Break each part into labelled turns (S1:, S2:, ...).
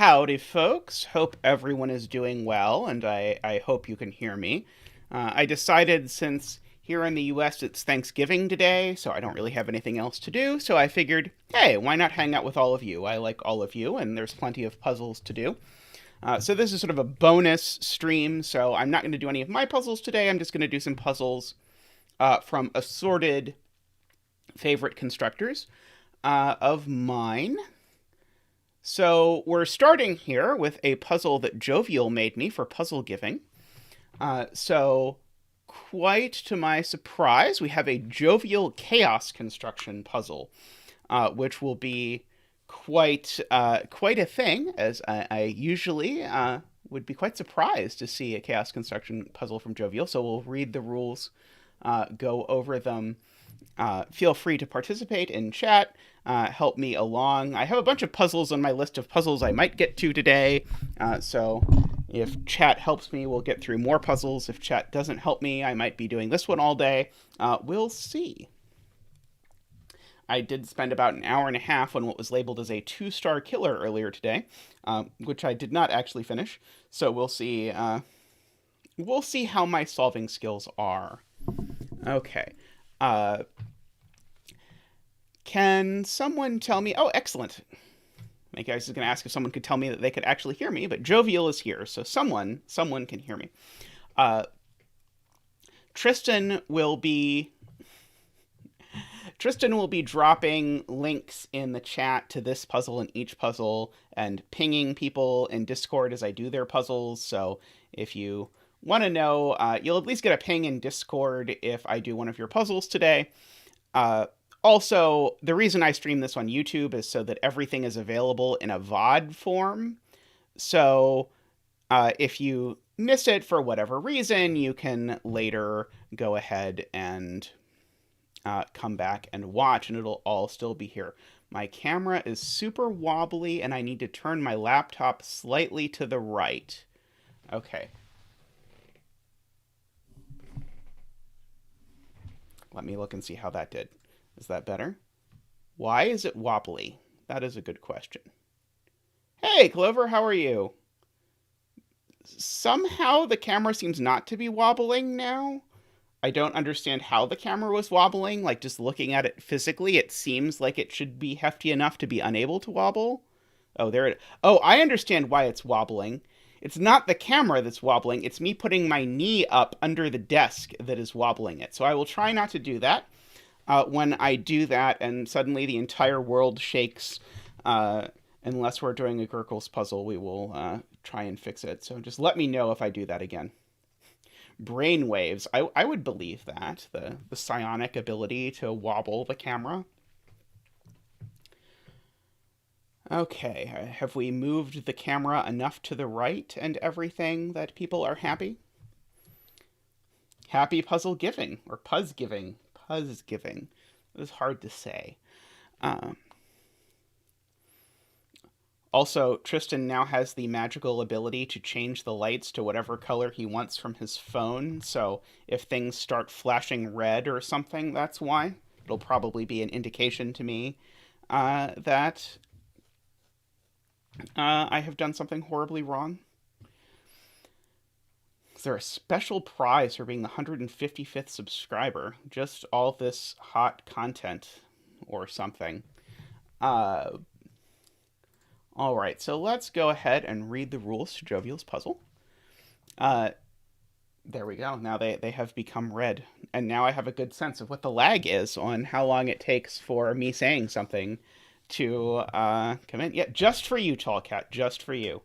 S1: Howdy, folks. Hope everyone is doing well, and I hope you can hear me. I decided since here in the US it's Thanksgiving today, so I don't really have anything else to do, so I figured, hey, why not hang out with all of you? I like all of you, and there's plenty of puzzles to do. So this is sort of a bonus stream, so I'm not going to do any of my puzzles today. I'm just going to do some puzzles from assorted favorite constructors of mine. So we're starting here with a puzzle that Jovial made me for puzzle giving. So quite to my surprise, we have a Jovial chaos construction puzzle, which will be quite a thing, as I usually would be quite surprised to see a chaos construction puzzle from Jovial. So we'll read the rules, go over them. Feel free to participate in chat, help me along. I have a bunch of puzzles on my list of puzzles I might get to today, so if chat helps me, we'll get through more puzzles. If chat doesn't help me, I might be doing this one all day. We'll see. I did spend about an hour and a half on what was labeled as a 2-star killer earlier today, which I did not actually finish, so we'll see how my solving skills are. Okay. Can someone tell me... Oh, excellent. I was just going to ask if someone could tell me that they could actually hear me, but Jovial is here, so someone can hear me. Tristan will be dropping links in the chat to this puzzle and each puzzle and pinging people in Discord as I do their puzzles, so if you want to know, you'll at least get a ping in Discord if I do one of your puzzles today. Also, the reason I stream this on YouTube is so that everything is available in a VOD form. So if you miss it for whatever reason, you can later go ahead and come back and watch, and it'll all still be here. My camera is super wobbly, and I need to turn my laptop slightly to the right. Okay. Let me look and see how that did. Is that better? Why is it wobbly? That is a good question. Hey, Clover, how are you? Somehow the camera seems not to be wobbling now. I don't understand how the camera was wobbling. Like, just looking at it physically, it seems like it should be hefty enough to be unable to wobble. Oh, there it... Oh, I understand why it's wobbling. It's not the camera that's wobbling. It's me putting my knee up under the desk that is wobbling it. So I will try not to do that. When I do that and suddenly the entire world shakes, unless we're doing a grkles puzzle, we will try and fix it. So just let me know if I do that again. Brainwaves. I would believe that. The psionic ability to wobble the camera. Okay, have we moved the camera enough to the right and everything that people are happy? Happy puzzle giving, or puzz giving. Puzz giving. It was hard to say. Also, Tristan now has the magical ability to change the lights to whatever color he wants from his phone, so if things start flashing red or something, that's why. It'll probably be an indication to me that I have done something horribly wrong. Is there a special prize for being the 155th subscriber? Just all this hot content or something. Alright, so let's go ahead and read the rules to Jovial's puzzle. There we go. Now they have become red. And now I have a good sense of what the lag is on how long it takes for me saying something to come in. Yeah, just for you, Tallcat. Just for you.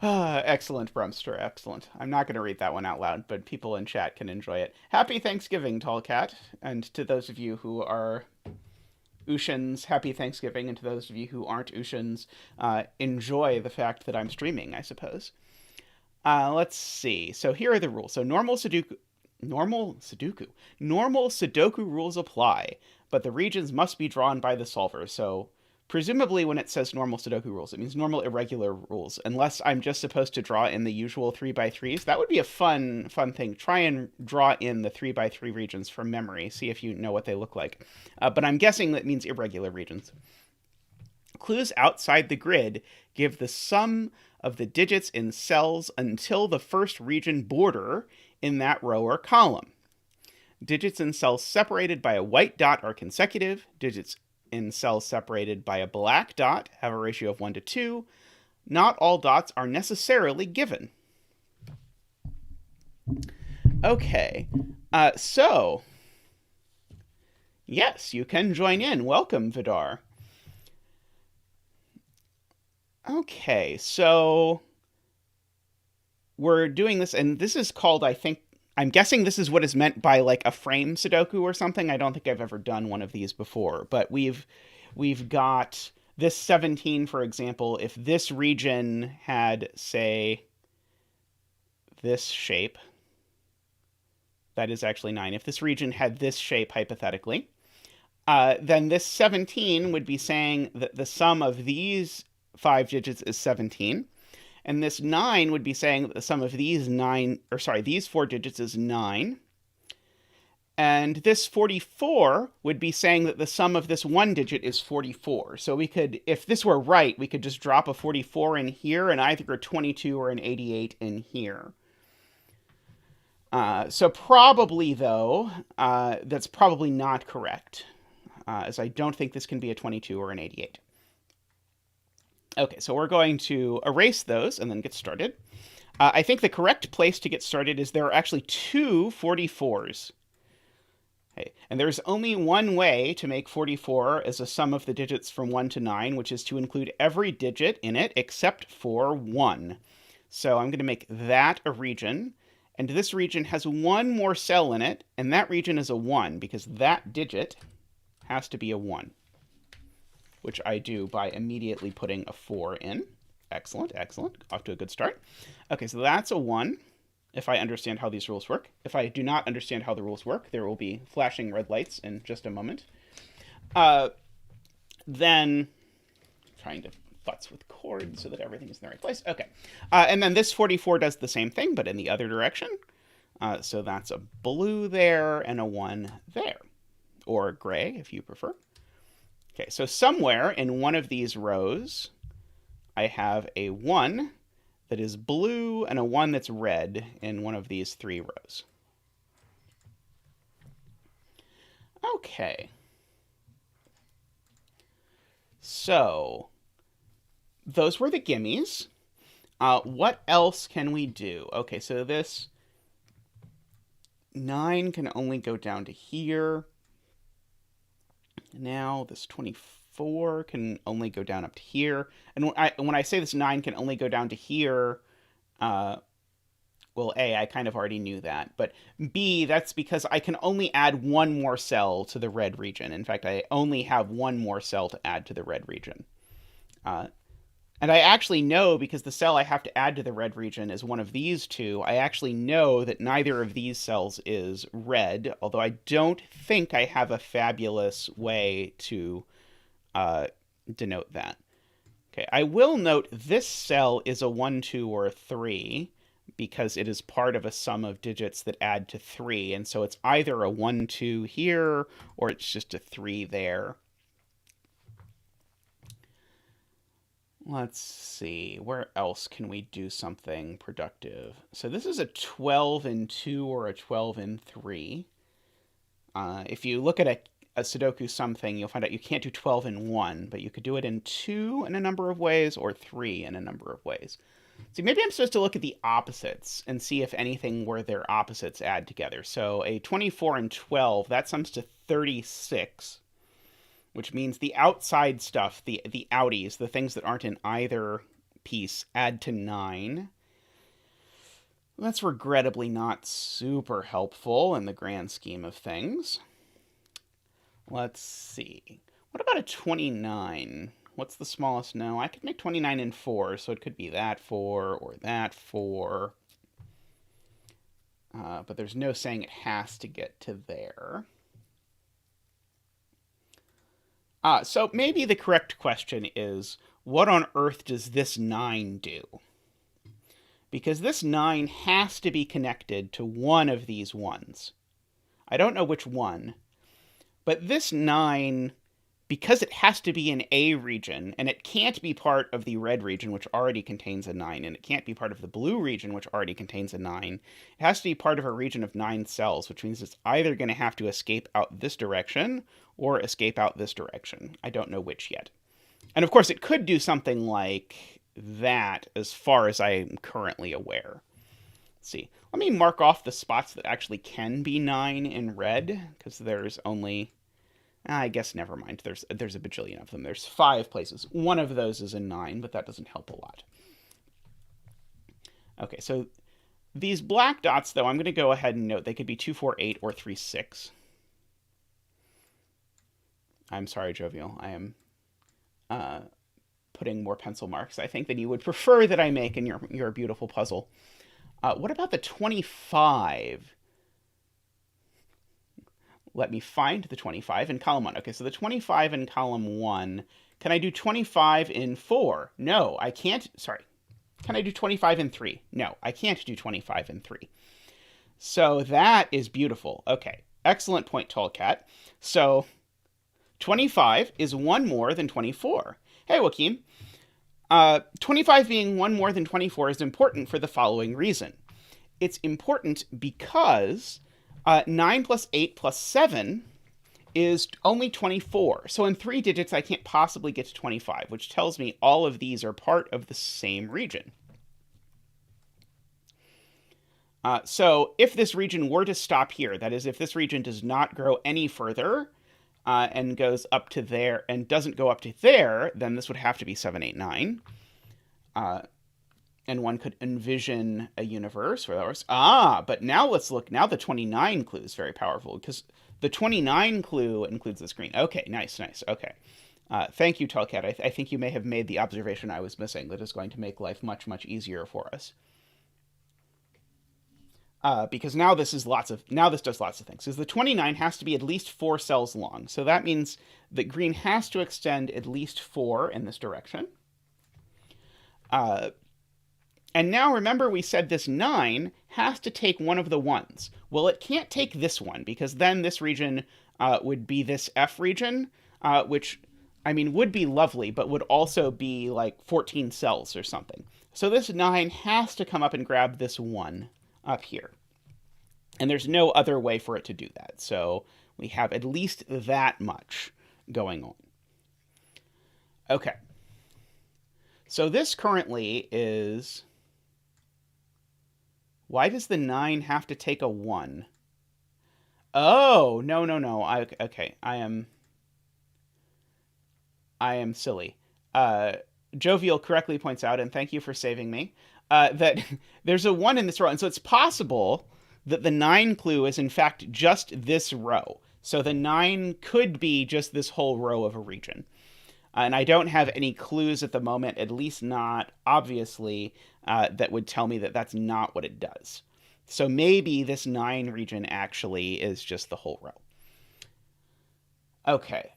S1: Excellent, Brumster, excellent. I'm not going to read that one out loud, but people in chat can enjoy it. Happy Thanksgiving, Tallcat, and to those of you who are Ushans, happy Thanksgiving, and to those of you who aren't Ushans, enjoy the fact that I'm streaming, I suppose. Let's see. So here are the rules. So normal Sudoku rules apply, but the regions must be drawn by the solver. So presumably when it says normal Sudoku rules, it means normal irregular rules, unless I'm just supposed to draw in the usual 3x3s. That would be a fun thing. Try and draw in the 3x3 regions from memory, see if you know what they look like. But I'm guessing that means irregular regions. Clues outside the grid give the sum of the digits in cells until the first region border in that row or column. Digits in cells separated by a white dot are consecutive. Digits in cells separated by a black dot have a ratio of 1 to 2. Not all dots are necessarily given. Okay, so, yes, you can join in. Welcome, Vidar. Okay, so we're doing this, and this is called, I'm guessing this is what is meant by like a frame Sudoku or something. I don't think I've ever done one of these before, but we've got this 17, for example. If this region had, say, this shape, that is actually 9. If this region had this shape, hypothetically, then this 17 would be saying that the sum of these 5 digits is 17. And this 9 would be saying that the sum of these 4 digits is 9. And this 44 would be saying that the sum of this 1 digit is 44. So we could, if this were right, we could just drop a 44 in here and either a 22 or an 88 in here. So probably, though, that's probably not correct, as I don't think this can be a 22 or an 88. Okay, so we're going to erase those and then get started. I think the correct place to get started is there are actually 2 44s. Okay, and there's only one way to make 44 as a sum of the digits from 1 to 9, which is to include every digit in it except for 1. So I'm going to make that a region, and this region has one more cell in it, and that region is a 1, because that digit has to be a 1. Which I do by immediately putting a 4 in. Excellent, excellent. Off to a good start. Okay, so that's a 1, if I understand how these rules work. If I do not understand how the rules work, there will be flashing red lights in just a moment. Then, trying to futz with chords so that everything is in the right place. Okay, and then this 44 does the same thing, but in the other direction. So that's a blue there and a 1 there. Or gray, if you prefer. Okay, so somewhere in one of these rows, I have a 1 that is blue and a 1 that's red in one of these 3 rows. Okay. So, those were the gimmies. What else can we do? Okay, so this 9 can only go down to here. Now this 24 can only go down up to here. And when I say this 9 can only go down to here, well, A, I kind of already knew that. But B, that's because I can only add one more cell to the red region. In fact, I only have one more cell to add to the red region. And I actually know, because the cell I have to add to the red region is one of these 2, I actually know that neither of these cells is red, although I don't think I have a fabulous way to denote that. Okay, I will note this cell is a 1, 2, or a 3, because it is part of a sum of digits that add to 3, and so it's either a 1, 2 here, or it's just a 3 there. Let's see, where else can we do something productive? So this is a 12 in 2 or a 12 in 3. If you look at a Sudoku something, you'll find out you can't do 12 in 1, but you could do it in 2 in a number of ways or 3 in a number of ways. See, maybe I'm supposed to look at the opposites and see if anything where their opposites add together. So a 24 and 12, that sums to 36. Which means the outside stuff, the outies, the things that aren't in either piece, add to 9. That's regrettably not super helpful in the grand scheme of things. Let's see. What about a 29? What's the smallest? No, I could make 29 in 4, so it could be that 4 or that 4. But there's no saying it has to get to there. So maybe the correct question is, what on earth does this 9 do? Because this 9 has to be connected to one of these ones. I don't know which one, but this 9, because it has to be an A region, and it can't be part of the red region, which already contains a 9, and it can't be part of the blue region, which already contains a 9, it has to be part of a region of 9 cells, which means it's either going to have to escape out this direction or escape out this direction. I don't know which yet. And of course, it could do something like that as far as I'm currently aware. Let's see. Let me mark off the spots that actually can be 9 in red, because there's only... I guess never mind. There's a bajillion of them. There's 5 places. One of those is a 9, but that doesn't help a lot. Okay, so these black dots, though, I'm going to go ahead and note they could be 2, 4, 8, or 3, 6. I'm sorry, Jovial. I am putting more pencil marks, I think, than you would prefer that I make in your beautiful puzzle. What about the 25? Let me find the 25 in column 1. Okay, so the 25 in column 1. Can I do 25 in 4? No, I can't. Sorry. Can I do 25 in 3? No, I can't do 25 in 3. So that is beautiful. Okay, excellent point, Tallcat. So 25 is 1 more than 24. Hey, Joaquin. 25 being 1 more than 24 is important for the following reason. It's important because 9 plus 8 plus 7 is only 24. So in 3 digits, I can't possibly get to 25, which tells me all of these are part of the same region. So if this region were to stop here, that is, if this region does not grow any further and goes up to there and doesn't go up to there, then this would have to be 7, 8, 9. And one could envision a universe where there was... but now let's look. Now the 29 clue is very powerful, because the 29 clue includes this green. Okay, nice. Okay. Thank you, Tallcat. I think you may have made the observation I was missing that is going to make life much, much easier for us. Because now this does lots of things. Because the 29 has to be at least 4 cells long. So that means that green has to extend at least 4 in this direction. And now remember we said this 9 has to take one of the ones. Well, it can't take this one, because then this region would be this F region, which, I mean, would be lovely, but would also be like 14 cells or something. So this 9 has to come up and grab this 1 up here. And there's no other way for it to do that. So we have at least that much going on. Okay. So this currently is... Why does the 9 have to take a 1? Oh, no. Okay, I am silly. Jovial correctly points out, and thank you for saving me, that there's a 1 in this row. And so it's possible that the 9 clue is, in fact, just this row. So the 9 could be just this whole row of a region. And I don't have any clues at the moment, at least not obviously, that would tell me that that's not what it does. So maybe this 9 region actually is just the whole row. Okay.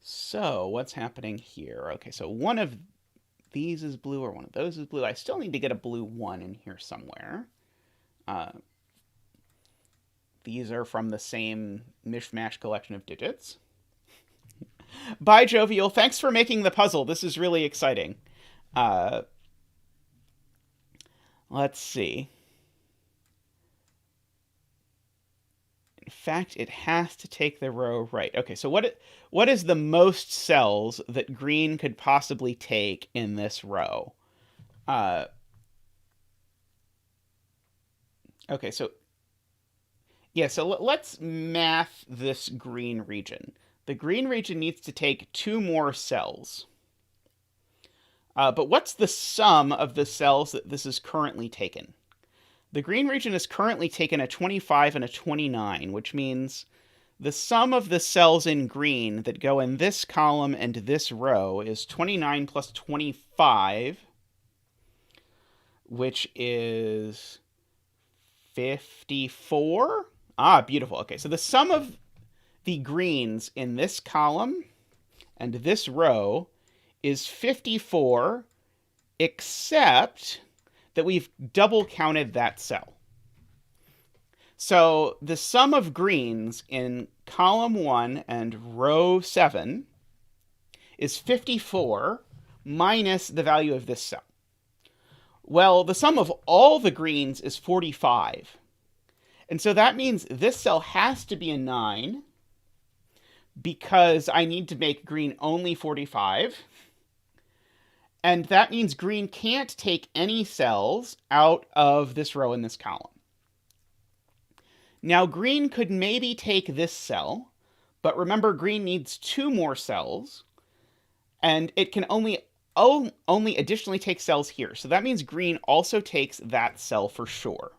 S1: So what's happening here? Okay, so one of these is blue or one of those is blue. I still need to get a blue 1 in here somewhere. These are from the same mishmash collection of digits. Bye, Jovial. Thanks for making the puzzle. This is really exciting. Let's see. In fact, it has to take the row right. Okay, so what is the most cells that green could possibly take in this row? Okay, so... Yeah, so let's math this green region. The green region needs to take 2 more cells. But what's the sum of the cells that this is currently taken? The green region is currently taken a 25 and a 29, which means the sum of the cells in green that go in this column and this row is 29 plus 25, which is 54? Ah, beautiful. Okay, so the sum of the greens in this column and this row is 54, except that we've double counted that cell. So the sum of greens in column 1 and row 7 is 54 minus the value of this cell. Well, the sum of all the greens is 45. And so that means this cell has to be a 9 because I need to make green only 45. And that means green can't take any cells out of this row in this column. Now, green could maybe take this cell, but remember, green needs 2 more cells, and it can only additionally take cells here. So that means green also takes that cell for sure.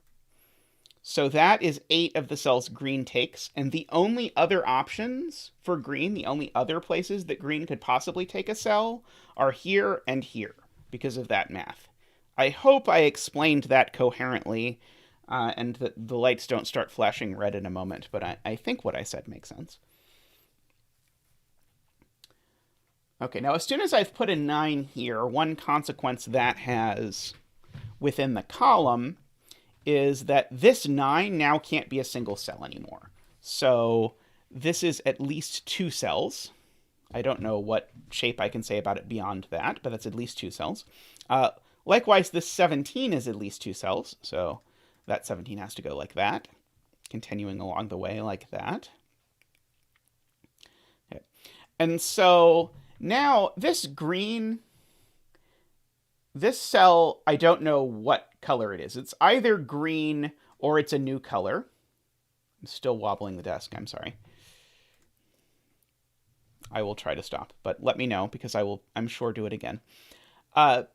S1: So that is 8 of the cells green takes, and the only other options for green, the only other places that green could possibly take a cell, are here and here, because of that math. I hope I explained that coherently, and that the lights don't start flashing red in a moment, but I think what I said makes sense. Okay, now as soon as I've put a 9 here, one consequence that has within the column is that this 9 now can't be a single cell anymore. So this is at least 2 cells. I don't know what shape I can say about it beyond that, but that's at least 2 cells. Likewise, this 17 is at least 2 cells, so that 17 has to go like that, continuing along the way like that. Okay. And so now this green, this cell, I don't know what color it is. It's either green or it's a new color. I'm still wobbling the desk, I'm sorry. I will try to stop, but let me know because I'm sure, do it again. But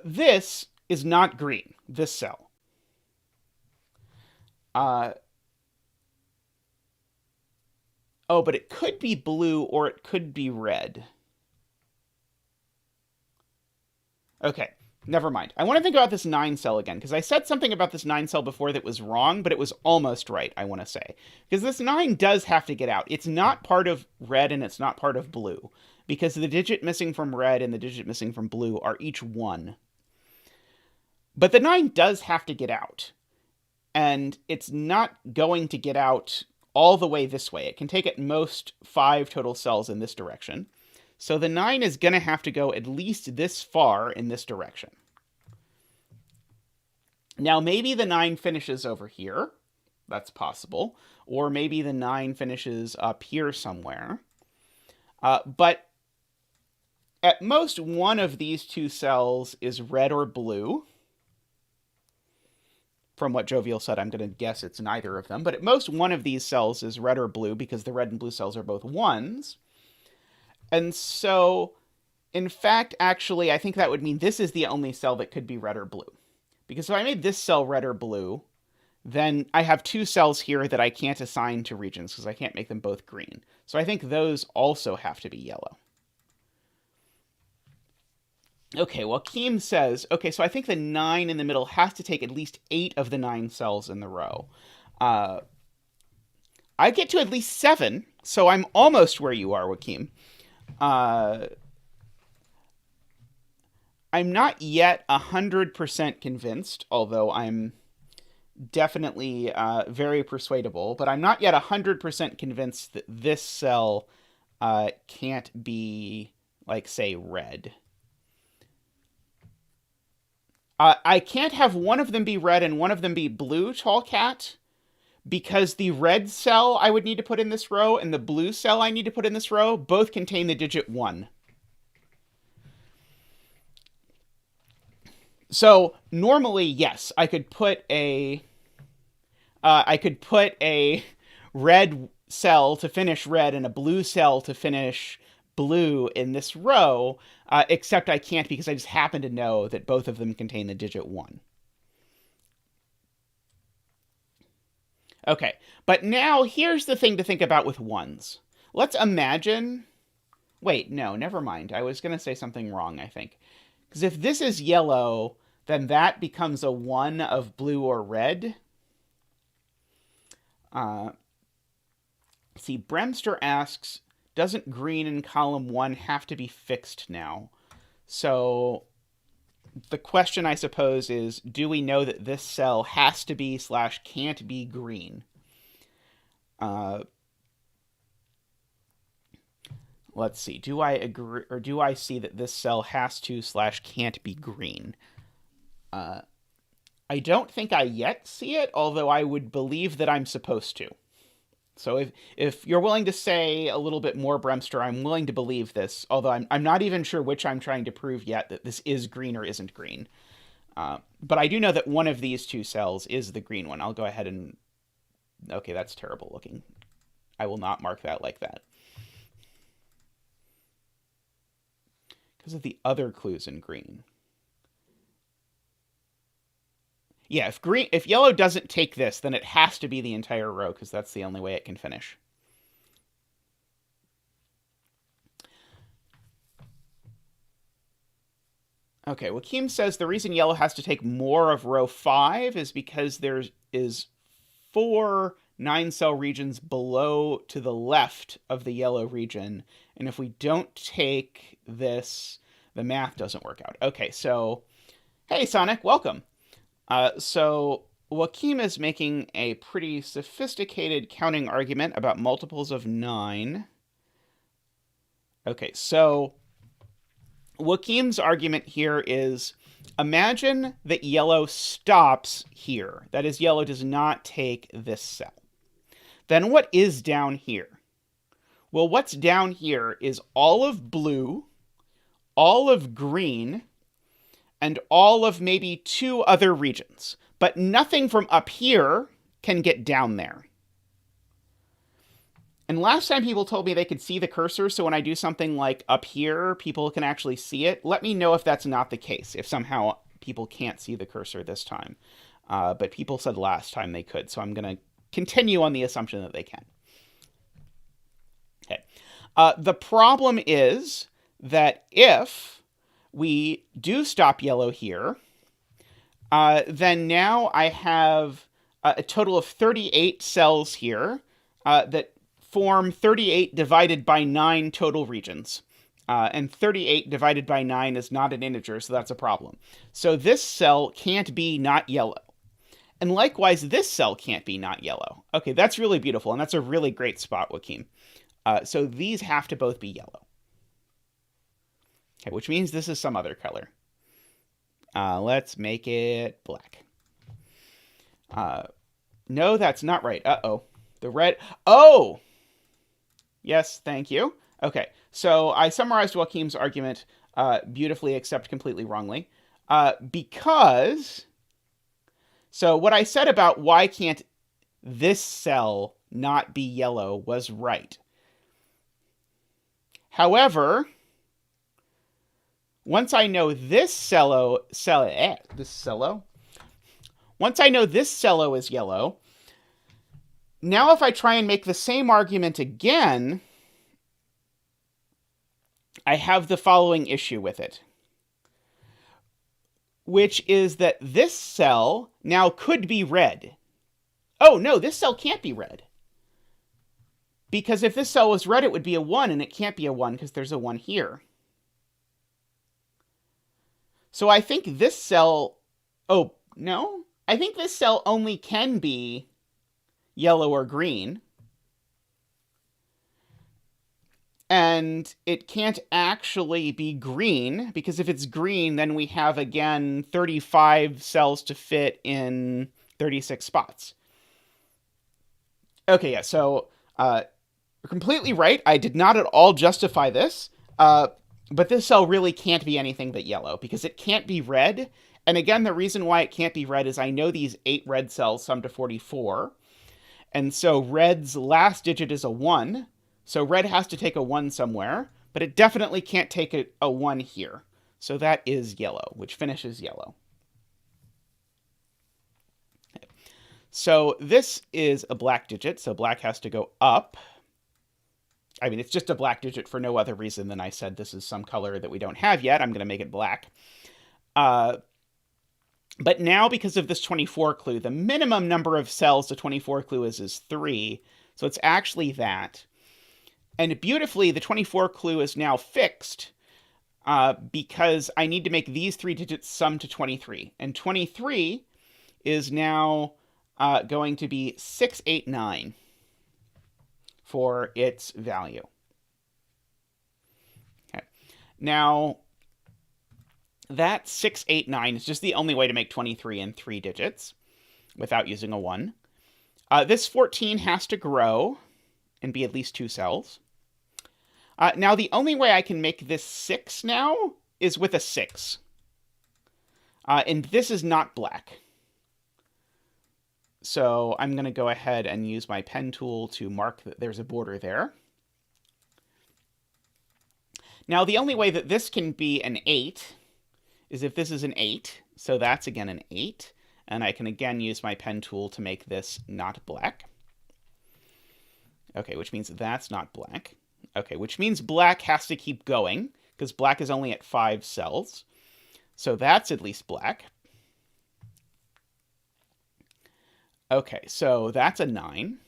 S1: this is not green, this cell. Oh, but it could be blue or it could be red. Okay, never mind. I want to think about this 9 cell again, because I said something about this 9 cell before that was wrong, but it was almost right, I want to say. Because this 9 does have to get out. It's not part of red and it's not part of blue, because the digit missing from red and the digit missing from blue are each 1. But the 9 does have to get out. And it's not going to get out all the way this way. It can take at most 5 total cells in this direction. So the 9 is going to have to go at least this far in this direction. Now, maybe the 9 finishes over here. That's possible. Or maybe the 9 finishes up here somewhere. But at most, one of these 2 cells is red or blue. From what Jovial said, I'm going to guess it's neither of them. But at most, one of these cells is red or blue because the red and blue cells are both 1s. And so, in fact, actually, I think that would mean this is the only cell that could be red or blue. Because if I made this cell red or blue, then I have 2 cells here that I can't assign to regions because I can't make them both green. So I think those also have to be yellow. Okay, well, Keem says, okay, so I think the 9 in the middle has to take at least 8 of the 9 cells in the row. I get to at least 7, so I'm almost where you are, Wakeem. I'm not yet 100% convinced, although I'm definitely very persuadable, but I'm not yet 100% convinced that this cell can't be, like, say, red. I can't have one of them be red and one of them be blue, Tallcat, because the red cell I would need to put in this row and the blue cell I need to put in this row both contain the digit 1. So normally, yes, I could put a red cell to finish red and a blue cell to finish blue in this row, except I can't because I just happen to know that both of them contain the digit 1. Okay, but now here's the thing to think about with 1s. Let's imagine... Wait, no, never mind. I was going to say something wrong, I think. Because if this is yellow, then that becomes a 1 of blue or red. See, Bremster asks, doesn't green in column 1 have to be fixed now? So the question, I suppose, is, do we know that this cell has to be / can't be green? Let's see. Do I agree, or do I see that this cell has to / can't be green? I don't think I yet see it, although I would believe that I'm supposed to. So if you're willing to say a little bit more, Bremster, I'm willing to believe this, although I'm not even sure which I'm trying to prove yet, that this is green or isn't green. But I do know that one of these two cells is the green one. I'll go ahead and... Okay, that's terrible looking. I will not mark that like that. Because of the other clues in green. Yeah, if yellow doesn't take this, then it has to be the entire row, because that's the only way it can finish. Okay, Joaquim says the reason yellow has to take more of row 5 is because there is 4 9-cell regions below to the left of the yellow region, and if we don't take this, the math doesn't work out. Okay, so, hey Sonic, welcome. So Joaquim is making a pretty sophisticated counting argument about multiples of 9. Okay, so Joaquim's argument here is, imagine that yellow stops here. That is, yellow does not take this cell. Then what is down here? Well, what's down here is all of blue, all of green, and all of maybe 2 other regions. But nothing from up here can get down there. And last time people told me they could see the cursor, so when I do something like up here, people can actually see it. Let me know if that's not the case, if somehow people can't see the cursor this time. But people said last time they could, so I'm going to continue on the assumption that they can. Okay. The problem is that if we do stop yellow here, then now I have a total of 38 cells here that form 38 divided by 9 total regions. And 38 divided by 9 is not an integer, so that's a problem. So this cell can't be not yellow. And likewise, this cell can't be not yellow. Okay, that's really beautiful, and that's a really great spot, Joaquim. So these have to both be yellow. Okay, which means this is some other color. Let's make it black. No, that's not right. Uh-oh. The red... Oh! Yes, thank you. Okay, so I summarized Joaquim's argument beautifully, except completely wrongly. Because... So what I said about why can't this cell not be yellow was right. However, once I know this cello is yellow, now if I try and make the same argument again, I have the following issue with it, which is that this cell now could be red. Oh, no, this cell can't be red. Because if this cell was red, it would be a 1, and it can't be a 1 because there's a 1 here. So I think this cell... Oh, no? I think this cell only can be yellow or green. And it can't actually be green, because if it's green, then we have, again, 35 cells to fit in 36 spots. Okay, yeah, so you're completely right. I did not at all justify this, but this cell really can't be anything but yellow, because it can't be red. And again, the reason why it can't be red is I know these 8 red cells sum to 44, and so red's last digit is a 1, so red has to take a 1 somewhere, but it definitely can't take a 1 here. So that is yellow, which finishes yellow. Okay. So this is a black digit, so black has to go up. I mean, it's just a black digit for no other reason than I said this is some color that we don't have yet. I'm going to make it black. But now, because of this 24 clue, the minimum number of cells the 24 clue is 3. So it's actually that. And beautifully, the 24 clue is now fixed because I need to make these 3 digits sum to 23. And 23 is now going to be 689 for its value. Okay. Now, that 689 is just the only way to make 23 in 3 digits without using a 1. This 14 has to grow and be at least 2 cells. Now, the only way I can make this 6 now is with a 6. And this is not black. So I'm going to go ahead and use my pen tool to mark that there's a border there. Now, the only way that this can be an 8 is if this is an 8. So that's, again, an 8. And I can, again, use my pen tool to make this not black. Okay, which means that's not black. Okay, which means black has to keep going, because black is only at 5 cells. So that's at least black. Okay, so that's a 9.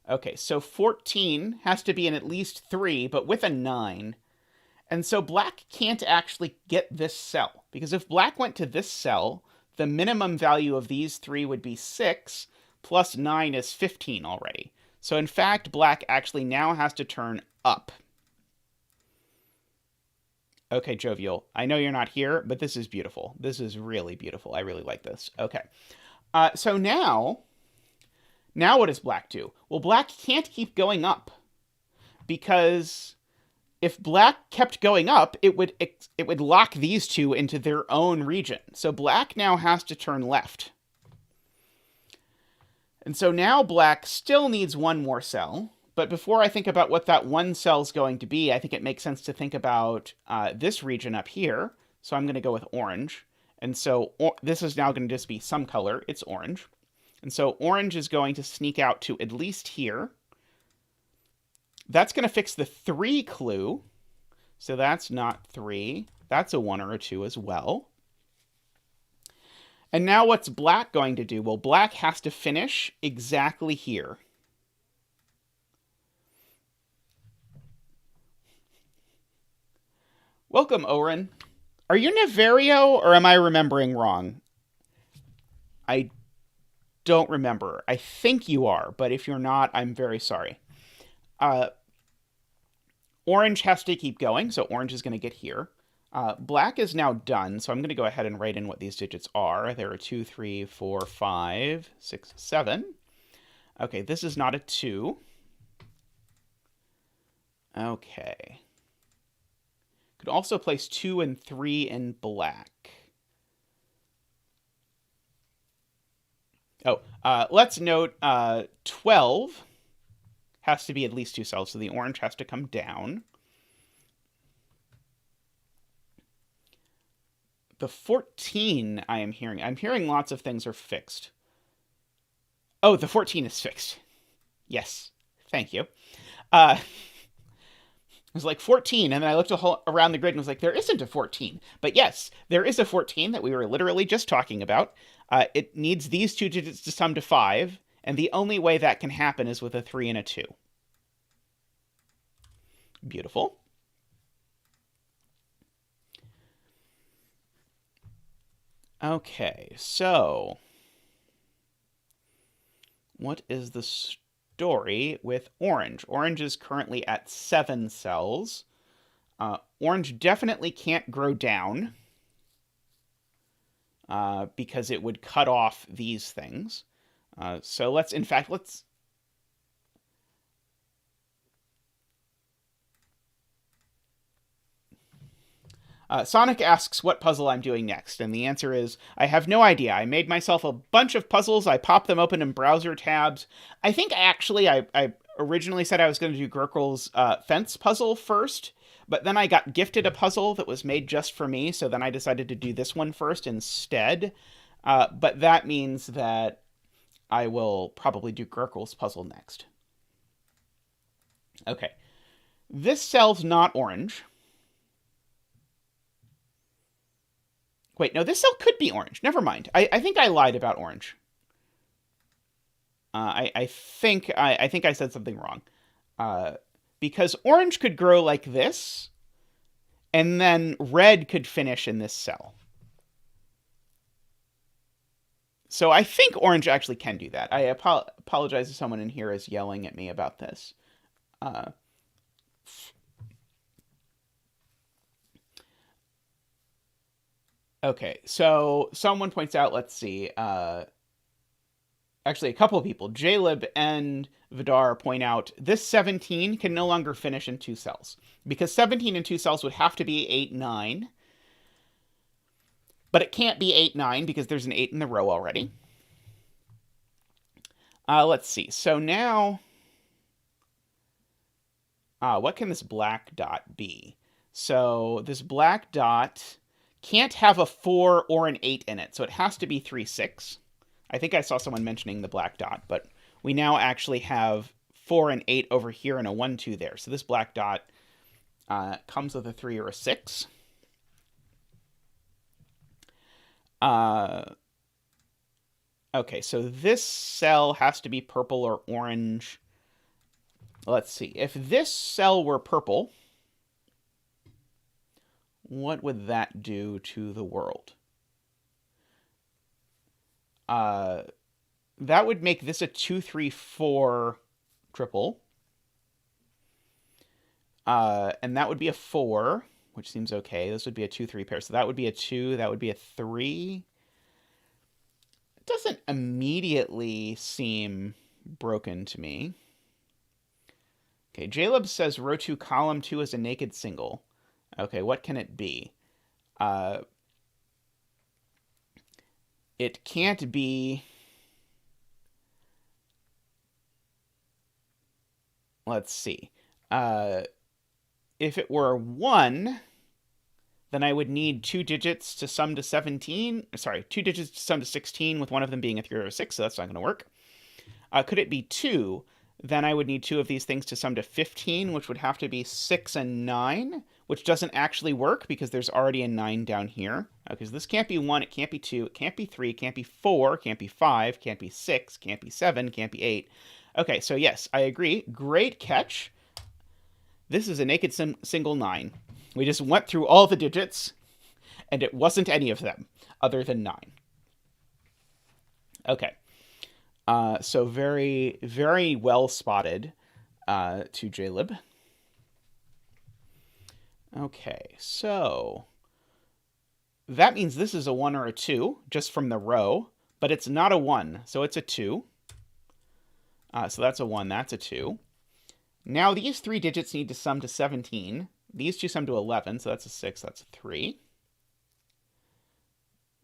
S1: Okay, so 14 has to be in at least 3, but with a 9. And so black can't actually get this cell, because if black went to this cell, the minimum value of these 3 would be 6, plus 9 is 15 already. So in fact, black actually now has to turn up. Okay, Jovial, I know you're not here, but this is beautiful. This is really beautiful. I really like this. Okay. So now what does black do? Well, black can't keep going up, because if black kept going up, it would lock these two into their own region. So black now has to turn left. And so now black still needs one more cell. But before I think about what that one cell is going to be, I think it makes sense to think about this region up here. So I'm going to go with orange. And so this is now going to just be some color. It's orange. And so orange is going to sneak out to at least here. That's going to fix the 3 clue. So that's not 3. That's a 1 or a 2 as well. And now what's black going to do? Well, black has to finish exactly here. Welcome, Oren. Are you Nevario, or am I remembering wrong? I don't remember. I think you are, but if you're not, I'm very sorry. Orange has to keep going, so orange is going to get here. Black is now done, so I'm going to go ahead and write in what these digits are. There are 2, 3, 4, 5, 6, 7. Okay, this is not a 2. Okay. Could also place 2 and 3 in black. Oh, let's note 12 has to be at least 2 cells, so the orange has to come down. The 14 I'm hearing lots of things are fixed. Oh, the 14 is fixed. Yes, thank you. It was like 14, and then I looked around the grid and was like, there isn't a 14. But yes, there is a 14 that we were literally just talking about. It needs these 2 digits to sum to 5, and the only way that can happen is with a 3 and a 2. Beautiful. Okay, so what is the story with orange? Orange is currently at 7 cells. Orange definitely can't grow down because it would cut off these things. So let's Sonic asks what puzzle I'm doing next, and the answer is, I have no idea. I made myself a bunch of puzzles. I popped them open in browser tabs. I think actually I originally said I was going to do grkles' fence puzzle first, but then I got gifted a puzzle that was made just for me, so then I decided to do this one first instead. But that means that I will probably do grkles' puzzle next. Okay. This cell's not orange. Wait, no, this cell could be orange. Never mind. I think I lied about orange. I think I said something wrong. Because orange could grow like this, and then red could finish in this cell. So I think orange actually can do that. I apologize if someone in here is yelling at me about this. Okay, so someone points out, let's see, actually a couple of people, Jaleb and Vidar point out, this 17 can no longer finish in 2 cells. Because 17 in 2 cells would have to be 8, 9. But it can't be 8, 9 because there's an 8 in the row already. Let's see. So now, what can this black dot be? So this black dot can't have a 4 or an 8 in it, so it has to be 3, 6. I think I saw someone mentioning the black dot, but we now actually have 4 and 8 over here and a 1, 2 there. So this black dot comes with a 3 or a 6. Okay, so this cell has to be purple or orange. Let's see. If this cell were purple, what would that do to the world? That would make this a 2, 3, 4 triple. And that would be a 4, which seems okay. This would be a 2, 3 pair. So that would be a 2. That would be a 3. It doesn't immediately seem broken to me. Okay, Jaleb says row 2, column 2 is a naked single. Okay, what can it be? It can't be... Let's see. If it were 1, then I would need 2 digits to sum to 17. Sorry, 2 digits to sum to 16, with one of them being a 3 or a 6, so that's not going to work. Could it be 2? Then I would need 2 of these things to sum to 15, which would have to be 6 and 9, which doesn't actually work because there's already a 9 down here. Because this can't be 1, it can't be 2, it can't be 3, it can't be 4, can't be 5, can't be 6, can't be 7, can't be 8. Okay, so yes, I agree. Great catch. This is a naked single 9. We just went through all the digits, and it wasn't any of them other than 9. Okay. So very, very well spotted to Jaleb. Okay, so that means this is a 1 or a 2, just from the row, but it's not a 1, so it's a 2. So that's a 1, that's a 2. Now these 3 digits need to sum to 17. These 2 sum to 11, so that's a 6, that's a 3.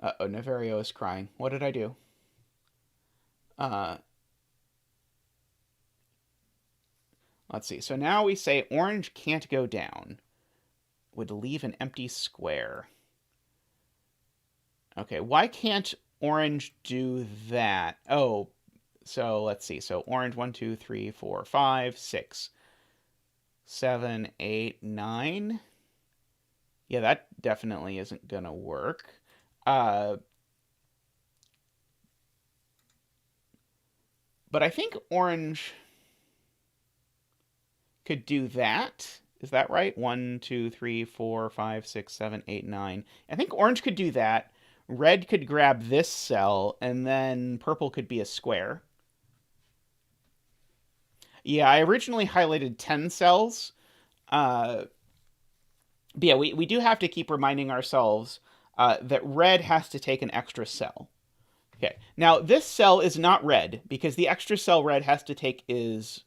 S1: Uh-oh, Naverio is crying. What did I do? Let's see. So now we say orange can't go down. Would leave an empty square. Okay, why can't orange do that? Oh, so let's see. So orange, 1, 2, 3, 4, 5, 6, 7, 8, 9. Yeah, that definitely isn't going to work. But I think orange could do that. Is that right? 1, 2, 3, 4, 5, 6, 7, 8, 9. I think orange could do that. Red could grab this cell, and then purple could be a square. Yeah, I originally highlighted 10 cells. But yeah, we do have to keep reminding ourselves that red has to take an extra cell. Okay, now this cell is not red, because the extra cell red has to take is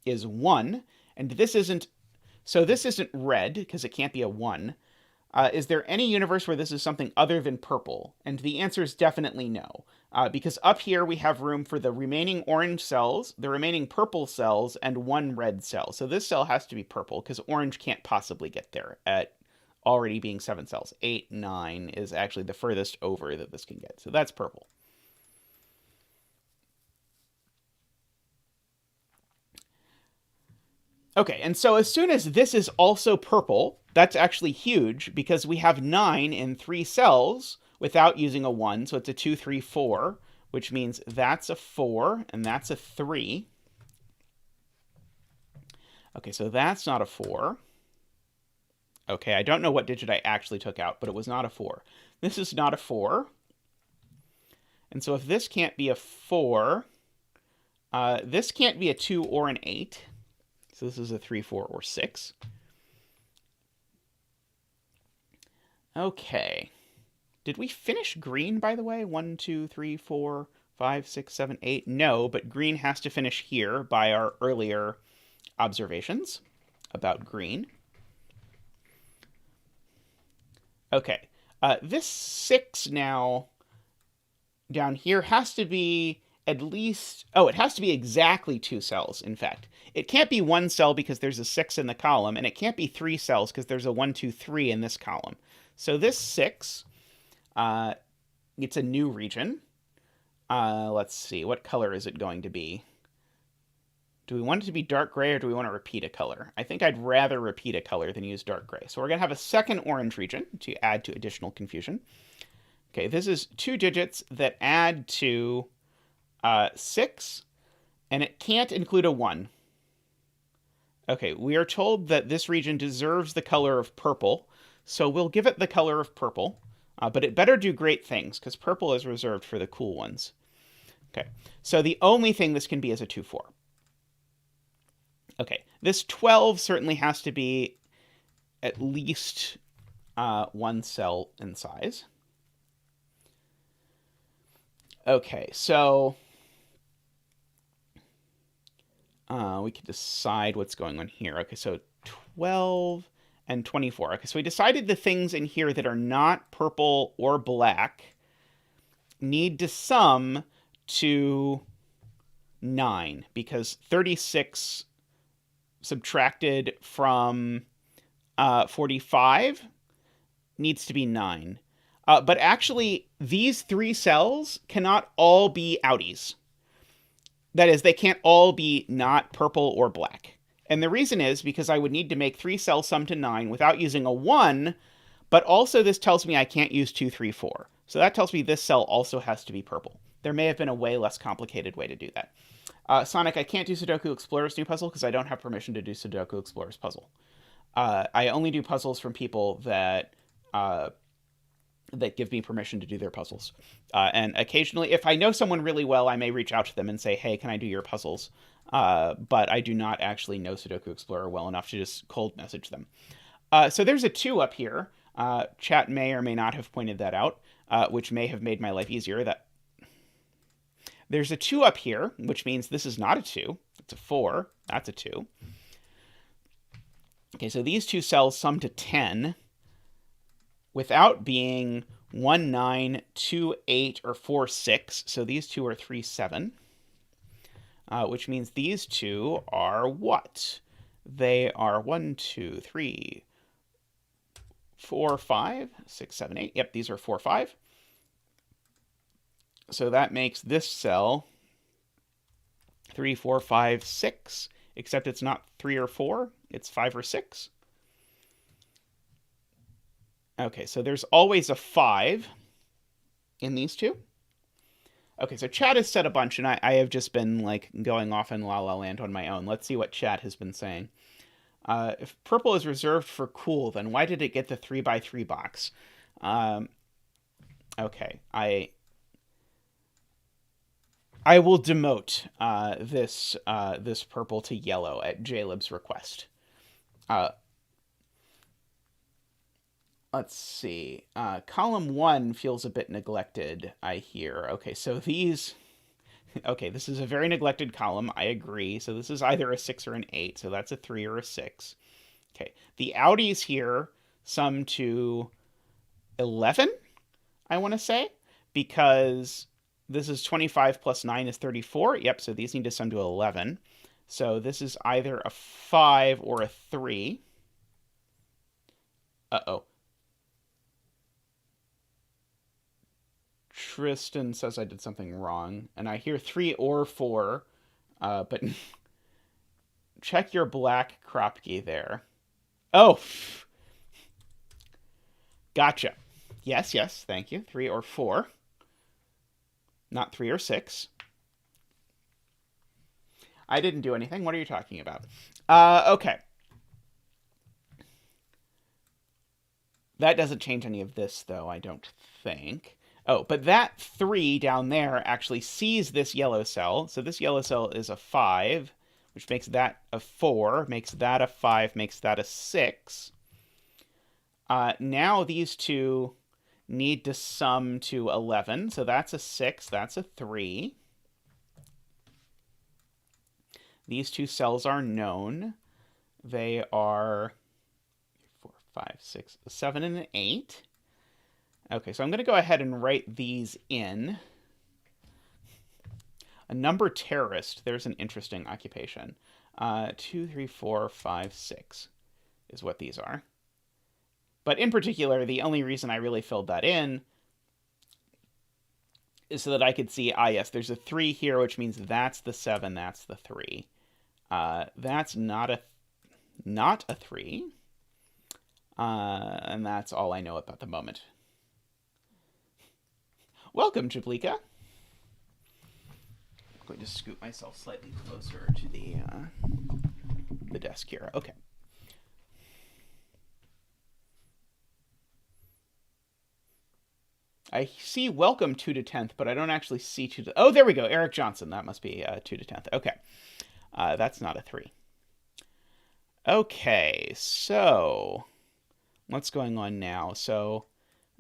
S1: 1, and this isn't... So this isn't red, because it can't be a 1. Is there any universe where this is something other than purple? And the answer is definitely no. Because up here we have room for the remaining orange cells, the remaining purple cells, and 1 red cell. So this cell has to be purple, because orange can't possibly get there at already being 7 cells. 8, 9 is actually the furthest over that this can get. So that's purple. Okay, and so as soon as this is also purple, That's actually huge because we have 9 in 3 cells without using a 1, so it's a 2, 3, 4, which means that's a 4 and that's a 3. Okay, so that's not a 4. Okay, I don't know what digit I actually took out, but it was not a 4. This is not a 4. And so if this can't be a 4, this can't be a 2 or an 8. So this is a 3, 4, or 6. Okay. Did we finish green, by the way? 1, 2, 3, 4, 5, 6, 7, 8. No, but green has to finish here by our earlier observations about green. Okay. This 6 now down here has to be at least... Oh, it has to be exactly 2 cells, in fact. It can't be 1 cell because there's a 6 in the column, and it can't be 3 cells because there's a 1, 2, 3 in this column. So this 6, it's a new region. Let's see, what color is it going to be? Do we want it to be dark gray or do we want to repeat a color? I think I'd rather repeat a color than use dark gray. So we're going to have a second orange region to add to additional confusion. Okay, this is 2 digits that add to 6, and it can't include a 1. Okay, we are told that this region deserves the color of purple, so we'll give it the color of purple, but it better do great things, because purple is reserved for the cool ones. Okay, so the only thing this can be is a 2, 4. Okay, this 12 certainly has to be at least 1 cell in size. Okay, so we can decide what's going on here. Okay, so 12 and 24. Okay, so we decided the things in here that are not purple or black need to sum to 9, because 36 subtracted from 45 needs to be 9. But actually, these 3 cells cannot all be outies. That is, they can't all be not purple or black. And the reason is because I would need to make 3 cells sum to 9 without using a 1, but also this tells me I can't use 2, 3, 4. So that tells me this cell also has to be purple. There may have been a way less complicated way to do that. Sonic, I can't do Sudoku Explorer's new puzzle because I don't have permission to do Sudoku Explorer's puzzle. I only do puzzles from people that give me permission to do their puzzles. And occasionally, if I know someone really well, I may reach out to them and say, hey, can I do your puzzles? But I do not actually know Sudoku Explorer well enough to just cold message them. So there's a 2 up here. Chat may or may not have pointed that out, which may have made my life easier. There's a 2 up here, which means this is not a 2. It's a 4. That's a 2. Okay, so these 2 cells sum to 10 without being 1, 9, 2, 8, or 4, 6. So these 2 are 3, 7. Which means these 2 are what? They are 1, 2, 3, 4, 5, 6, 7, 8. Yep, these are 4, 5. So that makes this cell 3, 4, 5, 6, except it's not 3 or 4, it's 5 or 6. Okay, so there's always a 5 in these 2. Okay, so chat has said a bunch, and I have just been like going off in La La Land on my own. Let's see what chat has been saying. If purple is reserved for cool, then why did it get the 3x3 box? Okay, I will demote this purple to yellow at JLib's request. Let's see. Column 1 feels a bit neglected, I hear. Okay, so these... Okay, this is a very neglected column, I agree. So this is either a 6 or an 8, so that's a 3 or a 6. Okay, the outies here sum to 11, I want to say, because this is 25 plus 9 is 34. Yep, so these need to sum to 11. So this is either a 5 or a 3. Uh-oh. Tristan says I did something wrong, and I hear 3 or 4, but check your black crop key there. Oh, Gotcha. Yes, yes, thank you. 3 or 4. Not 3 or 6. I didn't do anything. What are you talking about? Okay. That doesn't change any of this, though, I don't think. Oh, but that 3 down there actually sees this yellow cell. So this yellow cell is a 5, which makes that a 4, makes that a 5, makes that a 6. Now these two need to sum to 11. So that's a 6, that's a 3. These two cells are known. They are 4, 5, 6, 7, and an 8. Okay, so I'm going to go ahead and write these in. A number terrorist, there's an interesting occupation. 2, 3, 4, 5, 6 is what these are. But in particular, the only reason I really filled that in is so that I could see, yes, there's a 3 here, which means that's the 7, that's the 3. That's not a 3. And that's all I know about the moment. Welcome, Jablika. I'm going to scoot myself slightly closer to the desk here. Okay. I see welcome 2totenth, but I don't actually see 2 to... Oh, there we go. Eric Johnson. That must be 2totenth. Okay. That's not a 3. Okay, so what's going on now? So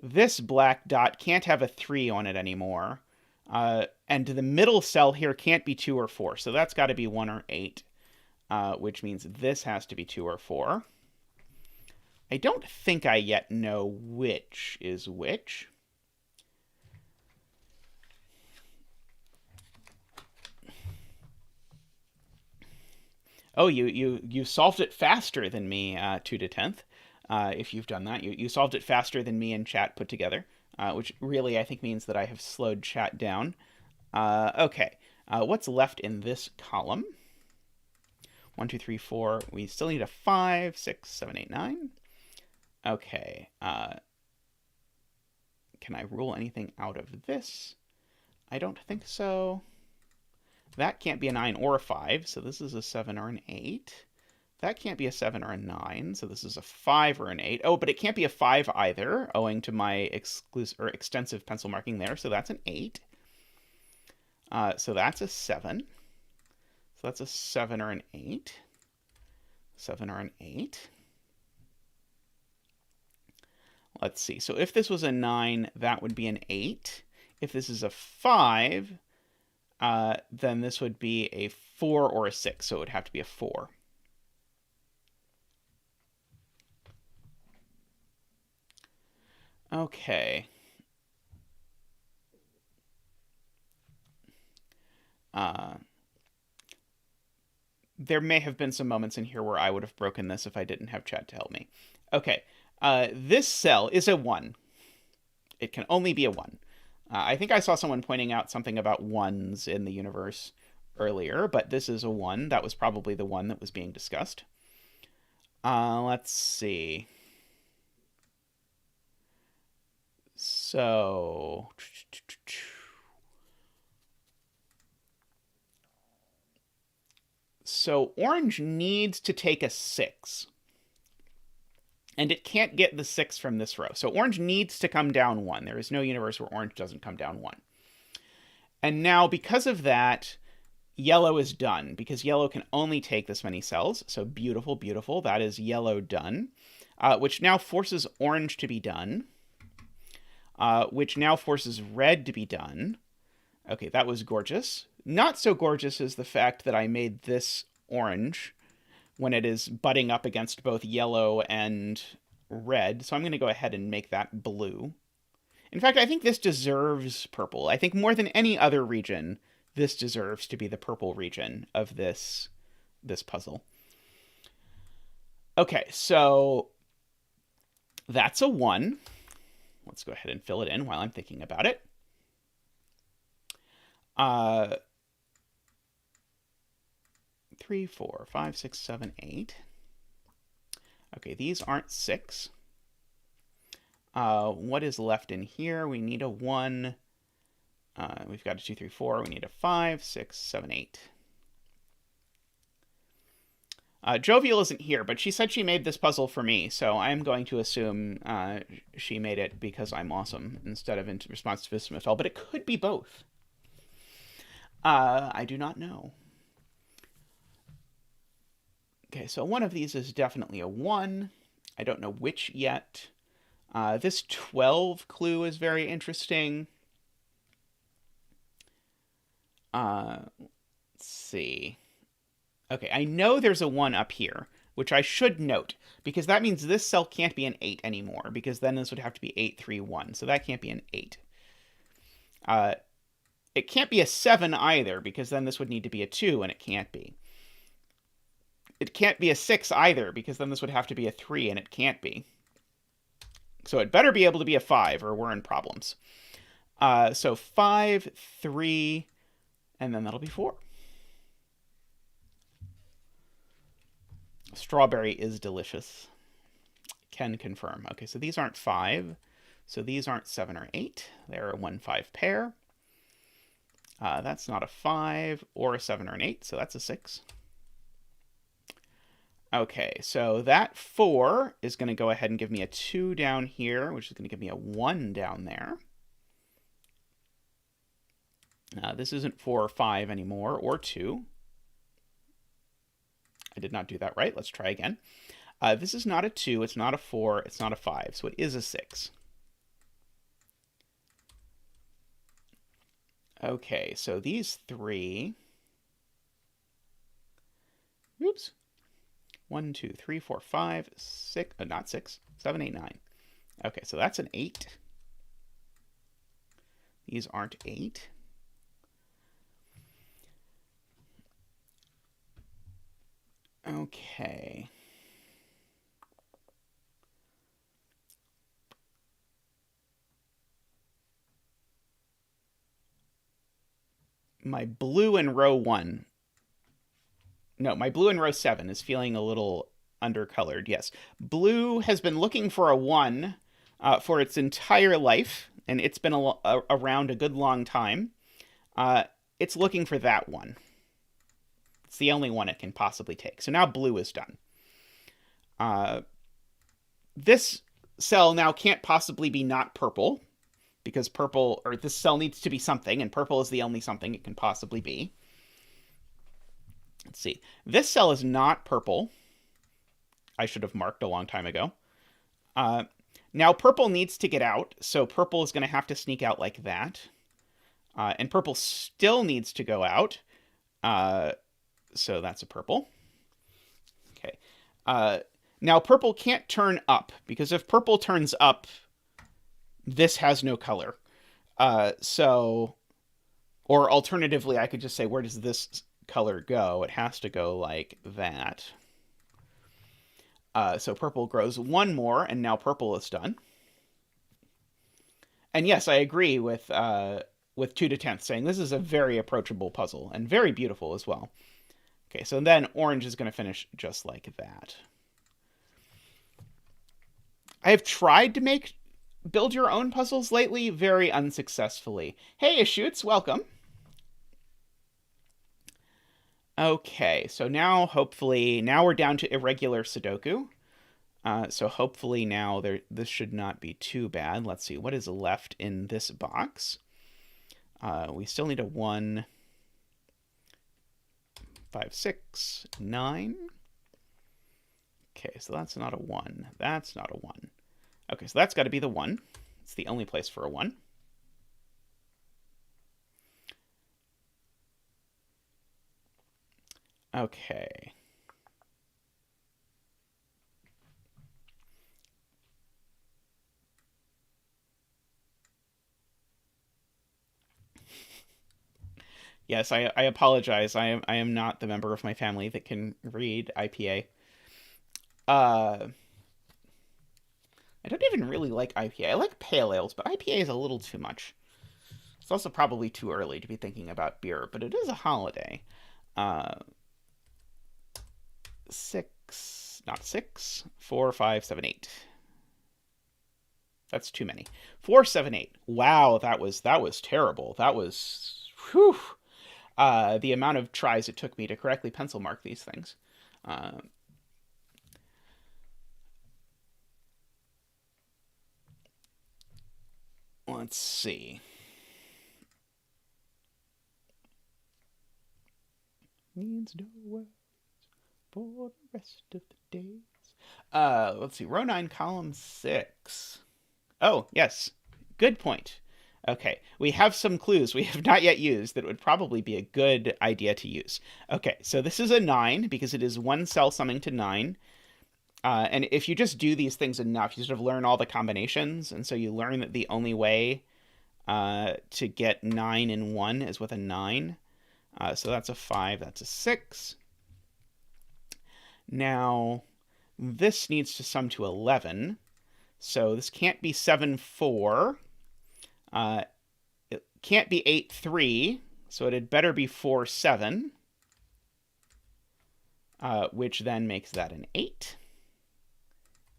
S1: this black dot can't have a 3 on it anymore. And the middle cell here can't be 2 or 4. So that's got to be 1 or 8, which means this has to be 2 or 4. I don't think I yet know which is which. Oh, you solved it faster than me, 2totenth. If you've done that, you solved it faster than me and chat put together, which really I think means that I have slowed chat down. Okay, what's left in this column? 1, 2, 3, 4. We still need a 5, 6, 7, 8, 9. Okay. Can I rule anything out of this? I don't think so. That can't be a 9 or a 5, so this is a 7 or an 8. That can't be a 7 or a 9, so this is a 5 or an 8. Oh, but it can't be a 5 either, owing to my extensive pencil marking there, so that's an 8. So that's a 7. So that's a 7 or an 8. 7 or an 8. Let's see. So if this was a 9, that would be an 8. If this is a 5... then this would be a 4 or a 6, so it would have to be a 4. Okay. There may have been some moments in here where I would have broken this if I didn't have chat to help me. Okay. This cell is a 1. It can only be a 1. I think I saw someone pointing out something about 1s in the universe earlier, but this is a 1. That was probably the one that was being discussed. Let's see. So... So orange needs to take a 6. And it can't get the 6 from this row. So orange needs to come down 1. There is no universe where orange doesn't come down 1. And now, because of that, yellow is done, because yellow can only take this many cells. So beautiful, beautiful. That is yellow done, which now forces orange to be done, which now forces red to be done. Okay, that was gorgeous. Not so gorgeous is the fact that I made this orange when it is butting up against both yellow and red. So I'm going to go ahead and make that blue. In fact, I think this deserves purple. I think more than any other region, this deserves to be the purple region of this puzzle. Okay, so that's a 1. Let's go ahead and fill it in while I'm thinking about it. 3, 4, 5, 6, 7, 8. Okay, these aren't 6. What is left in here? We need a 1. We've got a 2, 3, 4. We need a 5, 6, 7, 8. Jovial isn't here, but she said she made this puzzle for me, so I'm going to assume she made it because I'm awesome instead of in response to Visceral, but it could be both. I do not know. Okay, so one of these is definitely a 1. I don't know which yet. This 12 clue is very interesting. Let's see. Okay, I know there's a 1 up here, which I should note, because that means this cell can't be an 8 anymore, because then this would have to be 8, 3, 1, so that can't be an 8. It can't be a 7 either, because then this would need to be a 2, and it can't be. It can't be a 6 either, because then this would have to be a 3, and it can't be. So it better be able to be a 5, or we're in problems. So 5, 3, and then that'll be 4. Strawberry is delicious. Can confirm. Okay, so these aren't 5. So these aren't 7 or 8. They're a 1, 5 pair. That's not a 5 or a 7 or an 8, so that's a 6. Okay, so that 4 is going to go ahead and give me a 2 down here, which is going to give me a 1 down there. This isn't 4 or 5 anymore, or 2. I did not do that right. Let's try again. This is not a 2, it's not a 4, it's not a 5, so it is a 6. Okay, so these 3... Oops. 1, 2, 3, 4, 5, 6... not 6. 7, 8, 9. Okay, so that's an 8. These aren't 8. Okay. My blue in row 1. No, my blue in row 7 is feeling a little undercolored, yes. Blue has been looking for a 1 for its entire life, and it's been around a good long time. It's looking for that 1. It's the only one it can possibly take. So now blue is done. This cell now can't possibly be not purple, because purple, or this cell needs to be something, and purple is the only something it can possibly be. Let's see. This cell is not purple. I should have marked a long time ago. Now purple needs to get out, so purple is going to have to sneak out like that. And purple still needs to go out. So that's a purple. Okay. Now purple can't turn up, because if purple turns up, this has no color. Or alternatively, I could just say, where does this color go? It has to go like that. So purple grows 1 more, and now purple is done. And yes, I agree with 2totenth saying this is a very approachable puzzle, and very beautiful as well. Okay, so then orange is going to finish just like that. I have tried to build your own puzzles lately, very unsuccessfully. Hey, Ashoots, welcome. Okay, so now hopefully, now we're down to irregular Sudoku. So hopefully now this should not be too bad. Let's see, what is left in this box? We still need a 1, 5, 6, 9. Okay, so that's not a 1. That's not a 1. Okay, so that's got to be the 1. It's the only place for a 1. Okay. Yes, I apologize. I am not the member of my family that can read IPA. I don't even really like IPA. I like pale ales, but IPA is a little too much. It's also probably too early to be thinking about beer, but it is a holiday. 6, not 6, 4, 5, 7, 8. That's too many. 4, 7, 8. Wow, that was terrible. That was, whew, the amount of tries it took me to correctly pencil mark these things. Let's see. Means no words for the rest of the days. Let's see. Row 9, column 6. Oh, yes. Good point. Okay, we have some clues we have not yet used that would probably be a good idea to use. Okay, so this is a 9 because it is one cell summing to 9. And if you just do these things enough, you sort of learn all the combinations. And so you learn that the only way to get 9 in 1 is with a 9. So that's a 5, that's a 6. Now, this needs to sum to 11. So this can't be 7, 4. It can't be 8, 3. So it had better be 4, 7. Which then makes that an 8.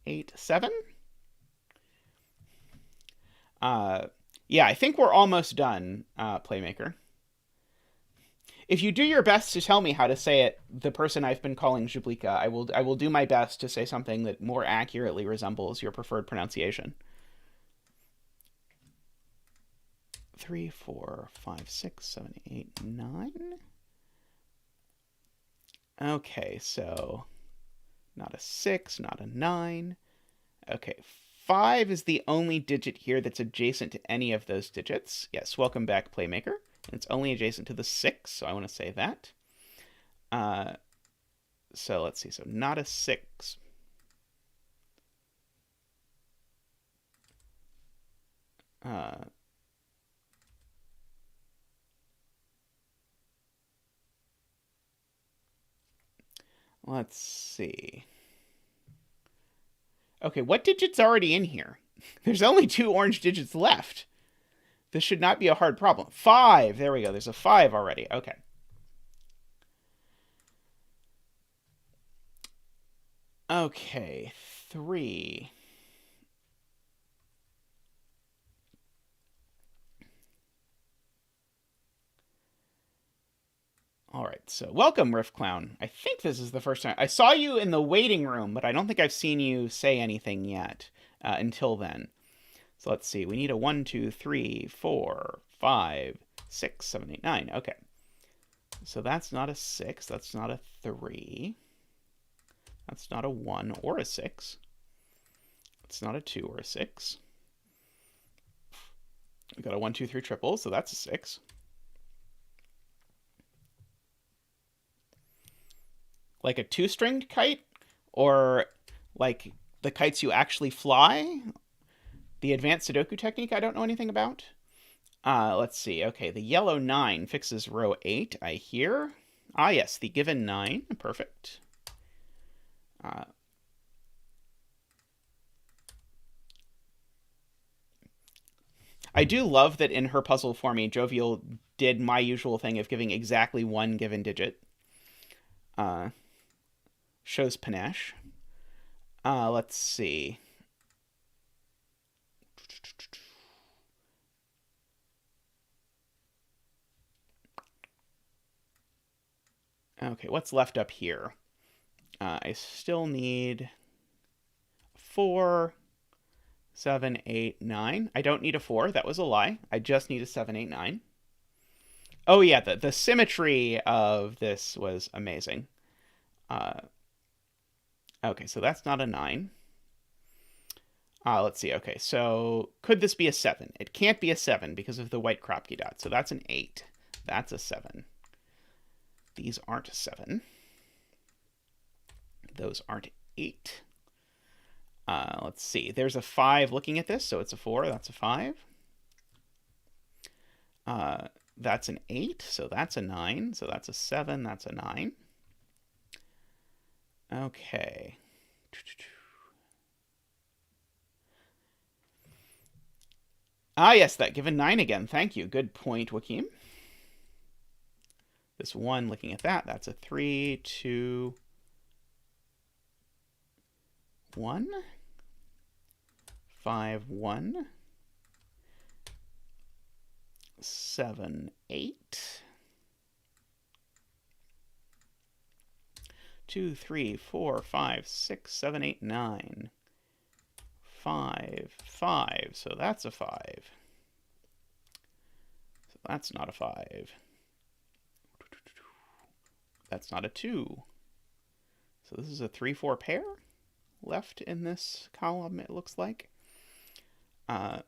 S1: 8, 7. Yeah, I think we're almost done, Playmaker. If you do your best to tell me how to say it, the person I've been calling Jublika, I will do my best to say something that more accurately resembles your preferred pronunciation. 3, 4, 5, 6, 7, 8, 9. Okay, so not a 6, not a 9. Okay, 5 is the only digit here that's adjacent to any of those digits. Yes, welcome back, Playmaker. And it's only adjacent to the 6, so I want to say that. So let's see. So not a 6. Let's see. Okay, what digit's already in here? There's only 2 orange digits left. This should not be a hard problem. 5. There we go. There's a 5 already. Okay. Okay. 3. All right. So welcome, Riff Clown. I think this is the first time. I saw you in the waiting room, but I don't think I've seen you say anything yet until then. So let's see. We need a 1, 2, 3, 4, 5, 6, 7, 8, 9. Okay. So that's not a 6. That's not a 3. That's not a 1 or a 6. It's not a 2 or a 6. We got a 1, 2, 3 triple, so that's a 6. Like a 2-stringed kite? Or like the kites you actually fly? The advanced Sudoku technique I don't know anything about. Let's see. Okay, the yellow 9 fixes row 8, I hear. Ah, yes, the given 9. Perfect. I do love that in her puzzle for me, Jovial did my usual thing of giving exactly one given digit. Shows panache. Let's see. Okay, what's left up here? I still need 4, 7, 8, 9. I don't need a 4. That was a lie. I just need a 7, 8, 9. Oh, yeah, the symmetry of this was amazing. Okay, so that's not a 9. Let's see. Okay, so could this be a 7? It can't be a 7 because of the white Kropke dot. So that's an 8. That's a 7. These aren't a 7. Those aren't 8. Let's see. There's a 5 looking at this, so it's a 4. That's a 5. That's an 8, so that's a 9. So that's a 7. That's a 9. Okay. Ah, yes, that given 9 again. Thank you. Good point, Joachim. This 1, looking at that, that's a 3, 2, 1. 5, 1, 7, 8, 2, 3, 4, 5, 6, 7, 8, 9, 5, 5. So that's a 5. So that's not a 5. That's not a 2. So this is a 3, 4 pair left in this column, it looks like. 2,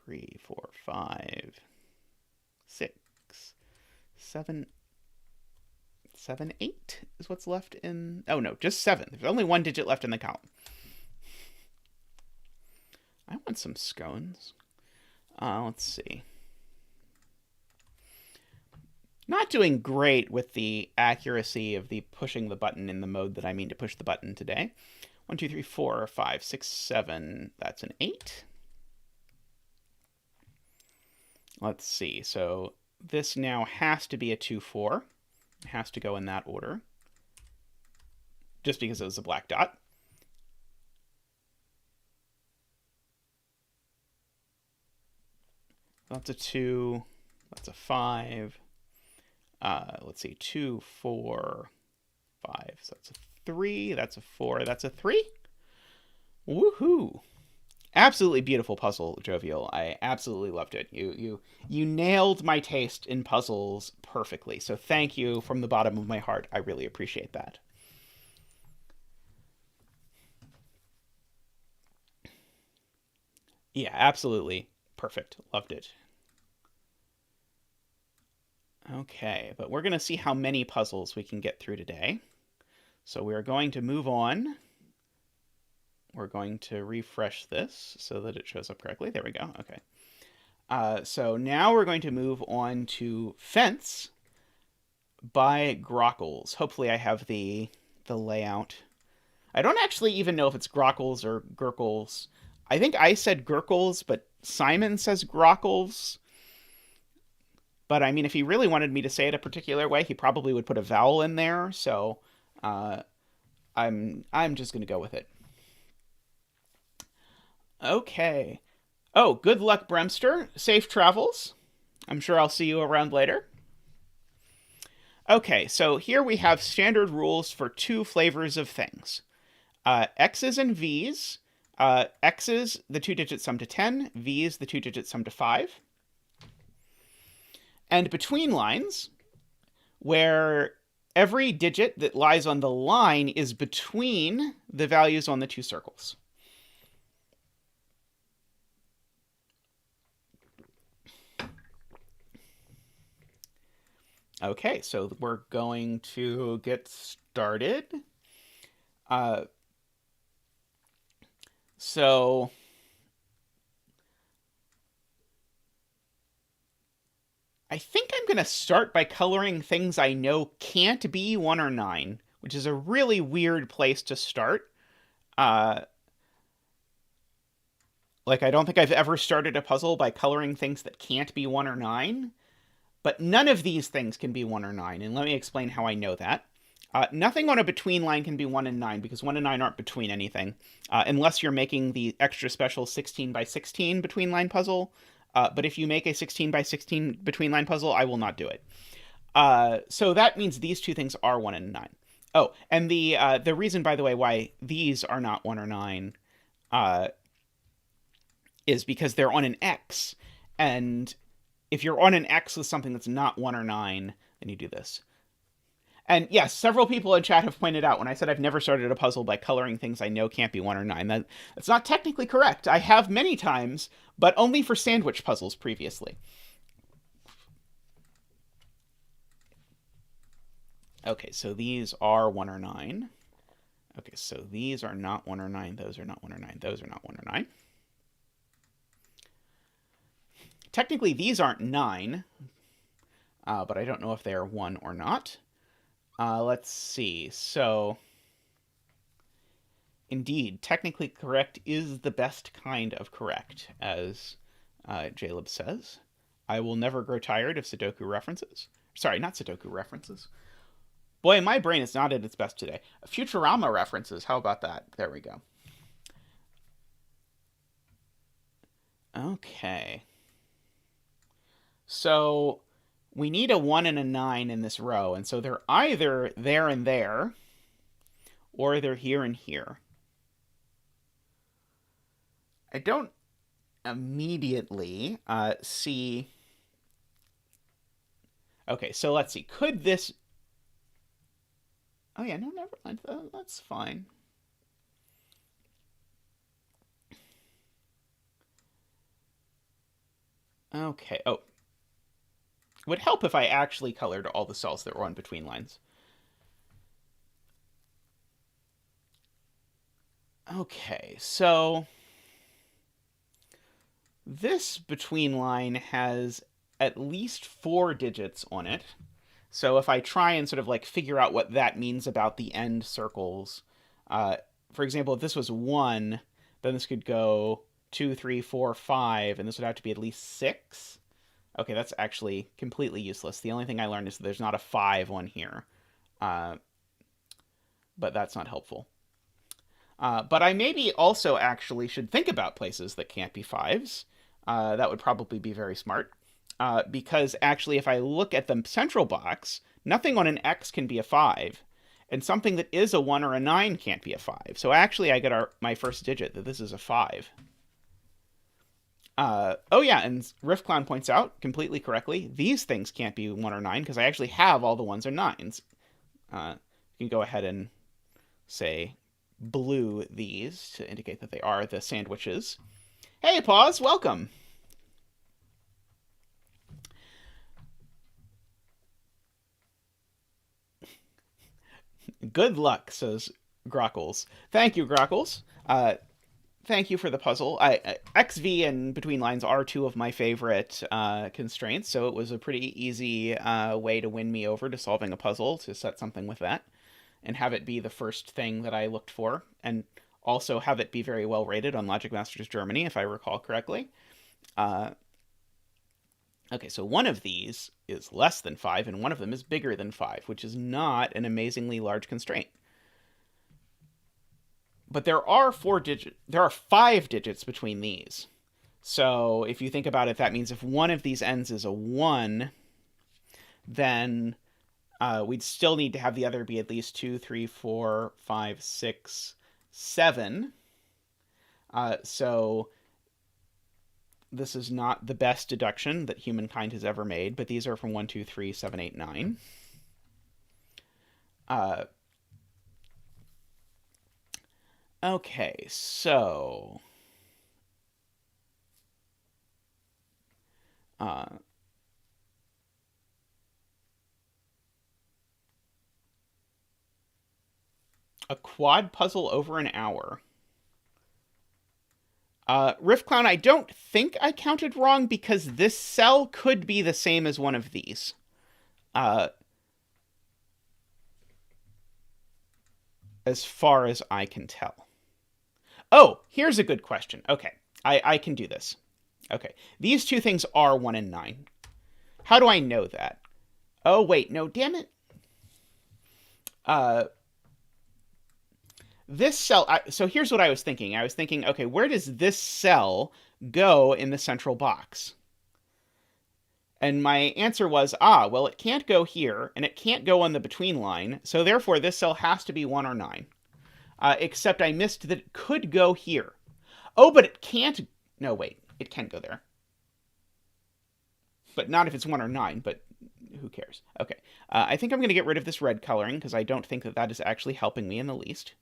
S1: 3, 4, 5, 6, 7, 7, 8 is what's left in... Oh, no, just 7. There's only one digit left in the column. I want some scones. Let's see. Not doing great with the accuracy of the pushing the button in the mode that I mean to push the button today. 1, 2, 3, 4, 5, 6, 7. That's an 8. Let's see. So this now has to be a 2, 4. It has to go in that order. Just because it was a black dot. That's a 2. That's a 5. Let's see. 2, 4, 5. So that's a 3. That's a 4. That's a 3. Woohoo! Absolutely beautiful puzzle, Jovial. I absolutely loved it. You nailed my taste in puzzles perfectly. So thank you from the bottom of my heart. I really appreciate that. Yeah, absolutely perfect. Loved it. Okay, but we're going to see how many puzzles we can get through today. So we're going to move on. We're going to refresh this so that it shows up correctly. There we go. Okay. So now we're going to move on to Fence by grkles. Hopefully I have the layout. I don't actually even know if it's grkles or grkles. I think I said grkles, but Simon says grkles. But I mean, if he really wanted me to say it a particular way, he probably would put a vowel in there. So I'm just going to go with it. Okay. Oh, good luck, Bremster. Safe travels. I'm sure I'll see you around later. Okay, so here we have standard rules for 2 flavors of things. X's and V's. X's, the 2-digit sum to 10. V's, the 2-digit sum to 5. And between lines, where every digit that lies on the line is between the values on the 2 circles. Okay, so we're going to get started. So I think I'm going to start by coloring things I know can't be 1 or 9, which is a really weird place to start. Like, I don't think I've ever started a puzzle by coloring things that can't be 1 or 9. But none of these things can be 1 or 9, and let me explain how I know that. Nothing on a between line can be 1 and 9, because 1 and 9 aren't between anything, unless you're making the extra special 16 by 16 between line puzzle. But if you make a 16 by 16 between line puzzle, I will not do it. So that means these 2 things are 1 and 9. Oh, and the reason, by the way, why these are not 1 or 9 is because they're on an X, and if you're on an X with something that's not 1 or 9, then you do this. And yes, several people in chat have pointed out when I said I've never started a puzzle by coloring things I know can't be 1 or 9. That's not technically correct. I have many times, but only for sandwich puzzles previously. Okay, so these are 1 or 9. Okay, so these are not 1 or 9. Those are not 1 or 9. Those are not 1 or 9. Technically, these aren't 9, but I don't know if they are 1 or not. Let's see. So, indeed, technically correct is the best kind of correct, as Jaleb says. I will never grow tired of Sudoku references. Sorry, not Sudoku references. Boy, my brain is not at its best today. Futurama references, how about that? There we go. Okay. So we need a 1 and a 9 in this row, and so they're either there and there, or they're here and here. I don't immediately see... Okay, so let's see. Could this... Oh yeah, no, never mind. That's fine. Okay, oh. It would help if I actually colored all the cells that were on between lines. Okay, so this between line has at least 4 digits on it. So if I try and sort of like figure out what that means about the end circles, for example, if this was 1, then this could go 2, 3, 4, 5, and this would have to be at least 6. Okay, that's actually completely useless. The only thing I learned is that there's not a 5 on here, but that's not helpful. But I maybe also actually should think about places that can't be 5s. That would probably be very smart. Because actually, if I look at the central box, nothing on an X can be a 5, and something that is a 1 or a 9 can't be a 5. So actually, I get my first digit that this is a 5. Oh yeah, and Riffclown points out, completely correctly, these things can't be 1 or 9, because I actually have all the 1s or 9s. You can go ahead and say blue these to indicate that they are the sandwiches. Hey, Paws, welcome! Good luck, says grkles. Thank you, grkles. Thank you for the puzzle. XV and between lines are 2 of my favorite constraints, so it was a pretty easy way to win me over to solving a puzzle, to set something with that, and have it be the first thing that I looked for, and also have it be very well rated on Logic Masters Germany, if I recall correctly. Okay, so one of these is less than 5, and one of them is bigger than 5, which is not an amazingly large constraint. But there are 5 digits between these. So if you think about it, that means if one of these ends is a 1, then we'd still need to have the other be at least 2, 3, 4, 5, 6, 7. So this is not the best deduction that humankind has ever made, but these are from 1, 2, 3, 7, 8, 9. Okay, so... a quad puzzle over an hour. Riffclown, I don't think I counted wrong, because this cell could be the same as one of these. As far as I can tell. Oh, here's a good question. Okay, I can do this. Okay, these 2 things are 1 and 9. How do I know that? Oh, wait, no, damn it. This cell, so here's what I was thinking. I was thinking, okay, where does this cell go in the central box? And my answer was, well, it can't go here, and it can't go on the between line, so therefore this cell has to be 1 or 9. Except I missed that it could go here. Oh, but it can't... No, wait. It can go there. But not if it's 1 or 9, but who cares? Okay. I think I'm going to get rid of this red coloring, because I don't think that that is actually helping me in the least.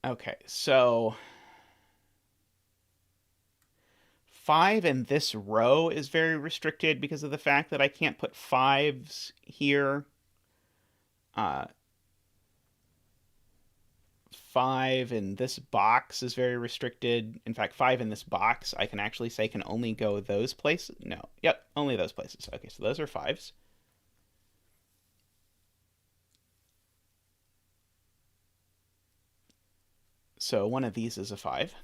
S1: Okay, so 5 in this row is very restricted because of the fact that I can't put 5s here. 5 in this box is very restricted. In fact, 5 in this box, I can actually say can only go those places. No, yep, only those places. Okay, so those are 5s. So one of these is a 5.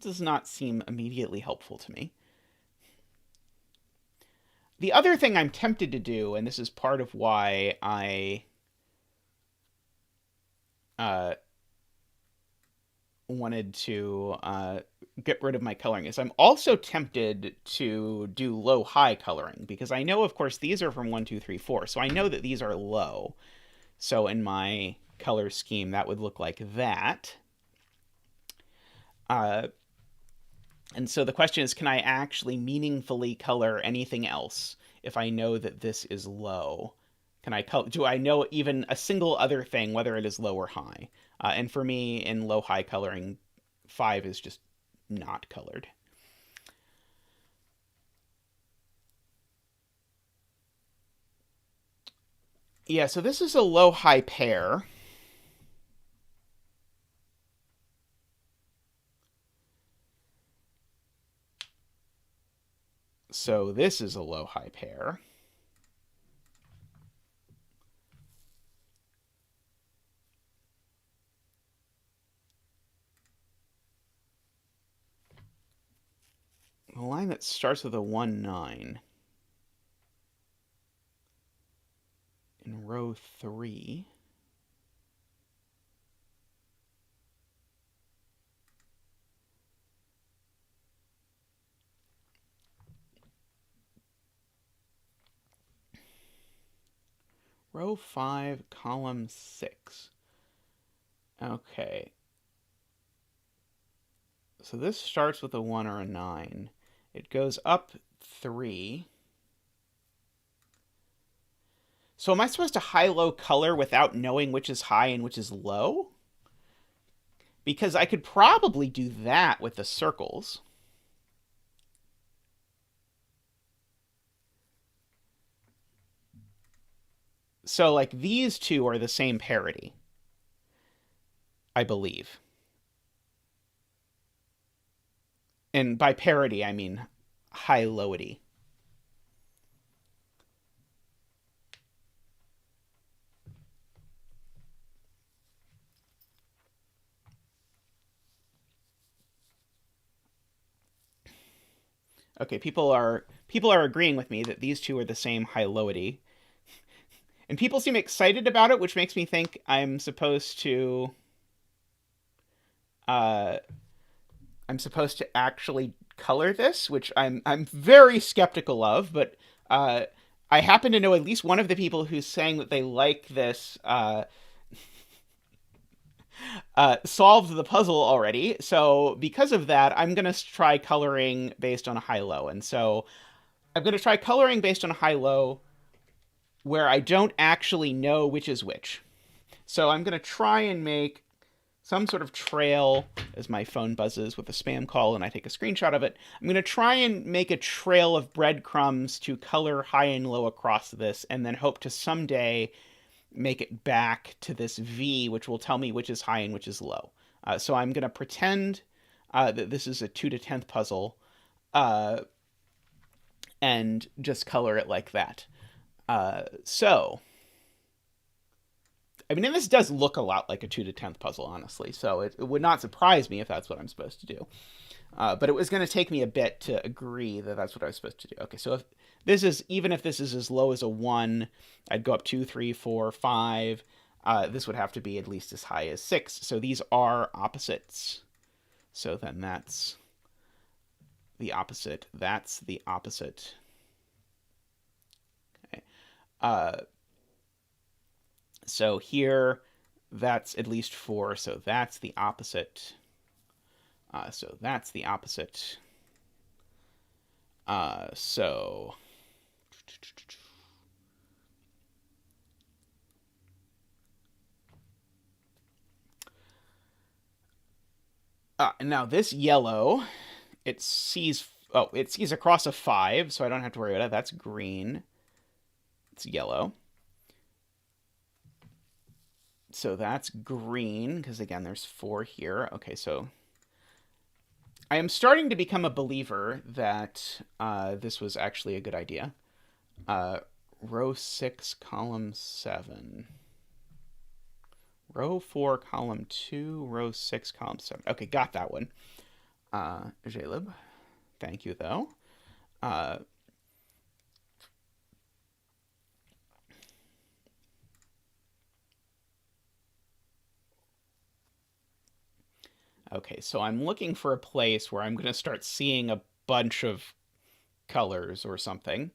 S1: does not seem immediately helpful to me. The other thing I'm tempted to do, and this is part of why I wanted to get rid of my coloring, is I'm also tempted to do low-high coloring, because I know, of course, these are from 1, 2, 3, 4, so I know that these are low. So in my color scheme, that would look like that. And so the question is, can I actually meaningfully color anything else if I know that this is low? Do I know even a single other thing, whether it is low or high? And for me, in low-high coloring, 5 is just not colored. Yeah, so this is a low-high pair. So this is a low-high pair. The line that starts with a 1, 9. In row 3. Row 5, column 6. Okay. So this starts with a 1 or a 9. It goes up 3. So am I supposed to high-low color without knowing which is high and which is low? Because I could probably do that with the circles. So, like, these two are the same parity, I believe. And by parity, I mean high-lowity. Okay, people are agreeing with me that these two are the same high-lowity. And people seem excited about it, which makes me think I'm supposed to actually color this, which I'm very skeptical of, but I happen to know at least one of the people who's saying that they like this solved the puzzle already. So because of that, I'm going to try coloring based on a high-low. And so I'm going to try coloring based on a high-low where I don't actually know which is which. So I'm going to try and make some sort of trail, as my phone buzzes with a spam call and I take a screenshot of it. I'm going to try and make a trail of breadcrumbs to color high and low across this, and then hope to someday make it back to this V, which will tell me which is high and which is low. So I'm going to pretend that this is a 2 to 10th puzzle and just color it like that. So, I mean, and this does look a lot like a 2 to 10th puzzle, honestly, so it would not surprise me if that's what I'm supposed to do. But it was going to take me a bit to agree that that's what I was supposed to do. Okay, so even if this is as low as a 1, I'd go up 2, 3, 4, 5. This would have to be at least as high as 6. So these are opposites. So then that's the opposite. That's the opposite. Okay. So here, that's at least 4. So that's the opposite. So that's the opposite. So now this yellow, it sees across a 5, so I don't have to worry about it. That's green. It's yellow. So that's green, because again, there's 4 here. Okay, so I am starting to become a believer that this was actually a good idea. Row 6, column 7. Row 4, column 2, row 6, column 7. Okay, got that one. Jaleb. Thank you, though. Uh, okay, so I'm looking for a place where I'm going to start seeing a bunch of colors or something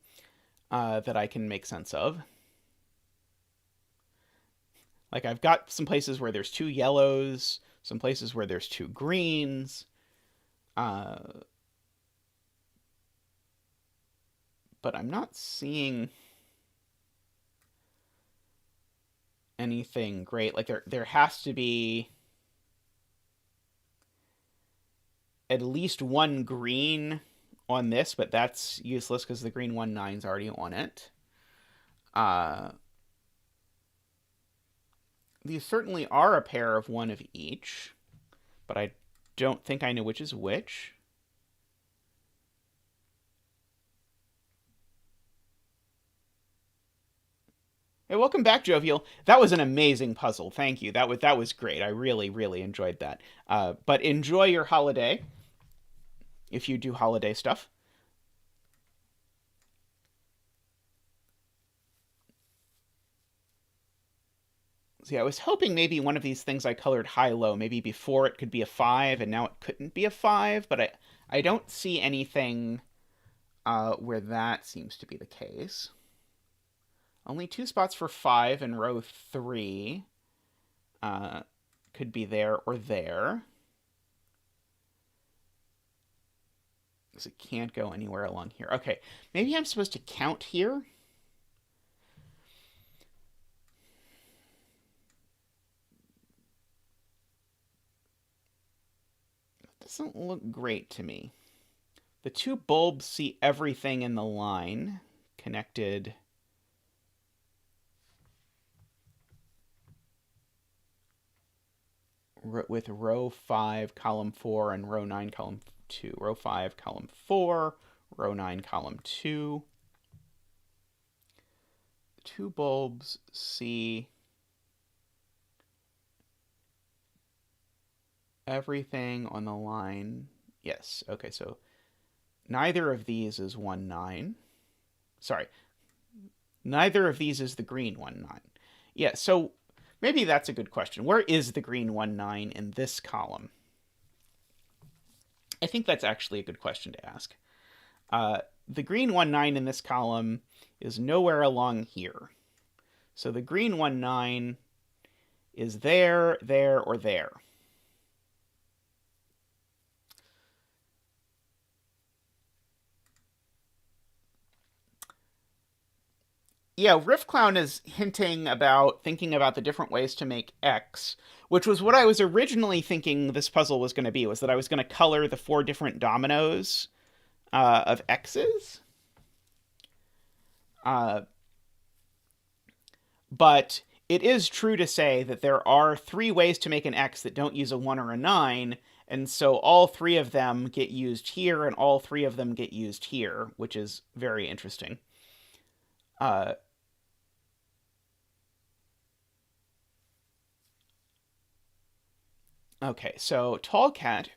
S1: that I can make sense of. Like, I've got some places where there's two yellows, some places where there's two greens, uh, but I'm not seeing anything great. Like, there has to be at least one green on this, but that's useless because the green 1-9 is already on it. These certainly are a pair of one of each, but I don't think I know which is which. Hey, welcome back, Jovial. That was an amazing puzzle. Thank you. That was great. I really, really enjoyed that. But enjoy your holiday if you do holiday stuff. See, I was hoping maybe one of these things I colored high-low, maybe before it could be a 5, and now it couldn't be a 5, but I don't see anything where that seems to be the case. Only 2 spots for 5 in row 3. Could be there or there. Because it can't go anywhere along here. Okay, maybe I'm supposed to count here? Doesn't look great to me. The 2 bulbs see everything in the line connected with row 5, column 4, and row 9, column 2. Row 5, column 4, row 9, column 2. 2 bulbs see everything on the line. Yes, okay, so neither of these is 1-9. Sorry, neither of these is the green 1-9. Yeah, so maybe that's a good question. Where is the green 1-9 in this column? I think that's actually a good question to ask. The green 1-9 in this column is nowhere along here. So the green 1-9 is there, there, or there. Yeah, Riff Clown is hinting about thinking about the different ways to make X, which was what I was originally thinking this puzzle was going to be, was that I was going to color the 4 different dominoes of X's. But it is true to say that there are 3 ways to make an X that don't use a 1 or a 9, and so all 3 of them get used here, and all 3 of them get used here, which is very interesting. Okay, so Tallcat,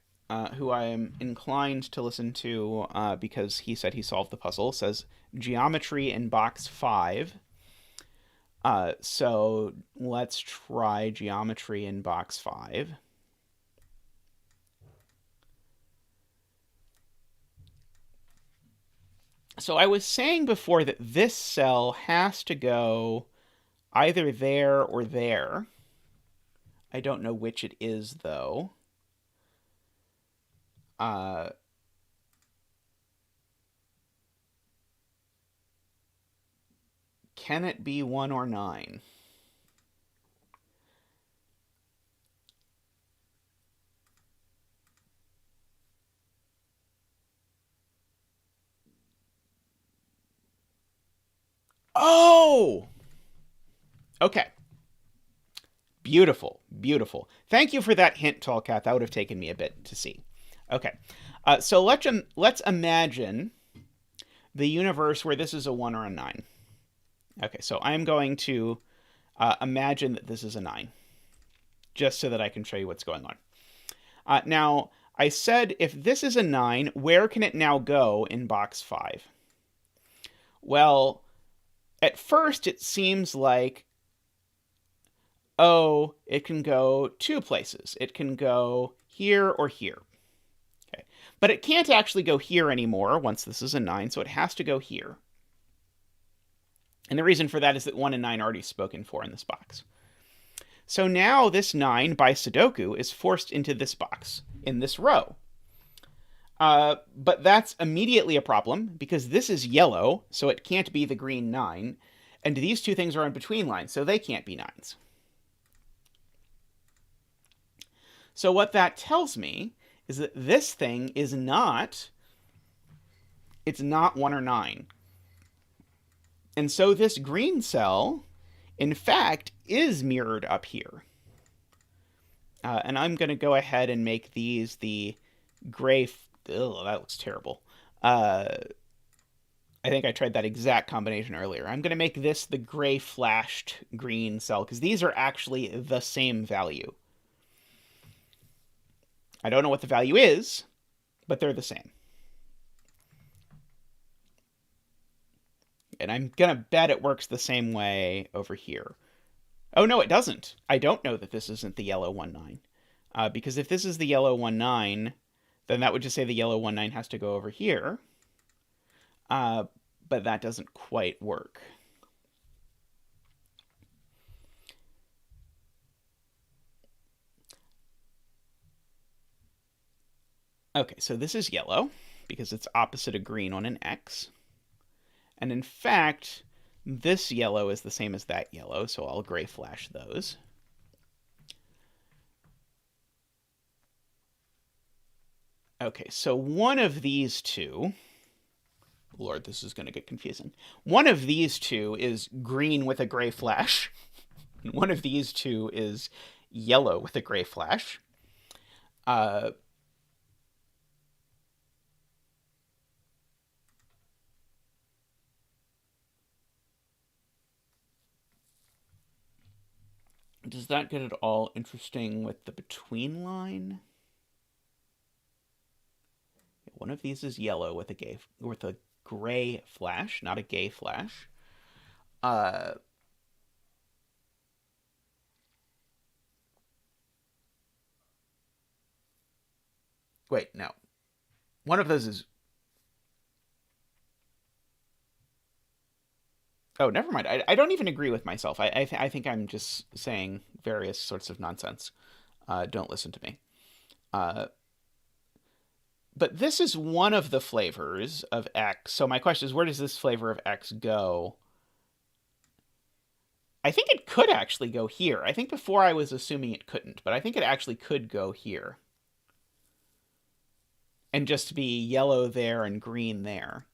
S1: who I am inclined to listen to because he said he solved the puzzle, says geometry in box 5. So let's try geometry in box 5. So I was saying before that this cell has to go either there or there. I don't know which it is, though. Can it be 1 or 9? Oh! Okay. Beautiful, beautiful. Thank you for that hint, Tallcat. That would have taken me a bit to see. Okay, so let's imagine the universe where this is a 1 or a 9. Okay, so I'm going to imagine that this is a 9, just so that I can show you what's going on. Now, I said if this is a 9, where can it now go in box 5? Well, at first it seems like, oh, it can go 2 places. It can go here or here. Okay. But it can't actually go here anymore once this is a 9, so it has to go here. And the reason for that is that 1 and 9 are already spoken for in this box. So now this 9 by Sudoku is forced into this box, in this row. But that's immediately a problem, because this is yellow, so it can't be the green 9, and these two things are in between lines, so they can't be 9s. So what that tells me is that this thing is not, it's not 1 or 9. And so this green cell, in fact, is mirrored up here. And I'm going to go ahead and make these the gray... Ugh, that looks terrible. I think I tried that exact combination earlier. I'm going to make this the gray flashed green cell, because these are actually the same value. I don't know what the value is, but they're the same. And I'm going to bet it works the same way over here. Oh, no, it doesn't. I don't know that this isn't the yellow 1-9. Because if this is the yellow 1-9, then that would just say the yellow 1-9 has to go over here. But that doesn't quite work. Okay, so this is yellow, because it's opposite of green on an X. And in fact, this yellow is the same as that yellow, so I'll gray flash those. Okay, so one of these two... Lord, this is going to get confusing. One of these two is green with a gray flash. One of these two is yellow with a gray flash. Does that get it all interesting with the between line? One of these is yellow with a gray flash, not a gay flash. Wait, no. One of those is... Oh, never mind. I don't even agree with myself. I think I'm just saying various sorts of nonsense. Don't listen to me. But this is one of the flavors of X. So my question is, where does this flavor of X go? I think it could actually go here. I think before I was assuming it couldn't, but I think it actually could go here. And just be yellow there and green there,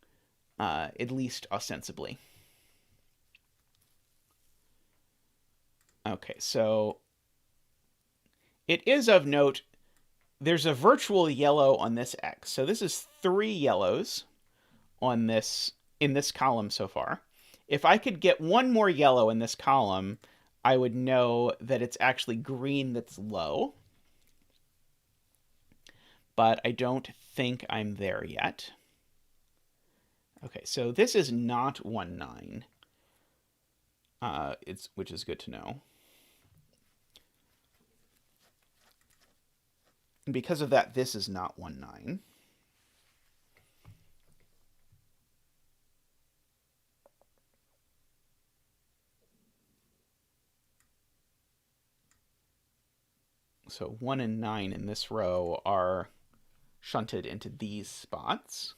S1: at least ostensibly. Okay, so it is of note, there's a virtual yellow on this X. So this is 3 yellows on this, in this column so far. If I could get one more yellow in this column, I would know that it's actually green that's low. But I don't think I'm there yet. Okay, so this is not 1-9. Which is good to know. And because of that, this is not 1-9. So 1 and 9 in this row are shunted into these spots.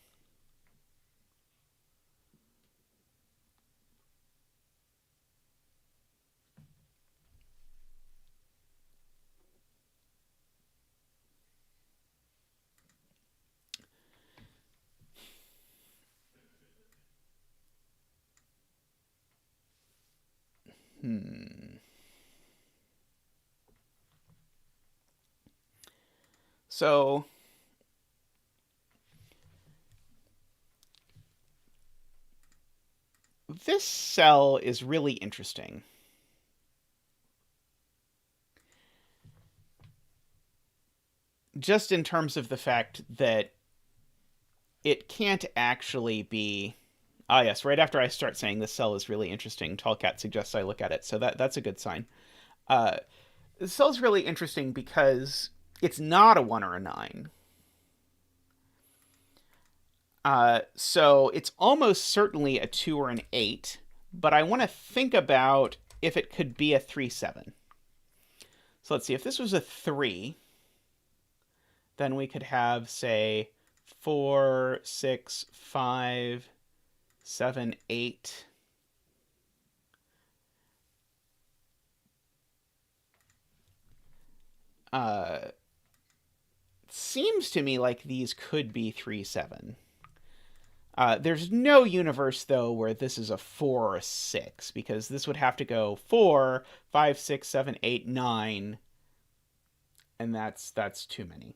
S1: So this cell is really interesting. just in terms of the fact that it can't actually be... Ah, yes, right after I start saying this cell is really interesting, Tallcat suggests I look at it, so that's a good sign. This cell is really interesting because it's not a 1 or a 9. So it's almost certainly a 2 or an 8, but I want to think about if it could be a 3, 7. So let's see, if this was a 3, then we could have, say, 4, 6, 5, 7, 8. Seems to me like these could be 3, 7. There's no universe, though, where this is a 4 or a 6, because this would have to go 4, 5, 6, 7, 8, 9, and that's too many.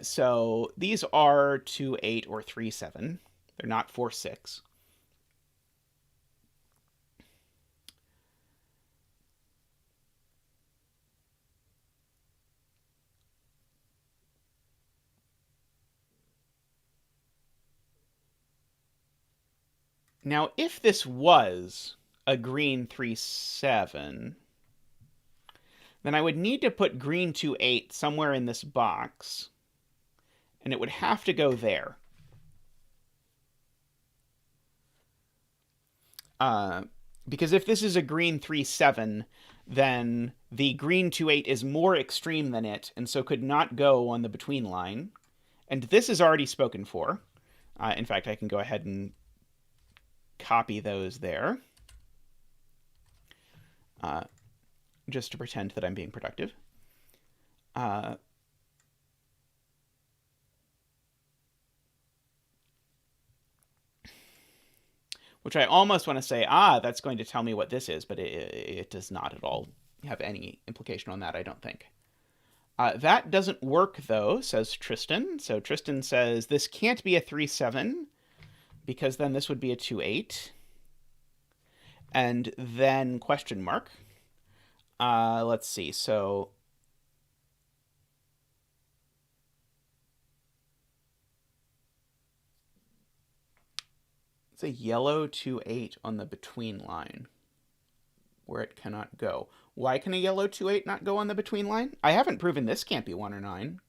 S1: So these are 2, 8, or 3, 7. They're not 4, 6. Now, if this was a green 3, 7, then I would need to put green 2, 8 somewhere in this box, and it would have to go there. Because if this is a green 3, 7, then the green 2, 8 is more extreme than it, and so could not go on the between line. And this is already spoken for. In fact, I can go ahead and copy those there, just to pretend that I'm being productive. Which I almost want to say, that's going to tell me what this is, but it does not at all have any implication on that, I don't think. That doesn't work, though, says Tristan. So Tristan says this can't be a 3, 7, because then this would be a 2, 8. And then question mark. Let's see. So it's a yellow 2, 8 on the between line where it cannot go. Why can a yellow 2, 8 not go on the between line? I haven't proven this can't be 1 or 9.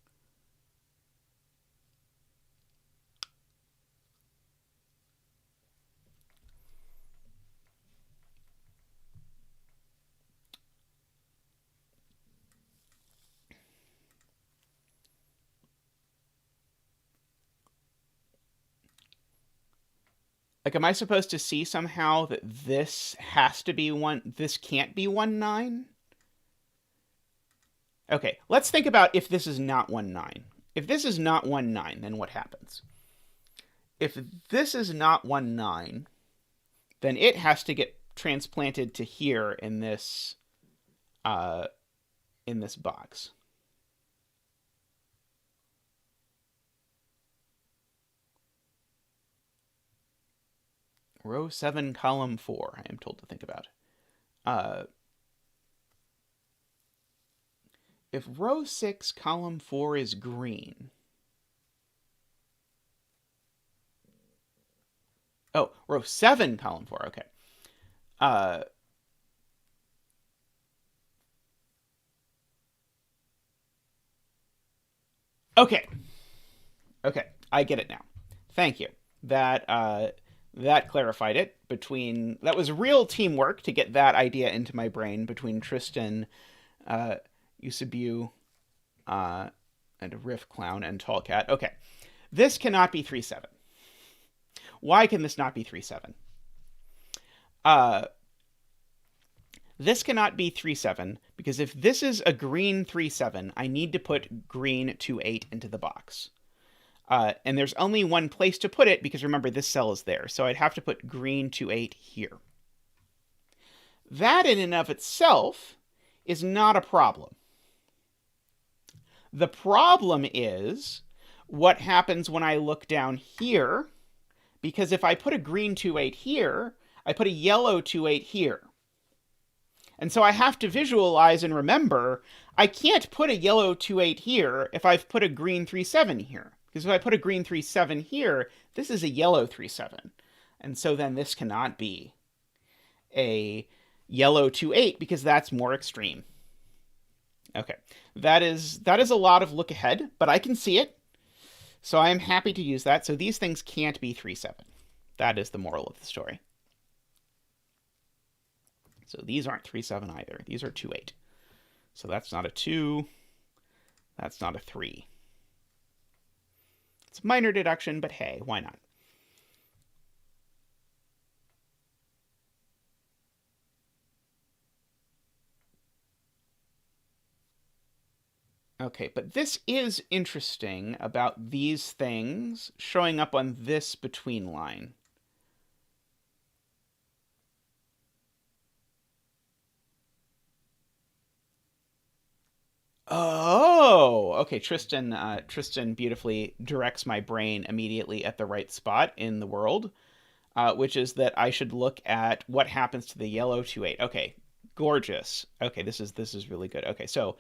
S1: Like, am I supposed to see somehow that this has to be 1, this can't be 1, 9? Okay, let's think about if this is not 1, 9. If this is not 1, 9, then what happens? If this is not 1, 9, then it has to get transplanted to here in this box. Row 7, column 4, I am told to think about. If row 6, column 4 is green... Oh, row 7, column 4, okay. Okay, I get it now. Thank you. That clarified it. That was real teamwork to get that idea into my brain between Tristan, Eusebiu, and Riff Clown and Tallcat. Okay, this cannot be 3, 7. Why can this not be 3, 7? This cannot be 3, 7 because if this is a green 3, 7, I need to put green 2, 8 into the box. And there's only one place to put it because remember this cell is there. So I'd have to put green 2, 8 here. That in and of itself is not a problem. The problem is what happens when I look down here, because if I put a green 2, 8 here, I put a yellow 2, 8 here. And so I have to visualize and remember I can't put a yellow 2-8 here if I've put a green 3-7 here. Because if I put a green 3-7 here, this is a yellow 3-7. And so then this cannot be a yellow 2-8 because that's more extreme. Okay, that is a lot of look ahead, but I can see it. So I am happy to use that. So these things can't be 3-7. That is the moral of the story. So these aren't 3-7 either. These are 2-8. So that's not a 2. That's not a 3. It's a minor deduction, but hey, why not? Okay, but this is interesting about these things showing up on this between line. Oh, okay. Tristan beautifully directs my brain immediately at the right spot in the world, which is that I should look at what happens to the yellow 2-8. Okay, gorgeous. Okay, this is really good. Okay, so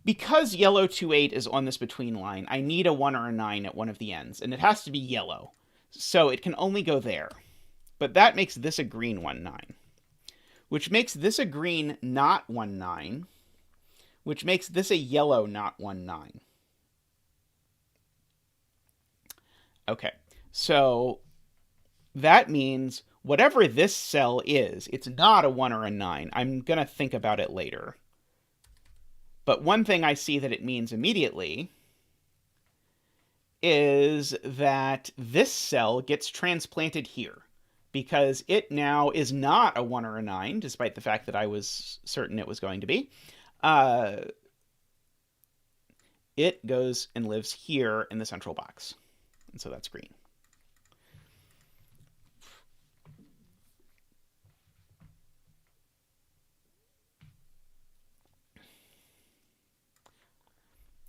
S1: because yellow 2-8 is on this between line, I need a 1 or a 9 at one of the ends, and it has to be yellow, so it can only go there. But that makes this a green 1-9, which makes this a green not 1-9. Which makes this a yellow not 1-9. Okay, so that means whatever this cell is, it's not a 1 or a 9. I'm going to think about it later. But one thing I see that it means immediately is that this cell gets transplanted here because it now is not a 1 or a 9, despite the fact that I was certain it was going to be. It goes and lives here in the central box. And so that's green.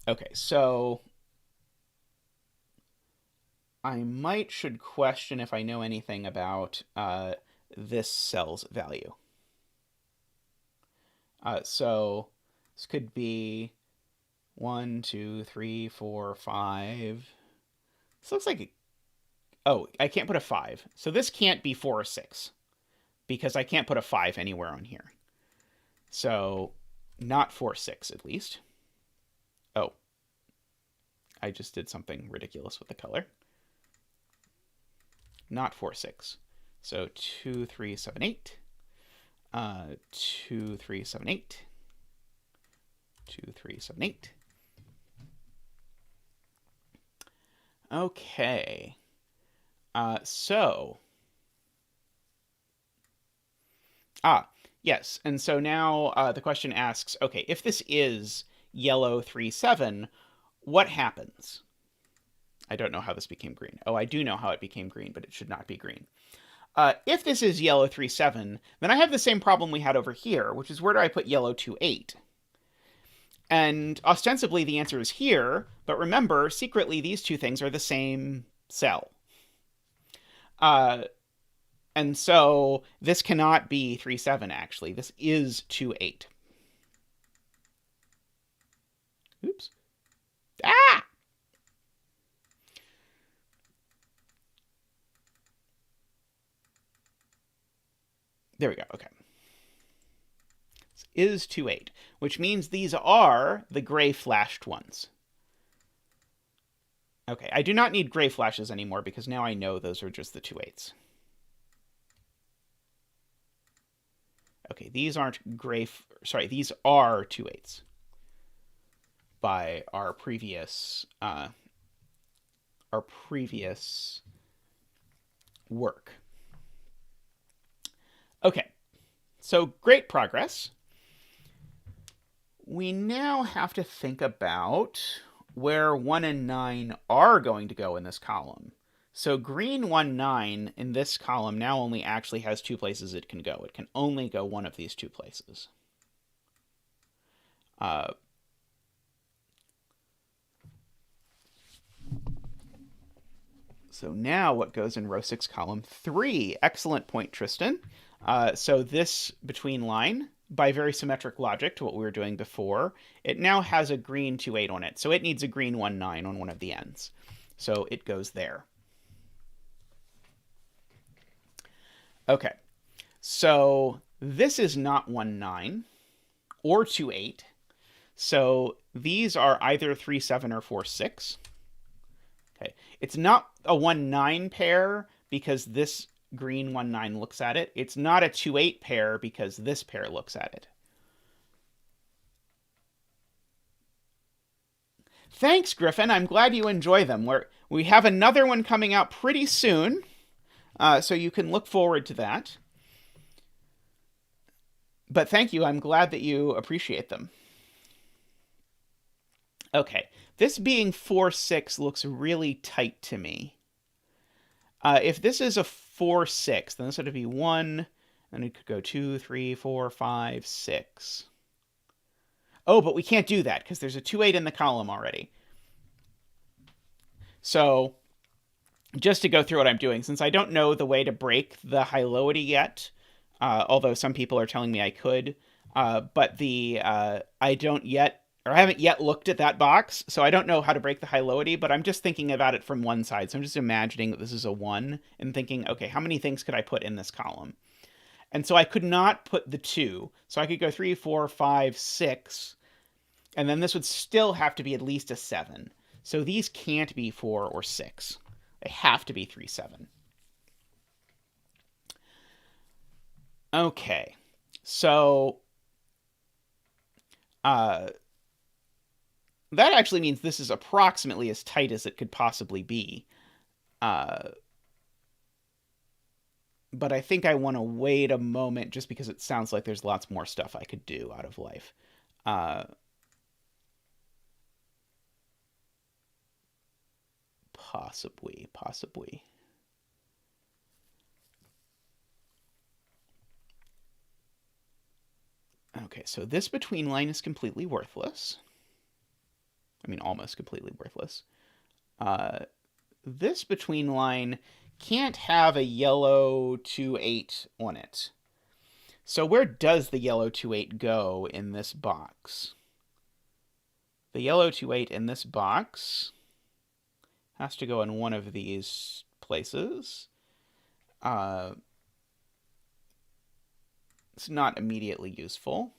S1: Okay, so I should question if I know anything about this cell's value. So this could be 1, 2, 3, 4, 5. This looks like oh, I can't put a 5. So this can't be 4 or 6 because I can't put a 5 anywhere on here. So not 4, 6 at least. Oh, I just did something ridiculous with the color. Not 4, 6. So 2, 3, 7, 8. 2, 3, 7, 8. 2, 3, 7, 8. Okay. Yes. And so now the question asks, okay, if this is yellow 3-7, what happens? I don't know how this became green. Oh, I do know how it became green, but it should not be green. If this is yellow 3-7, then I have the same problem we had over here, which is where do I put yellow 2-8? And ostensibly the answer is here, but remember, secretly these two things are the same cell. And so this cannot be 3-7, actually. This is 2-8. Oops. Ah! There we go. Okay. This is 2-8, which means these are the gray flashed ones. Okay, I do not need gray flashes anymore because now I know those are just the 2-8s. Okay, these aren't gray. Sorry, these are 2-8s by our previous work. Okay, so great progress. We now have to think about where 1 and 9 are going to go in this column. So green 1-9 in this column now only actually has 2 places it can go. It can only go one of these 2 places. So now what goes in row 6, column 3? Excellent point, Tristan. So this between line by very symmetric logic to what we were doing before, it now has a green 2-8 on it. So it needs a green 1-9 on one of the ends. So it goes there. Okay, so this is not 1-9 or 2-8. So these are either 3-7 or 4-6. Okay, it's not a 1-9 pair because this green 1-9 looks at it. It's not a 2-8 pair because this pair looks at it. Thanks, Griffin. I'm glad you enjoy them. We have another one coming out pretty soon, so you can look forward to that. But thank you. I'm glad that you appreciate them. Okay, this being 4-6 looks really tight to me. If this is a 4-6, then this would be 1, and it could go 2, 3, 4, 5, 6. Oh, but we can't do that because there's a 2-8 in the column already. So just to go through what I'm doing, since I don't know the way to break the high-lowity yet, although some people are telling me I could, but I don't yet, or I haven't yet looked at that box, so I don't know how to break the high-lowity, but I'm just thinking about it from one side. So I'm just imagining that this is a 1 and thinking, okay, how many things could I put in this column? And so I could not put the 2. So I could go 3, 4, 5, 6, and then this would still have to be at least a 7. So these can't be 4 or 6. They have to be 3, 7. Okay, so that actually means this is approximately as tight as it could possibly be. But I think I want to wait a moment just because it sounds like there's lots more stuff I could do out of life. Possibly. Okay, so this between line is completely worthless. I mean, almost completely worthless. This between line can't have a yellow 2-8 on it. So where does the yellow 2-8 go in this box? The yellow 2-8 in this box has to go in one of these places. It's not immediately useful.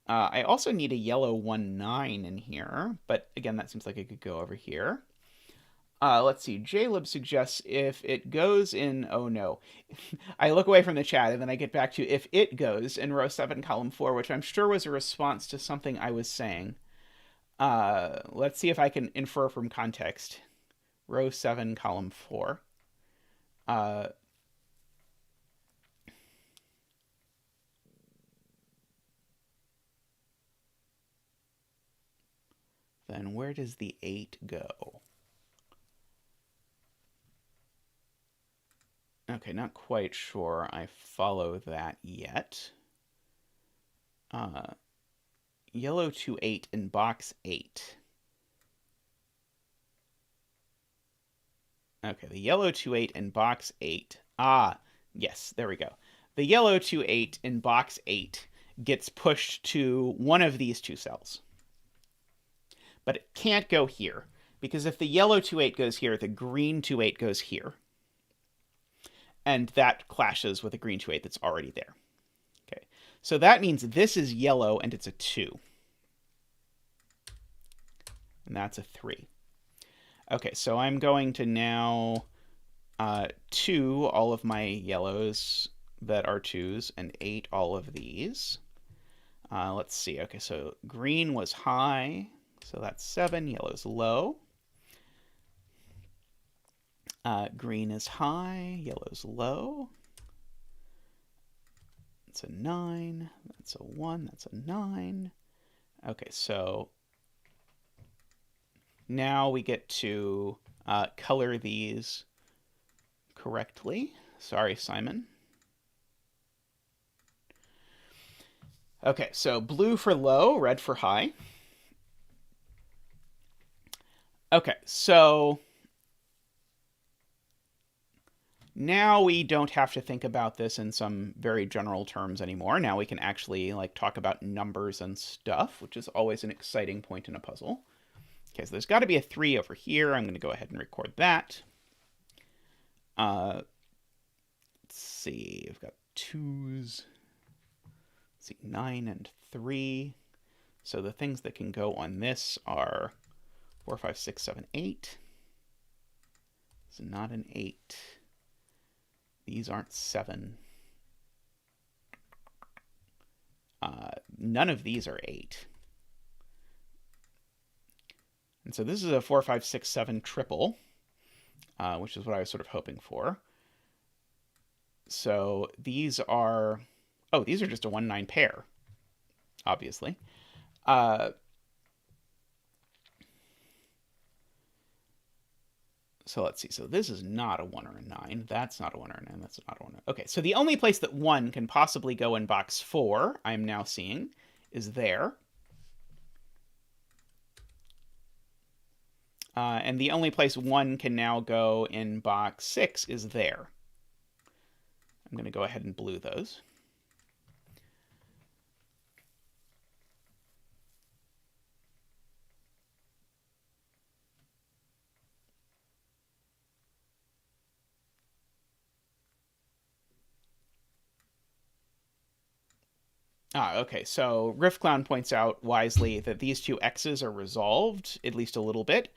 S1: I also need a yellow 1-9 in here, but again, that seems like it could go over here. Let's see. JLib suggests if it goes in... Oh, no. I look away from the chat, and then I get back to if it goes in row 7, column 4, which I'm sure was a response to something I was saying. Let's see if I can infer from context. Row 7, column 4. Then where does the 8 go? Okay, not quite sure I follow that yet. Yellow 2-8 in box 8. Okay, the yellow 2-8 in box 8. Ah, yes, there we go. The yellow 2-8 in box 8 gets pushed to one of these two cells. But it can't go here, because if the yellow 2-8 goes here, the green 2-8 goes here. And that clashes with the green 2-8 that's already there. Okay, so that means this is yellow and it's a 2. And that's a 3. Okay, so I'm going to now 2 all of my yellows that are 2s and 8 all of these. Let's see. Okay, so green was high, so that's 7. Yellow's low. Green is high, yellow's low. That's a 9, that's a 1, that's a 9. Okay, so now we get to color these correctly. Sorry, Simon. Okay, so blue for low, red for high. Okay, so now we don't have to think about this in some very general terms anymore. Now we can actually like talk about numbers and stuff, which is always an exciting point in a puzzle. Okay, so there's got to be a 3 over here. I'm going to go ahead and record that. Let's see. I've got 2s. Let's see, 9 and 3. So the things that can go on this are 4, 5, 6, 7, 8. It's not an 8. These aren't 7. None of these are 8. And so this is a 4, 5, 6, 7 triple, which is what I was sort of hoping for. So these are... Oh, these are just a 1, 9 pair, obviously. So let's see. So this is not a 1 or a 9. That's not a 1 or a 9. That's not a 1. Okay, so the only place that 1 can possibly go in box 4, I'm now seeing, is there. And the only place 1 can now go in box 6 is there. I'm going to go ahead and blue those. Okay, so Riffclown points out wisely that these two x's are resolved, at least a little bit,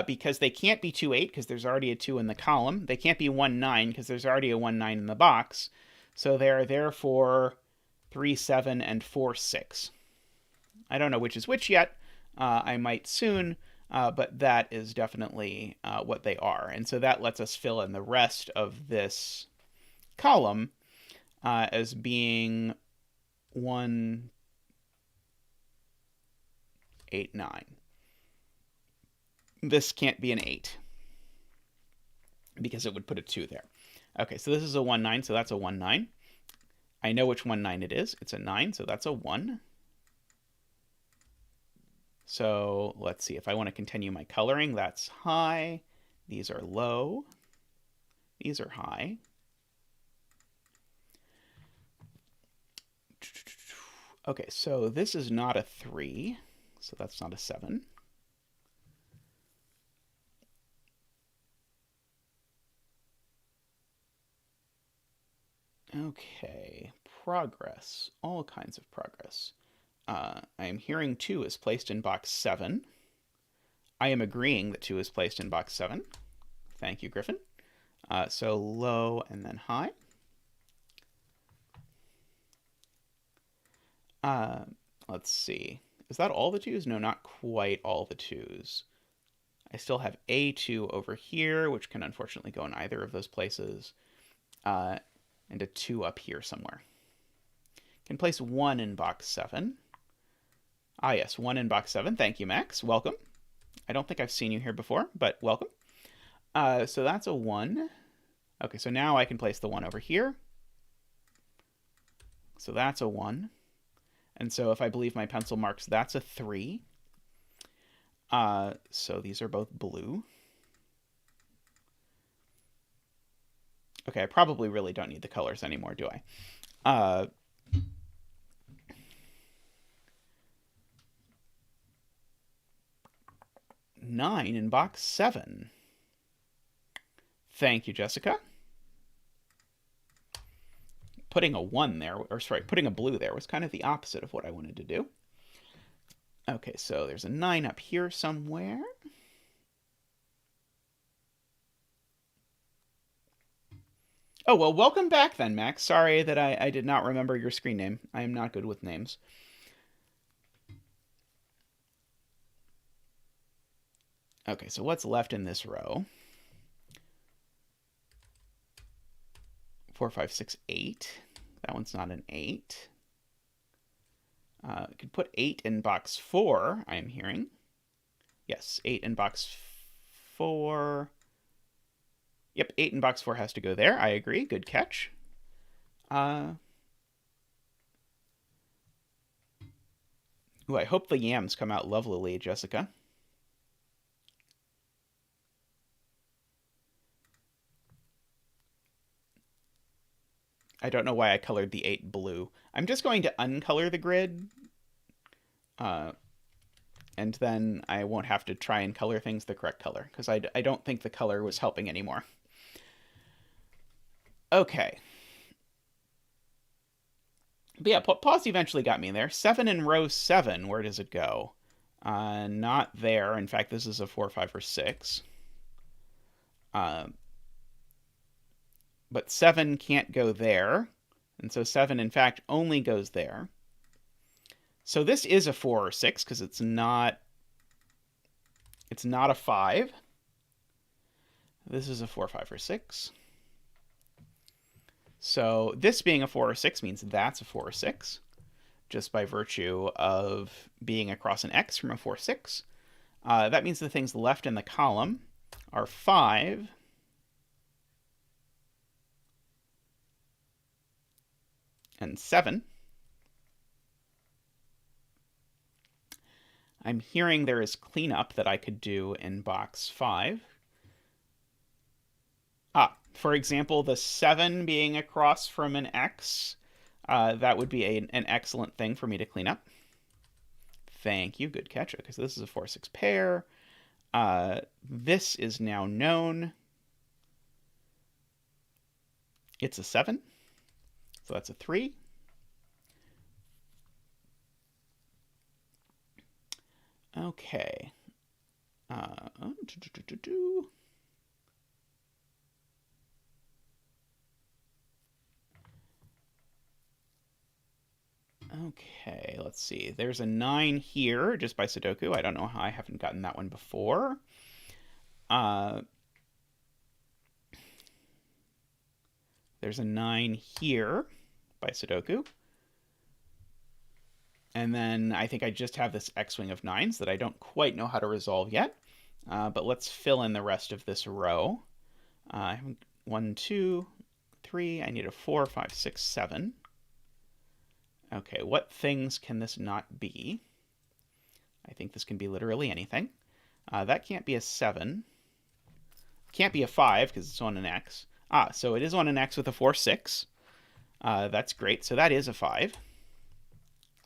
S1: because they can't be 2, 8, because there's already a 2 in the column. They can't be 1, 9, because there's already a 1, 9 in the box. So they're therefore 3, 7, and 4, 6. I don't know which is which yet. I might soon, but that is definitely what they are. And so that lets us fill in the rest of this column as being 1, 8, 9. This can't be an 8 because it would put a 2 there. Okay, so this is a 1, 9, so that's a 1, 9. I know which 1, 9 it is. It's a 9, so that's a 1. So let's see. If I want to continue my coloring, that's high. These are low. These are high. Okay, so this is not a 3, so that's not a 7. Okay, progress. All kinds of progress. I am hearing 2 is placed in box 7. I am agreeing that 2 is placed in box 7. Thank you, Griffin. So low and then high. Let's see. Is that all the 2s? No, not quite all the 2s. I still have a 2 over here, which can unfortunately go in either of those places, and a 2 up here somewhere. Can place 1 in box 7. Ah, yes, 1 in box 7. Thank you, Max. Welcome. I don't think I've seen you here before, but welcome. So that's a 1. Okay, so now I can place the 1 over here. So that's a 1. And so if I believe my pencil marks, that's a 3. So these are both blue. Okay, I probably really don't need the colors anymore, do I? 9 in box 7. Thank you, Jessica. Putting a 1 there, or sorry, putting a blue there was kind of the opposite of what I wanted to do. Okay, so there's a 9 up here somewhere. Oh, well, welcome back then, Max. Sorry that I did not remember your screen name. I am not good with names. Okay, so what's left in this row? 4, 5, 6, 8. That one's not an 8. I could put 8 in box 4, I am hearing. Yes, 8 in box 4. Yep, 8 in box 4 has to go there. I agree. Good catch. Ooh, I hope the yams come out lovelily, Jessica. I don't know why I colored the 8 blue. I'm just going to uncolor the grid, and then I won't have to try and color things the correct color, because I don't think the color was helping anymore. Okay. But yeah, pause eventually got me there. 7 in row 7, where does it go? Not there. In fact, this is a 4, 5, or 6. But 7 can't go there. And so 7, in fact, only goes there. So this is a 4 or 6, because it's not a 5. This is a 4, 5, or 6. So this being a 4 or 6 means that's a 4 or 6, just by virtue of being across an X from a 4, 6. That means the things left in the column are 5, and 7. I'm hearing there is cleanup that I could do in box 5. For example, the 7 being across from an X, that would be an excellent thing for me to clean up. Thank you, good catch. Okay, so this is a 4, 6 pair. This is now known. It's a 7, so that's a 3. Okay. Okay, let's see. There's a 9 here, just by Sudoku. I don't know how I haven't gotten that one before. There's a 9 here by Sudoku. And then I think I just have this X-wing of 9s that I don't quite know how to resolve yet. But let's fill in the rest of this row. 1, 2, 3. I need a 4, 5, 6, 7. Okay, what things can this not be? I think this can be literally anything. That can't be a 7. Can't be a 5 because it's on an X. So it is on an X with a 4, 6. That's great. So that is a 5.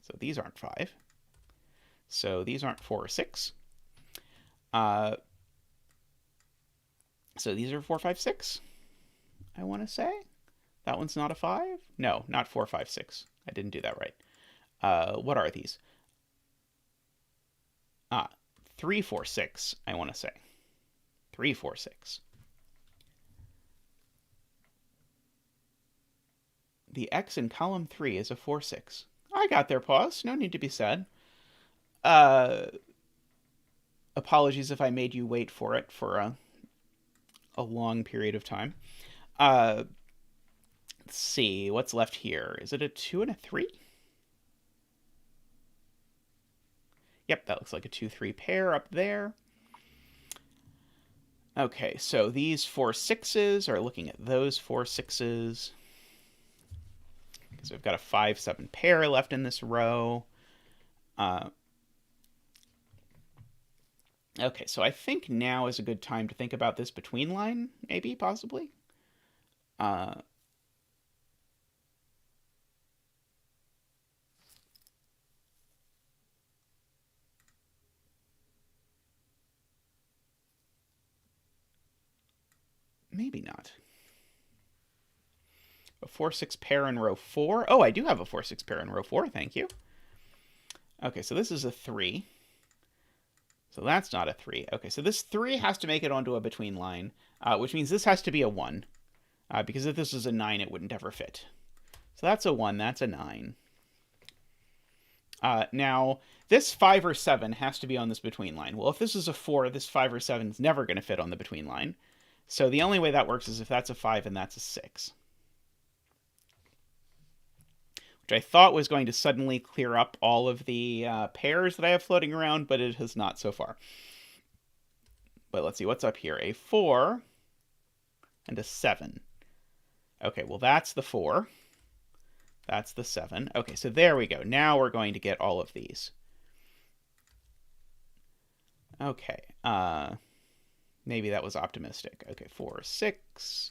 S1: So these aren't 5. So these aren't 4 or 6. So these are 4, 5, 6, I want to say. That one's not a 5? No, not 4, 5, 6. I didn't do that right. What are these? 3, 4, 6, I want to say. 3, 4, 6. The X in column 3 is a 4, 6. I got there, pause. No need to be sad. Apologies if I made you wait for it for a long period of time. Let's see, what's left here? Is it a 2 and a 3? Yep, that looks like a 2, 3 pair up there. Okay, so these 4, 6s are looking at those 4, 6s. Because we've got a 5, 7 pair left in this row. Okay, so I think now is a good time to think about this between line, maybe, possibly. Maybe not. A 4, 6 pair in row 4. Oh, I do have a 4, 6 pair in row 4. Thank you. Okay, so this is a 3. So that's not a 3. Okay, so this 3 has to make it onto a between line, which means this has to be a 1. Because if this was a 9, it wouldn't ever fit. So that's a 1. That's a 9. Now, this 5 or 7 has to be on this between line. Well, if this is a 4, this 5 or 7 is never going to fit on the between line. So the only way that works is if that's a 5 and that's a 6. Which I thought was going to suddenly clear up all of the pairs that I have floating around, but it has not so far. But let's see, what's up here? A 4 and a 7. Okay, well, that's the 4. That's the 7. Okay, so there we go. Now we're going to get all of these. Okay, maybe that was optimistic. Okay, 4, 6.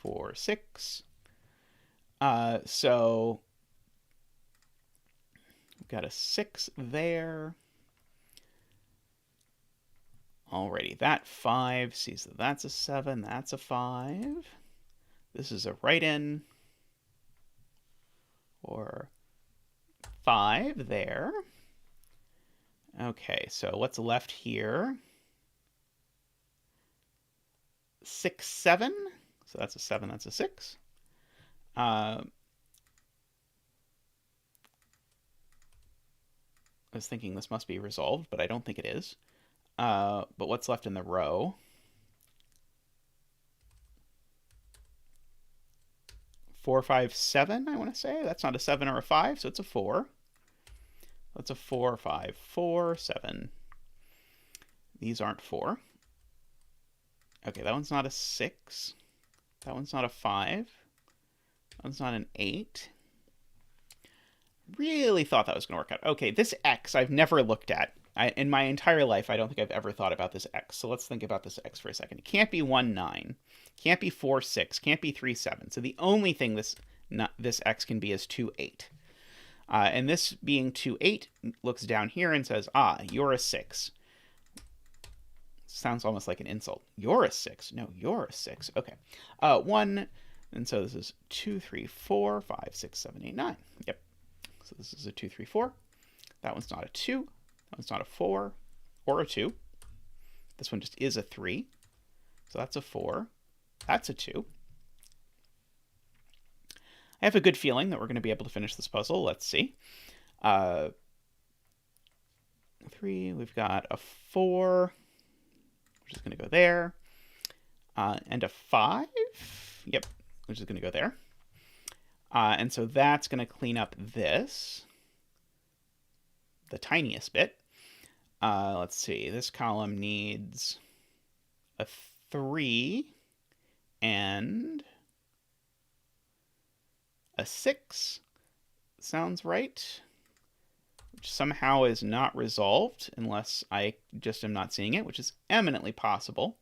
S1: 4, 6. So we've got a 6 there. Alrighty, that 5 sees that that's a 7, that's a 5. This is a write-in. Or 5 there. Okay, so what's left here? 6, 7. So that's a 7, that's a 6. I was thinking this must be resolved, but I don't think it is. But what's left in the row? 4, 5, 7, I want to say. That's not a 7 or a 5, so it's a 4. That's a 4, 5, 4, 7. These aren't 4. Okay, that one's not a 6. That one's not a 5. That one's not an 8. Really thought that was going to work out. Okay, this X I've never looked at. In my entire life, I don't think I've ever thought about this X. So let's think about this X for a second. It can't be 1, 9. Can't be 4, 6. Can't be 3, 7. So the only thing this X can be is 2, 8. And this being 2, 8 looks down here and says, you're a 6. Sounds almost like an insult. You're a 6. No, you're a 6. Okay. 1. And so this is 2, 3, 4, 5, 6, 7, 8, 9. Yep. So this is a 2, 3, 4. That one's not a 2. That one's not a 4 or a 2. This one just is a 3. So that's a 4. That's a 2. I have a good feeling that we're going to be able to finish this puzzle. Let's see. 3. We've got a 4. Which is going to go there. And a 5. Yep. Which is going to go there. And so that's going to clean up this. The tiniest bit. Let's see. This column needs a 3 and a 6. Sounds right. Which somehow is not resolved unless I just am not seeing it, which is eminently possible.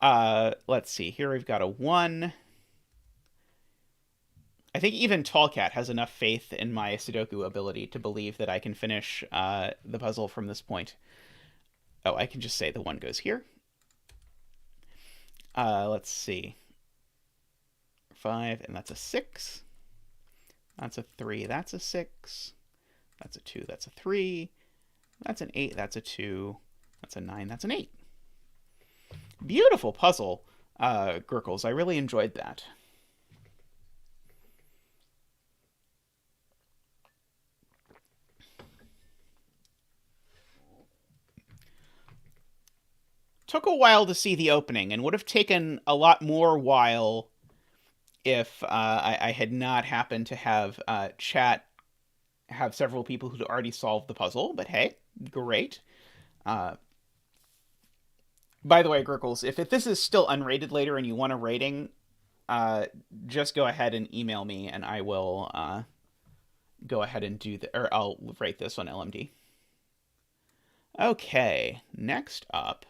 S1: Let's see. Here we've got a 1. I think even Tallcat has enough faith in my Sudoku ability to believe that I can finish the puzzle from this point. Oh, I can just say the 1 goes here. Let's see. 5, and that's a 6. That's a 3, that's a 6. That's a 2, that's a 3. That's an 8, that's a 2. That's a 9, that's an 8. Beautiful puzzle, grkles. I really enjoyed that. Took a while to see the opening, and would have taken a lot more while if I had not happened to have chat have several people who'd already solved the puzzle. But hey, great. By the way, grkles, if this is still unrated later and you want a rating, just go ahead and email me, and I will go ahead and or I'll rate this on LMD. Okay, next up,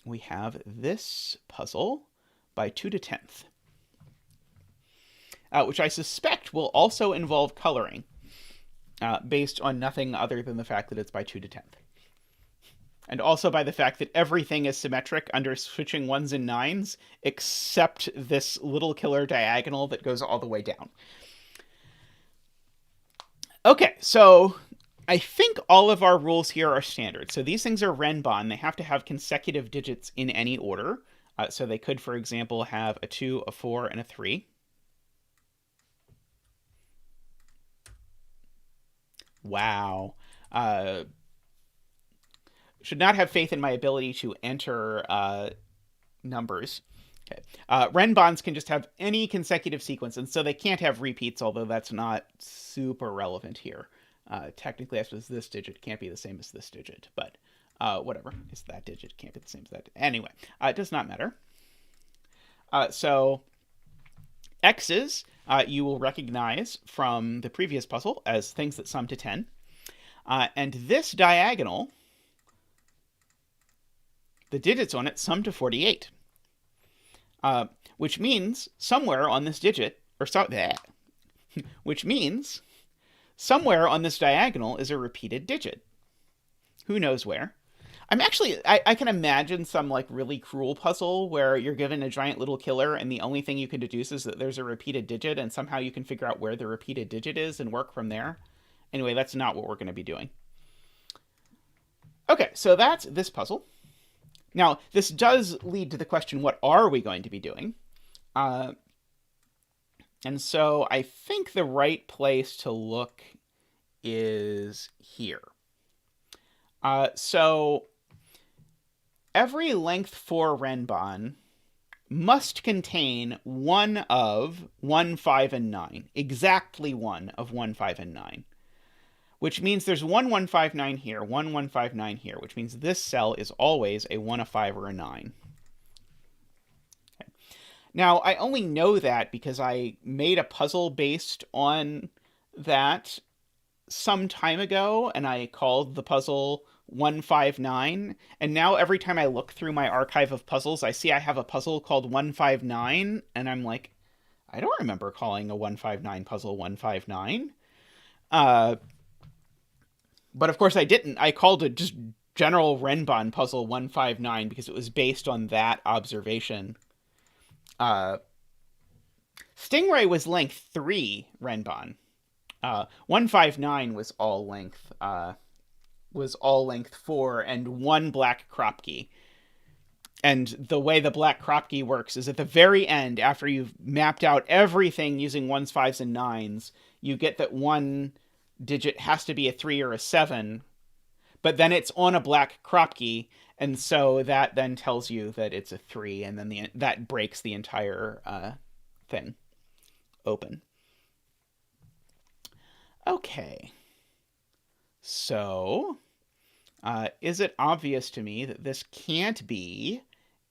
S1: we have this puzzle by twototenth, which I suspect will also involve coloring, based on nothing other than the fact that it's by twototenth. And also by the fact that everything is symmetric under switching 1s and 9s, except this little killer diagonal that goes all the way down. Okay, so I think all of our rules here are standard. So these things are Renban. They have to have consecutive digits in any order. So they could, for example, have a 2, a 4, and a 3. Wow. Should not have faith in my ability to enter numbers. Okay. Renbans can just have any consecutive sequence, and so they can't have repeats, although that's not super relevant here. Technically, after this digit can't be the same as this digit, but whatever. It's that digit can't be the same as that. Anyway, it does not matter. So X's you will recognize from the previous puzzle as things that sum to 10. And this diagonal, the digits on it sum to 48. which means somewhere on this digit, or so, bleh, which means somewhere on this diagonal is a repeated digit. Who knows where? I can imagine some like really cruel puzzle where you're given a giant little killer and the only thing you can deduce is that there's a repeated digit and somehow you can figure out where the repeated digit is and work from there. Anyway, that's not what we're going to be doing. Okay, so that's this puzzle. Now, this does lead to the question, what are we going to be doing? And so I think the right place to look is here. So every length 4 renbon must contain one of 1, 5, and 9. Exactly one of 1, 5, and 9. Which means there's 1, 1, 5, 9 here, 1, 1, 5, 9 here, which means this cell is always a 1, a 5, or a 9. Okay. Now, I only know that because I made a puzzle based on that some time ago, and I called the puzzle 159, and now every time I look through my archive of puzzles, I see I have a puzzle called 159, and I'm like, I don't remember calling a 159 puzzle 159. But of course I didn't. I called it just general renbon puzzle 159 because it was based on that observation. Stingray was length 3 renbon. 159 was all length 4 and 1 black Kropke. And the way the black Kropke works is at the very end, after you've mapped out everything using 1s, 5s, and 9s, you get that one digit has to be a 3 or a 7, but then it's on a black Kropke, and so that then tells you that it's a 3, and then that breaks the entire thing open. Okay. So, is it obvious to me that this can't be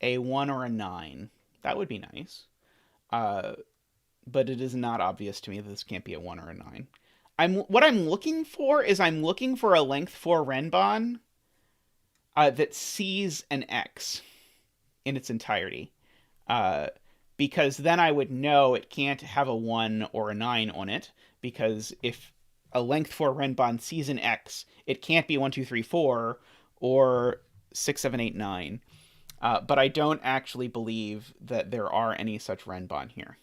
S1: a 1 or a 9? That would be nice. But it is not obvious to me that this can't be a 1 or a 9. What I'm looking for is I'm looking for a length 4 renbon that sees an X in its entirety. Because then I would know it can't have a 1 or a 9 on it, because if a length 4 renbon sees an X, it can't be 1, 2, 3, 4 or 6, 7, 8, 9. But I don't actually believe that there are any such renbon here.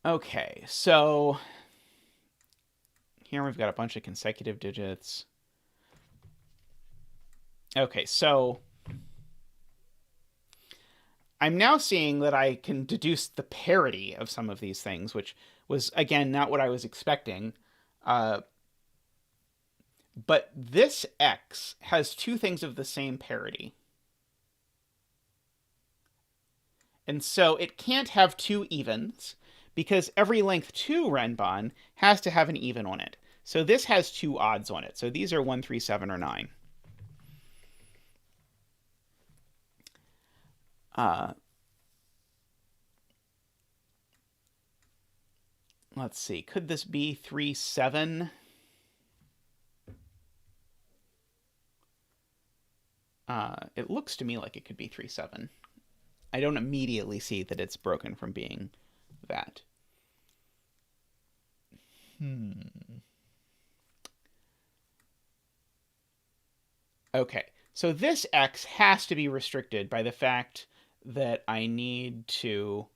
S1: Okay, so here we've got a bunch of consecutive digits. Okay, so I'm now seeing that I can deduce the parity of some of these things, which was, again, not what I was expecting. But this X has two things of the same parity. And so it can't have two evens, because every length 2 renbon has to have an even on it. So this has 2 odds on it. So these are 1, 3, 7, or 9. Let's see. Could this be 3, 7? It looks to me like it could be 3, 7. I don't immediately see that it's broken from being that. Okay, so this X has to be restricted by the fact that I need to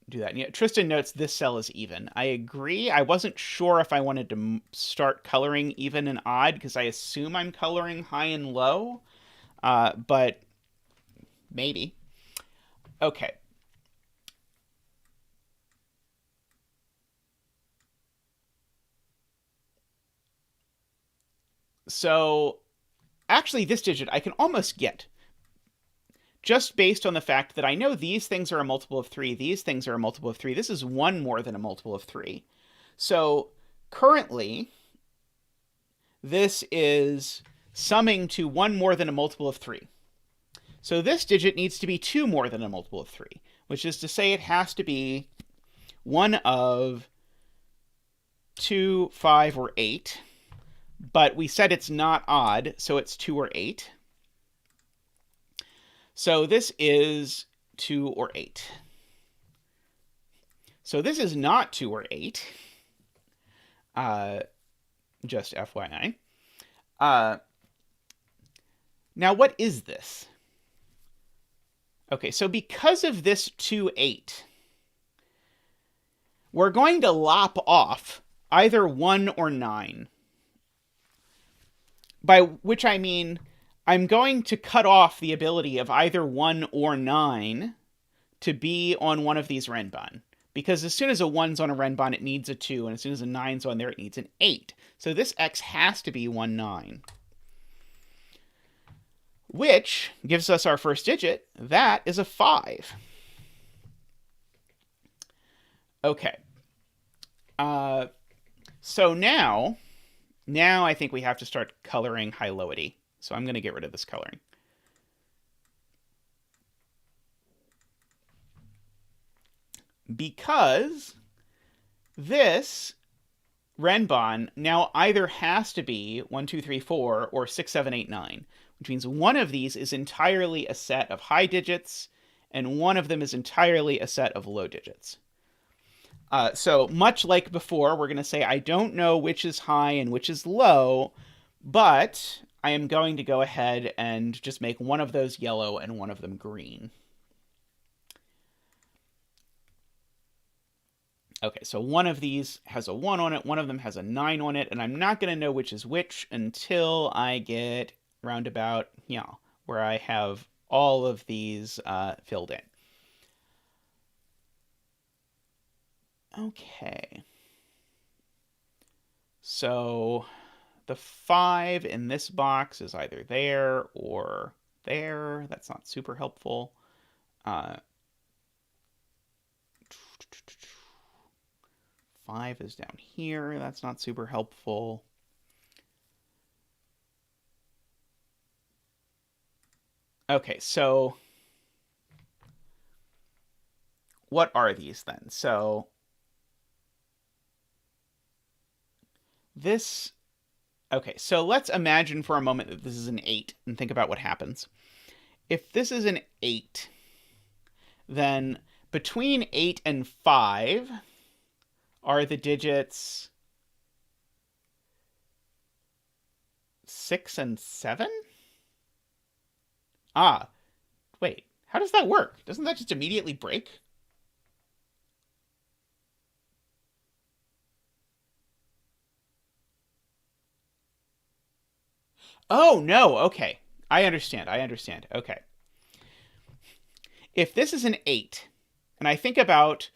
S1: do that. Yeah, Tristan notes this cell is even. I agree. I wasn't sure if I wanted to start coloring even and odd, because I assume I'm coloring high and low, but maybe. Okay. So, actually, this digit I can almost get, just based on the fact that I know these things are a multiple of 3, these things are a multiple of 3. This is one more than a multiple of 3. So, currently, this is summing to one more than a multiple of 3. So this digit needs to be 2 more than a multiple of 3, which is to say it has to be one of 2, 5, or 8. But we said it's not odd, so it's 2 or 8. So this is 2 or 8. So this is not 2 or 8. Just FYI. Now, what is this? Okay, so because of this 2, 8, we're going to lop off either 1 or 9. By which I mean, I'm going to cut off the ability of either 1 or 9 to be on one of these renbon. Because as soon as a 1's on a renbon, it needs a 2, and as soon as a 9's on there, it needs an 8. So this x has to be 1, 9. Which gives us our first digit. That is a 5. Okay. So now I think we have to start coloring high-lowity. So I'm going to get rid of this coloring. Because this renbon now either has to be 1, 2, 3, 4 or 6, 7, 8, 9, which means one of these is entirely a set of high digits and one of them is entirely a set of low digits. So much like before, we're going to say I don't know which is high and which is low, but I am going to go ahead and just make one of those yellow and one of them green. Okay, so one of these has a 1 on it, one of them has a 9 on it, and I'm not going to know which is which until I get roundabout, where I have all of these filled in. Okay. So the 5 in this box is either there or there. That's not super helpful. 5 is down here. That's not super helpful. Okay, so what are these then? So this... Okay, so let's imagine for a moment that this is an 8 and think about what happens. If this is an 8, then between 8 and 5 are the digits 6 and 7? Ah, wait, how does that work? Doesn't that just immediately break? Oh, no, okay. I understand. Okay. If this is an 8, and I think about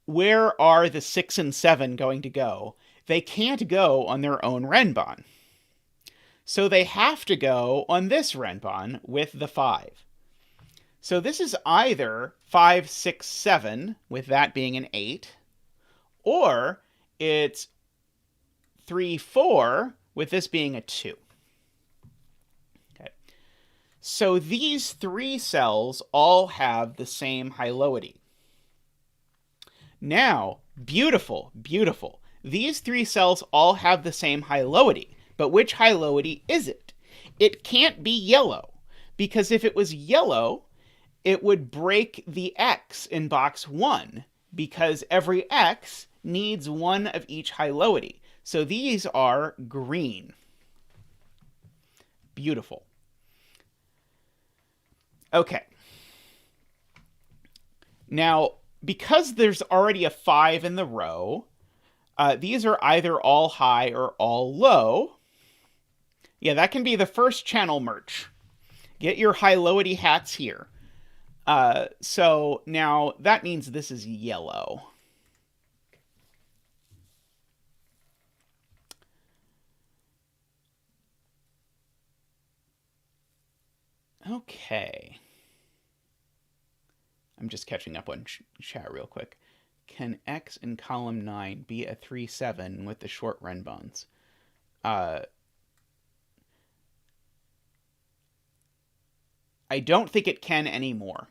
S1: where are the 6 and 7 going to go, they can't go on their own renbon. So they have to go on this renbon with the 5. So this is either 5, 6, 7, with that being an 8, or it's 3, 4, with this being a 2. Okay. So these 3 cells all have the same high-lowity. Now, beautiful, beautiful. These 3 cells all have the same high-lowity, but which high-lowity is it? It can't be yellow, because if it was yellow, it would break the X in box 1, because every X needs 1 of each high-lowity. So these are green. Beautiful. Okay. Now, because there's already a 5 in the row, these are either all high or all low. Yeah, that can be the first channel merch. Get your high-lowity hats here. So now that means this is yellow. Okay. I'm just catching up on chat real quick. Can X in column 9 be a 3, 7 with the short renbons? I don't think it can anymore.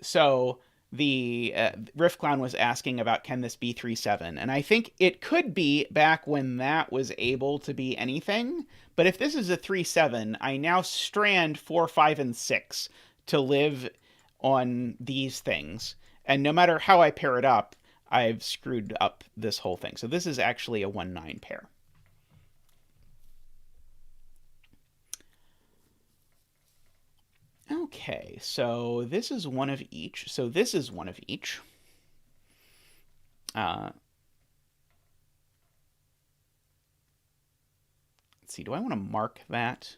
S1: So the Riff Clown was asking about, can this be 3-7? And I think it could be back when that was able to be anything. But if this is a 3-7, I now strand 4, 5, and 6 to live on these things. And no matter how I pair it up, I've screwed up this whole thing. So this is actually a 1-9 pair. Okay, so this is one of each. So this is one of each. Let's see, do I want to mark that?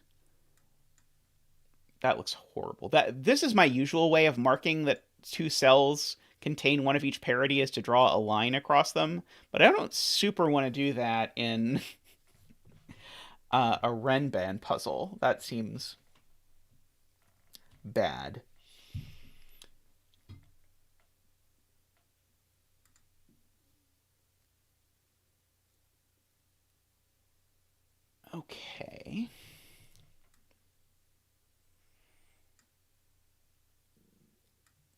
S1: That looks horrible. This is my usual way of marking that two cells contain one of each parity, is to draw a line across them. But I don't super want to do that in a Renban puzzle. That seems bad. Okay.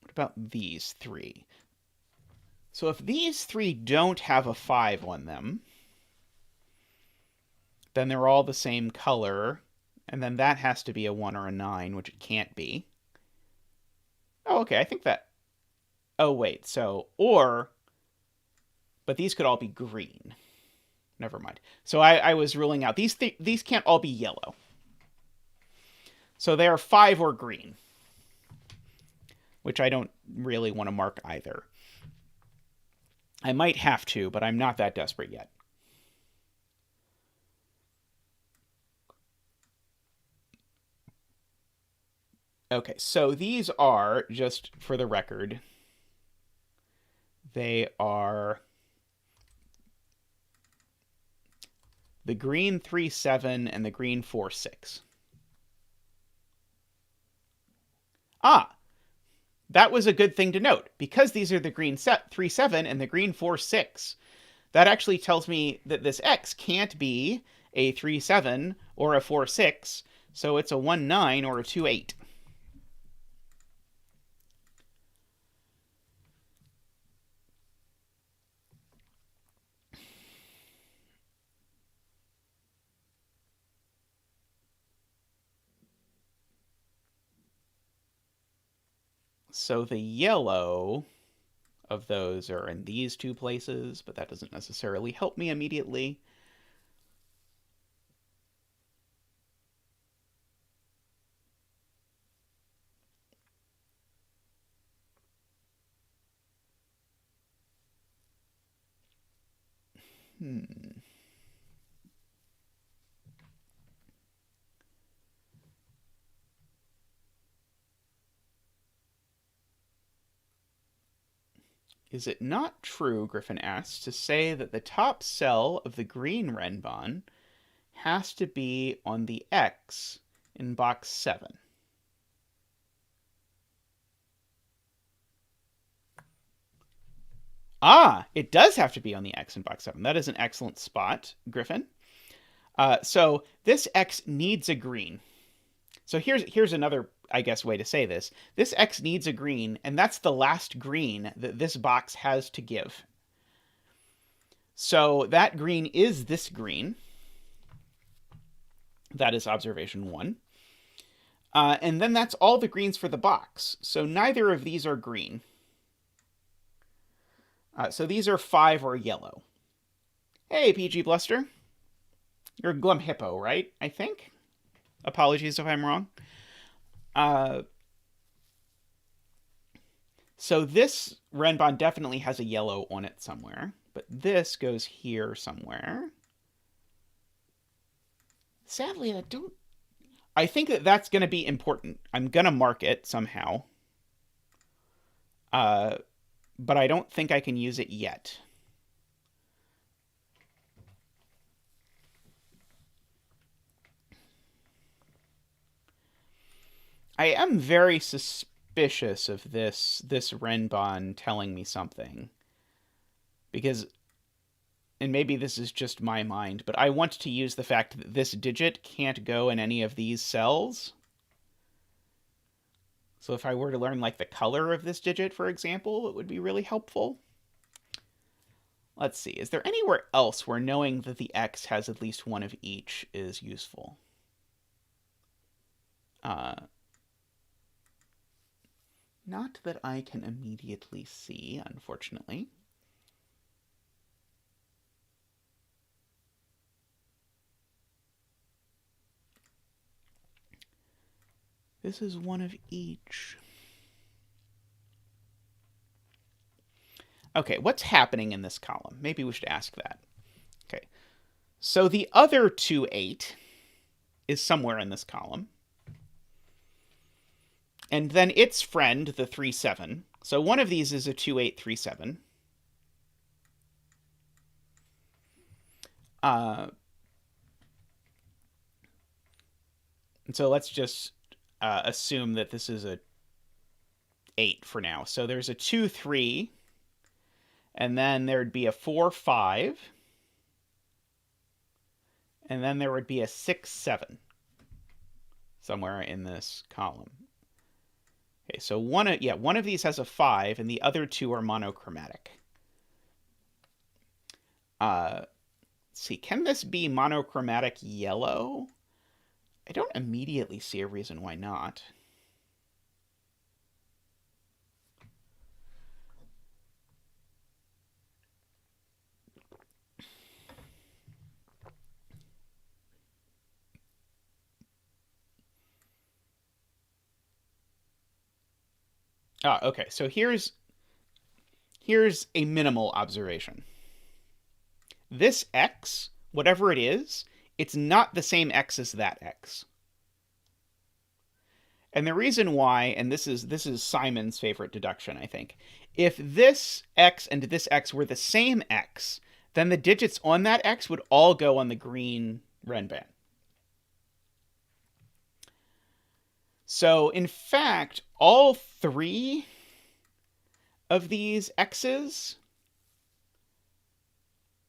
S1: What about these three? So if these three don't have a 5 on them, then they're all the same color, and then that has to be a 1 or a 9, which it can't be. Oh, okay, I think that... Oh, wait, so... Or... But these could all be green. Never mind. So I was ruling out... These can't all be yellow. So they are 5 or green, which I don't really want to mark either. I might have to, but I'm not that desperate yet. Okay, so these are, just for the record, they are the green 3-7 and the green 4-6. Ah, that was a good thing to note. Because these are the green 3-7 and the green 4-6, that actually tells me that this X can't be a 3-7 or a 4-6, so it's a 1-9 or a 2-8. So the yellow of those are in these two places, but that doesn't necessarily help me immediately. Is it not true, Griffin asks, to say that the top cell of the green Renban has to be on the X in box 7? Ah, it does have to be on the X in box 7. That is an excellent spot, Griffin. So this X needs a green. So here's another, I guess, way to say this. This X needs a green, and that's the last green that this box has to give. So that green is this green. That is observation 1. And then that's all the greens for the box. So neither of these are green. So these are 5 or yellow. Hey, PG Bluster. You're Glum Hippo, right? I think? Apologies if I'm wrong. So this Renban definitely has a yellow on it somewhere, but this goes here somewhere. Sadly, I think that that's going to be important. I'm going to mark it somehow. But I don't think I can use it yet. I am very suspicious of this Renban telling me something. Because, and maybe this is just my mind, but I want to use the fact that this digit can't go in any of these cells. So if I were to learn like the color of this digit, for example, it would be really helpful. Let's see, is there anywhere else where knowing that the x has at least one of each is useful? Not that I can immediately see, unfortunately. This is one of each. Okay, what's happening in this column? Maybe we should ask that. Okay, so the other 2, 8 is somewhere in this column. And then its friend, the 3, 7. So one of these is a 2, 8, 3, 7. And so let's just assume that this is a 8 for now. So there's a 2, 3, and then there'd be a 4, 5, and then there would be a 6, 7 somewhere in this column. Okay, so one of these has a 5, and the other 2 are monochromatic. Let's see, can this be monochromatic yellow? I don't immediately see a reason why not. Okay, so here's a minimal observation. This x, whatever it is, it's not the same x as that x. And the reason why, and this is Simon's favorite deduction, I think, if this x and this x were the same x, then the digits on that x would all go on the green renban. So, in fact, all 3 of these x's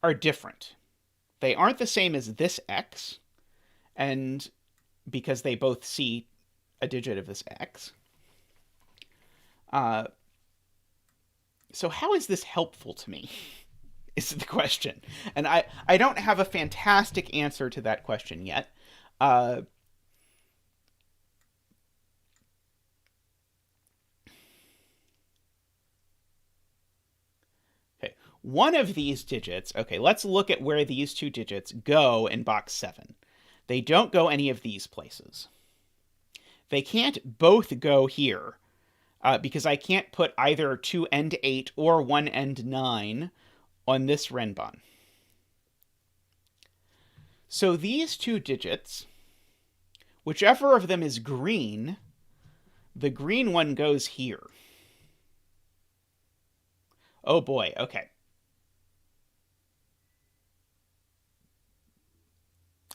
S1: are different. They aren't the same as this x, and because they both see a digit of this x. So how is this helpful to me? Is the question. And I don't have a fantastic answer to that question yet. Okay, one of these digits, okay, let's look at where these 2 digits go in box 7. They don't go any of these places. They can't both go here, because I can't put either 2 end 8 or 1 end 9 on this renban. So these 2 digits, whichever of them is green, the green one goes here. Oh boy, okay.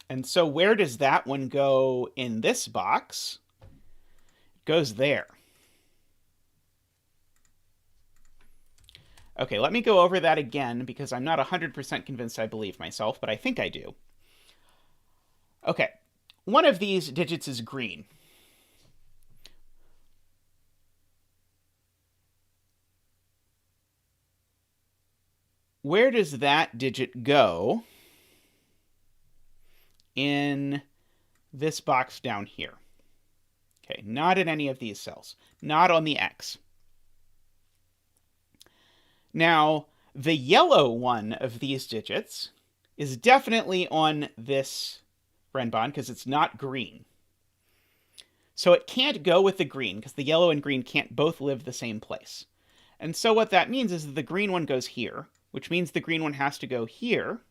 S1: And so where does that one go in this box? It goes there. Okay, let me go over that again because I'm not 100% convinced I believe myself, but I think I do. Okay, one of these digits is green. Where does that digit go in this box down here? Okay, not in any of these cells, not on the X. Now, the yellow one of these digits is definitely on this renban because it's not green. So it can't go with the green because the yellow and green can't both live the same place. And so what that means is that the green one goes here, which means the green one has to go here.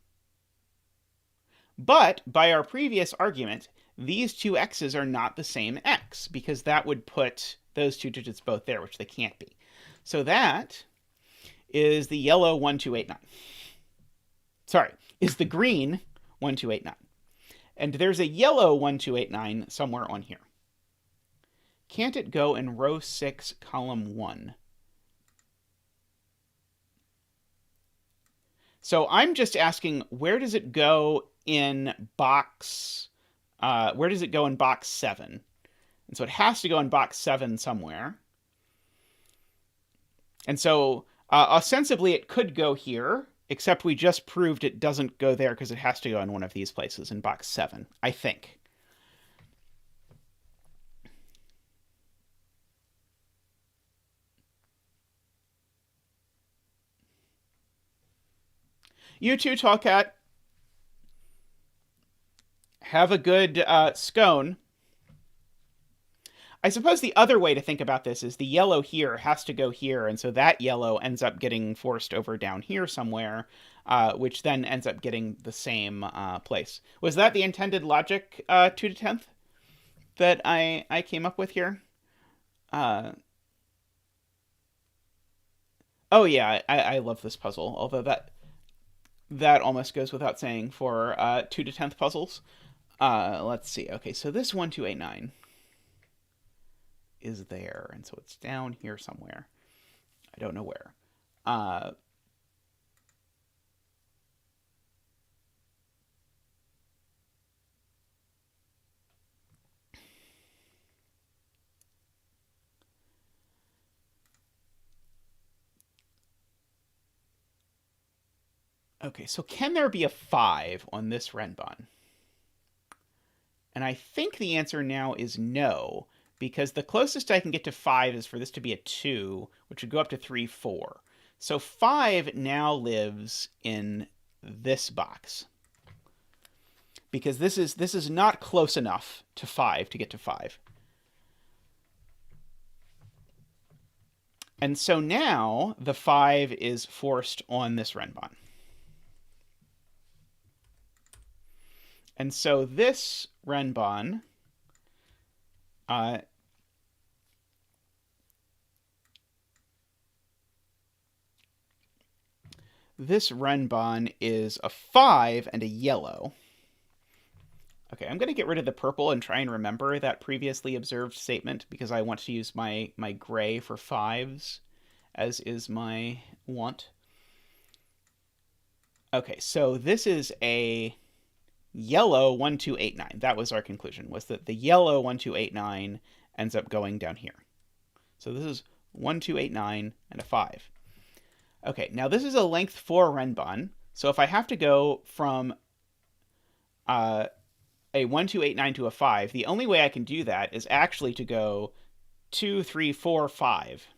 S1: But by our previous argument, these 2 x's are not the same x because that would put those 2 digits both there, which they can't be. So that is the yellow 1289. Sorry, is the green 1289. And there's a yellow 1289 somewhere on here. Can't it go in row 6, column 1? So I'm just asking, where does it go in box 7? And so it has to go in box 7 somewhere. And so ostensibly it could go here, except we just proved it doesn't go there because it has to go in one of these places in box 7, I think. You too, Tallcat. Have a good scone. I suppose the other way to think about this is the yellow here has to go here, and so that yellow ends up getting forced over down here somewhere, which then ends up getting the same place. Was that the intended logic, 2 to 10th, that I came up with here? Oh yeah, I love this puzzle, although that almost goes without saying for 2 to 10th puzzles. Let's see. Okay, so this 1289 is there, and so it's down here somewhere. I don't know where. Okay, so can there be a 5 on this Renbon? And I think the answer now is no, because the closest I can get to 5 is for this to be a 2, which would go up to 3, 4. So 5 now lives in this box, because this is not close enough to 5 to get to 5. And so now the 5 is forced on this Renbon. And so this Renbon is a 5 and a yellow. Okay, I'm going to get rid of the purple and try and remember that previously observed statement because I want to use my gray for 5s, as is my want. Okay, so this is a yellow 1289. That was our conclusion, was that the yellow 1289 ends up going down here. So this is 1289 and a 5. Okay, now this is a length 4 Renbon. So if I have to go from a 1289 to a 5, the only way I can do that is actually to go 2, 3, 4, 5.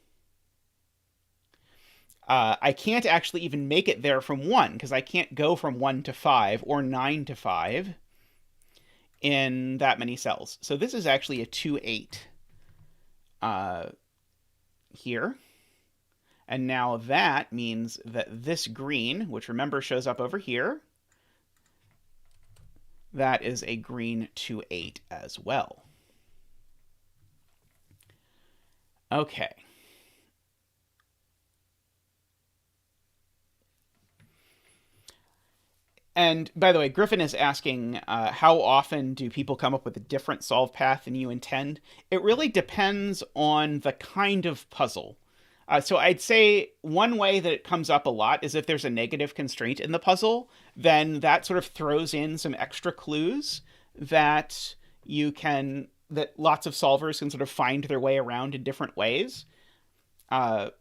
S1: I can't actually even make it there from 1, because I can't go from 1 to 5 or 9 to 5 in that many cells. So this is actually a 2, 8 here. And now that means that this green, which remember shows up over here, that is a green 2, 8 as well. Okay. And by the way, Griffin is asking, how often do people come up with a different solve path than you intend? It really depends on the kind of puzzle. So I'd say one way that it comes up a lot is if there's a negative constraint in the puzzle, then that sort of throws in some extra clues that that lots of solvers can sort of find their way around in different ways. But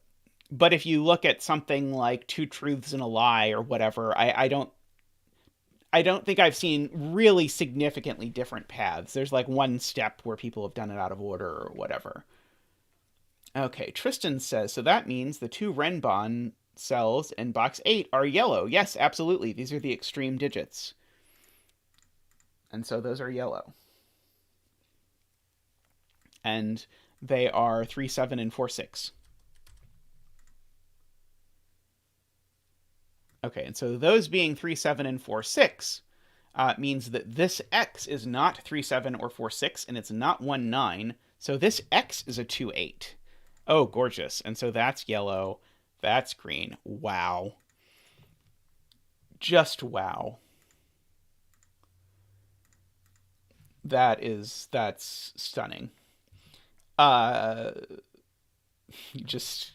S1: if you look at something like 2 truths and a lie or whatever, I don't think I've seen really significantly different paths. There's like one step where people have done it out of order or whatever. Okay, Tristan says, so that means the 2 Renbon cells in box 8 are yellow. Yes, absolutely. These are the extreme digits. And so those are yellow. And they are 3, 7, and 4, 6. Okay, and so those being 3, 7, and 4, 6 means that this x is not 3, 7, or 4, 6, and it's not 1, 9. So this x is a 2, 8. Oh, gorgeous. And so that's yellow. That's green. Wow. Just wow. That's stunning. Just,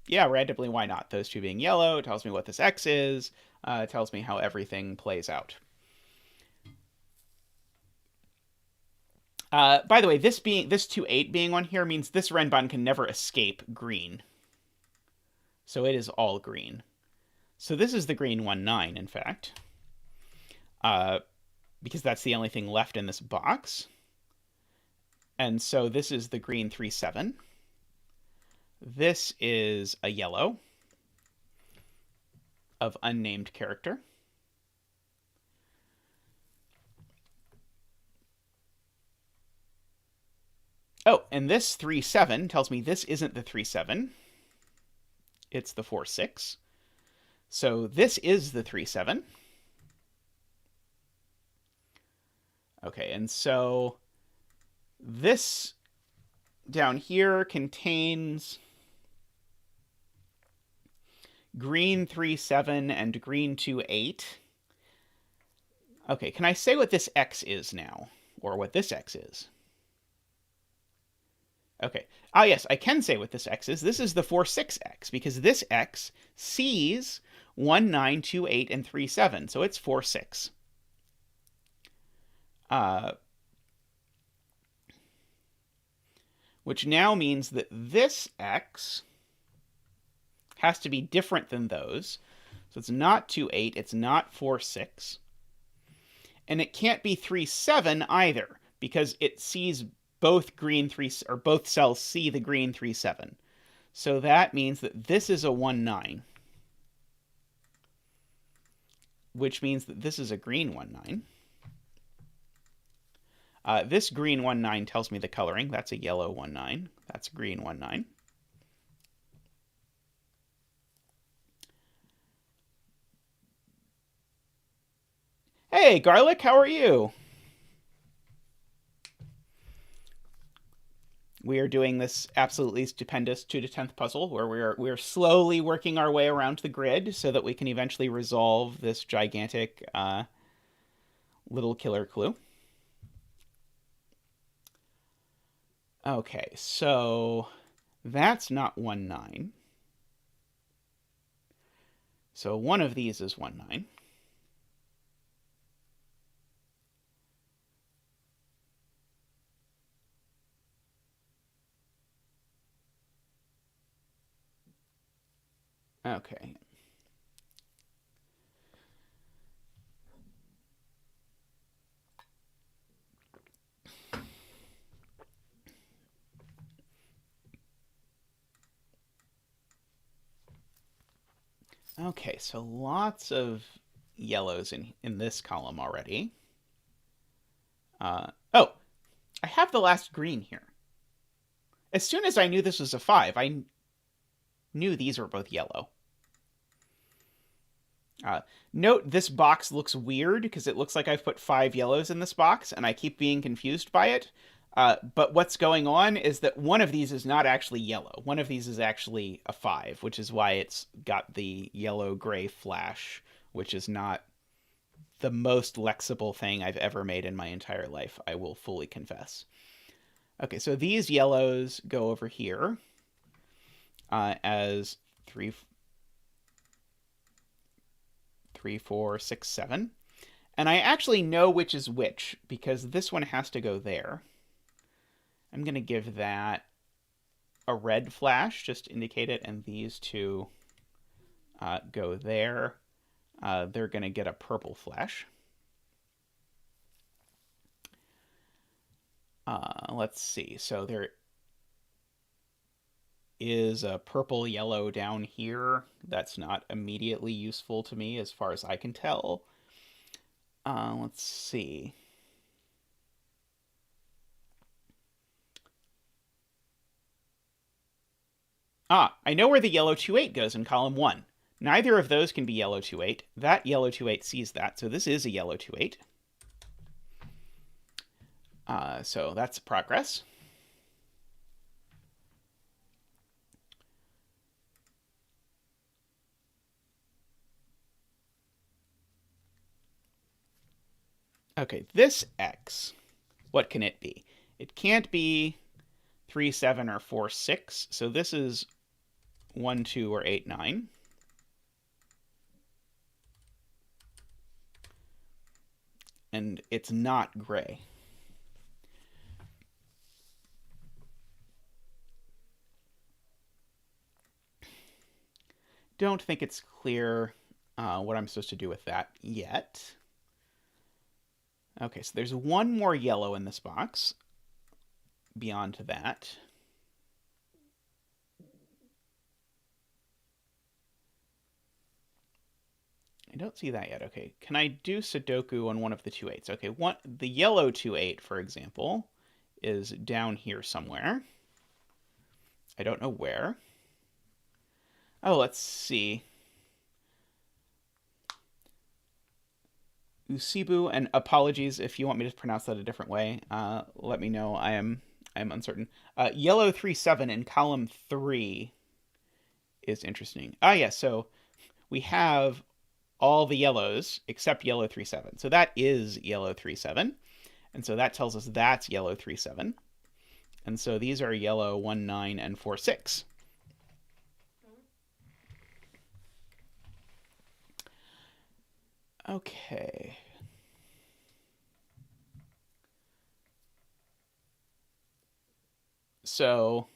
S1: yeah, randomly, why not? Those two being yellow, it tells me what this x is, it tells me how everything plays out. By the way, this 2-8 being on here means this Renbon can never escape green. So it is all green. So this is the green 1-9, in fact. Because that's the only thing left in this box. And so this is the green 3-7. This is a yellow of unnamed character. Oh, and this 3-7 tells me this isn't the 3-7. It's the 4-6. So this is the 3-7. Okay, and so this down here contains green 3-7 and green 2-8. Okay, can I say what this X is now? Or what this X is? Okay. Ah, yes, I can say what this X is. This is the 4-6X, because this X sees 1-9, 2-8, and 3-7, so it's 4-6. Which now means that this X has to be different than those. So it's not 2-8, it's not 4-6. And it can't be 3-7 either, because it sees both green 3, or both cells see the green 3-7. So that means that this is a 1-9. Which means that this is a green 1-9. This green 1-9 tells me the coloring. That's a yellow 1-9. That's green 1-9. Hey, Garlic, how are you? We are doing this absolutely stupendous 2-10th puzzle where we're slowly working our way around the grid so that we can eventually resolve this gigantic little killer clue. Okay, so that's not 1-9. So one of these is 1-9. Okay. Okay, so lots of yellows in this column already. Oh, I have the last green here. As soon as I knew this was a 5, I knew these were both yellow. Note this box looks weird because it looks like I've put 5 yellows in this box, and I keep being confused by it. But what's going on is that one of these is not actually yellow. One of these is actually a 5, which is why it's got the yellow-gray flash, which is not the most lexible thing I've ever made in my entire life, I will fully confess. Okay, so these yellows go over here as 3, 4, 6, 7. And I actually know which is which, because this one has to go there. I'm going to give that a red flash, just to indicate it, and these two go there. They're going to get a purple flash. Let's see. So there is a purple-yellow down here. That's not immediately useful to me as far as I can tell. Let's see. I know where the yellow 2-8 goes in column 1. Neither of those can be yellow 2-8. That yellow 2-8 sees that, so this is a yellow 2-8. So that's progress. Okay, this X, what can it be? It can't be 3, 7, or 4, 6. So this is 1, 2, or 8, 9. And it's not gray. don't think it's clear what I'm supposed to do with that yet. Okay, so there's one more yellow in this box. Beyond that. I don't see that yet. Okay, can I do Sudoku on one of the 2/8s? Okay, the yellow 2/8, for example, is down here somewhere. I don't know where. Oh, let's see. Usibu, and apologies if you want me to pronounce that a different way. Let me know. I am uncertain. Yellow 3/7 in column 3 is interesting. Ah, yes. So we have all the yellows except yellow 3/7. So that is yellow 3/7. And so that tells us that's yellow 3/7. And so these are yellow 1/9 and 4/6. Okay. So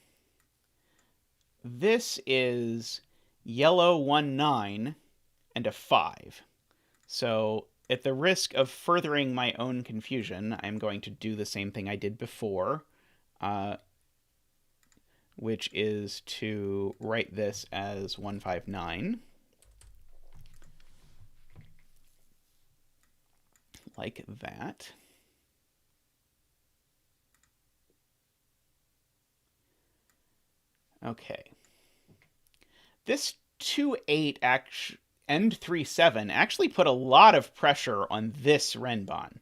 S1: this is yellow 1/9 and a 5. So at the risk of furthering my own confusion, I'm going to do the same thing I did before, which is to write this as 159. Like that. Okay. This 2/8 and 3/7 actually put a lot of pressure on this Renbon,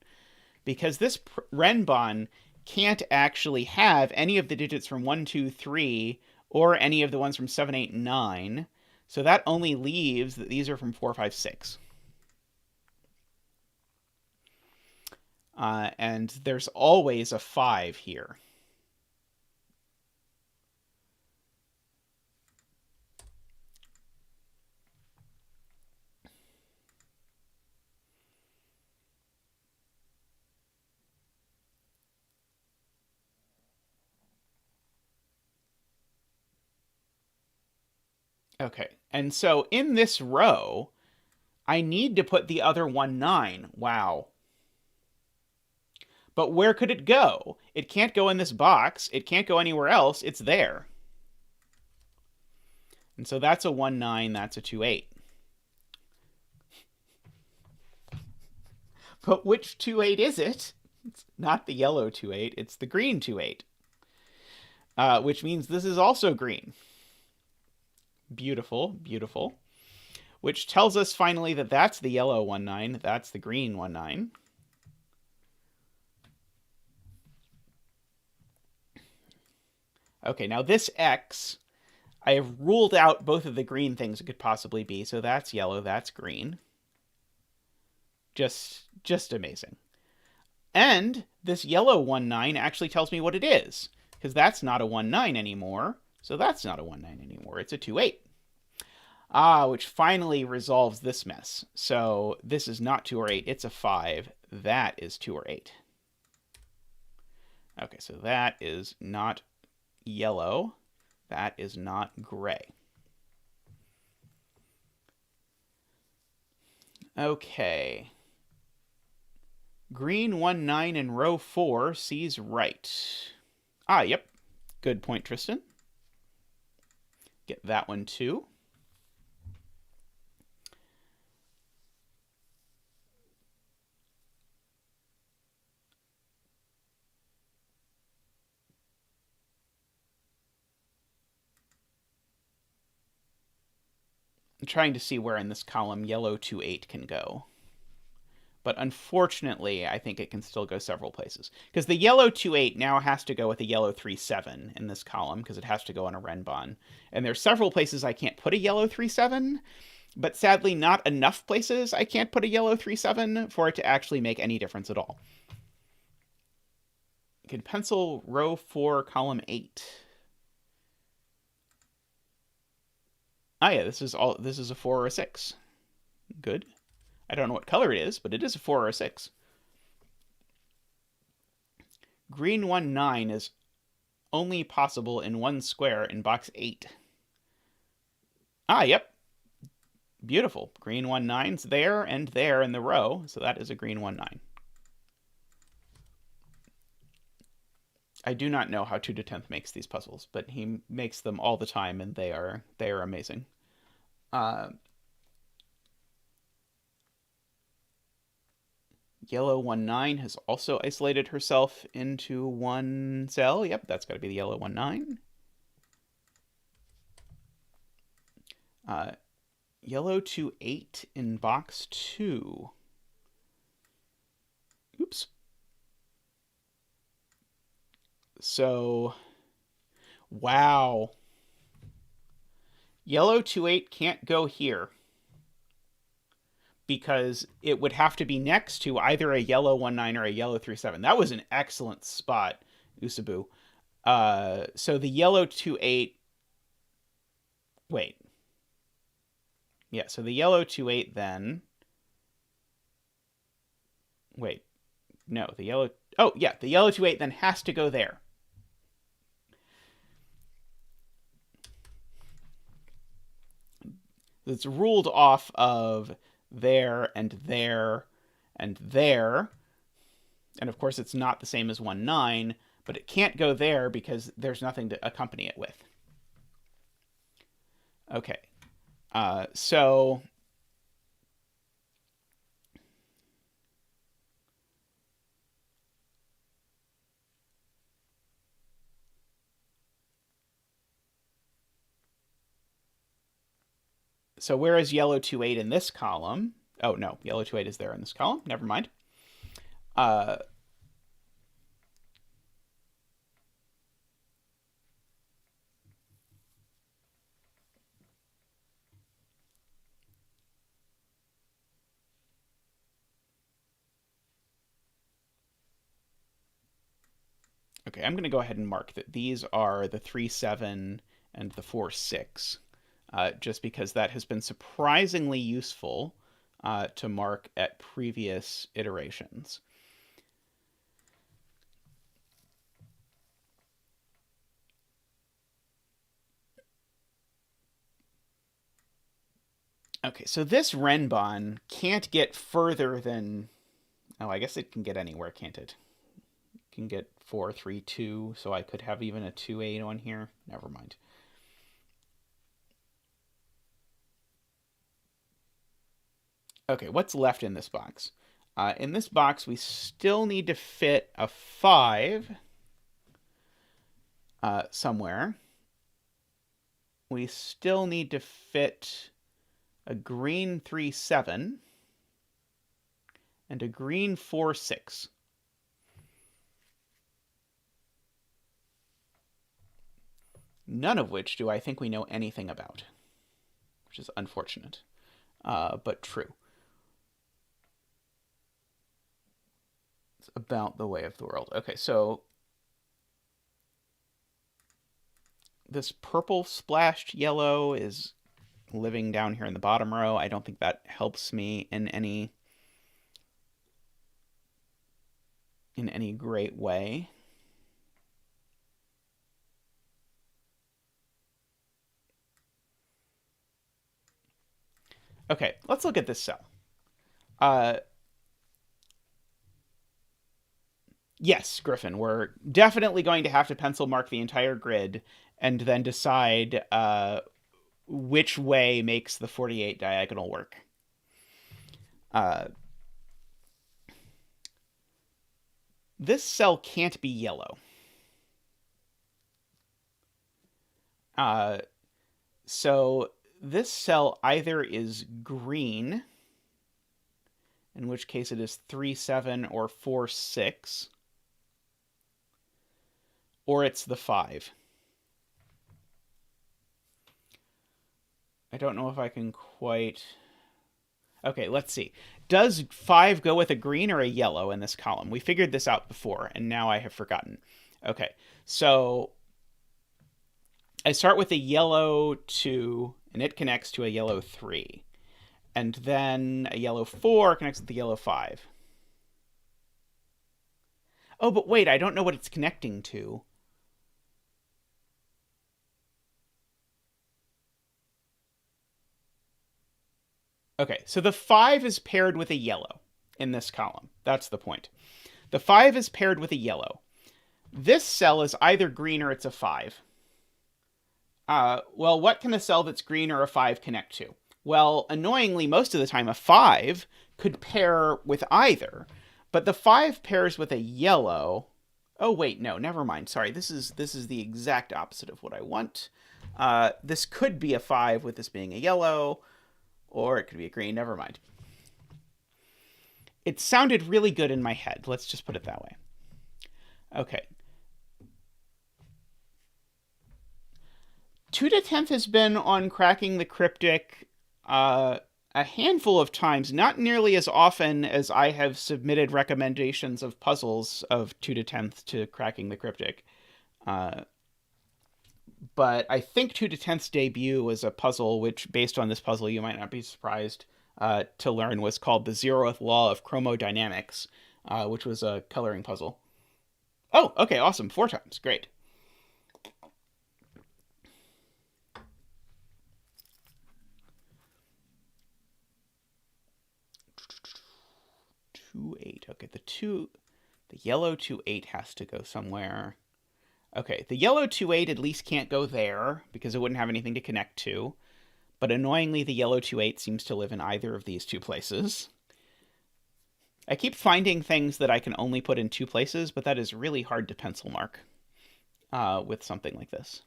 S1: because this Renbon can't actually have any of the digits from 1, 2, 3, or any of the ones from 7, 8, 9. So that only leaves that these are from 4, 5, 6. And there's always a 5 here. Okay, and so in this row, I need to put the other 1/9. Wow. But where could it go? It can't go in this box. It can't go anywhere else. It's there. And so that's a 1/9, that's a 2/8. But which 2/8 is it? It's not the yellow 2/8, it's the green 2/8. Which means this is also green. Beautiful, beautiful. Which tells us finally that that's the yellow 1/9, that's the green 1/9. Okay, now this X, I have ruled out both of the green things it could possibly be. So that's yellow, that's green. Just amazing. And this yellow 1/9 actually tells me what it is, because that's not a 1/9 anymore. So that's not a 1/9 anymore. It's a 2/8. Which finally resolves this mess. So this is not 2 or 8, it's a 5. That is 2 or 8. Okay, so that is not yellow. That is not gray. Okay. Green 1/9 in row 4 sees right. Yep. Good point, Tristan. Get that one too. I'm trying to see where in this column yellow 2/8 can go. But unfortunately, I think it can still go several places. Because the yellow 2/8 now has to go with a yellow 3/7 in this column, because it has to go on a Renbon. And there's several places I can't put a yellow 3/7, but sadly not enough places I can't put a yellow 3/7 for it to actually make any difference at all. You can pencil row 4, column 8. Yeah, this is a 4 or a 6. Good. I don't know what color it is, but it is a 4 or a 6. Green 1/9 is only possible in one square in box 8. Yep. Beautiful. Green 1-9's there and there in the row, so that is a green 1-9. I do not know how 2totenth makes these puzzles, but he makes them all the time, and they are amazing. Yellow 1-9 has also isolated herself into one cell. Yep, that's got to be the yellow 1-9. Yellow 2-8 in box 2. Oops. So, wow. Yellow 2-8 can't go here because it would have to be next to either a yellow 1-9 or a yellow 3-7. That was an excellent spot, Usabu. So the yellow 2-8. Wait. Yeah, so the yellow 2-8 then. Wait. No, the yellow. Oh, yeah, the yellow 2-8 then has to go there. It's ruled off of there and there and there. And of course, it's not the same as 1-9, but it can't go there because there's nothing to accompany it with. Okay. So where is yellow 2-8 in this column? Oh, no, yellow 2-8 is there in this column. Never mind. Okay, I'm going to go ahead and mark that these are the 3-7 and the 4-6, just because that has been surprisingly useful to mark at previous iterations. Okay, so this Renbon can't get further than... Oh, I guess it can get anywhere, can't it? It can get 4, 3, 2, so I could have even a 2-8 on here. Never mind. Okay, what's left in this box? In this box, we still need to fit a 5 somewhere. We still need to fit a green 3-7 and a green 4-6. None of which do I think we know anything about, which is unfortunate, but true. It's about the way of the world. Okay, so this purple splashed yellow is living down here in the bottom row. I don't think that helps me in any great way. Okay, let's look at this cell. Yes, Griffin, we're definitely going to have to pencil mark the entire grid and then decide which way makes the 48 diagonal work. This cell can't be yellow. So this cell either is green, in which case it is 3-7 or 4-6, or it's the 5. I don't know if I can quite... Okay, let's see. Does 5 go with a green or a yellow in this column? We figured this out before, and now I have forgotten. Okay, so I start with a yellow 2, and it connects to a yellow 3. And then a yellow 4 connects with the yellow 5. Oh, but wait, I don't know what it's connecting to. Okay, so the 5 is paired with a yellow in this column. That's the point. The 5 is paired with a yellow. This cell is either green or it's a 5. Well, what can a cell that's green or a 5 connect to? Well, annoyingly, most of the time a 5 could pair with either, but the 5 pairs with a yellow. Oh wait, no, never mind. Sorry, this is the exact opposite of what I want. This could be a 5 with this being a yellow, or it could be a green. Never mind. It sounded really good in my head. Let's just put it that way. Okay. 2toTenth has been on Cracking the Cryptic a handful of times, not nearly as often as I have submitted recommendations of puzzles of 2toTenth to Cracking the Cryptic. But I think 2toTenth's debut was a puzzle which, based on this puzzle, you might not be surprised to learn, was called the 0th Law of Chromodynamics, which was a coloring puzzle. Oh, okay, awesome. 4 times. Great. Two eight. Okay, the yellow 2-8 has to go somewhere. Okay, the yellow 2-8 at least can't go there because it wouldn't have anything to connect to. But annoyingly, the yellow 2-8 seems to live in either of these 2 places. I keep finding things that I can only put in 2 places, but that is really hard to pencil mark with something like this.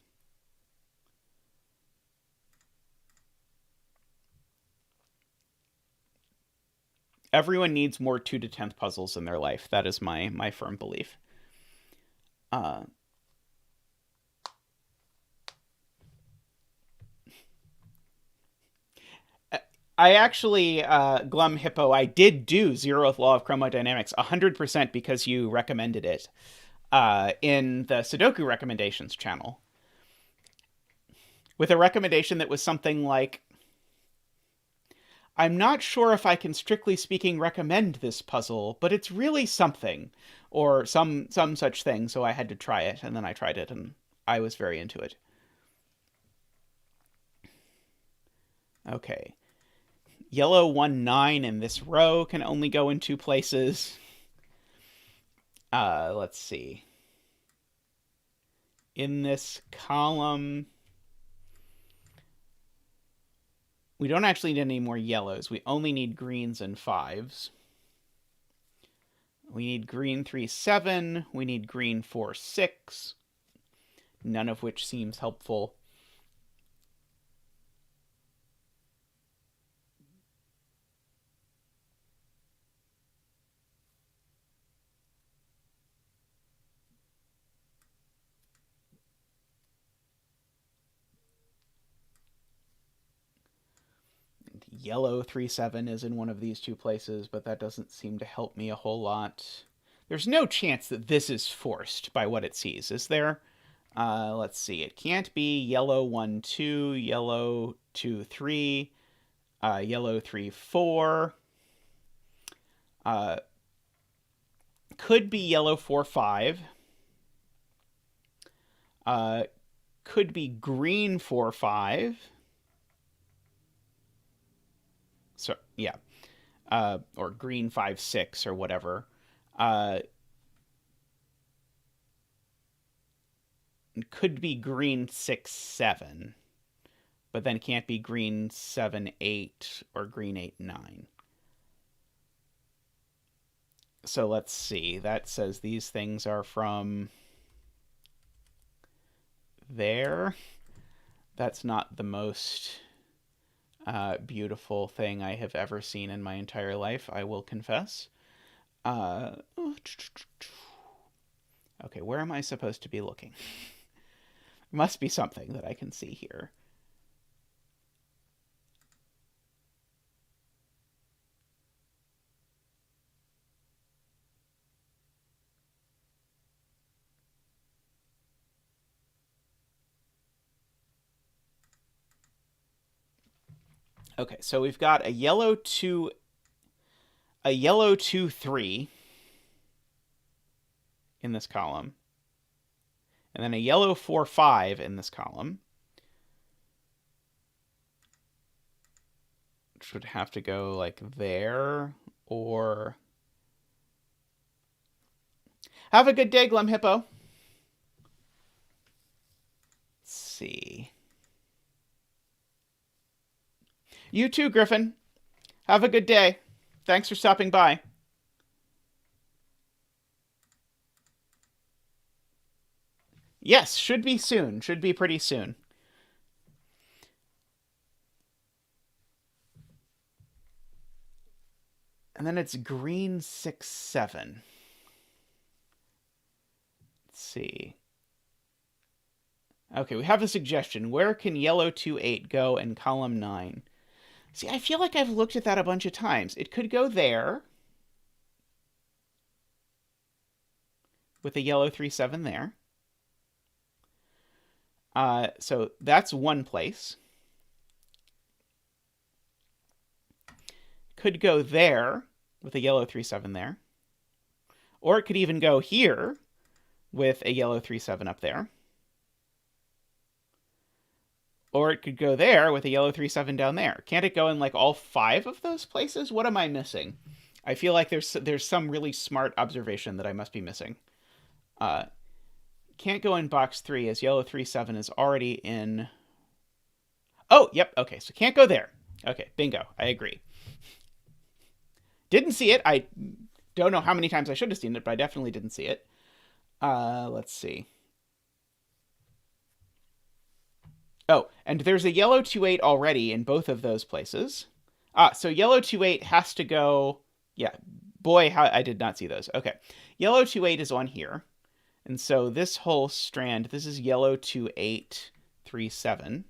S1: Everyone needs more 2toTenth puzzles in their life. That is my firm belief. I actually, Glum Hippo, I did do 0th Law of Chromodynamics 100% because you recommended it in the Sudoku recommendations channel. With a recommendation that was something like, I'm not sure if I can strictly speaking recommend this puzzle, but it's really something, or some such thing, so I had to try it, and then I tried it, and I was very into it. Okay. Yellow 1-9 in this row can only go in 2 places. Let's see. In this column, we don't actually need any more yellows. We only need greens and 5s. We need green 3-7. We need green 4-6. None of which seems helpful. Yellow 3-7 is in one of these 2 places, but that doesn't seem to help me a whole lot. There's no chance that this is forced by what it sees, is there? Let's see. It can't be yellow 1-2, yellow 2-3, yellow 3-4. Could be yellow 4-5. Could be green 4-5. So, yeah. Or green 5-6 or whatever. Could be green 6-7. But then can't be green 7-8 or green 8-9. So let's see. That says these things are from there. That's not the most beautiful thing I have ever seen in my entire life, I will confess. Okay, where am I supposed to be looking? Must be something that I can see here. Okay, so we've got a yellow 2-3 in this column, and then a yellow 4-5 in this column. which would have to go like there, or... Have a good day, Glum Hippo. Let's see. You too, Griffin. Have a good day. Thanks for stopping by. Yes, should be soon. Should be pretty soon. And then it's green 6-7. Let's see. Okay, we have a suggestion. Where can yellow 2-8 go in column 9? See, I feel like I've looked at that a bunch of times. It could go there. With a yellow 3-7 there. So that's one place. Could go there with a yellow 3-7 there. Or it could even go here with a yellow 3-7 up there. Or it could go there with a yellow 3-7 down there. Can't it go in like all 5 of those places? What am I missing? I feel like there's some really smart observation that I must be missing. Can't go in box 3 as yellow 3-7 is already in... Oh, yep, okay, so can't go there. Okay, bingo, I agree. Didn't see it. I don't know how many times I should have seen it, but I definitely didn't see it. Let's see. Oh, and there's a yellow 2-8 already in both of those places. So yellow 2-8 has to go... Yeah, boy, how I did not see those. Okay, yellow 2-8 is on here. And so this whole strand, this is yellow 2-8, 3-7.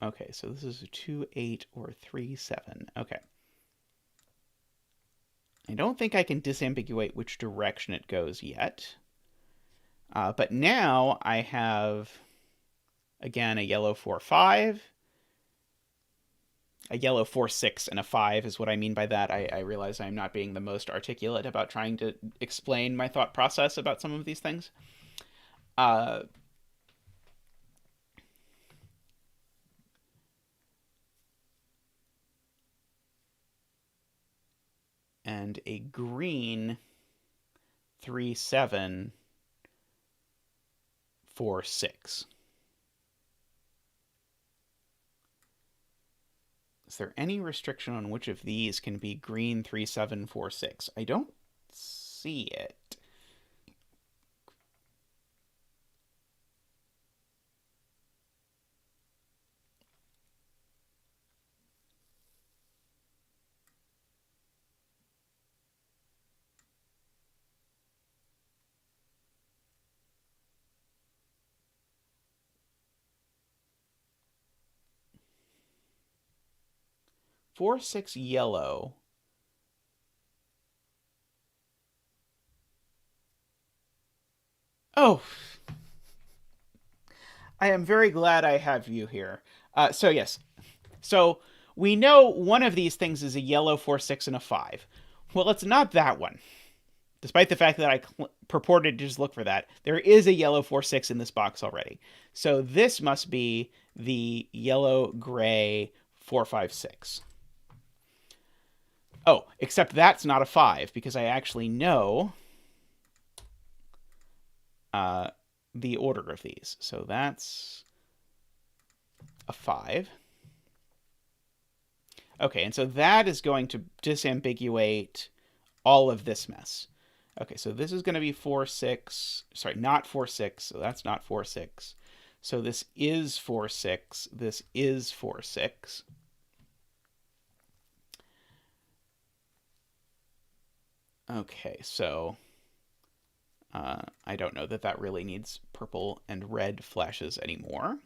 S1: Okay, so this is a 2-8 or 3-7. Okay. I don't think I can disambiguate which direction it goes yet. But now I have, again, a yellow 4-5. A yellow 4-6 and a 5 is what I mean by that. I realize I'm not being the most articulate about trying to explain my thought process about some of these things. And a green 3-7, 4-6. Is there any restriction on which of these can be green 3-7, 4-6? I don't see it. Four, 6 yellow. Oh, I am very glad I have you here. So yes, so we know one of these things is a yellow 4-6 and a 5. Well, it's not that one. Despite the fact that I purported to just look for that, there is a yellow 4-6 in this box already. So this must be the yellow-gray 4-5-6. Oh, except that's not a 5, because I actually know the order of these. So that's a 5. Okay, and so that is going to disambiguate all of this mess. Okay, so this is going to be 4-6. Sorry, not 4-6. So that's not 4-6. So this is 4-6. This is 4-6. Okay, so I don't know that that really needs purple and red flashes anymore.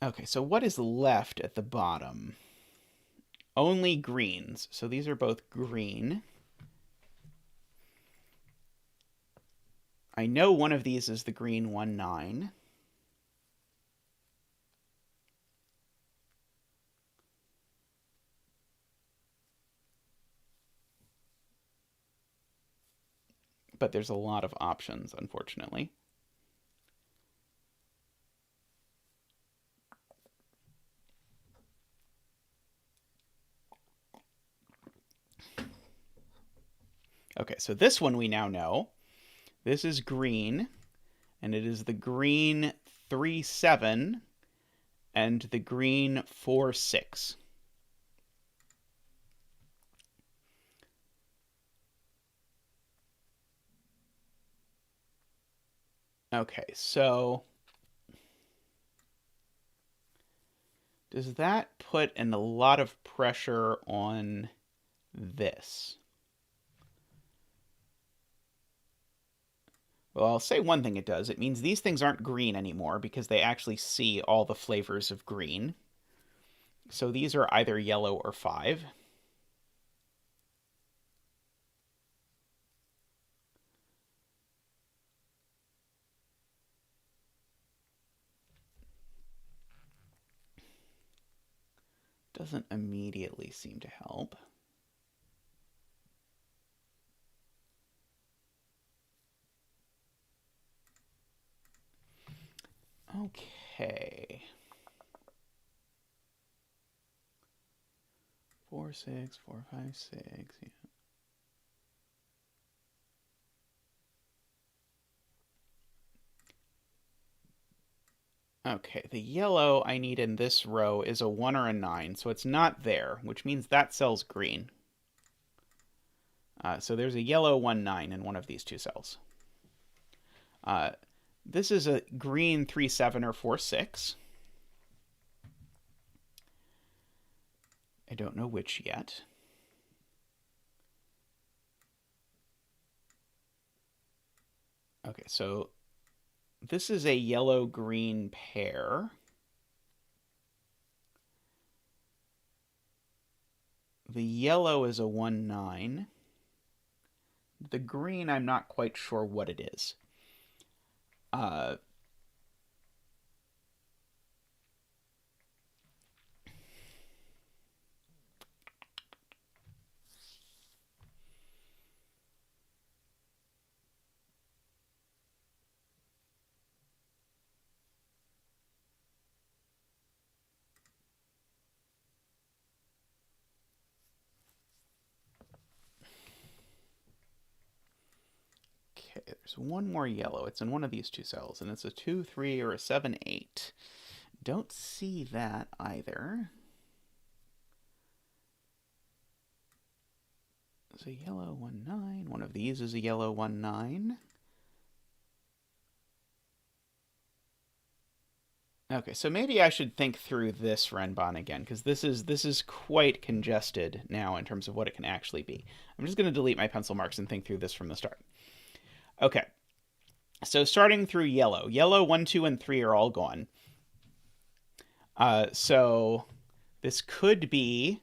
S1: Okay, so what is left at the bottom? Only greens. So these are both green. I know one of these is the green 1-9. but there's a lot of options, unfortunately. Okay, so this one we now know. This is green, and it is the green 3-7 and the green 4-6. Okay, so does that put a lot of pressure on this? Well, I'll say one thing it does. It means these things aren't green anymore because they actually see all the flavors of green. So these are either yellow or 5. Doesn't immediately seem to help. Okay. 4, 6, 4, 5, 6. Yeah. Okay, the yellow I need in this row is a 1 or a 9, so it's not there, which means that cell's green. So there's a yellow 1, 9 in one of these two cells. This is a green 3, 7 or 4, 6. I don't know which yet. Okay, so this is a yellow-green pair. The yellow is a 1, 9. The green, I'm not quite sure what it is. Okay, there's one more yellow. It's in one of these two cells, and it's a 2, 3, or a 7, 8. Don't see that either. It's a yellow 1, 9. One of these is a yellow 1, 9. Okay, so maybe I should think through this Renban again, because this is quite congested now in terms of what it can actually be. I'm just going to delete my pencil marks and think through this from the start. Okay, so starting through yellow. Yellow 1, 2, and 3 are all gone. So this could be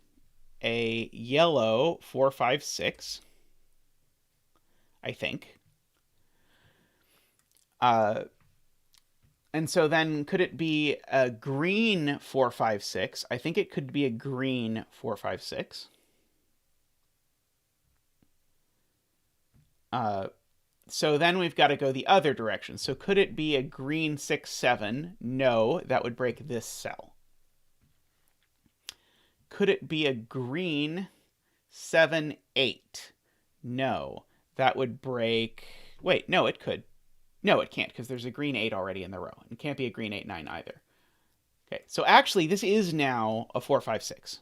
S1: a yellow 4, 5, 6, I think. And so then could it be a green 4, 5, 6? I think it could be a green 4, 5, 6. So then we've got to go the other direction. So could it be a green 6, 7? No, that would break this cell. Could it be a green 7, 8? No, that would break... Wait, no, it could. No, it can't, because there's a green 8 already in the row. It can't be a green 8, 9 either. Okay, so actually, this is now a 4, 5, 6.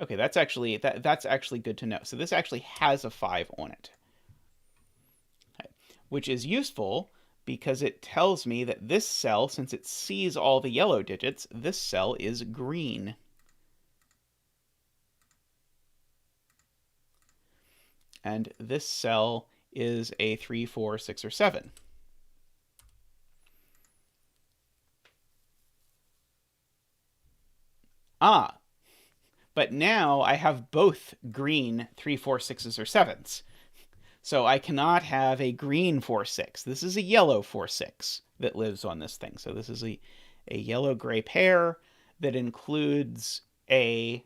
S1: Okay, that's actually good to know. So this actually has a 5 on it. Okay, which is useful because it tells me that this cell, since it sees all the yellow digits, this cell is green. And this cell is a 3, 4, 6, or 7. Ah, but now I have both green 3, 4, 6s, or 7s. So I cannot have a green 4, 6. This is a yellow 4, 6 that lives on this thing. So this is a yellow-gray pair that includes a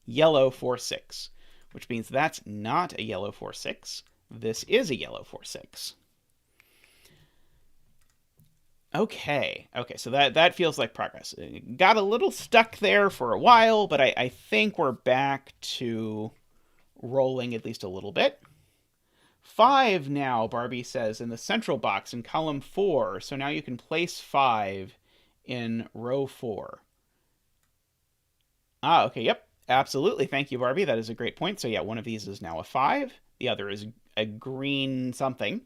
S1: yellow 4, 6, which means that's not a yellow 4, 6. This is a yellow 4-6. Okay, so that feels like progress. Got a little stuck there for a while, but I think we're back to rolling at least a little bit. 5 now, Barbie says, in the central box in column 4. So now you can place 5 in row 4. Okay, yep, absolutely. Thank you, Barbie. That is a great point. So yeah, one of these is now a 5. The other is a green something.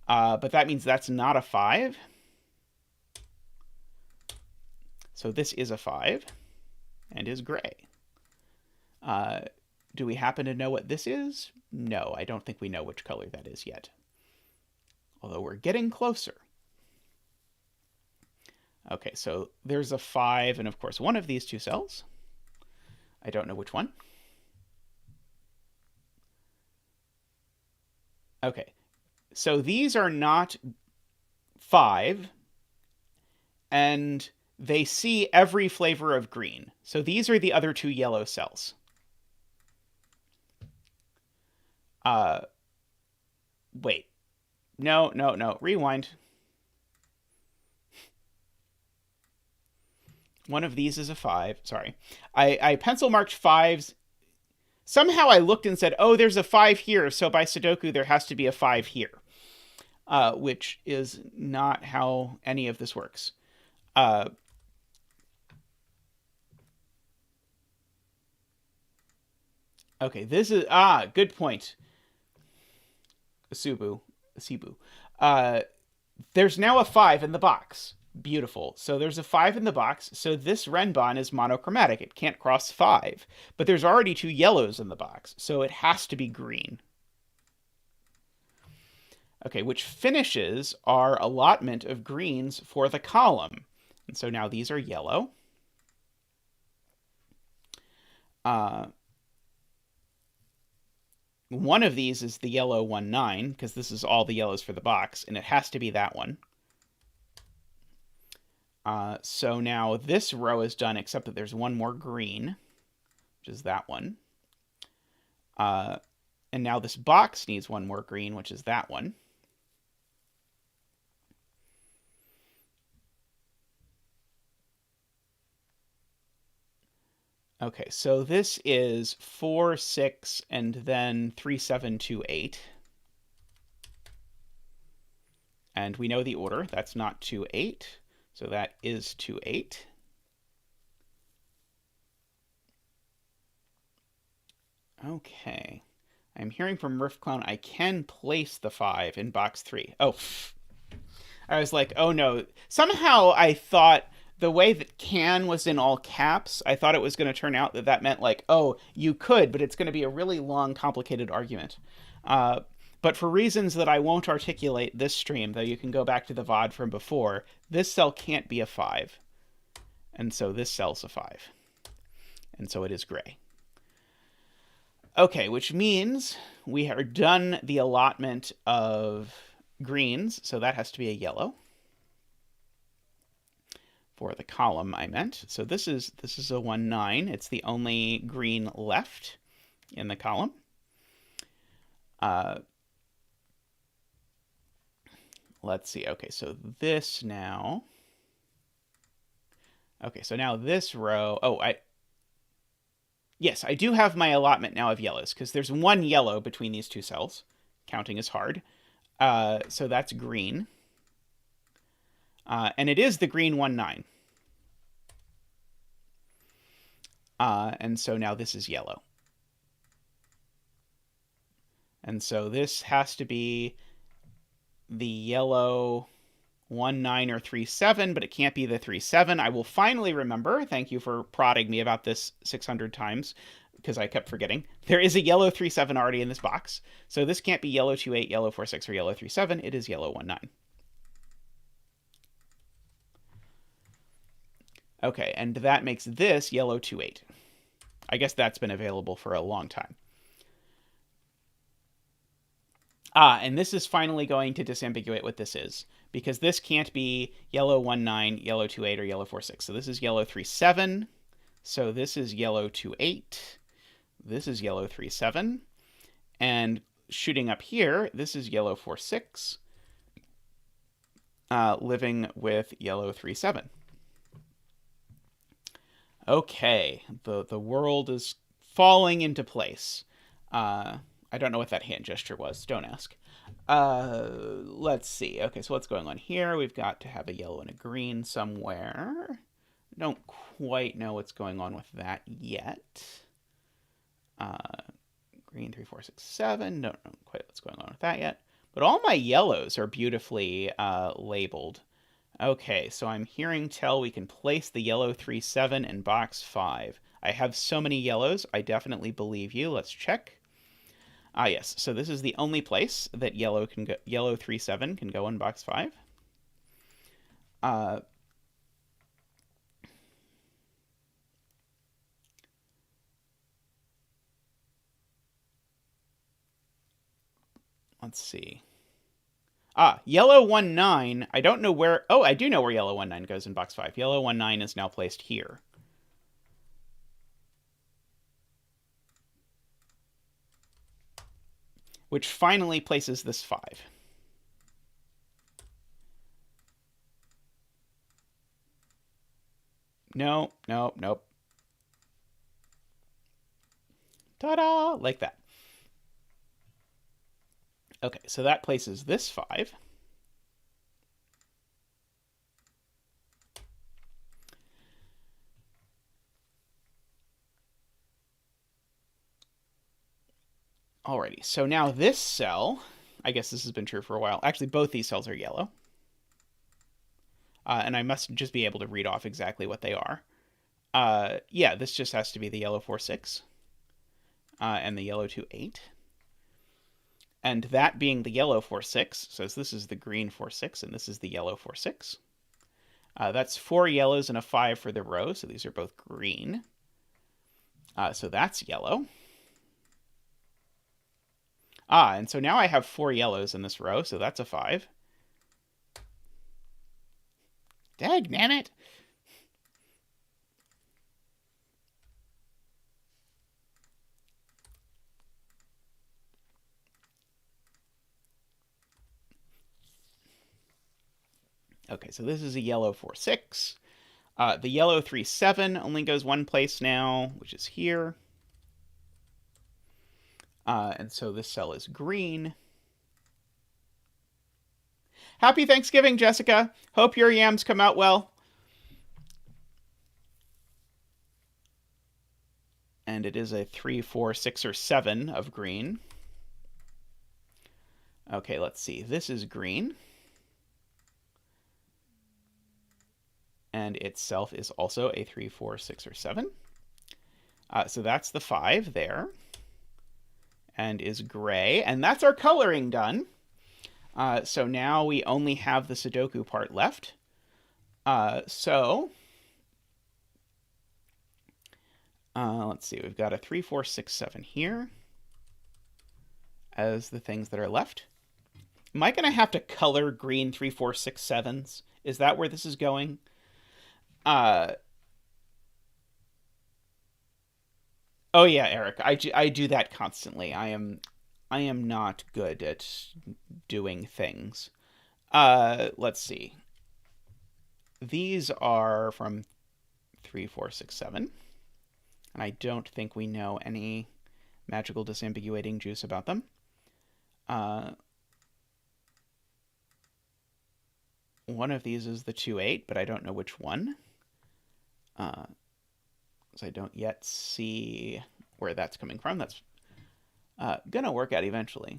S1: But that means that's not a 5. So this is a 5 and is gray. Do we happen to know what this is? No, I don't think we know which color that is yet. Although we're getting closer. Okay, so there's a 5 and, of course, one of these two cells. I don't know which one. Okay, so these are not 5, and they see every flavor of green. So these are the other two yellow cells. Wait. No. Rewind. One of these is a 5. Sorry. I pencil marked 5s. Somehow I looked and said, oh, there's a 5 here, so by Sudoku there has to be a 5 here. Which is not how any of this works. Okay, this is... good point. Cebu. There's now a 5 in the box. Beautiful. So there's a 5 in the box. So this Renbon is monochromatic. It can't cross 5. But there's already 2 yellows in the box. So it has to be green. Okay, which finishes our allotment of greens for the column. And so now these are yellow. One of these is the yellow 1-9, because this is all the yellows for the box, and it has to be that one. So now this row is done, except that there's one more green, which is that one. And now this box needs one more green, which is that one. Okay, so this is 4, 6, and then 3, 7, 2, 8. And we know the order. That's not 2, 8. So that is 2, 8. Okay. I'm hearing from Riffclown I can place the 5 in box 3. Oh, I was like, oh no. Somehow I thought... the way that can was in all caps, I thought it was going to turn out that meant like, oh, you could, but it's going to be a really long, complicated argument. But for reasons that I won't articulate this stream, though you can go back to the VOD from before, this cell can't be a 5. And so this cell's a 5. And so it is gray. Okay, which means we are done the allotment of greens, so that has to be a yellow. For the column, I meant. So this is a 1-9. It's the only green left in the column. Let's see. Okay, so this now. Okay, so now this row. Oh, yes, I do have my allotment now of yellows because there's one yellow between these two cells. Counting is hard. So that's green. And it is the green 1-9. And so now this is yellow. And so this has to be the yellow 1-9 or 3-7, but it can't be the 3-7. I will finally remember. Thank you for prodding me about this 600 times, because I kept forgetting. There is a yellow 3-7 already in this box. So this can't be yellow 2-8, yellow 4-6, or yellow 3-7. It is yellow 1-9. Okay, and that makes this yellow 2-8. I guess that's been available for a long time. And this is finally going to disambiguate what this is, because this can't be yellow 1-9, yellow 2-8, or yellow 4-6. So this is yellow 3-7. So this is yellow 2-8. This is yellow 3-7. And shooting up here, this is yellow 4-6, living with yellow 3-7. Okay, the world is falling into place. I don't know what that hand gesture was. Don't ask. Let's see. Okay, so what's going on here? We've got to have a yellow and a green somewhere. Don't quite know what's going on with that yet. Green 3, 4, 6, 7. Don't know quite what's going on with that yet. But all my yellows are beautifully labeled. Okay, so I'm hearing tell we can place the yellow 3-7 in box 5. I have so many yellows, I definitely believe you. Let's check. Ah, yes, so this is the only place that yellow 3-7 can go in box 5. Let's see. Ah, yellow 1-9. I don't know where... Oh, I do know where yellow 1-9 goes in box 5. Yellow 1-9 is now placed here. Which finally places this 5. No, no, nope. Ta-da! Like that. Okay, so that places this 5. Alrighty, so now this cell, I guess this has been true for a while. Actually, both these cells are yellow. And I must just be able to read off exactly what they are. Yeah, this just has to be the yellow 4-6 and the yellow 2-8. And that being the yellow 4-6, so this is the green 4-6 and this is the yellow 4-6. That's 4 yellows and a 5 for the row, so these are both green. So that's yellow. Ah, and so now I have 4 yellows in this row, so that's a 5. Dagnammit! Okay, so this is a yellow 4-6. The yellow 3-7 only goes one place now, which is here. And so this cell is green. Happy Thanksgiving, Jessica. Hope your yams come out well. And it is a 3, 4, 6, or 7 of green. Okay, let's see. This is green. And itself is also a 3, 4, 6, or 7. So that's the 5 there. And is gray. And that's our coloring done. So now we only have the Sudoku part left. Let's see. We've got a 3, 4, 6, 7 here as the things that are left. Am I going to have to color green 3, 4, 6, 7s? Is that where this is going? Oh yeah, Eric. I do that constantly. I am not good at doing things. Let's see. These are from 3, 4, 6, 7. And I don't think we know any magical disambiguating juice about them. One of these is the 2-8, but I don't know which one. So I don't yet see where that's coming from. That's gonna work out eventually.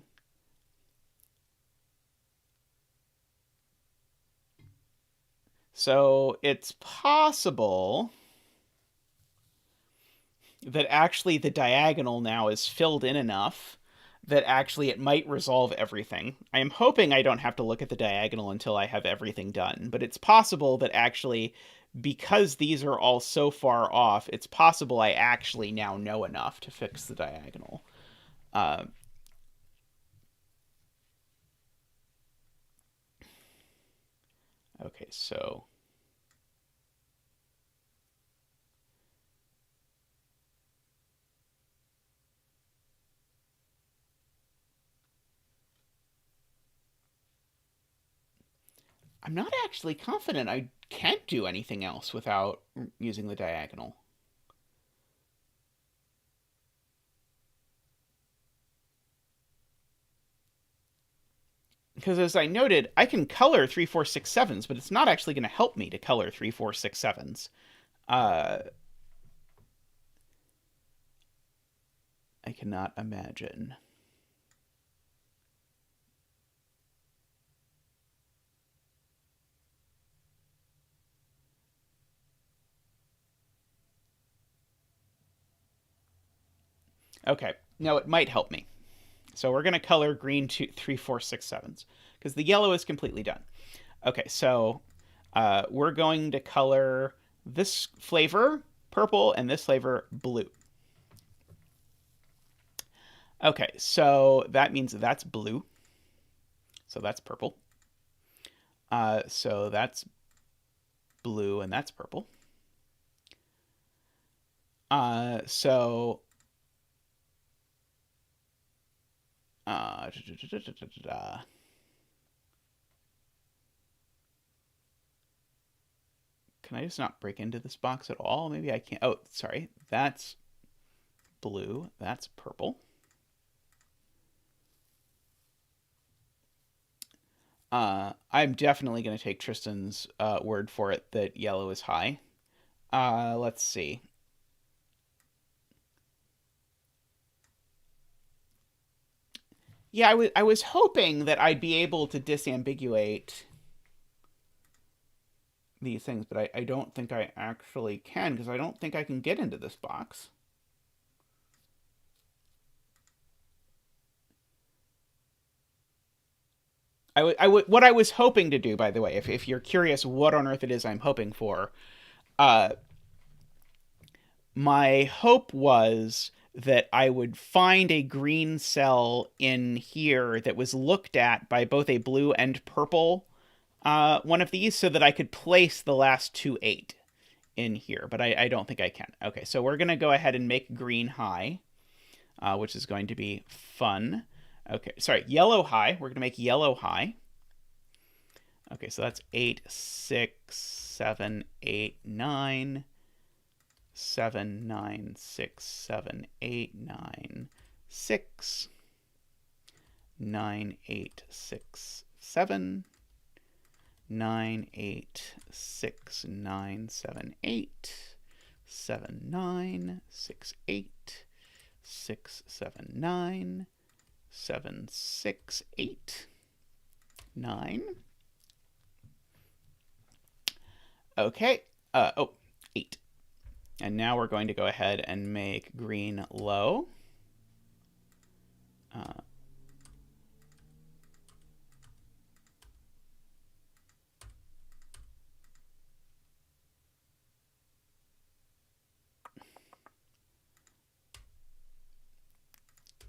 S1: So it's possible that actually the diagonal now is filled in enough that actually it might resolve everything. I am hoping I don't have to look at the diagonal until I have everything done, but it's possible that actually, because these are all so far off, it's possible I actually now know enough to fix the diagonal. Okay, so... I'm not actually confident I can't do anything else without using the diagonal. Because as I noted, I can color 3, 4, 6, 7s, but it's not actually going to help me to color 3, 4, 6, 7s. I cannot imagine. Okay, now it might help me. So we're going to color green 2, 3, 4, 6, 7s because the yellow is completely done. Okay, so we're going to color this flavor purple and this flavor blue. Okay, so that means that's blue. So that's purple. So that's blue and that's purple. So can I just not break into this box at all? Maybe I can't. Oh, sorry. That's blue. That's purple. I'm definitely going to take Tristan's word for it that yellow is high. Let's see. Yeah, I was hoping that I'd be able to disambiguate these things, but I don't think I actually can because I don't think I can get into this box. What I was hoping to do, by the way, if you're curious what on earth it is I'm hoping for, uh, my hope was that I would find a green cell in here that was looked at by both a blue and purple one of these so that I could place the last 2, 8 in here, but I don't think I can. Okay, so we're going to go ahead and make green high, which is going to be fun. Okay, sorry, yellow high. We're going to make yellow high. Okay, so that's 8, 6, 7, 8, 9. 7, 9, 6, 7, 8, 9, 6, 9, 8, 6, 7, 9, 8, 6, 9, 7, 8, 7, 9, 6, 8, 6, 7, 9, 7, 6, 8, 9. Okay. 8. And now we're going to go ahead and make green low.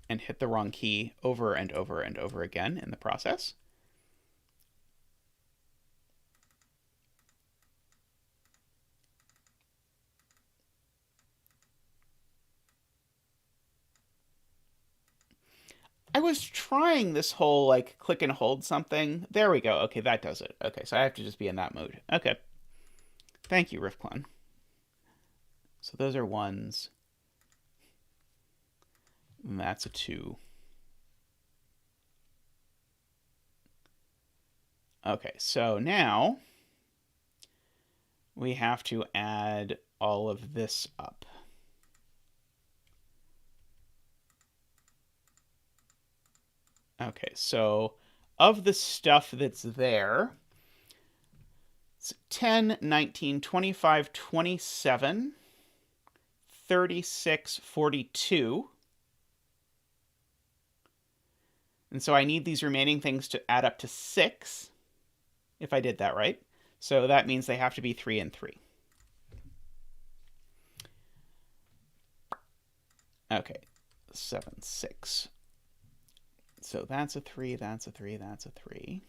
S1: And hit the wrong key over and over and over again in the process. I was trying this whole like click and hold something. There we go. Okay, that does it. Okay, so I have to just be in that mode. Okay. Thank you, Riffclon. So those are 1s. And that's a 2. Okay, so now we have to add all of this up. Okay, so of the stuff that's there, it's 10, 19, 25, 27, 36, 42. And so I need these remaining things to add up to 6, if I did that right. So that means they have to be 3 and 3. Okay, 7, 6. So that's a 3, that's a 3, that's a 3.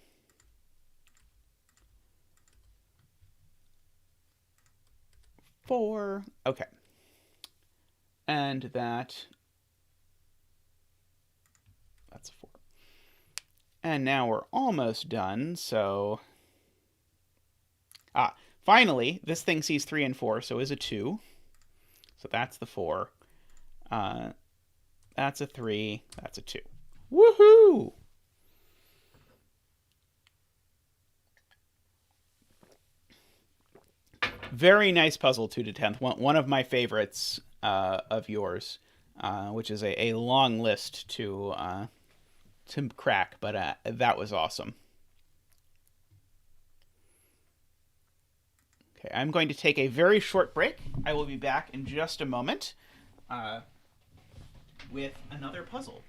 S1: Four. Okay. And that's a 4. And now we're almost done, so Ah, finally, this thing sees 3 and 4, so is a 2. So that's the 4. Uh, that's a 3. That's a 2. Woohoo! Very nice puzzle, 2 to 10th. One of my favorites of yours, which is a long list to crack, but that was awesome. Okay, I'm going to take a very short break. I will be back in just a moment with another puzzle.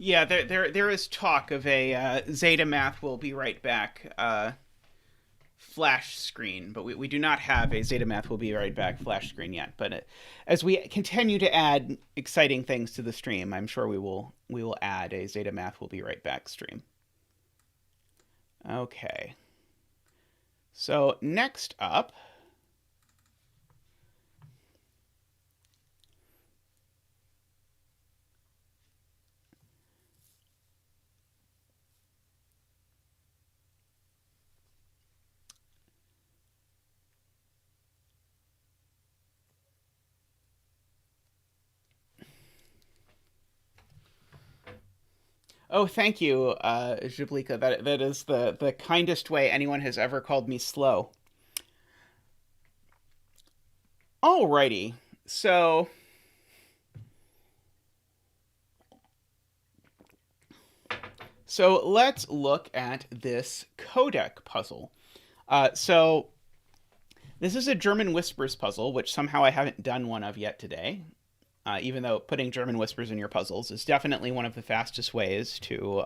S1: Yeah, there is talk of a zetamath will be right back flash screen, but we do not have a zetamath will be right back flash screen yet. But as we continue to add exciting things to the stream, I'm sure we will add a zetamath will be right back stream. Okay. So next up, oh, thank you, Jablika. That is the kindest way anyone has ever called me slow. Alrighty, so let's look at this Qodec puzzle. So this is a German whispers puzzle, which somehow I haven't done one of yet today. Even though putting German whispers in your puzzles is definitely one of the fastest ways to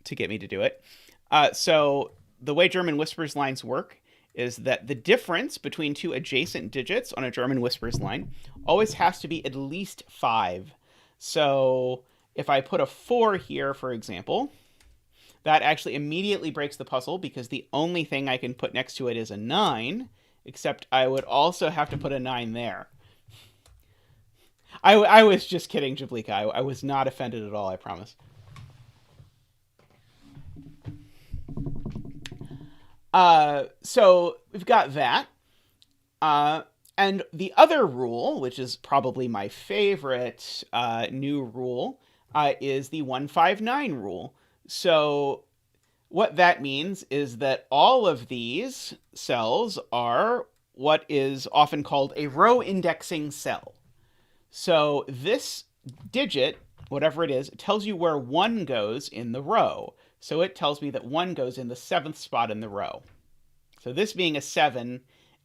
S1: get me to do it. So the way German whispers lines work is that the difference between two adjacent digits on a German whispers line always has to be at least 5. So if I put a 4 here, for example, that actually immediately breaks the puzzle because the only thing I can put next to it is a 9, except I would also have to put a 9 there. I was just kidding, Jablika. I was not offended at all, I promise. So we've got that. And the other rule, which is probably my favorite new rule, is the 159 rule. So what that means is that all of these cells are what is often called a row indexing cell. So this digit, whatever it is, it tells you where 1 goes in the row. So it tells me that 1 goes in the 7th spot in the row. So this being a 7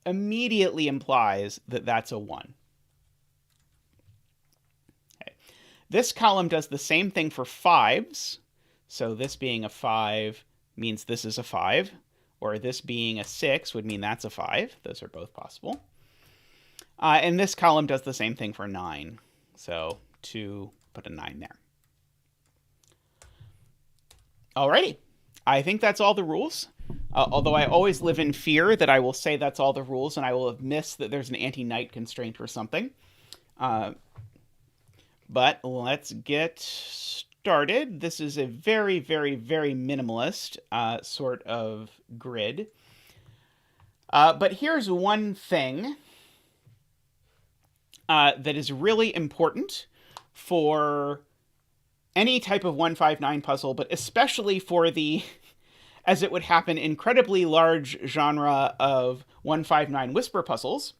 S1: immediately implies that that's a 1. Okay. This column does the same thing for 5s. So this being a 5 means this is a 5, or this being a 6 would mean that's a 5. Those are both possible. And this column does the same thing for 9. So 2, put a 9 there. Alrighty. I think that's all the rules. Although I always live in fear that I will say that's all the rules and I will have missed that there's an anti-knight constraint or something. But let's get started. This is a very, very, very minimalist sort of grid. But here's one thing that is really important for any type of 159 puzzle, but especially for the, as it would happen, incredibly large genre of 159 whisper puzzles.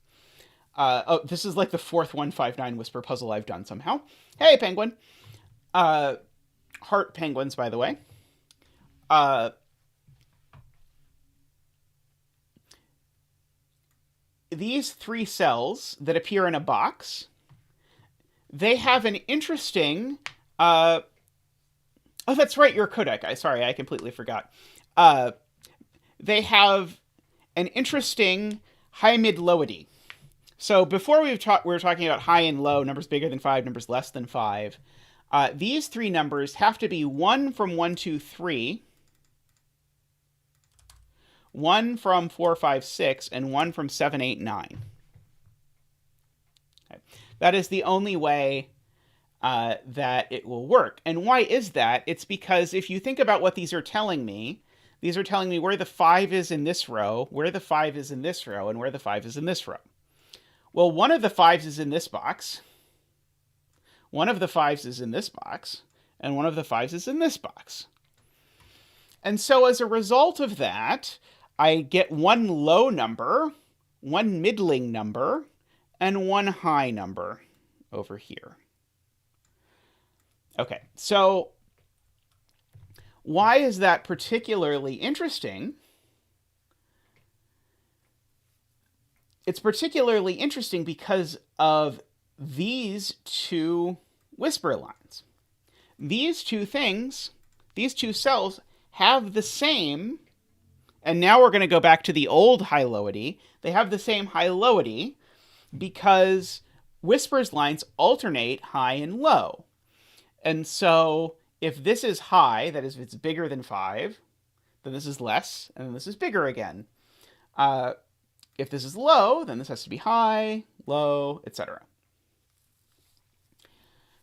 S1: Oh, this is like the 4th 159 whisper puzzle I've done somehow. Hey, penguin. Heart penguins, by the way. These 3 cells that appear in a box, they have an interesting... oh, that's right, you're Qodec. Sorry, I completely forgot. They have an interesting high, mid, lowity. So before we were talking about high and low, numbers bigger than 5, numbers less than 5. These 3 numbers have to be 1 from 1, 2, 3, 1 from 4, 5, 6, and 1 from 7, 8, 9. Okay. That is the only way that it will work. And why is that? It's because if you think about what these are telling me where the 5 is in this row, where the 5 is in this row, and where the 5 is in this row. Well, one of the 5s is in this box, one of the 5s is in this box, and one of the 5s is in this box. And so as a result of that, I get one low number, one middling number, and one high number over here. Okay, so why is that particularly interesting? It's particularly interesting because of these 2 whisper lines. These 2 things, these 2 cells, have the same, and now we're going to go back to the old high-lowity. They have the same high-lowity because whispers lines alternate high and low. And so if this is high, that is, if it's bigger than 5, then this is less, and then this is bigger again. If this is low, then this has to be high, low, etc.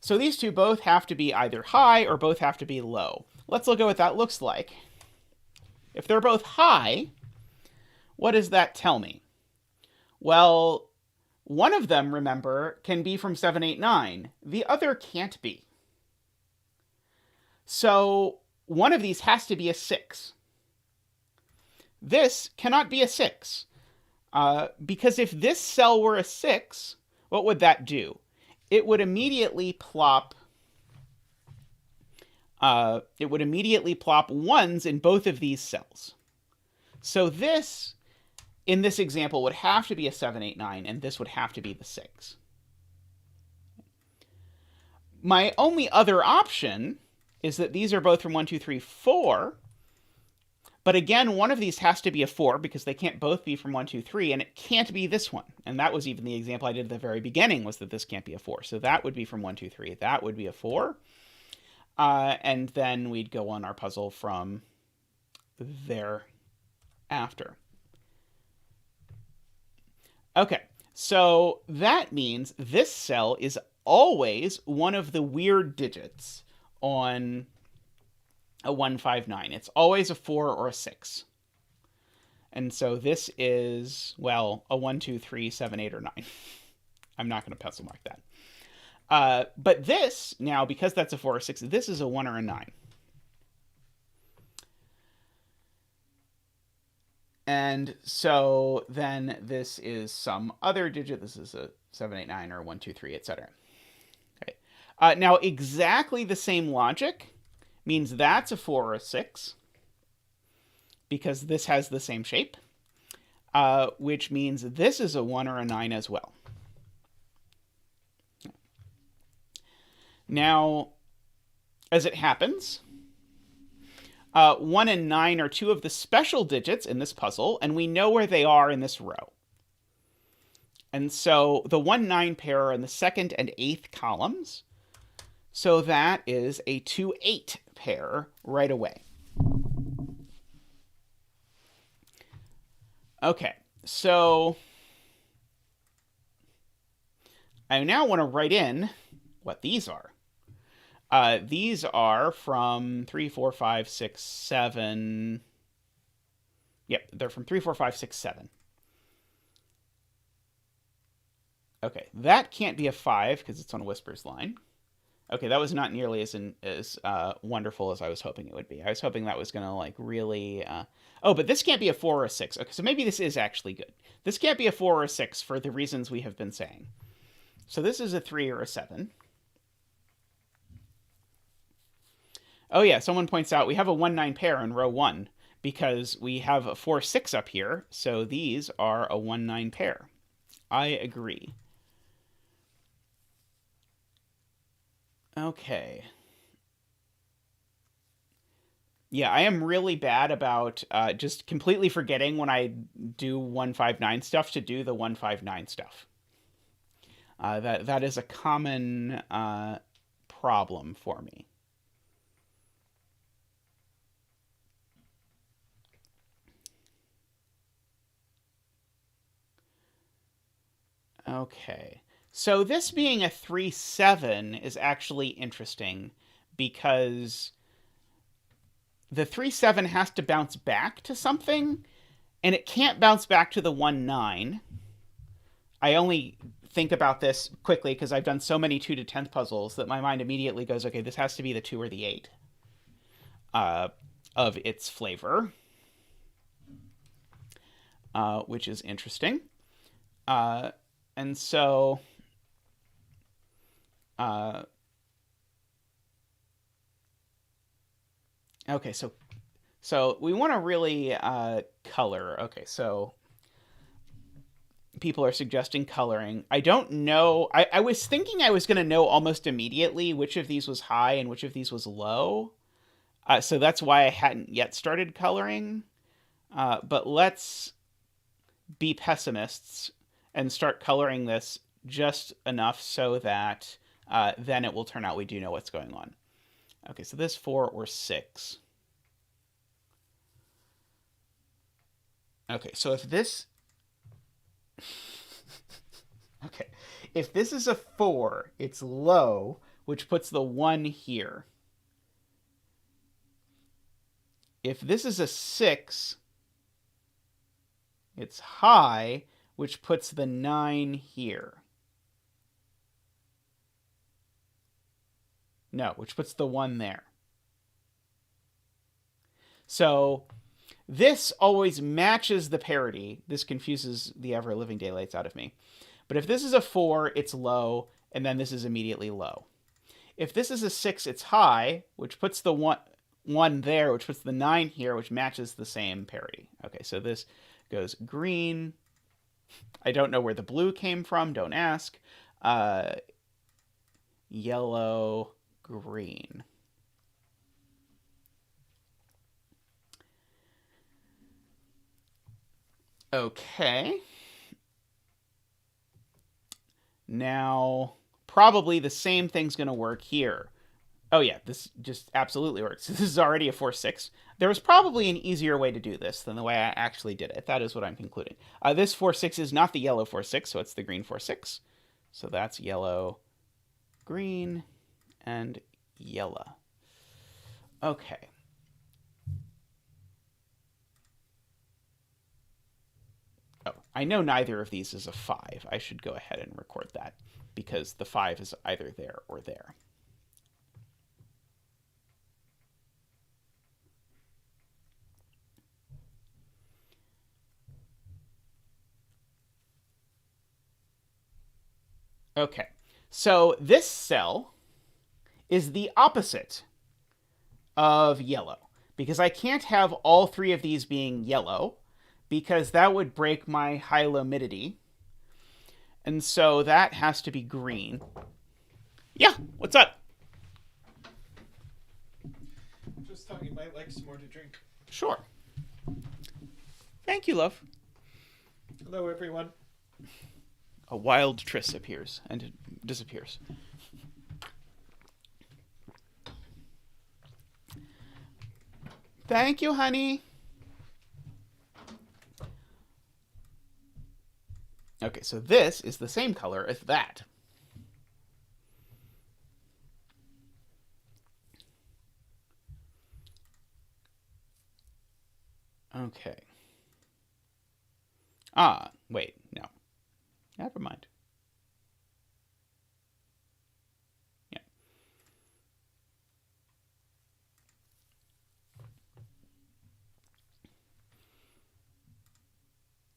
S1: So these 2 both have to be either high or both have to be low. Let's look at what that looks like. If they're both high, what does that tell me? Well, one of them, remember, can be from 7, 8, 9. The other can't be. So one of these has to be a 6. This cannot be a 6. Because if this cell were a 6, what would that do? It would immediately plop 1s in both of these cells. So this, in this example, would have to be a 7, 8, 9, and this would have to be the 6. My only other option is that these are both from 1, 2, 3, 4. But again, one of these has to be a 4 because they can't both be from 1, 2, 3, and it can't be this one. And that was even the example I did at the very beginning, was that this can't be a 4. So that would be from 1, 2, 3. That would be a 4. And then we'd go on our puzzle from thereafter. Okay, so that means this cell is always one of the weird digits on a 159. It's always a 4 or a 6. And so this is, well, a 1, 2, 3, 7, 8, or 9. I'm not going to pencil mark that. But this, now, because that's a 4 or 6, this is a 1 or a 9. And so then this is some other digit. This is a 789 or 123, etc. Okay. Now, exactly the same logic means that's a 4 or a 6 because this has the same shape, which means this is a 1 or a 9 as well. Now, as it happens, 1 and 9 are two of the special digits in this puzzle, and we know where they are in this row. And so the 1-9 pair are in the second and eighth columns. So that is a 2-8 pair right away. Okay, so I now want to write in what these are. These are from 3, 4, 5, 6, 7. Yep, they're from 3, 4, 5, 6, 7. Okay, that can't be a 5 because it's on a whispers line. Okay, that was not nearly as wonderful as I was hoping it would be. I was hoping that was going to like really... Oh, but this can't be a 4 or a 6. Okay, so maybe this is actually good. This can't be a 4 or a 6 for the reasons we have been saying. So this is a 3 or a 7. Oh yeah, someone points out we have a 1-9 pair in row 1 because we have a 4-6 up here, so these are a 1-9 pair. I agree. Okay. Yeah, I am really bad about just completely forgetting when I do 159 stuff to do the 159 stuff. That is a common problem for me. Okay. So this being a 3-7 is actually interesting because the 3-7 has to bounce back to something, and it can't bounce back to the 1-9. I only think about this quickly because I've done so many 2-10th puzzles that my mind immediately goes, okay, this has to be the 2 or the 8 of its flavor, which is interesting. And so... okay, so we want to really color. Okay, so people are suggesting coloring. I don't know. I was thinking I was going to know almost immediately which of these was high and which of these was low. So that's why I hadn't yet started coloring. But let's be pessimists and start coloring this just enough so that then it will turn out we do know what's going on. Okay, so this 4 or 6. Okay, so if this... okay, if this is a 4, it's low, which puts the 1 here. If this is a 6, it's high, which puts the 9 here. No, which puts the 1 there. So this always matches the parity. This confuses the ever-living daylights out of me. But if this is a 4, it's low, and then this is immediately low. If this is a 6, it's high, which puts the 1 there, which puts the 9 here, which matches the same parity. Okay, so this goes green. I don't know where the blue came from. Don't ask. Yellow, green. Okay. Now, probably the same thing's going to work here. Oh yeah, this just absolutely works. This is already a 4-6. There was probably an easier way to do this than the way I actually did it. That is what I'm concluding. This 4-6 is not the yellow 4-6, so it's the green 4-6. So that's yellow, green, and yellow. Okay. Oh, I know neither of these is a 5. I should go ahead and record that because the 5 is either there or there. Okay. So this cell is the opposite of yellow, because I can't have all three of these being yellow, because that would break my high-lumidity. And so that has to be green. Yeah, what's up?
S2: Just thought you might like some more to drink.
S1: Sure. Thank you, love.
S2: Hello, everyone.
S1: A wild Triss appears and disappears. Thank you, honey. Okay, so this is the same color as that. Okay. Ah, wait, no. Never mind. Yeah.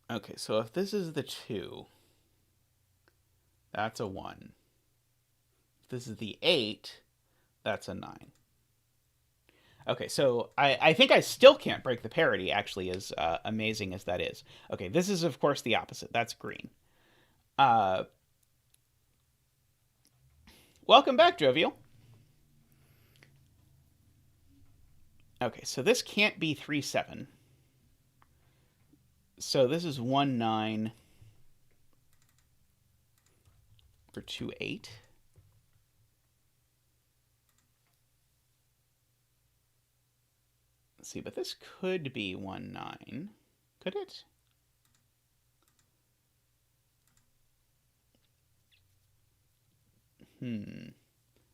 S1: Okay, so if this is the 2, that's a 1. If this is the 8, that's a 9. Okay, so I think I still can't break the parity, actually, as amazing as that is. Okay, this is, of course, the opposite. That's green. Welcome back, Jovial. Okay, so this can't be 3, 7. So this is 1, 9, or 2, 8. Let's see, but this could be 1, 9. Could it?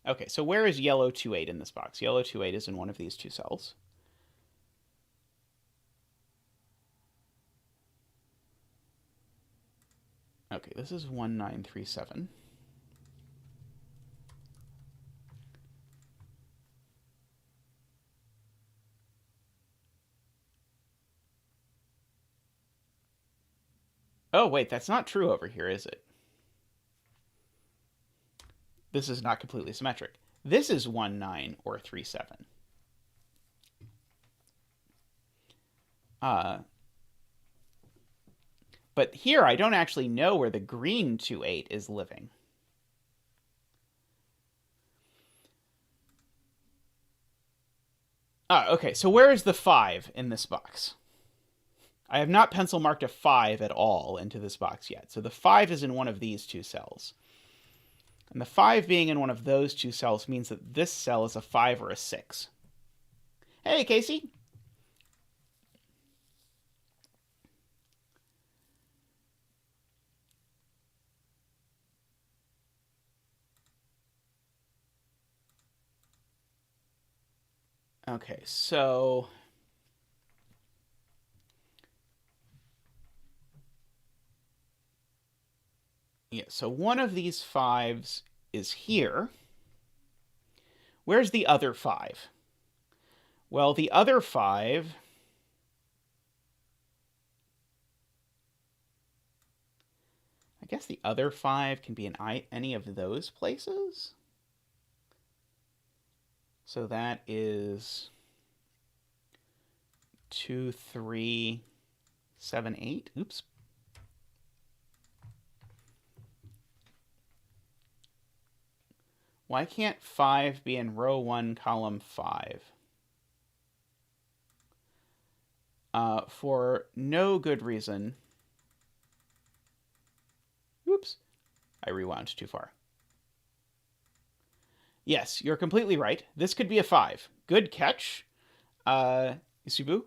S1: Okay, so where is yellow 2, 8 in this box? Yellow 2, 8 is in one of these two cells. Okay, this is 1, 9, 3, 7. Oh, wait, that's not true over here, is it? This is not completely symmetric. This is 1, 9, or 3, 7. But here I don't actually know where the green 2, 8 is living. Okay, so where is the 5 in this box? I have not pencil marked a 5 at all into this box yet. So the 5 is in one of these two cells. And the 5 being in one of those two cells means that this cell is a 5 or a 6. Hey, Casey. Okay, so yeah, so one of these 5s is here. Where's the other 5? Well, the other 5... I guess the other 5 can be in any of those places. So that is 2, 3, 7, 8. Oops. Why can't 5 be in row 1, column 5? For no good reason. Oops. I rewound too far. Yes, you're completely right. This could be a 5. Good catch, Isubu.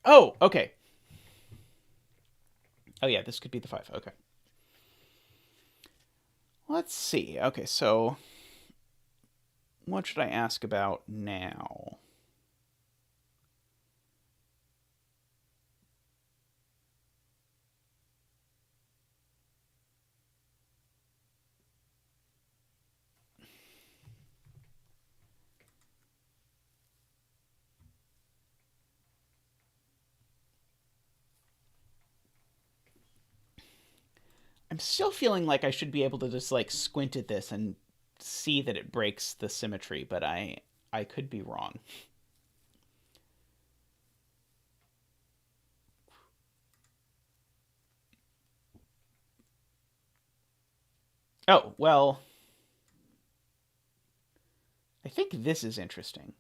S1: Oh, okay. Oh, yeah, this could be the 5. Okay. Let's see. Okay, so what should I ask about now? I'm still feeling like I should be able to just like squint at this and see that it breaks the symmetry, but I could be wrong. Oh, well, I think this is interesting.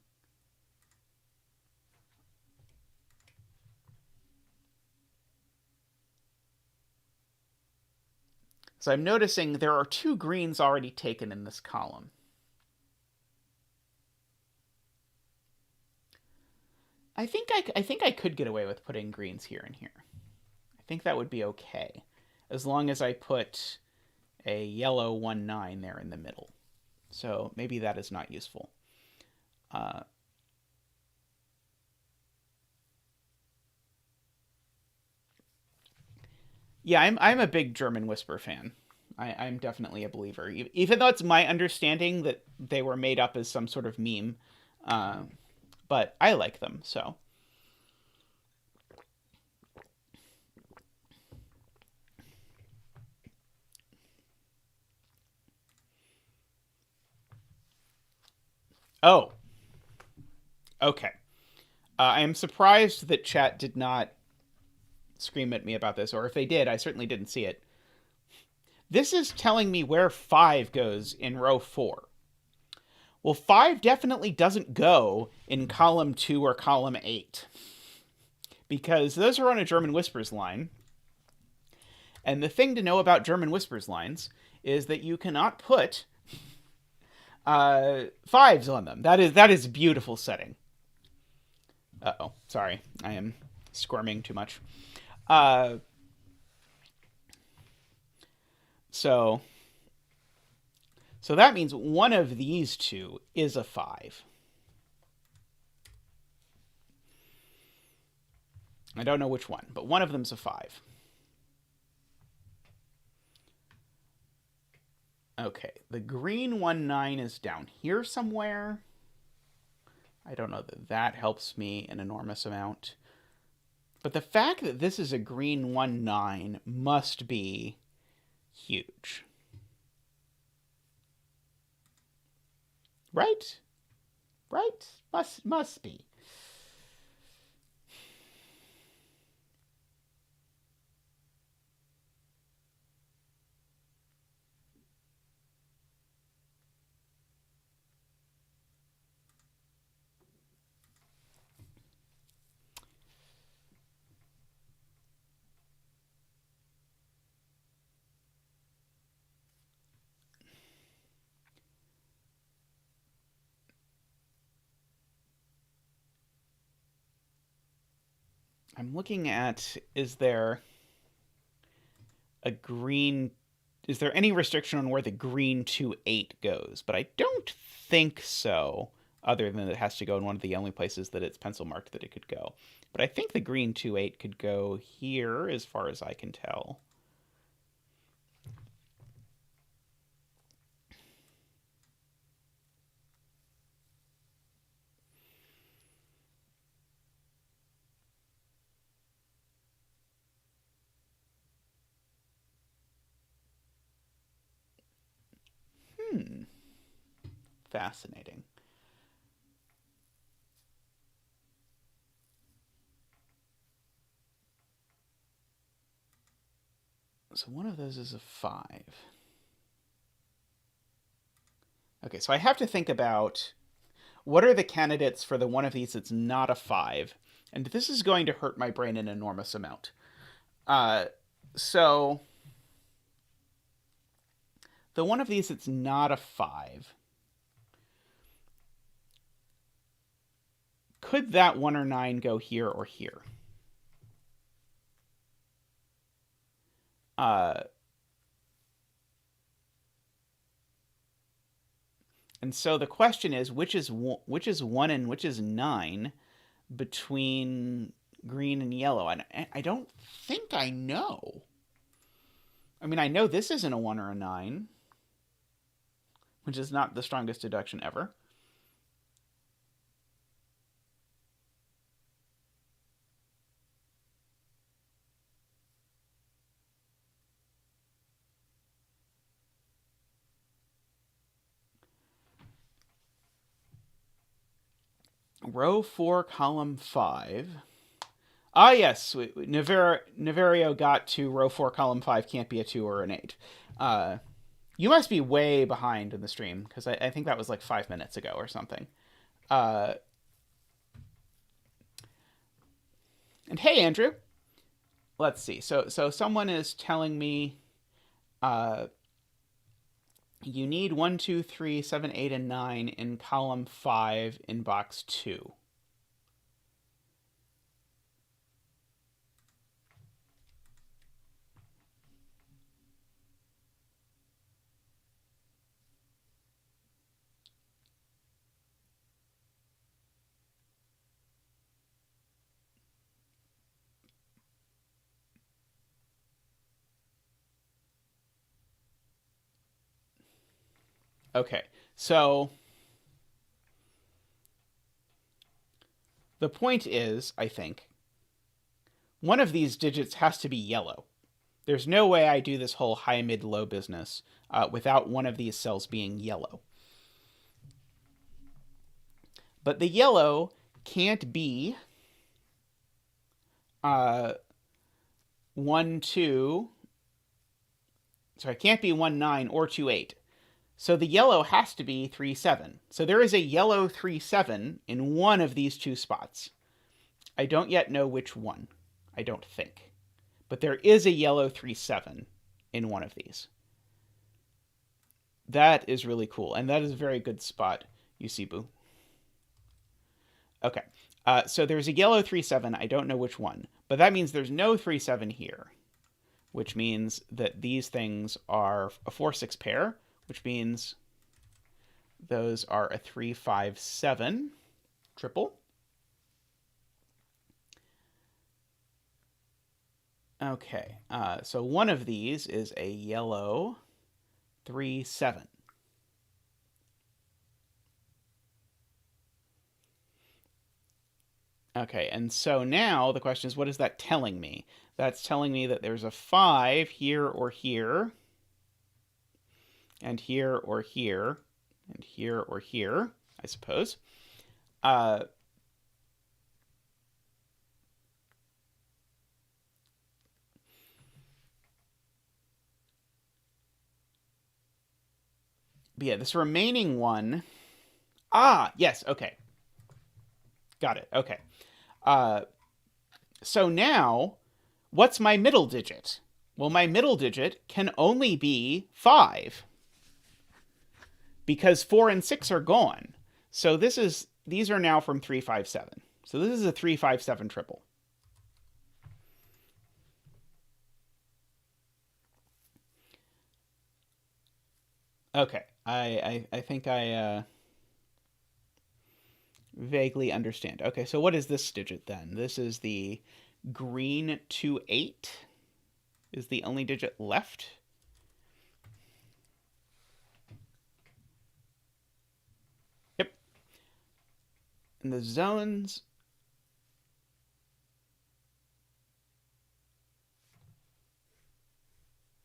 S1: So I'm noticing there are 2 greens already taken in this column. I think I could get away with putting greens here and here. I think that would be okay, as long as I put a yellow 1-9 there in the middle. So maybe that is not useful. Yeah, I'm a big German Whisper fan. I'm definitely a believer, even though it's my understanding that they were made up as some sort of meme. Uh, but I like them, so. Oh, okay. I am surprised that chat did not scream at me about this, or if they did, I certainly didn't see it. This is telling me where 5 goes in row 4. Well, 5 definitely doesn't go in column 2 or column 8, because those are on a German Whispers line. And the thing to know about German Whispers lines is that you cannot put 5s on them. That is beautiful setting. Uh-oh, sorry, I am squirming too much. Uh, so that means one of these 2 is a 5. I don't know which one, but one of them's a 5. Okay, the green 1-9 is down here somewhere. I don't know that that helps me an enormous amount. But the fact that this is a green 1-9 must be huge. Right? Right? Must be. I'm looking at, is there any restriction on where the green 2-8 goes? But I don't think so, other than it has to go in one of the only places that it's pencil marked that it could go. But I think the green 2-8 could go here, as far as I can tell. Fascinating. So one of those is a 5. Okay, so I have to think about what are the candidates for the one of these that's not a 5. And this is going to hurt my brain an enormous amount. So the one of these that's not a 5. Could that 1 or 9 go here or here? And so the question is, which is 1 and which is 9 between green and yellow? And I don't think I know. I mean, I know this isn't a 1 or a 9, which is not the strongest deduction ever. Row 4, column 5. Ah, yes. Naverio got to row 4, column 5 can't be a 2 or an 8. You must be way behind in the stream, because I think that was like 5 minutes ago or something. And hey, Andrew. Let's see. So someone is telling me you need 1, 2, 3, 7, 8, and 9 in column 5 in box 2. Okay, so the point is, I think, one of these digits has to be yellow. There's no way I do this whole high, mid, low business without one of these cells being yellow. But the yellow can't be 1, 2. Sorry, it can't be 1, 9 or 2, 8. So the yellow has to be 3, 7. So there is a yellow 3, 7 in one of these two spots. I don't yet know which one. I don't think. But there is a yellow 3, 7 in one of these. That is really cool. And that is a very good spot, Yusibu. Okay. So there's a yellow 3, 7. I don't know which one. But that means there's no 3, 7 here. Which means that these things are a 4, 6 pair. Which means those are a 3, 5, 7 triple. Okay, so one of these is a yellow 3, 7. Okay, and so now the question is, what is that telling me? That's telling me that there's a 5 here or here, and here or here, and here or here, I suppose. But yeah, this remaining one... Ah, yes, okay. Got it, okay. So now, what's my middle digit? Well, my middle digit can only be 5. Because 4 and 6 are gone. So these are now from 3, 5, 7. So this is a 3, 5, 7 triple. Okay, I think I vaguely understand. Okay, so what is this digit then? This is the green 2, 8 is the only digit left. Yep. And the zones...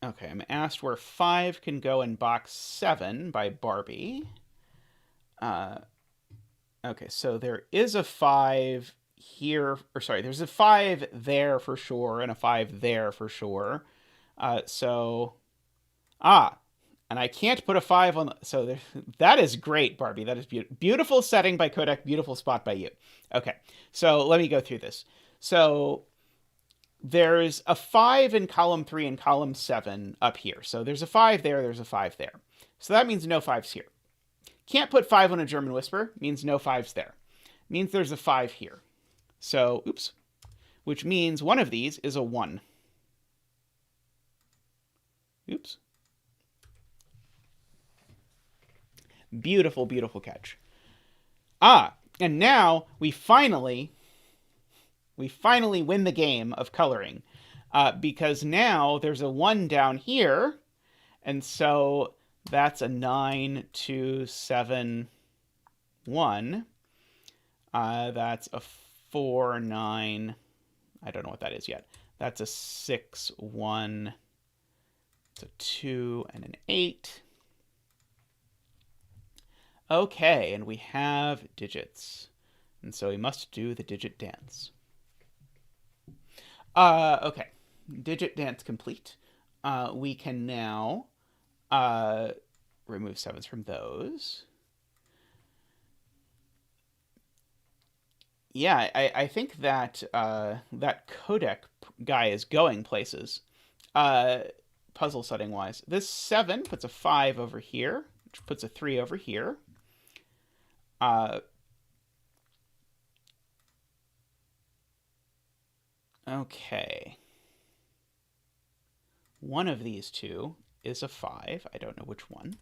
S1: Okay, I'm asked where 5 can go in box 7 by Barbie. Okay, so there is a 5 here, or sorry, there's a 5 there for sure, and a 5 there for sure. And I can't put a 5 on, so that is great, Barbie. That is beautiful setting by Qodec, beautiful spot by you. Okay, so let me go through this. So there's a 5 in column 3 and column 7 up here. So there's a 5 there, there's a 5 there. So that means no 5's here. Can't put 5 on a German whisper, means no 5's there. Means there's a 5 here. So, oops. Which means one of these is a 1. Oops. Beautiful, beautiful catch. And now we finally win the game of coloring. Because now there's a 1 down here, and so that's a 9, 2, 7, 1. That's a 4, 9. I don't know what that is yet. That's a 6, 1. It's a 2 and an 8. Okay, and we have digits. And so we must do the digit dance. Okay. Digit dance complete. We can now remove 7s from those. Yeah, I think that that Qodec guy is going places. Puzzle setting wise, this 7 puts a 5 over here, which puts a 3 over here. Okay. One of these two is a 5. I don't know which one.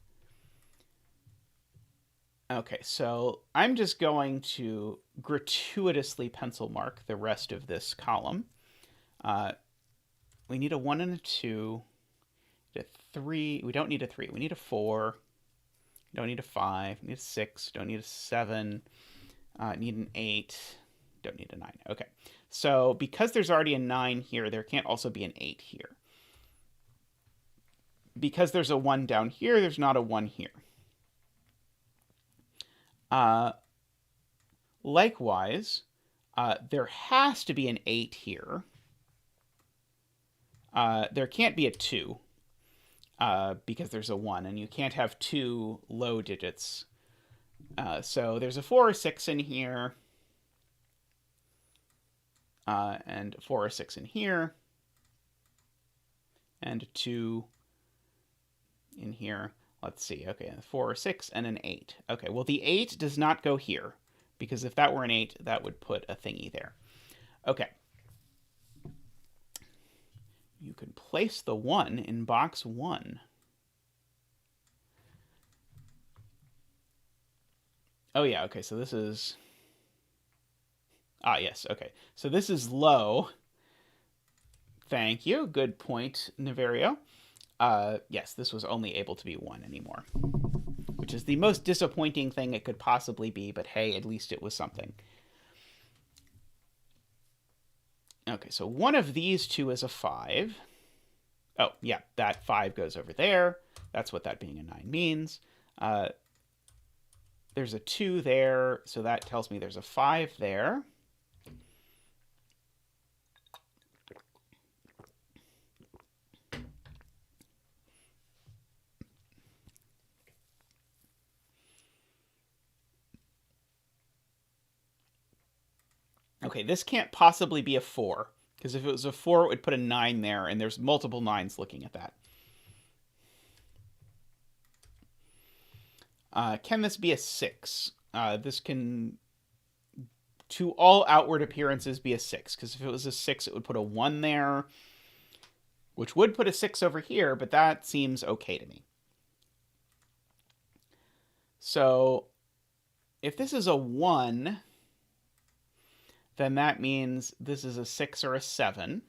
S1: Okay, so I'm just going to gratuitously pencil mark the rest of this column. We need a 1 and a 2, a 3. We don't need a 3. We need a 4. We don't need a 5. We need a 6. Don't need a 7. Need an 8. Don't need a 9. Okay, so because there's already a 9 here, there can't also be an 8 here. Because there's a 1 down here, there's not a 1 here. Likewise, there has to be an 8 here. There can't be a 2 because there's a 1, and you can't have 2 low digits. So there's a 4 or 6 in here, and 4 or 6 in here, and a 2 in here. Let's see. Okay, 4 or 6 and an 8. Okay, well, the 8 does not go here, because if that were an 8, that would put a thingy there. Okay. You can place the 1 in box 1. Oh, yeah, okay, so this is... yes, okay. So this is low. Thank you. Good point, Naverio. Yes, this was only able to be 1 anymore, which is the most disappointing thing it could possibly be, but hey, at least it was something. Okay, so one of these two is a 5. Oh, yeah, that 5 goes over there. That's what that being a 9 means. There's a 2 there, so that tells me there's a 5 there. Okay, this can't possibly be a 4, because if it was a 4, it would put a 9 there, and there's multiple 9s looking at that. Can this be a 6? This can, to all outward appearances, be a 6, because if it was a 6, it would put a 1 there, which would put a 6 over here, but that seems okay to me. So if this is a 1, then that means this is a 6 or a 7.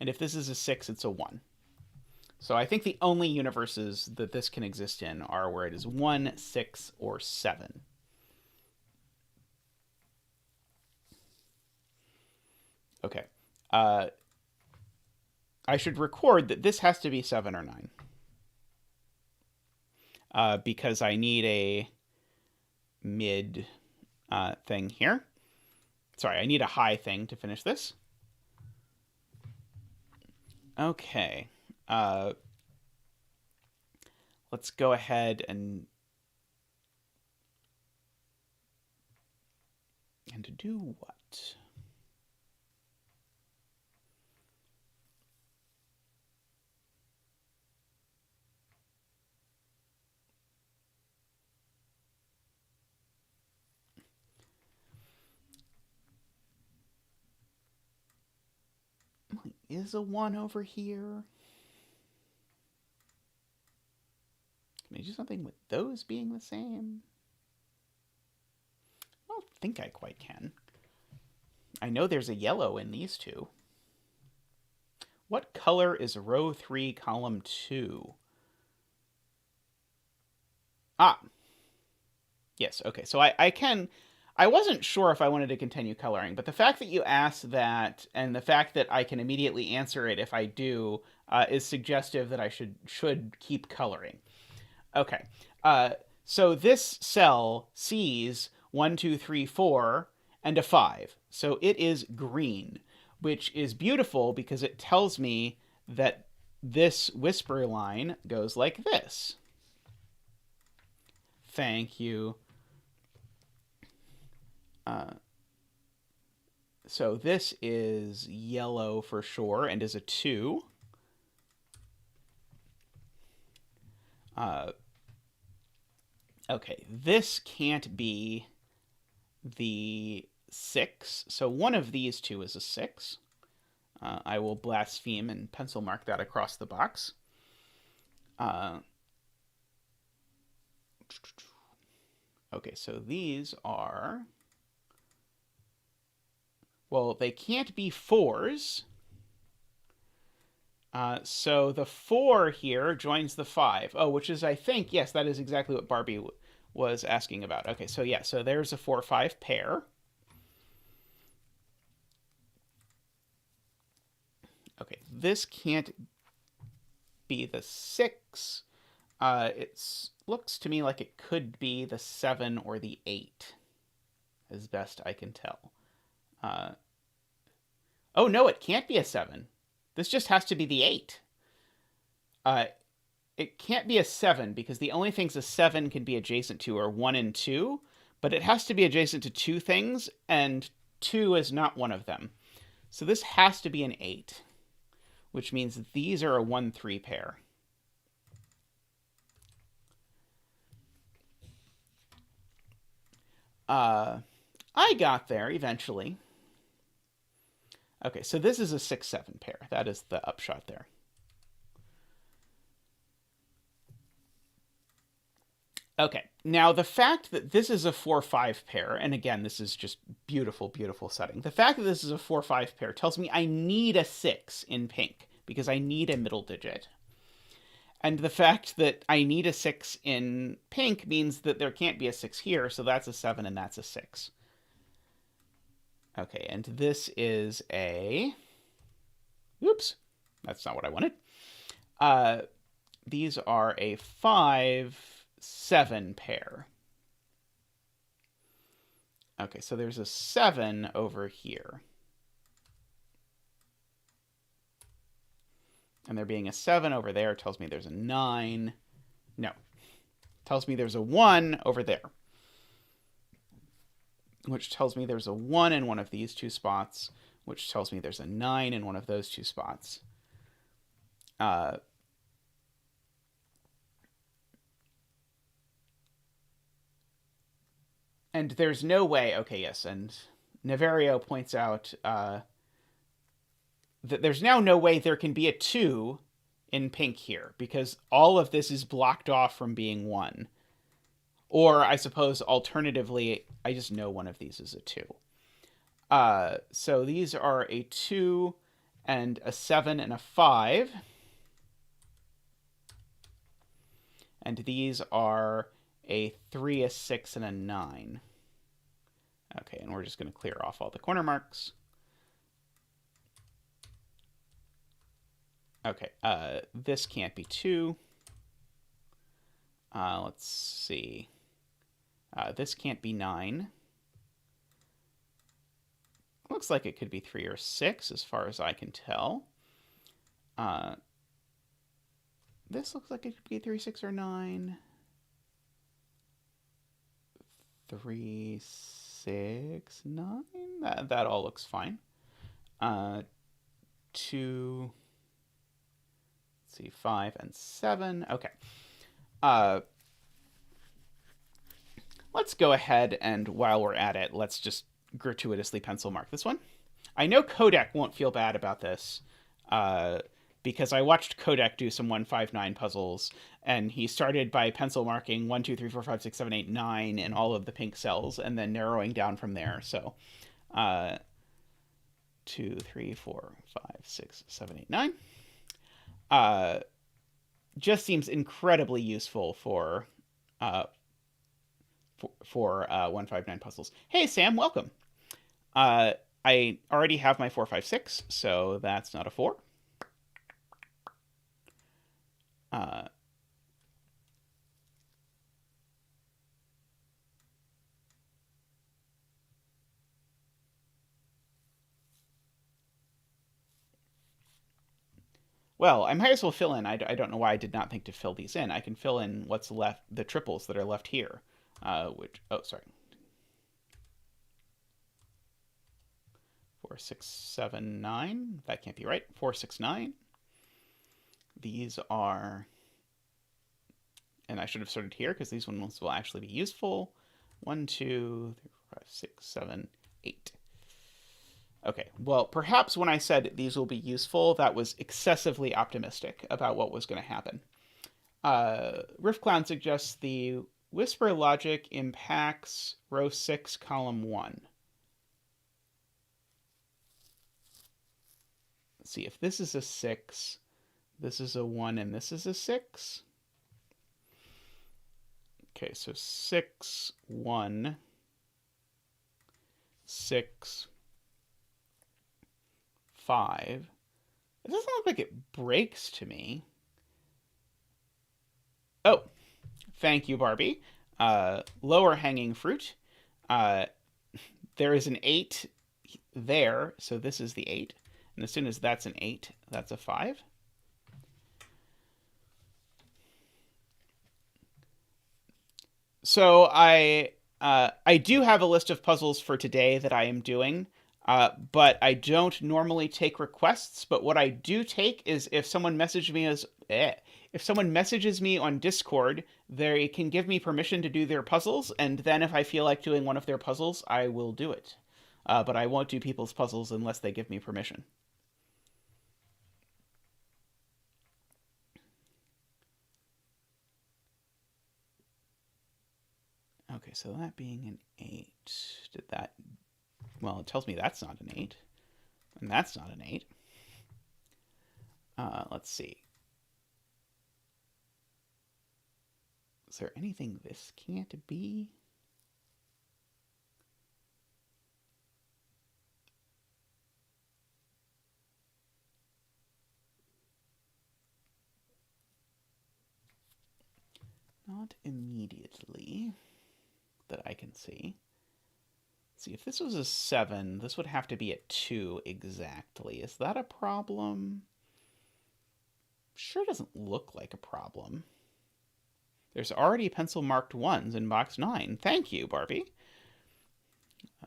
S1: And if this is a 6, it's a 1. So I think the only universes that this can exist in are where it is 1, 6, or 7. Okay. I should record that this has to be 7 or 9. Because I need a mid thing here. Sorry, I need a high thing to finish this. Okay. Let's go ahead and to do what? Is a 1 over here? Can I do something with those being the same? I don't think I quite can. I know there's a yellow in these two. What color is row 3, column 2? Yes, okay. So I can... I wasn't sure if I wanted to continue coloring, but the fact that you asked that and the fact that I can immediately answer it if I do is suggestive that I should keep coloring. Okay. So this cell sees 1, 2, 3, 4, and a 5. So it is green, which is beautiful because it tells me that this whisper line goes like this. Thank you. So this is yellow for sure and is a 2. Okay, this can't be the 6. So one of these two is a 6. I will blaspheme and pencil mark that across the box. Okay, so these are... Well, they can't be 4s. So the 4 here joins the 5. Oh, which is, I think, yes, that is exactly what Barbie was asking about. Okay, so yeah, so there's a 4-5 pair. Okay, this can't be the 6. It looks to me like it could be the 7 or the 8, as best I can tell. Oh, no, it can't be a 7. This just has to be the 8. It can't be a 7 because the only things a 7 can be adjacent to are 1 and 2, but it has to be adjacent to 2 things, and 2 is not one of them. So this has to be an 8, which means these are a 1-3 pair. I got there eventually. Okay, so this is a 6-7 pair. That is the upshot there. Okay, now the fact that this is a 4-5 pair, and again, this is just beautiful, beautiful setting. The fact that this is a 4-5 pair tells me I need a 6 in pink because I need a middle digit. And the fact that I need a 6 in pink means that there can't be a 6 here, so that's a 7 and that's a 6. Okay, and this is a... Oops, that's not what I wanted. These are a 5-7 pair. Okay, so there's a 7 over here. And there being a 7 over there tells me there's a 9. No. Tells me there's a 1 over there. Which tells me there's a 1 in one of these two spots. Which tells me there's a 9 in one of those two spots. And there's no way... Okay, yes, and Naverio points out... that there's now no way there can be a 2 in pink here, because all of this is blocked off from being 1. Or, I suppose, alternatively, I just know one of these is a 2. So these are a 2 and a 7 and a 5. And these are a 3, a 6, and a 9. Okay, and we're just going to clear off all the corner marks. Okay, this can't be 2. Let's see. This can't be 9. Looks like it could be 3 or 6 as far as I can tell. This looks like it could be 3, 6, or 9. 3, 6, 9? That all looks fine. 2... Let's see, 5 and 7. Okay. Let's go ahead and, while we're at it, let's just gratuitously pencil mark this one. I know Qodec won't feel bad about this, because I watched Qodec do some 159 puzzles, and he started by pencil marking 1, 2, 3, 4, 5, 6, 7, 8, 9 in all of the pink cells, and then narrowing down from there. So, 2, 3, 4, 5, 6, 7, 8, 9. Just seems incredibly useful for 159 puzzles. Hey Sam, welcome. I already have my 4, 5, 6, so that's not a 4. Uh, Well, I might as well fill in. I don't know why I did not think to fill these in. I can fill in what's left, the triples that are left here. Oh, sorry. 4, 6, 7, 9. That can't be right. 4, 6, 9. These are, and I should have started here because these ones will actually be useful. 1, 2, 3, 4, 5, 6, 7, 8. Okay, well, perhaps when I said these will be useful, that was excessively optimistic about what was going to happen. Riffclown suggests the whisper logic impacts row 6, column 1. Let's see, if this is a 6, this is a 1, and this is a 6. Okay, so 6, 1, 6, 5. It doesn't look like it breaks to me. Oh, thank you, Barbie. Lower hanging fruit. There is an 8 there, so this is the 8. And as soon as that's an 8, that's a 5. So I do have a list of puzzles for today that I am doing, but I don't normally take requests. But what I do take is if someone messages me if someone messages me on Discord, they can give me permission to do their puzzles, and then if I feel like doing one of their puzzles, I will do it. But I won't do people's puzzles unless they give me permission. Okay, so that being an 8, did that... Well, it tells me that's not an 8, and that's not an 8. Let's see. Is there anything this can't be? Not immediately that I can see. Let's see, if this was a 7, this would have to be a 2 exactly. Is that a problem? Sure doesn't look like a problem. There's already pencil marked 1s in box 9. Thank you, Barbie.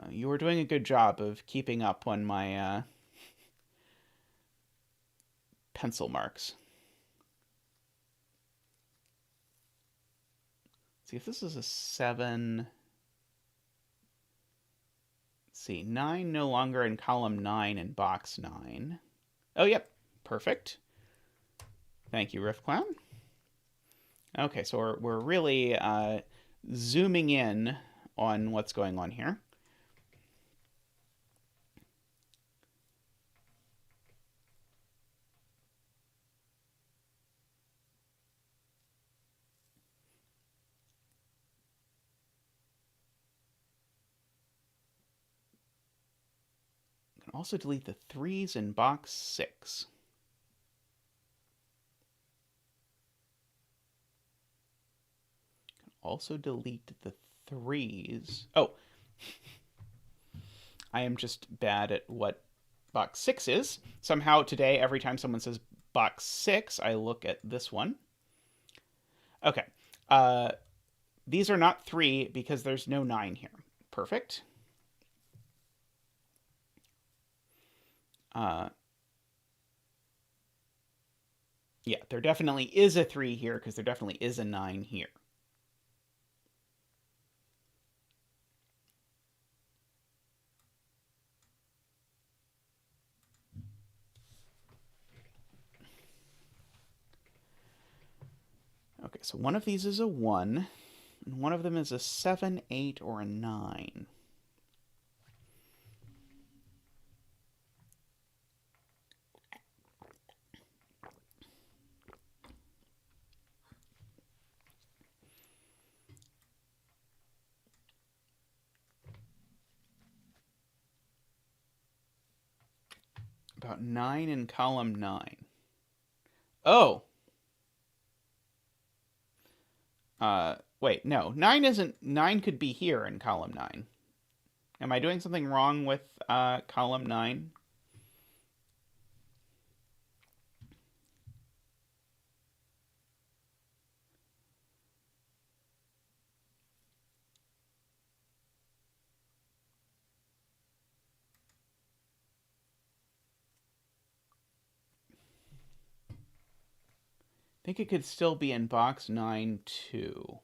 S1: You were doing a good job of keeping up on my pencil marks. See, if this is a 7... Let's see, 9 no longer in column 9 in box 9. Oh, yep, perfect. Thank you, Riff Clown. Okay, so we're really zooming in on what's going on here. You can also delete the 3s in box 6. Also delete the 3s. Oh, I am just bad at what box 6 is. Somehow today, every time someone says box 6, I look at this one. Okay. These are not 3 because there's no 9 here. Perfect. Yeah, there definitely is a 3 here because there definitely is a 9 here. Okay, so one of these is a 1, and one of them is a 7, 8, or a 9. About 9 in column 9. Oh! Wait, no. 9 isn't... 9 could be here in column 9. Am I doing something wrong with column 9? think it could still be in box 9 too.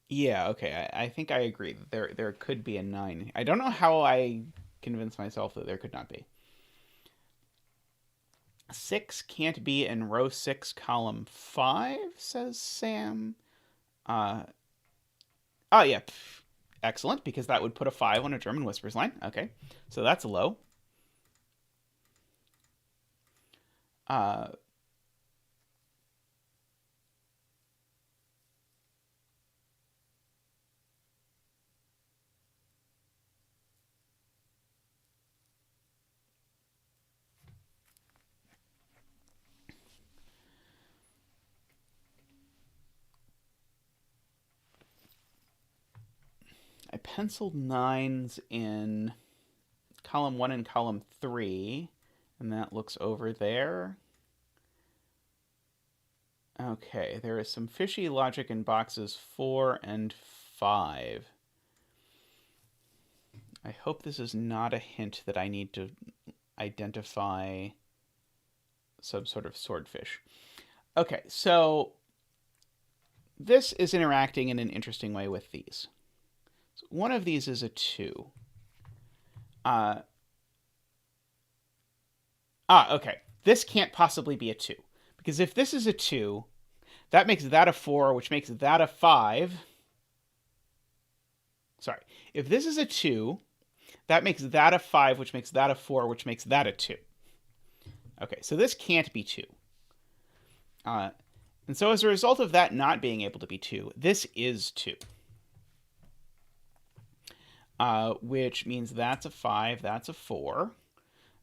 S1: Yeah, okay. I think I agree that there could be a 9. I don't know how I convinced myself that there could not be. 6 can't be in row 6, column 5, says Sam. Uh, oh, yeah. Excellent, because that would put a 5 on a German Whispers line. Okay, so that's low. Uh, I penciled 9s in column 1 and column 3, and that looks over there. Okay, there is some fishy logic in boxes 4 and 5. I hope this is not a hint that I need to identify some sort of swordfish. Okay, so this is interacting in an interesting way with these. So one of these is a 2. Okay. This can't possibly be a 2. Because if this is a 2, that makes that a 4, which makes that a 5. Sorry. If this is a 2, that makes that a 5, which makes that a 4, which makes that a 2. Okay, so this can't be 2. And so as a result of that not being able to be 2, this is 2. Which means that's a 5, that's a 4,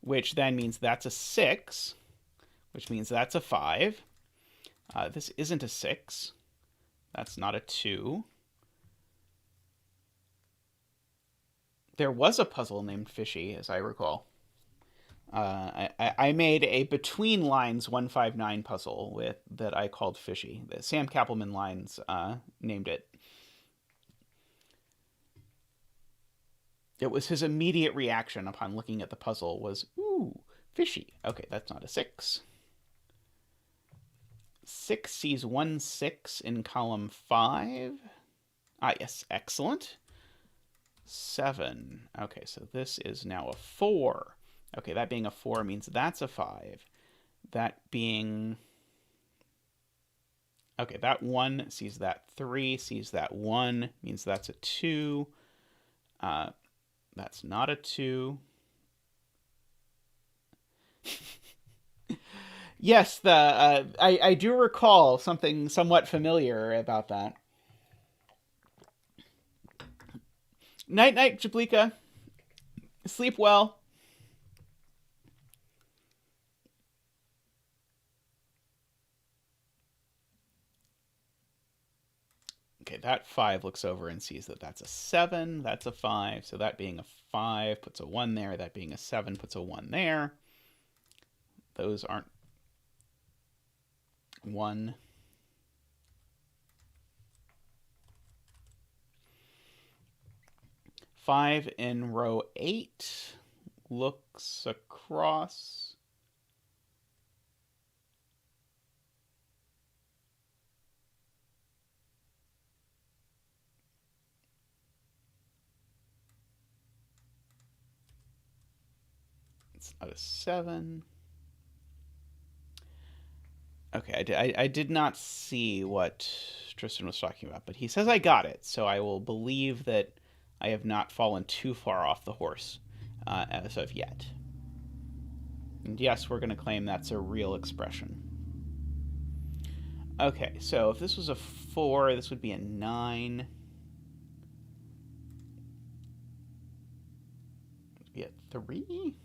S1: which then means that's a 6, which means that's a 5. This isn't a 6. That's not a 2. There was a puzzle named Fishy, as I recall. I made a between lines 159 puzzle that I called Fishy. The Sam Kappelman lines named it. It was his immediate reaction upon looking at the puzzle was, ooh, fishy. Okay, that's not a 6. 6 sees 1 6 in column 5. Ah, yes, excellent. 7. Okay, so this is now a 4. Okay, that being a 4 means that's a 5. That being... Okay, that 1 sees that 3, sees that 1, means that's a 2. That's not a 2. Yes, I do recall something somewhat familiar about that. Night, night, Jablika. Sleep well. Okay, that 5 looks over and sees that that's a 7. That's a 5. So that being a 5 puts a 1 there. That being a 7 puts a 1 there. Those aren't 1. Five in row 8 looks across. It's not a 7. Okay, I did not see what Tristan was talking about, but he says I got it, so I will believe that I have not fallen too far off the horse as of yet. And yes, we're going to claim that's a real expression. Okay, so if this was a 4, this would be a 9. It would be a 3?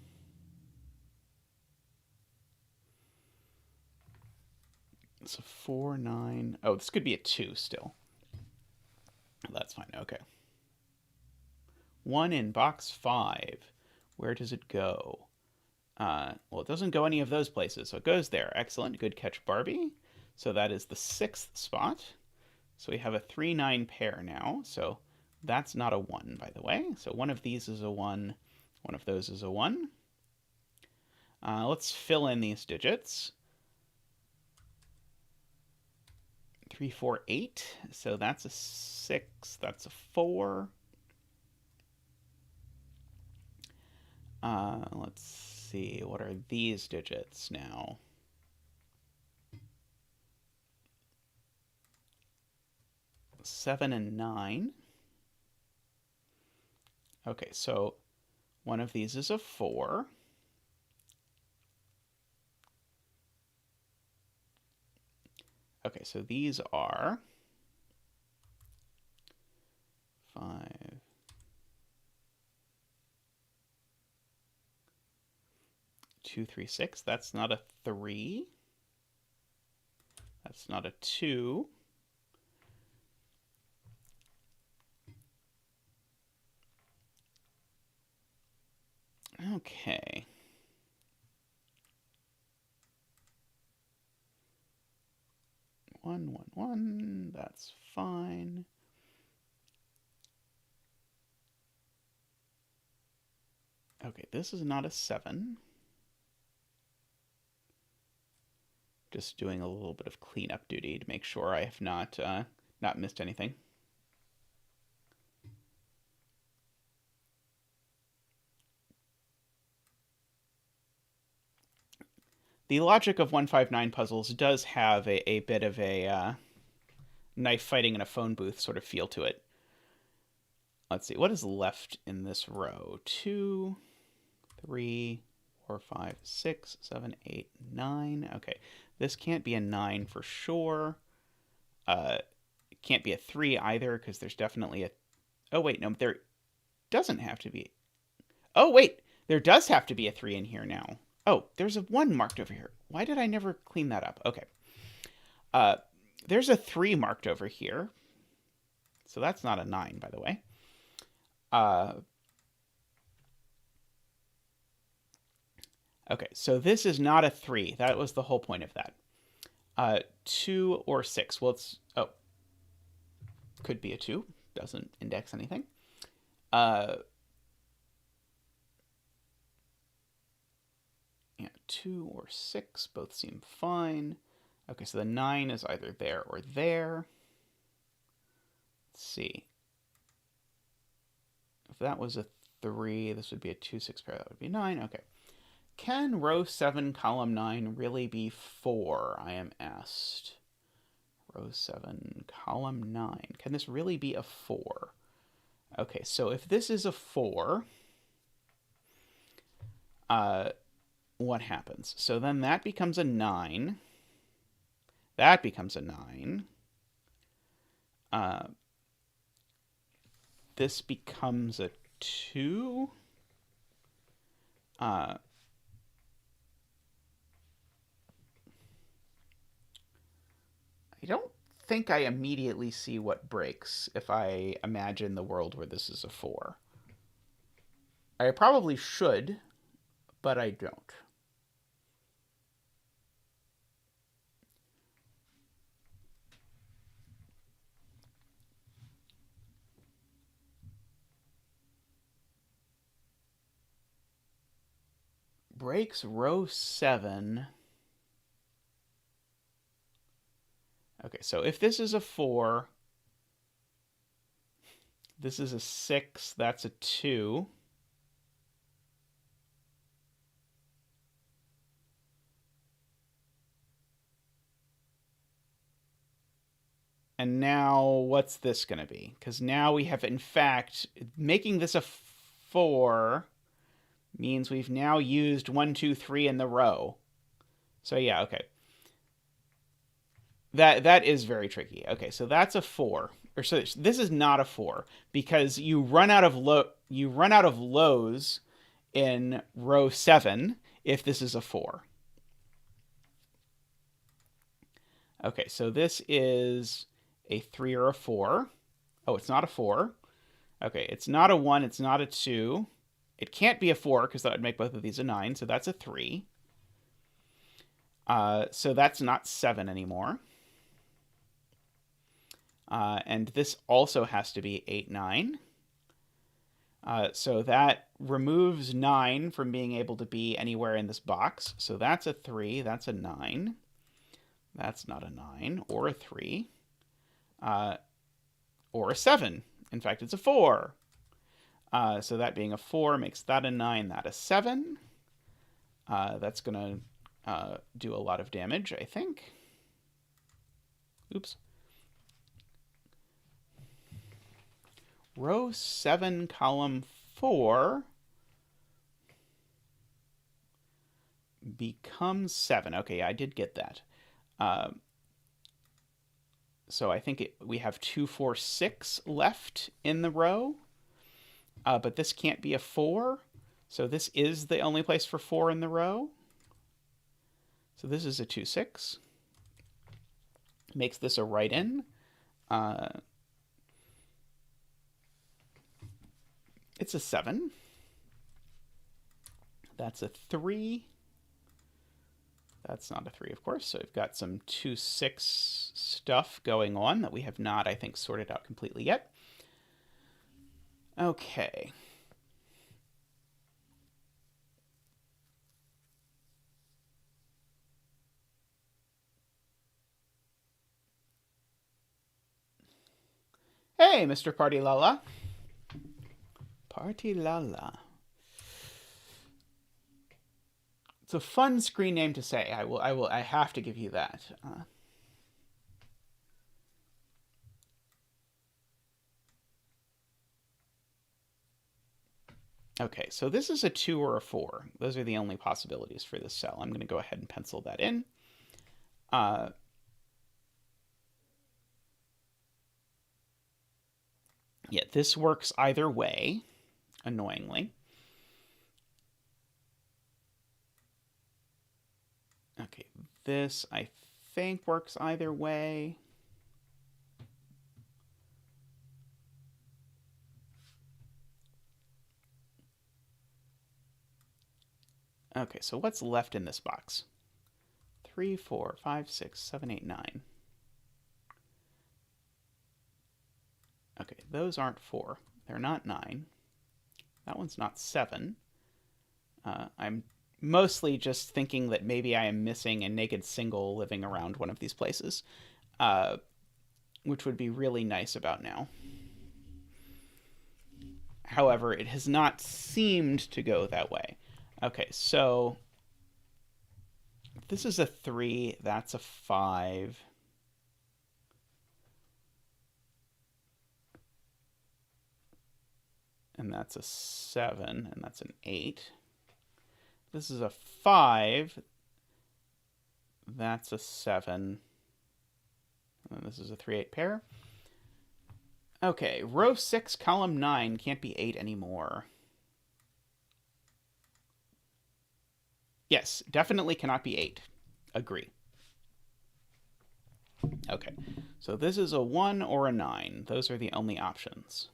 S1: It's a 4, 9. Oh, this could be a 2 still. That's fine, okay. 1 in box 5. Where does it go? Well, it doesn't go any of those places, so it goes there. Excellent. Good catch, Barbie. So that is the 6th spot. So we have a 3-9 pair now. So that's not a 1, by the way. So one of these is a 1. One of those is a 1. Let's fill in these digits. 3, 4, 8. So that's a 6. That's a 4. Let's see. What are these digits now? 7 and 9. Okay, so one of these is a 4. Okay, so these are 5, 2, 3, 6. That's not a 3. That's not a 2. Okay. One, 1, 1. That's fine. Okay, this is not a 7. Just doing a little bit of cleanup duty to make sure I have not missed anything. The logic of 159 puzzles does have a bit of a knife fighting in a phone booth sort of feel to it. Let's see, what is left in this row? 2, 3, 4, 5, 6, 7, 8, 9. Okay, this can't be a 9 for sure. It can't be a 3 either because there's definitely a... Oh, wait, no, there doesn't have to be... Oh, wait, there does have to be a 3 in here now. Oh, there's a 1 marked over here. Why did I never clean that up? Okay. There's a 3 marked over here. So that's not a 9, by the way. Okay, so this is not a 3. That was the whole point of that. 2 or 6. Well, it's... Oh. Could be a 2. Doesn't index anything. Yeah, 2 or 6. Both seem fine. Okay, so the 9 is either there or there. Let's see. If that was a 3, this would be a 2, 6 pair. That would be 9. Okay. Can row 7, column 9 really be 4? I am asked. Row 7, column 9. Can this really be a 4? Okay, so if this is a 4, what happens? So then that becomes a 9. That becomes a 9. This becomes a 2. I don't think I immediately see what breaks if I imagine the world where this is a 4. I probably should, but I don't. Breaks row 7. Okay, so if this is a 4, this is a 6, that's a 2. And now what's this going to be? Because now we have, in fact, making this a 4 means we've now used 1, 2, 3 in the row. So yeah, okay. That is very tricky. Okay, so that's a 4. Or so this is not a 4 because you run out of lows in row 7 if this is a 4. Okay, so this is a 3 or a 4. Oh, it's not a 4. Okay, it's not a 1, it's not a 2. It can't be a 4 because that would make both of these a 9, so that's a 3. So that's not 7 anymore. And this also has to be 8, 9. So that removes 9 from being able to be anywhere in this box. So that's a 3, that's a 9. That's not a 9 or a 3. Or a 7. In fact, it's a 4. So that being a 4 makes that a 9, that a 7. That's going to do a lot of damage, I think. Oops. Row 7, column 4 becomes 7. Okay, I did get that. So I think we have 2, 4, 6 left in the row. But this can't be a 4. So this is the only place for 4 in the row. So this is a 2, 6. Makes this a write-in. It's a 7. That's a 3. That's not a 3, of course. So we've got some 2, 6 stuff going on that we have not, I think, sorted out completely yet. Okay. Hey, Mr. Party Lala. Party Lala. It's a fun screen name to say. I have to give you that. Okay, so this is a 2 or a 4. Those are the only possibilities for this cell. I'm going to go ahead and pencil that in. Yeah, this works either way, annoyingly. Okay, this I think works either way. Okay, so what's left in this box? 3, 4, 5, 6, 7, 8, 9. Okay, those aren't 4. They're not 9. That one's not 7. I'm mostly just thinking that maybe I am missing a naked single living around one of these places, which would be really nice about now. However, it has not seemed to go that way. Okay, so this is a 3, that's a 5. And that's a 7, and that's an 8. This is a 5. That's a 7. And this is a 3, 8 pair. Okay, row 6, column 9 can't be 8 anymore. Yes, definitely cannot be 8. Agree. Okay, so this is a 1 or a 9. Those are the only options.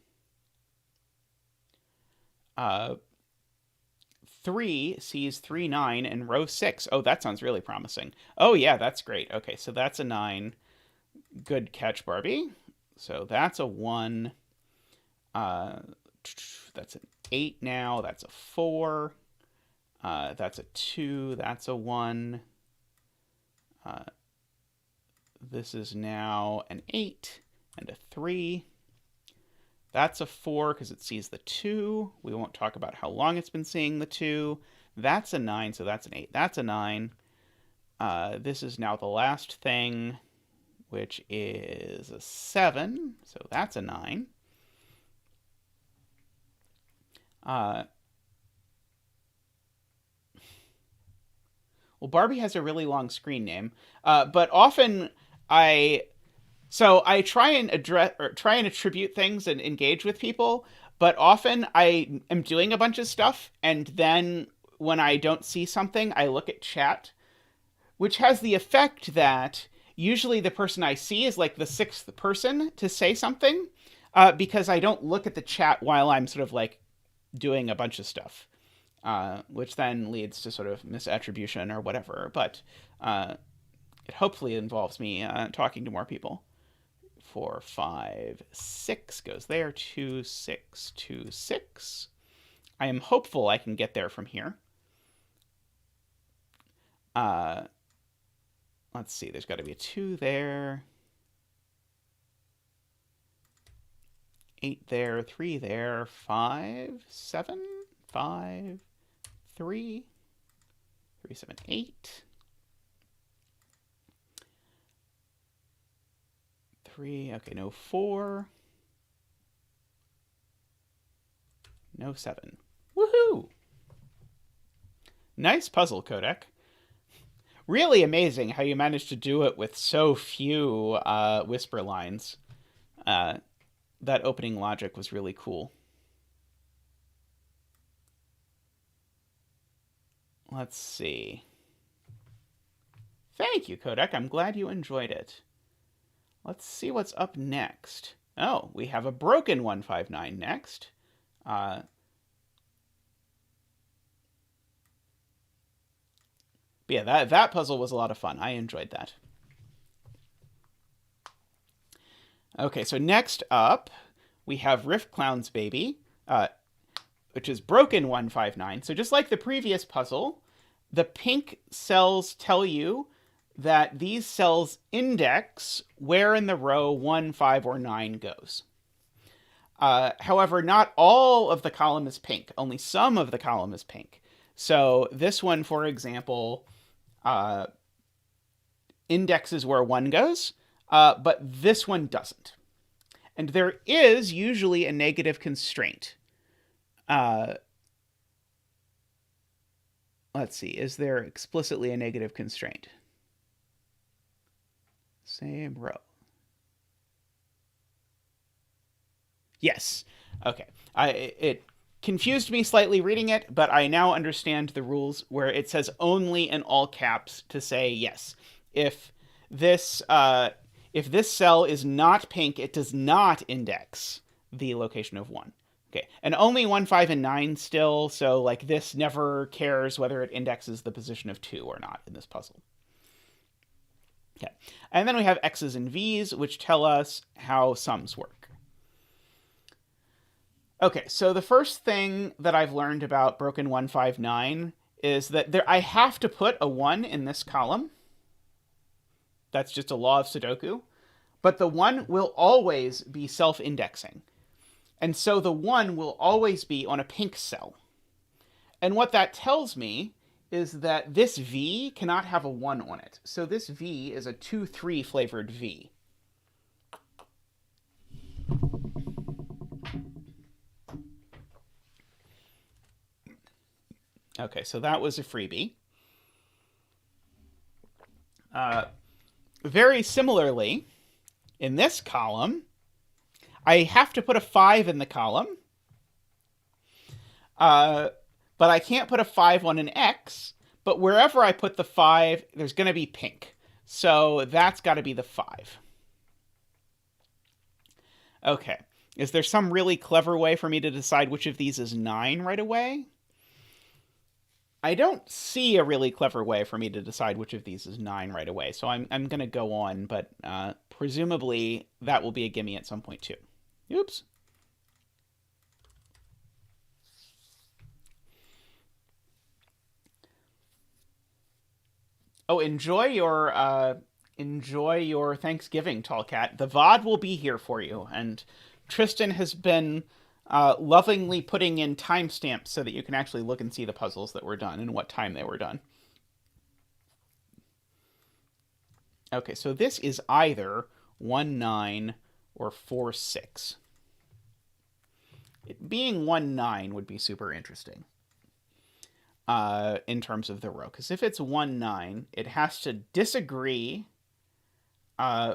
S1: 3 sees 3, 9 in row 6. Oh, that sounds really promising. Oh, yeah, that's great. Okay, so that's a 9. Good catch, Barbie. So that's a 1. That's an 8 now. That's a 4. That's a 2. That's a 1. This is now an 8 and a 3. That's a 4 because it sees the 2. We won't talk about how long it's been seeing the 2. That's a 9, so that's an 8. That's a 9. This is now the last thing, which is a 7. So that's a 9. Well, Barbie has a really long screen name, but often I try and attribute things and engage with people, but often I am doing a bunch of stuff, and then when I don't see something, I look at chat, which has the effect that usually the person I see is like the 6th person to say something, because I don't look at the chat while I'm sort of like doing a bunch of stuff. Which then leads to sort of misattribution or whatever. But it hopefully involves me talking to more people 4, 5, 6 goes there. 2, 6, 2, 6. I am hopeful I can get there from here. Let's see, there's got to be a 2 there. 8 there, 3 there, 5, 7, 5, 3, 3, 7, 8. 3, okay, no 4. No 7. Woohoo! Nice puzzle, Qodec. Really amazing how you managed to do it with so few whisper lines. That opening logic was really cool. Let's see. Thank you, Qodec. I'm glad you enjoyed it. Let's see what's up next. Oh, we have a broken 159 next. But yeah, that puzzle was a lot of fun. I enjoyed that. Okay, so next up, we have Riff Clown's Baby, which is broken 159. So just like the previous puzzle, the pink cells tell you that these cells index where in the row 1, 5, or 9 goes. However, not all of the column is pink. Only some of the column is pink. So this one, for example, indexes where 1 goes, but this one doesn't. And there is usually a negative constraint. Let's see, is there explicitly a negative constraint? Same row. Yes. Okay. It confused me slightly reading it, but I now understand the rules where it says only in all caps to say yes. If this cell is not pink, it does not index the location of 1. Okay, and only 1, 5, and 9 still, so like this never cares whether it indexes the position of 2 or not in this puzzle. Okay, and then we have X's and V's, which tell us how sums work. Okay, so the first thing that I've learned about broken 159 is that I have to put a 1 in this column. That's just a law of Sudoku. But the 1 will always be self-indexing. And so the 1 will always be on a pink cell. And what that tells me is that this V cannot have a 1 on it. So this V is a 2-3 flavored V. Okay, so that was a freebie. Very similarly, in this column, I have to put a 5 in the column. But I can't put a 5 on an X. But wherever I put the 5, there's going to be pink. So that's got to be the 5. Okay. Is there some really clever way for me to decide which of these is 9 right away? I don't see a really clever way for me to decide which of these is 9 right away. So I'm going to go on, but presumably that will be a gimme at some point too. Oops. Oh, enjoy your Thanksgiving, Tallcat. The VOD will be here for you, and Tristan has been lovingly putting in timestamps so that you can actually look and see the puzzles that were done and what time they were done. Okay, so this is either 1-9 or 4-6. It being 1-9 would be super interesting. In terms of the row. Because if it's 1-9, it has to disagree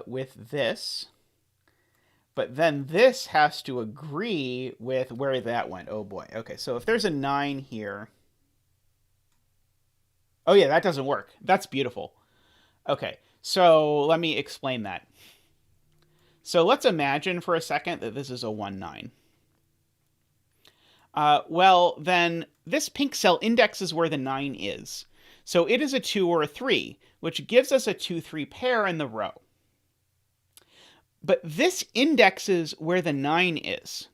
S1: with this. But then this has to agree with where that went. Oh boy. Okay, so if there's a 9 here... Oh yeah, that doesn't work. That's beautiful. Okay, so let me explain that. So let's imagine for a second that this is a 1-9. Well, then this pink cell indexes where the 9 is. So it is a 2 or a 3, which gives us a 2-3 pair in the row. But this indexes where the 9 is.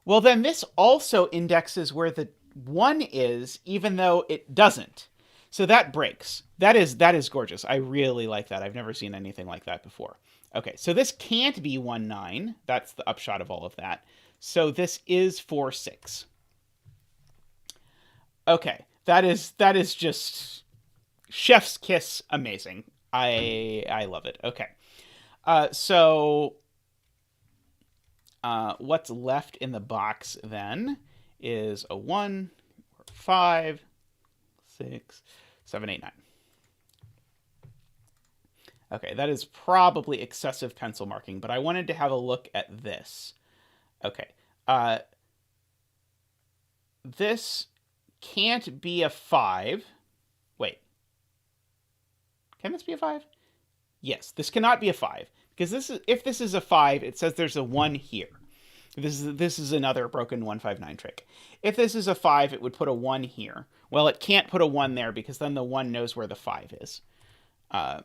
S1: Well, then this also indexes where the 1 is, even though it doesn't. So that breaks. That is gorgeous. I really like that. I've never seen anything like that before. Okay, so this can't be 1, 9. That's the upshot of all of that. So this is 4, 6. Okay, that is just chef's kiss amazing. I love it. Okay. So what's left in the box then is a 1, 5, 6, 7, 8, 9. Okay, that is probably excessive pencil marking, but I wanted to have a look at this. Okay. This can't be a 5. Wait. Can this be a 5? Yes, this cannot be a 5. Because if this is a 5, it says there's a 1 here. This is another broken 159 trick. If this is a 5, it would put a 1 here. Well, it can't put a 1 there because then the 1 knows where the 5 is. Okay,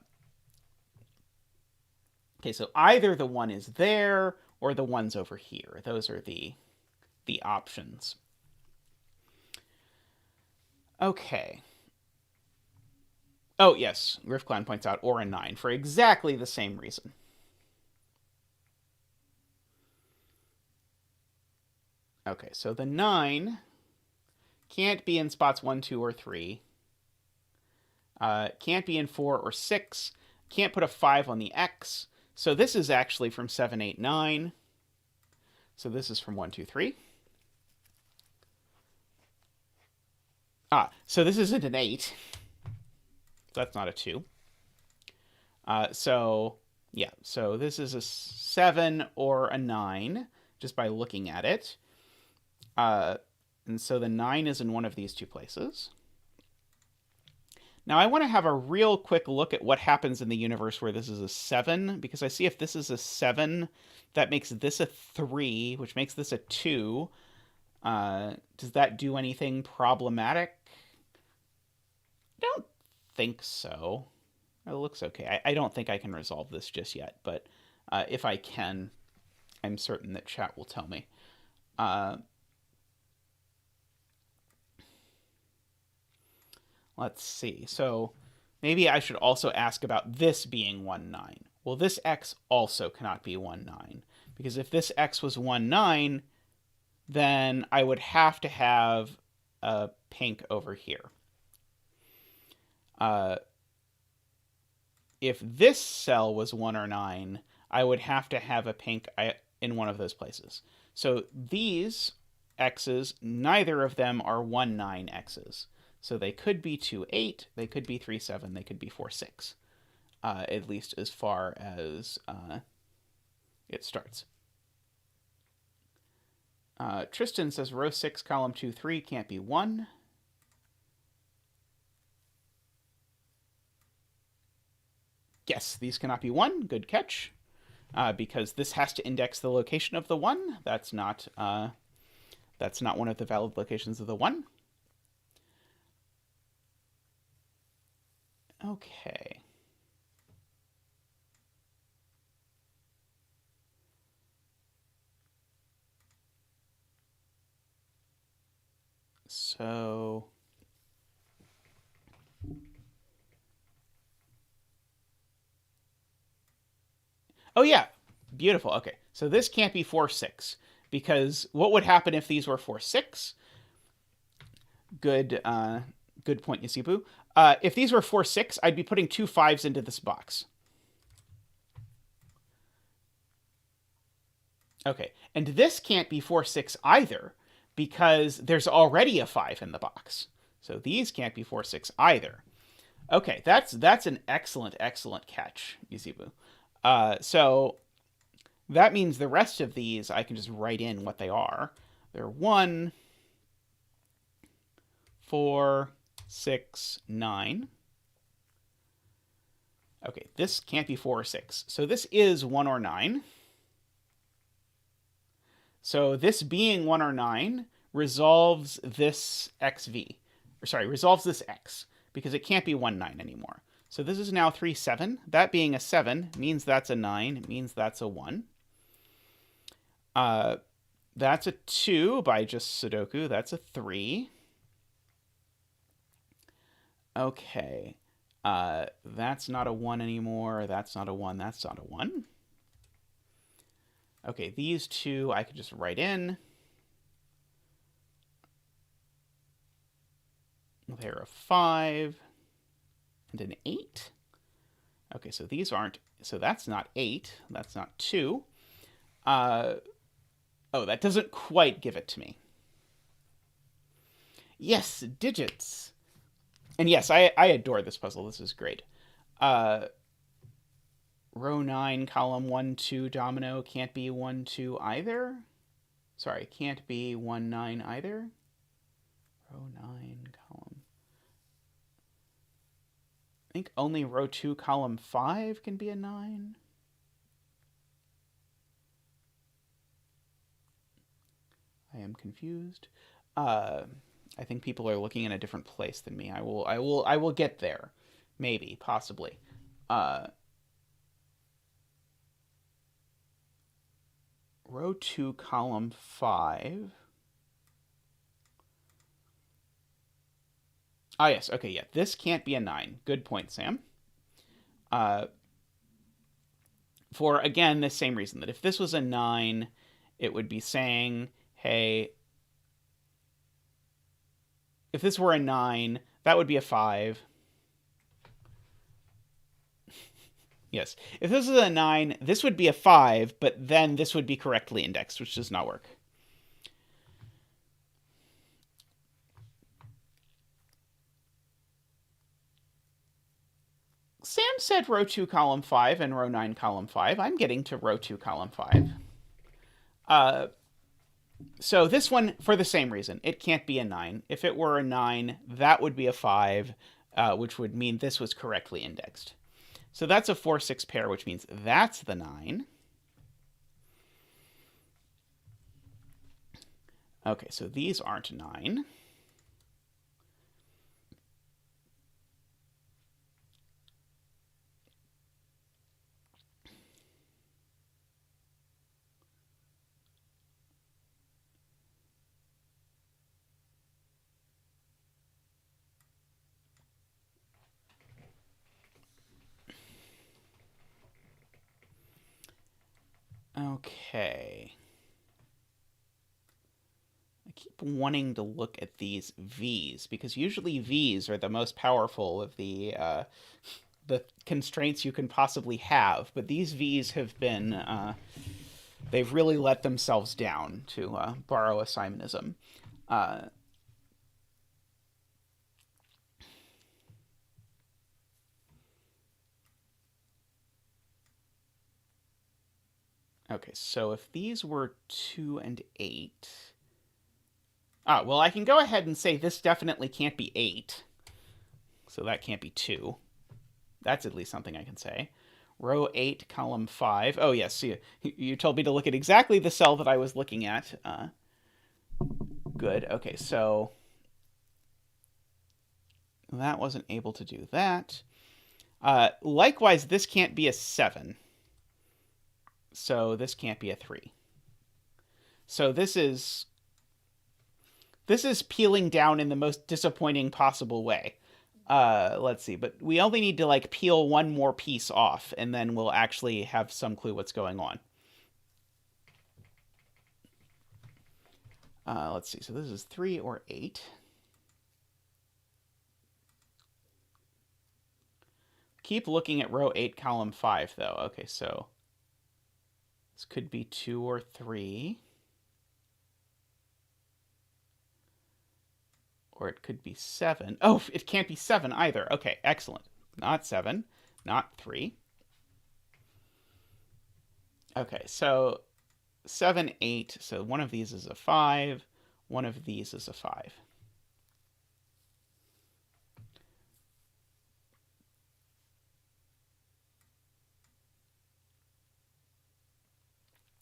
S1: so either the 1 is there or the 1's over here. Those are the options. Okay. Oh, yes, Riffclan points out or a 9 for exactly the same reason. Okay, so the 9 can't be in spots 1, 2, or 3. Can't be in 4 or 6. Can't put a 5 on the X. So this is actually from 7, 8, 9. So this is from 1, 2, 3. So this isn't an 8. That's not a 2. So this is a 7 or a 9, just by looking at it. And so the 9 is in one of these two places. Now I want to have a real quick look at what happens in the universe where this is a 7, because I see if this is a 7, that makes this a 3, which makes this a 2. Does that do anything problematic? I don't think so. It looks okay. I don't think I can resolve this just yet, but if I can, I'm certain that chat will tell me. Let's see. So maybe I should also ask about this being 1, 9. Well, this x also cannot be 1, 9. Because if this x was 1, 9, then I would have to have a pink over here. If this cell was 1 or 9, I would have to have a pink in one of those places. So these x's, neither of them are 1, 9 x's. So they could be 2, 8, they could be 3, 7, they could be 4, 6. At least as far as it starts. Tristan says row 6, column 2, 3 can't be 1. Yes, these cannot be 1. Good catch. Because this has to index the location of the 1. That's not one of the valid locations of the 1. Okay. So oh yeah, beautiful. Okay, so this can't be 4, 6 because what would happen if these were 4, 6? Good point, Yasibu. If these were 4, 6, I'd be putting 2 5s into this box. Okay, and this can't be 4, 6 either because there's already a 5 in the box. So these can't be 4, 6 either. Okay, that's an excellent catch, Yasibu. So that means the rest of these I can just write in what they are. They're 1, 4, 6, 9. Okay, this can't be 4 or 6. So this is 1 or 9. So this being 1 or 9 resolves this xv. Or sorry, resolves this x because it can't be 1, 9 anymore. So this is now 3, 7. That being a 7 means that's a 9. It means that's a 1. That's a 2 by just Sudoku. That's a 3. Okay. That's not a 1 anymore. That's not a 1. That's not a 1. Okay, these two I could just write in. They're a 5 and an 8. Okay, so these aren't... So that's not 8. That's not 2. Oh, that doesn't quite give it to me. Yes, digits. And yes, I adore this puzzle. This is great. Row 9, column 1, 2, domino can't be 1, 2 either. Sorry, can't be 1, 9 either. Row 9, column... I think only row 2, column 5 can be a 9. I am confused. I think people are looking in a different place than me. I will get there. Maybe, possibly. Row 2, column 5. Ah, yes. Okay, yeah. This can't be a 9. Good point, Sam. For, again, the same reason, that if this was a 9, it would be saying, hey, if this were a 9, that would be a 5. Yes. If this is a 9, this would be a 5, but then this would be correctly indexed, which does not work. Sam said row 2, column 5, and row 9, column 5. I'm getting to row 2, column 5. So this one, for the same reason, it can't be a 9. If it were a 9, that would be a 5, which would mean this was correctly indexed. So that's a 4, 6 pair, which means that's the 9. Okay, so these aren't 9. Okay. I keep wanting to look at these V's, because usually V's are the most powerful of the constraints you can possibly have, but these V's have been... they've really let themselves down, to borrow a Simonism. Okay, so if these were 2 and 8... Ah, well, I can go ahead and say this definitely can't be 8. So that can't be 2. That's at least something I can say. Row 8, column 5. Oh, yes, you told me to look at exactly the cell that I was looking at. Good, okay, so... that wasn't able to do that. Likewise, this can't be a 7. So this can't be a 3. So this is peeling down in the most disappointing possible way. Let's see, but we only need to like peel one more piece off, and then we'll actually have some clue what's going on. Let's see, so this is 3 or 8. Keep looking at row 8, column 5, though. Okay, so this could be 2 or 3. Or it could be 7. Oh, it can't be 7 either. Okay, excellent. Not 7, not 3. Okay, so 7, 8. So one of these is a 5. One of these is a 5.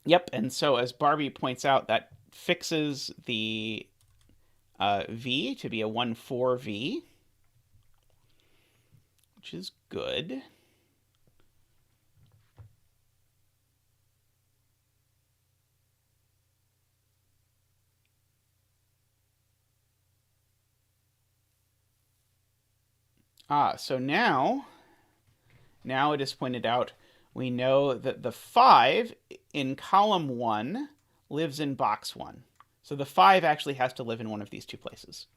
S1: Yep, and so as Barbie points out, that fixes the V to be a 1, 4 V. which is good. So now it is pointed out, we know that the 5 in column 1 lives in box 1. So the 5 actually has to live in one of these two places.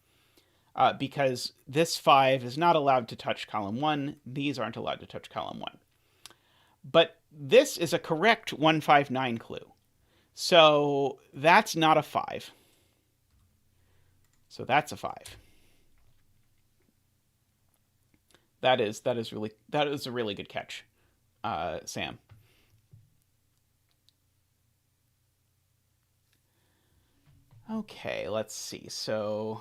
S1: Because this 5 is not allowed to touch column 1. These aren't allowed to touch column 1. But this is a correct 159 clue. So that's not a 5. So that's a 5. That is a really good catch, Sam. Okay, let's see. So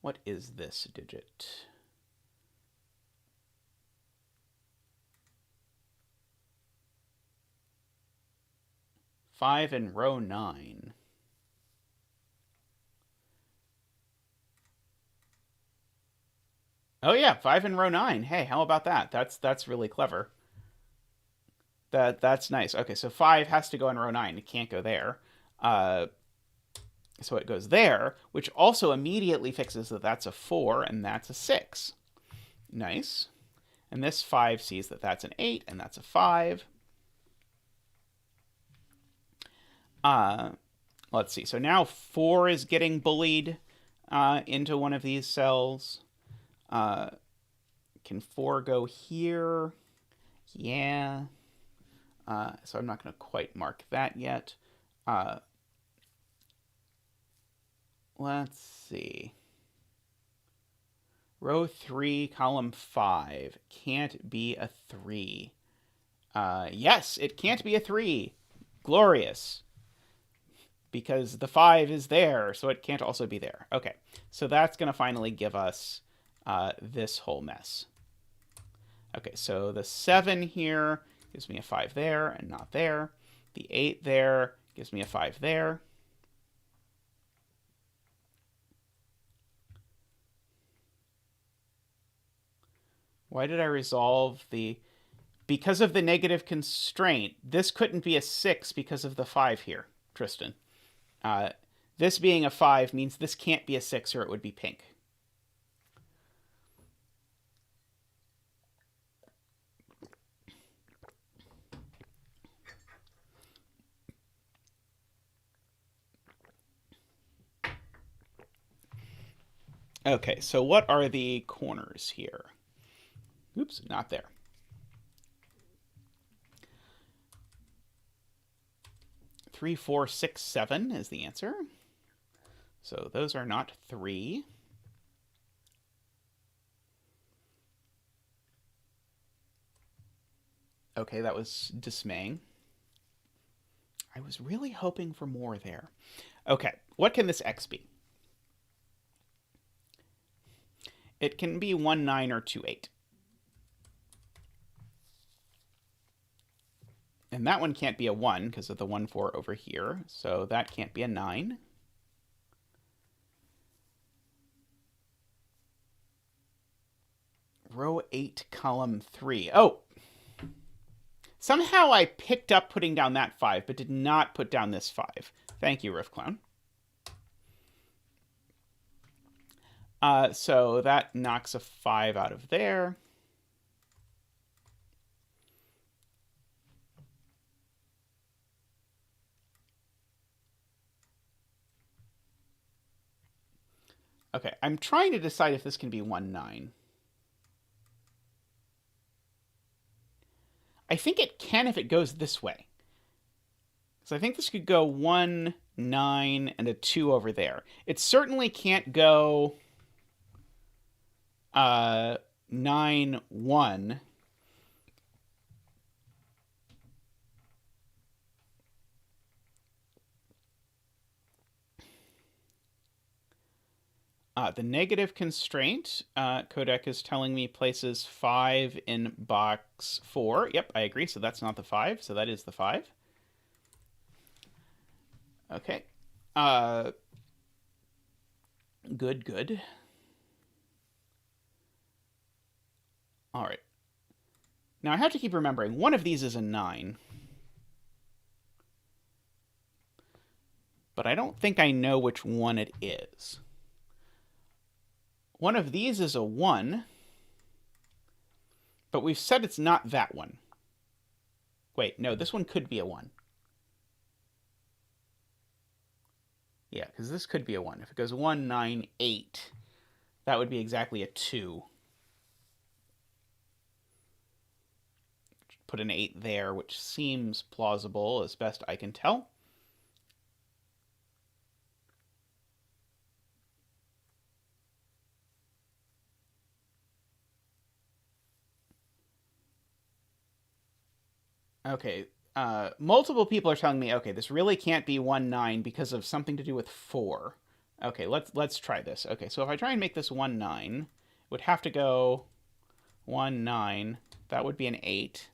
S1: what is this digit? Five in row 9. Oh yeah, 5 in row 9. Hey, how about that? That's really clever. That's nice. Okay, so 5 has to go in row 9. It can't go there. So it goes there, which also immediately fixes that that's a 4 and that's a 6. Nice. And this 5 sees that that's an 8 and that's a 5. Let's see. So now 4 is getting bullied into one of these cells. Can 4 go here? Yeah. So I'm not going to quite mark that yet. Let's see. Row 3, column 5. Can't be a 3. Yes, it can't be a 3. Glorious. Because the 5 is there, so it can't also be there. Okay, so that's going to finally give us this whole mess. Okay, so the 7 here gives me a 5 there and not there. The 8 there gives me a 5 there. Why did I resolve the... Because of the negative constraint, this couldn't be a 6 because of the 5 here, Tristan. This being a 5 means this can't be a 6 or it would be pink. Okay, so what are the corners here? Oops, not there. 3, 4, 6, 7 is the answer. So those are not 3. Okay, that was dismaying. I was really hoping for more there. Okay, what can this X be? It can be 1, 9, or 2, 8. And that one can't be a 1 because of the 1, 4 over here. So that can't be a 9. Row 8, column 3. Oh! Somehow I picked up putting down that 5, but did not put down this 5. Thank you, Riff Clown. So that knocks a 5 out of there. Okay, I'm trying to decide if this can be 1, 9. I think it can if it goes this way. So I think this could go 1, 9, and a 2 over there. It certainly can't go 9, 1. The negative constraint, Qodec is telling me places 5 in box 4. Yep, I agree. So that's not the 5. So that is the 5. Okay. Good. All right. Now I have to keep remembering, one of these is a 9. But I don't think I know which one it is. One of these is a 1, but we've said it's not that one. Wait, no, this one could be a 1. Yeah, because this could be a 1. If it goes 1, 9, 8, that would be exactly a 2. Put an 8 there, which seems plausible as best I can tell. Okay, multiple people are telling me, okay, this really can't be 1, 9 because of something to do with 4. Okay, let's try this. Okay, so if I try and make this 1, 9, it would have to go 1, 9. That would be an 8.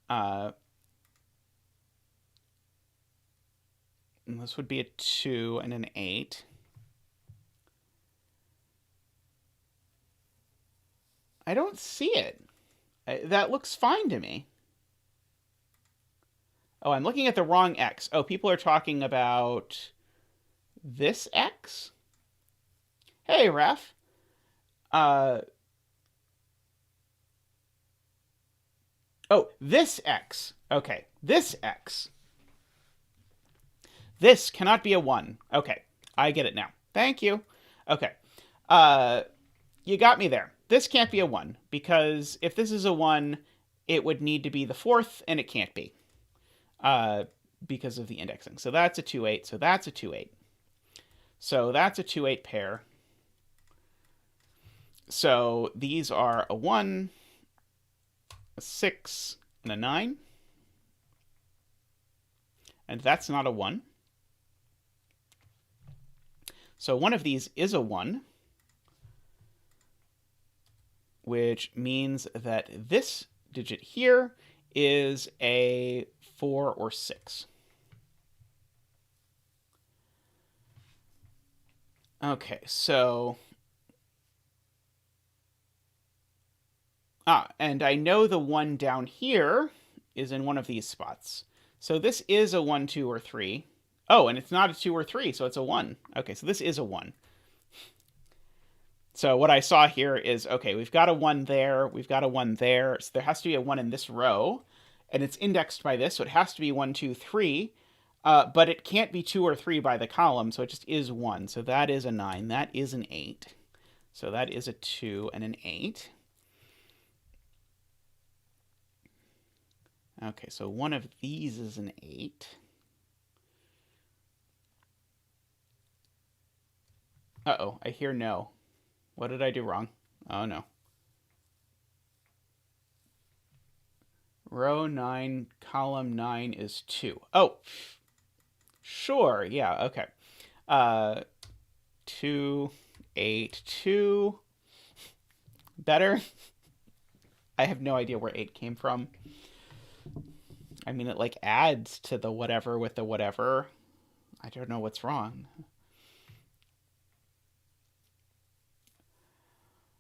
S1: And this would be a 2 and an 8. I don't see it. That looks fine to me. Oh, I'm looking at the wrong X. Oh, people are talking about this X? Hey, Ref. Oh, this X. Okay, this X. This cannot be a 1. Okay, I get it now. Thank you. Okay. You got me there. This can't be a 1, because if this is a 1, it would need to be the 4th, and it can't be. Because of the indexing. So that's a 2, 8. So that's a 2, 8. So that's a 2, 8 pair. So these are a 1, a 6, and a 9. And that's not a 1. So one of these is a 1, which means that this digit here is a 4 or 6. Okay, so... and I know the 1 down here is in one of these spots. So this is a 1, 2, or 3. Oh, and it's not a 2 or 3, so it's a 1. Okay, so this is a 1. So what I saw here is, okay, we've got a 1 there, we've got a 1 there, so there has to be a 1 in this row, and it's indexed by this, so it has to be 1, 2, 3, but it can't be 2 or 3 by the column, so it just is 1. So that is a 9, that is an 8. So that is a 2 and an 8. Okay, so one of these is an 8. Uh-oh, I hear no. What did I do wrong? Oh, no. Row 9, column 9 is 2. Oh, sure, yeah, okay. 2, 8, 2. Better? I have no idea where 8 came from. I mean, it like adds to the whatever with the whatever. I don't know what's wrong.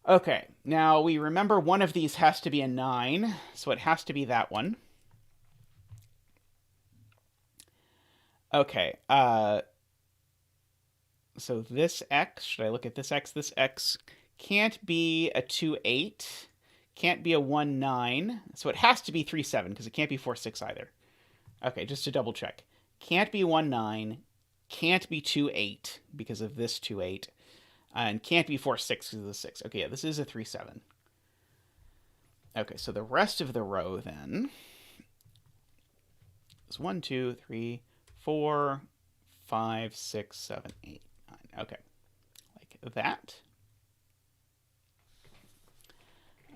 S1: Okay, now we remember one of these has to be a 9, so it has to be that one. Okay, so this X, should I look at this X? This X can't be a 2, 8, can't be a 1, 9, so it has to be 3, 7, because it can't be 4, 6 either. Okay, just to double check. Can't be 1, 9, can't be 2, 8, because of this 2, 8, and can't be 4, 6 because of the 6. Okay, yeah, this is a 3, 7. Okay, so the rest of the row then is 1, 2, 3, 4, 5, 6, 7, 8, 9. Okay, like that.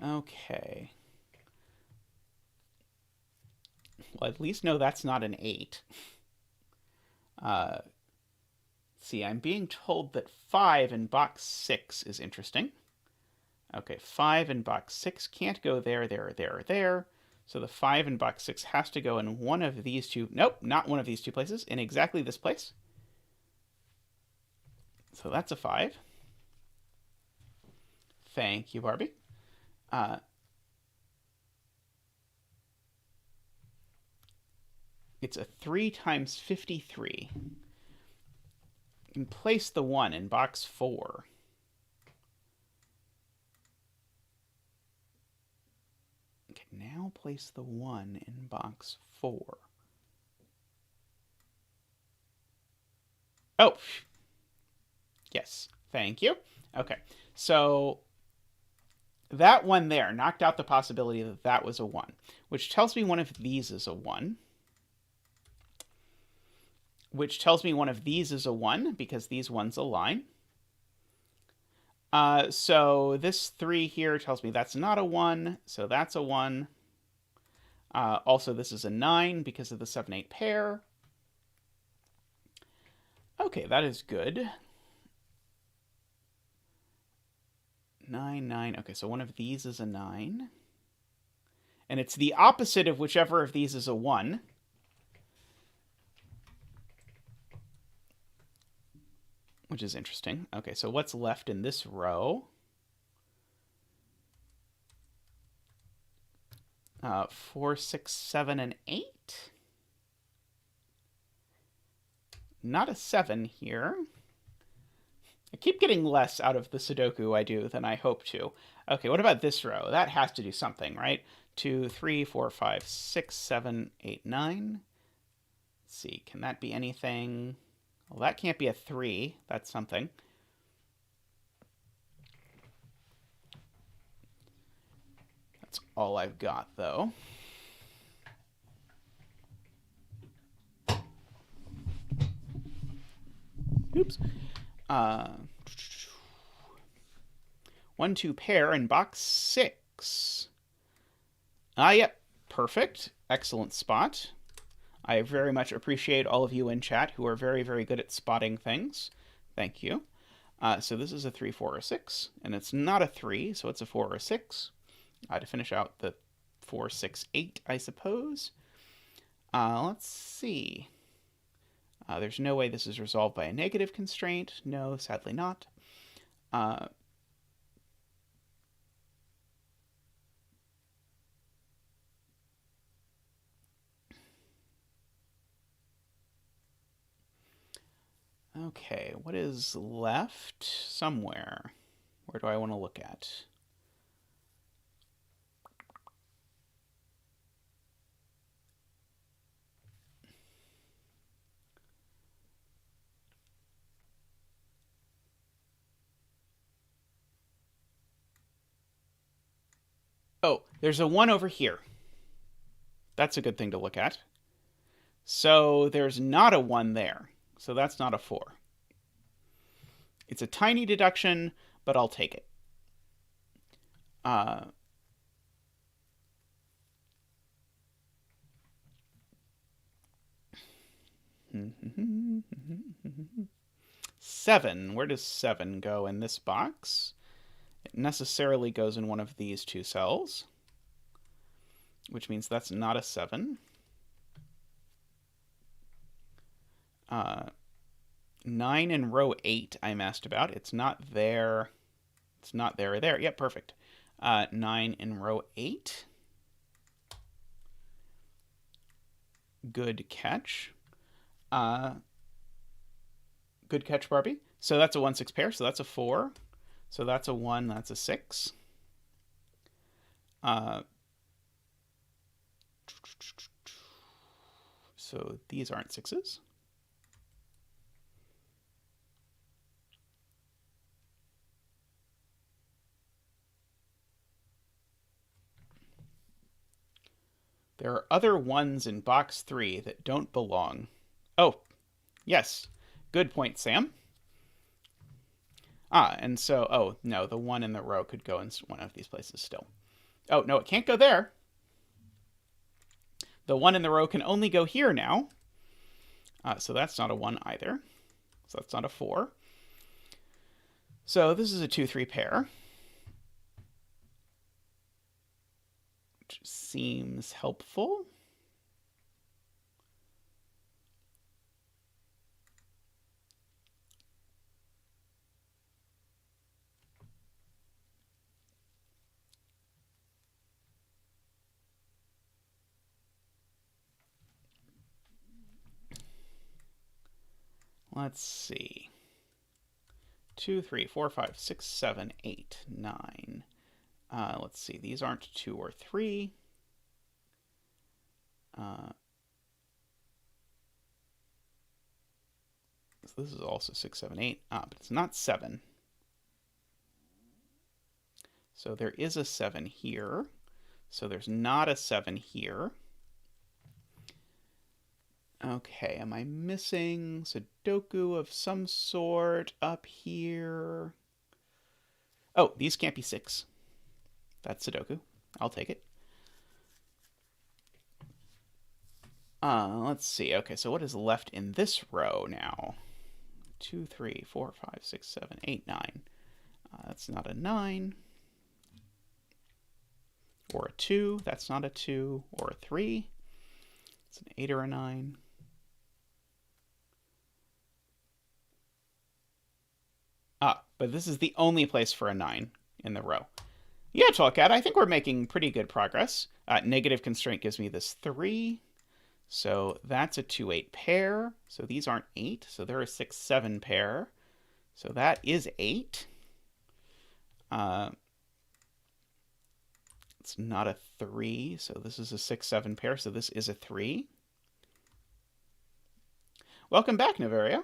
S1: Okay. Well, at least know that's not an 8. See, I'm being told that 5 in box 6 is interesting. Okay, 5 in box 6 can't go there, there, there, or there. So the 5 in box 6 has to go in one of these two. Nope, not one of these two places. In exactly this place. So that's a 5. Thank you, Barbie. It's a 3 times 53. And place the 1 in box 4. Okay, now place the 1 in box 4. Oh, yes, thank you. Okay, so that one there knocked out the possibility that that was a 1, which tells me one of these is a 1. Which tells me one of these is a 1, because these ones align. So this 3 here tells me that's not a 1, so that's a 1. Also, this is a 9 because of the 7-8 pair. Okay, that is good. 9, 9. Okay, so one of these is a 9. And it's the opposite of whichever of these is a 1. Which is interesting. Okay, so what's left in this row? 4, 6, 7, and 8. Not a 7 here. I keep getting less out of the Sudoku I do than I hope to. Okay, what about this row? That has to do something, right? 2, 3, 4, 5, 6, 7, 8, 9. Let's see, can that be anything? Well, that can't be a 3. That's something. That's all I've got, though. Oops. 1, 2 pair in box 6. Yep. Perfect. Excellent spot. I very much appreciate all of you in chat who are very, very good at spotting things. Thank you. So this is a 3, 4, or 6, and it's not a 3, so it's a 4 or 6. To finish out the 4, 6, 8, I suppose. Let's see. There's no way this is resolved by a negative constraint. No, sadly not. Okay, what is left somewhere? Where do I want to look at? Oh, there's a 1 over here. That's a good thing to look at. So there's not a 1 there. So that's not a 4. It's a tiny deduction, but I'll take it. Seven. Where does 7 go in this box? It necessarily goes in one of these 2 cells, which means that's not a 7. 9 in row 8 I'm asked about. It's not there. It's not there or there. Yep, perfect. 9 in row 8. Good catch. Good catch, Barbie. So that's a 1, 6 pair. So that's a 4. So that's a 1. That's a 6. So these aren't 6s. There are other 1s in box 3 that don't belong. Oh, yes. Good point, Sam. And so, oh, no, the 1 in the row could go in one of these places still. Oh, no, it can't go there. The 1 in the row can only go here now. So that's not a 1 either. So that's not a 4. So this is a 2, 3 pair. Which seems helpful. Let's see. 2, 3, 4, 5, 6, 7, 8, 9. Let's see. These aren't 2 or 3. So this is also 6, 7, 8. But it's not 7. So there is a 7 here. So there's not a 7 here. Okay, am I missing Sudoku of some sort up here? Oh, these can't be 6. That's Sudoku. I'll take it. Let's see. Okay, so what is left in this row now? 2, 3, 4, 5, 6, 7, 8, 9. That's not a 9. Or a 2. That's not a 2. Or a 3. It's an 8 or a 9. But this is the only place for a 9 in the row. Yeah, Tallcat, I think we're making pretty good progress. Negative constraint gives me this 3. So that's a 2-8 pair. So these aren't 8. So they're a 6-7 pair. So that is 8. It's not a 3. So this is a 6-7 pair. So this is a 3. Welcome back, Naveria.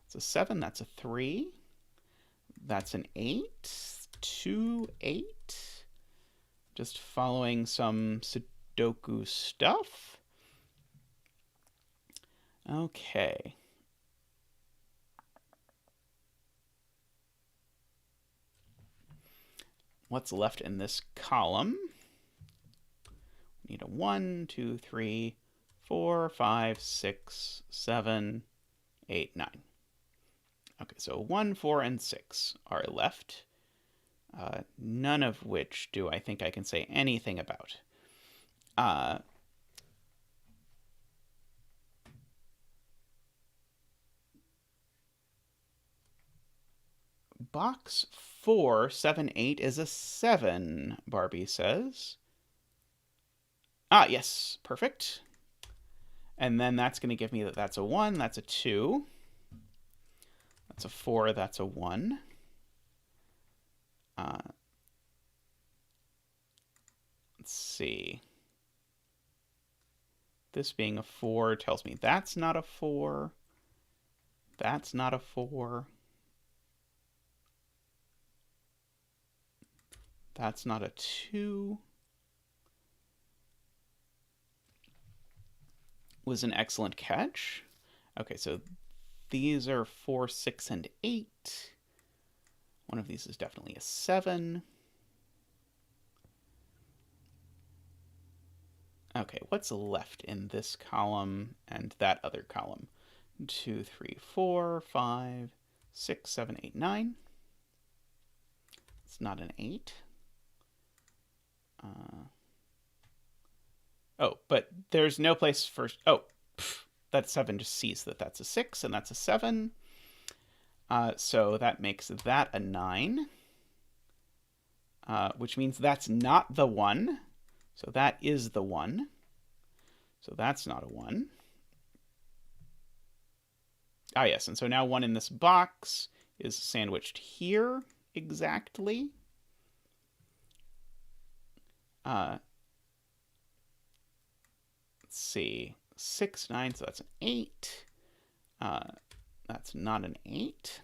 S1: It's a 7. That's a 3. That's an 8. 2, 8. Just following some Sudoku stuff. Okay. What's left in this column? We need a 1, 2, 3, 4, 5, 6, 7, 8, 9. Okay, so 1, 4, and 6 are left. None of which do I think I can say anything about. Box 4, 7, 8 is a 7, Barbie says. Yes, perfect. And then that's going to give me that that's a 1, that's a 2. That's a 4, that's a 1. Let's see. This being a 4 tells me that's not a 4. That's not a 4. That's not a 2. Was an excellent catch. Okay, so these are 4, 6, and 8. One of these is definitely a 7. Okay, what's left in this column and that other column? 2, 3, 4, 5, 6, 7, 8, 9. It's not an 8. But there's no place for... that 7 just sees that that's a 6 and that's a 7. So that makes that a 9. Which means that's not the 1. So that is the 1. So that's not a 1. Yes, and so now 1 in this box is sandwiched here exactly. Let's see. 6, 9, so that's an 8. That's not an 8.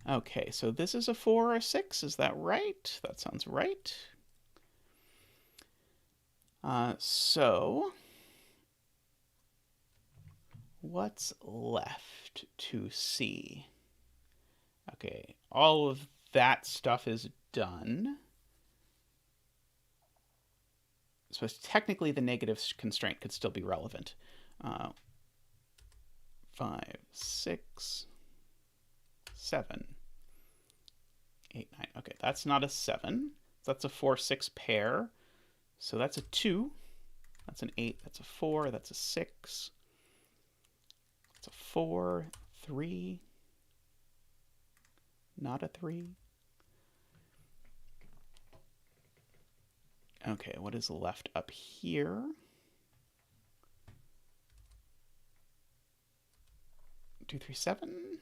S1: Okay, so this is a 4 or a 6, is that right? That sounds right. So, what's left to see? Okay, all of that stuff is done. So technically the negative constraint could still be relevant. 5, 6, 7, 8, 9. Okay, that's not a 7. That's a 4, 6 pair. So that's a 2. That's an 8. That's a 4. That's a 6. That's a 4, 3. Not a 3. Okay, what is left up here? 2, 3, 7.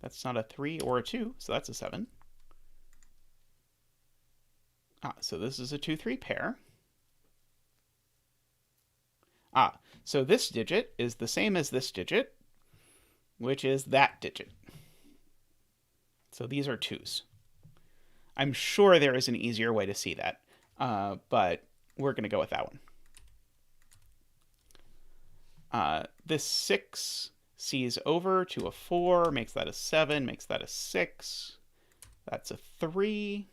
S1: That's not a 3 or a 2, so that's a 7. So this is a 2, 3 pair. So this digit is the same as this digit, which is that digit. So these are 2s. I'm sure there is an easier way to see that, but we're going to go with that one. This 6 sees over to a 4, makes that a 7, makes that a 6. That's a 3.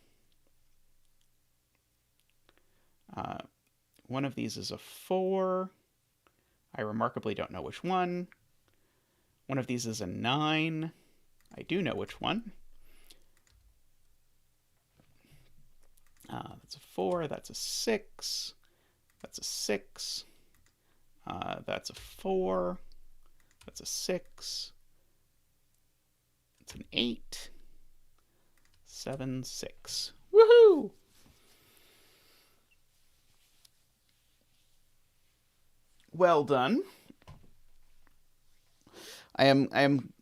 S1: One of these is a 4. I remarkably don't know which one. One of these is a 9. I do know which one. That's a 4. That's a 6. That's a 6. That's a 4. That's a 6. It's an 8. 7, 6. Woohoo! Well done. I am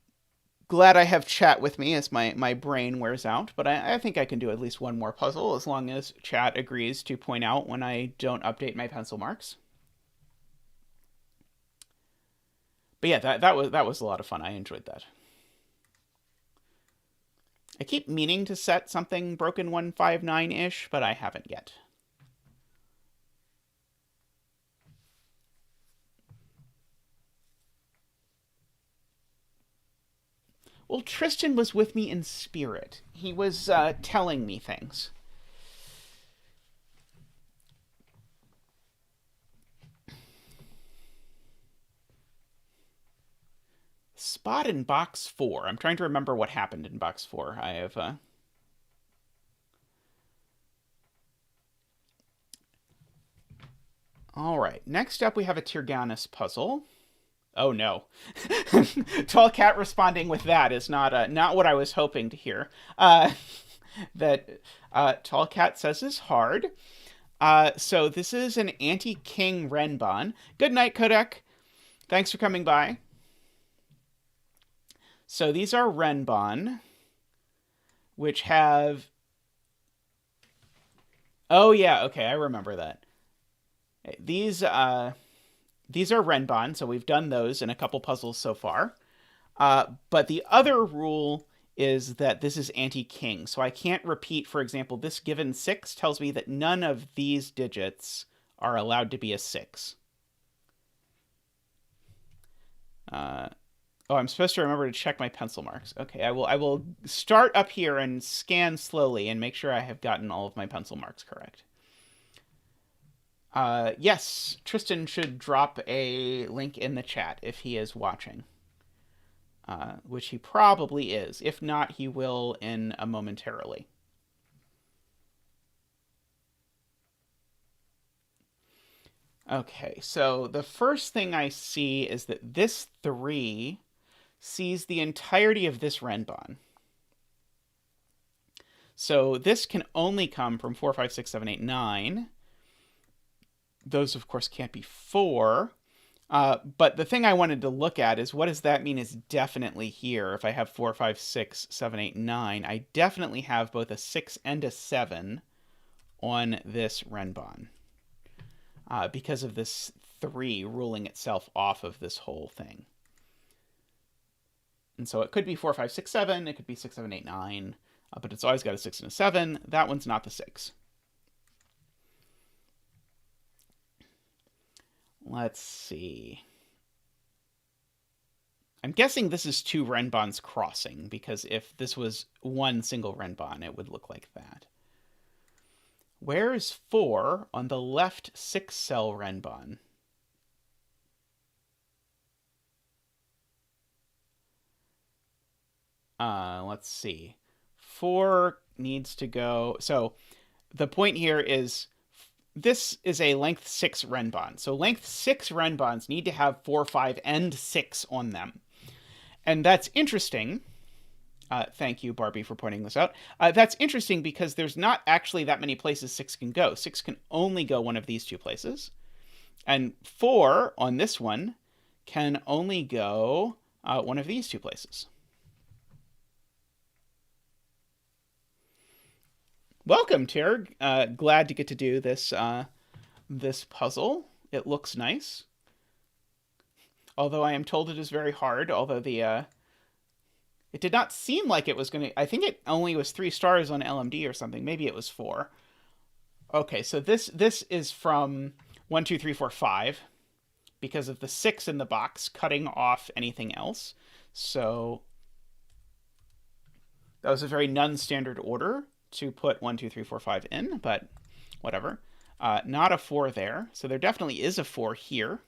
S1: glad I have chat with me as my brain wears out, but I think I can do at least one more puzzle as long as chat agrees to point out when I don't update my pencil marks. But yeah, that was a lot of fun. I enjoyed that. I keep meaning to set something broken 159-ish, but I haven't yet. Well, Tristan was with me in spirit. He was telling me things. Spot in box 4. I'm trying to remember what happened in box 4. I have... All right. Next up, we have a Tyrgannus puzzle. Oh no. Tallcat responding with that is not what I was hoping to hear. That Tallcat says is hard. So this is an anti-king Renbon. Good night, Qodec. Thanks for coming by. So these are Renbon, which have... Oh yeah, okay, I remember that. These are Renbon, so we've done those in a couple puzzles so far. But the other rule is that this is anti-king, so I can't repeat, for example, this given 6 tells me that none of these digits are allowed to be a 6. Oh, I'm supposed to remember to check my pencil marks. Okay, I will start up here and scan slowly and make sure I have gotten all of my pencil marks correct. Yes, Tristan should drop a link in the chat if he is watching. Which he probably is. If not, he will in a momentarily. Okay, so the first thing I see is that this 3 sees the entirety of this Renbon. So this can only come from 4, 5, 6, 7, 8, 9. Those, of course, can't be 4. But the thing I wanted to look at is what does that mean is definitely here. If I have 4, 5, 6, 7, 8, 9, I definitely have both a 6 and a 7 on this Renbon. Because of this 3 ruling itself off of this whole thing. And so it could be 4, 5, 6, 7. It could be 6, 7, 8, 9. But it's always got a 6 and a 7. That one's not the 6. Let's see. I'm guessing this is 2 Renbons crossing, because if this was one single Renbon, it would look like that. Where is 4 on the left 6-cell Renbon? Let's see. 4 needs to go... So the point here is this is a length 6 Renbon. So length 6 Renbons need to have 4, 5, and 6 on them. And that's interesting. Thank you, Barbie, for pointing this out. That's interesting because there's not actually that many places 6 can go. 6 can only go one of these 2 places. And 4 on this one can only go one of these two places. Welcome, Tyrg. Glad to get to do this this puzzle. It looks nice. Although I am told it is very hard, although the it did not seem like it was going to... I think it only was 3 stars on LMD or something. Maybe it was 4. Okay, so this is from 1, 2, 3, 4, 5 because of the 6 in the box cutting off anything else. So that was a very non-standard order to put 1, 2, 3, 4, 5 in, but whatever. Not a 4 there, so there definitely is a 4 here.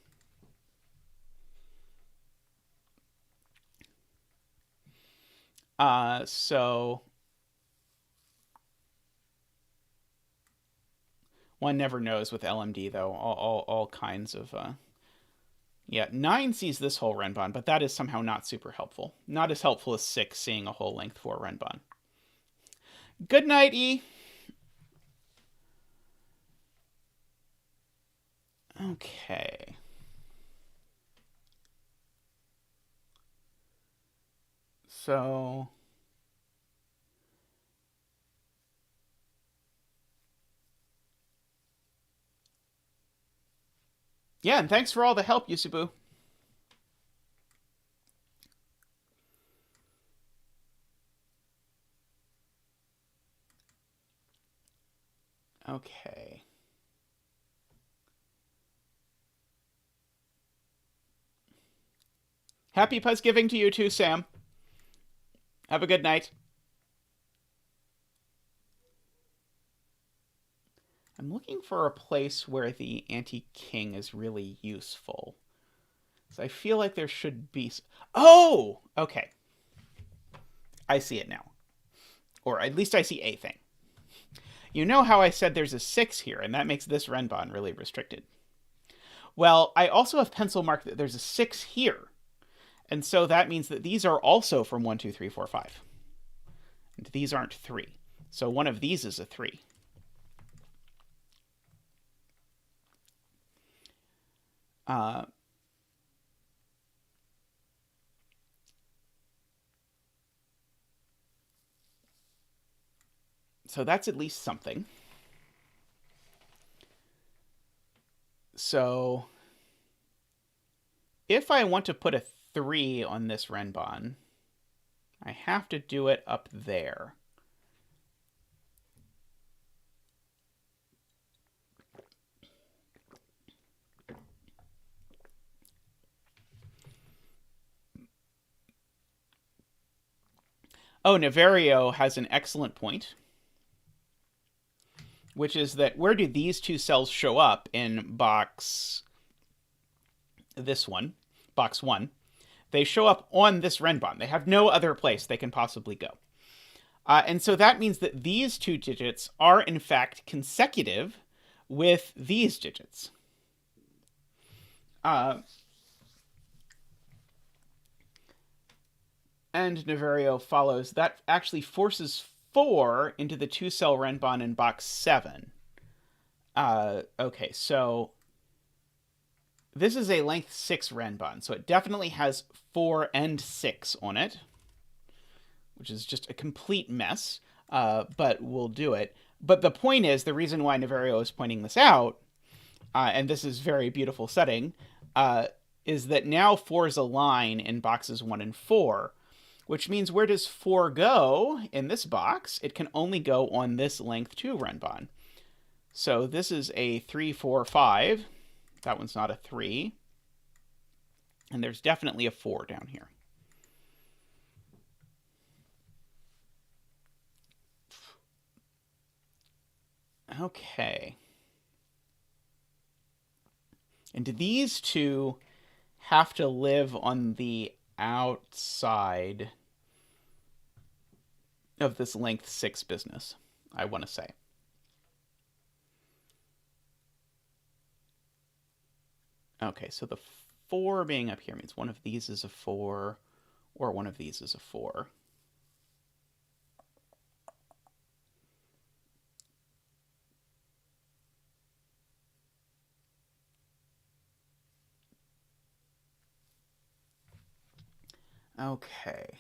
S1: So one never knows with LMD, though. All kinds of... Yeah, 9 sees this whole Renbon, but that is somehow not super helpful. Not as helpful as 6 seeing a whole length 4 Renbon. Good night, E. Okay. So... yeah, and thanks for all the help, Yusubu. Okay. Happy Puzzgiving to you too, Sam. Have a good night. I'm looking for a place where the anti-king is really useful. So I feel like there should be... oh! Okay. I see it now. Or at least I see a thing. You know how I said there's a 6 here, and that makes this Renbon really restricted. Well, I also have pencil marked that there's a 6 here. And so that means that these are also from 1, 2, 3, 4, 5. And these aren't 3. So one of these is a 3. So that's at least something. So if I want to put a 3 on this Renbon, I have to do it up there. Oh, Naverio has an excellent point, which is that where do these two cells show up in box... this one, box 1? They show up on this Renbon. They have no other place they can possibly go. And so that means that these 2 digits are, in fact, consecutive with these digits. And Naverio follows. That actually forces 4 into the 2-cell Renbon in box 7. Okay, so this is a length 6 Renbon, so it definitely has 4 and 6 on it, which is just a complete mess, but we'll do it. But the point is, the reason why Naverio is pointing this out, and this is very beautiful setting, is that now 4 is a line in boxes 1 and 4, which means where does 4 go in this box? It can only go on this length 2 Renbon. So this is a 3, 4, 5. That one's not a 3. And there's definitely a 4 down here. Okay. And do these 2 have to live on the outside of this length 6 business, I want to say? Okay, so the 4 being up here means one of these is a 4, or one of these is a 4. Okay.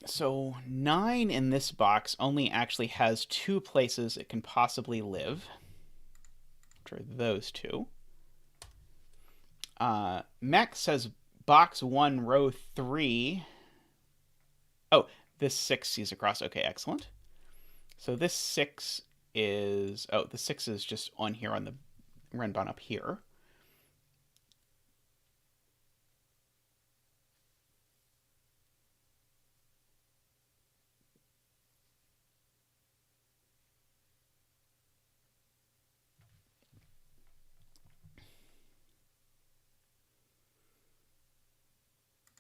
S1: So 9 in this box only actually has 2 places it can possibly live, which are those two. Mech says box 1, row 3. Oh, this 6 sees across. Okay, excellent. So this 6 is... Oh, the 6 is just on here on the Renbon up here.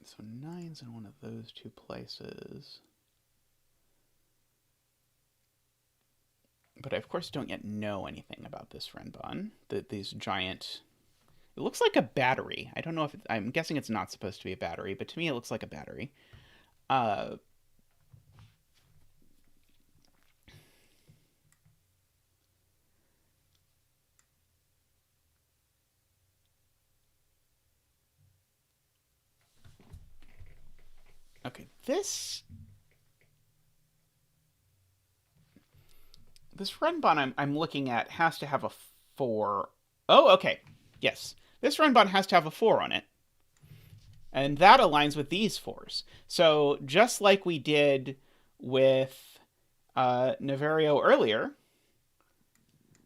S1: So 9's in one of those 2 places. But I, of course, don't yet know anything about this Renbon. These giant... It looks like a battery. I don't know if I'm guessing it's not supposed to be a battery, but to me it looks like a battery. Okay, this Renbon I'm looking at has to have a 4. Oh, okay. Yes. This Renbon has to have a 4 on it. And that aligns with these 4s. So just like we did with Neverio earlier,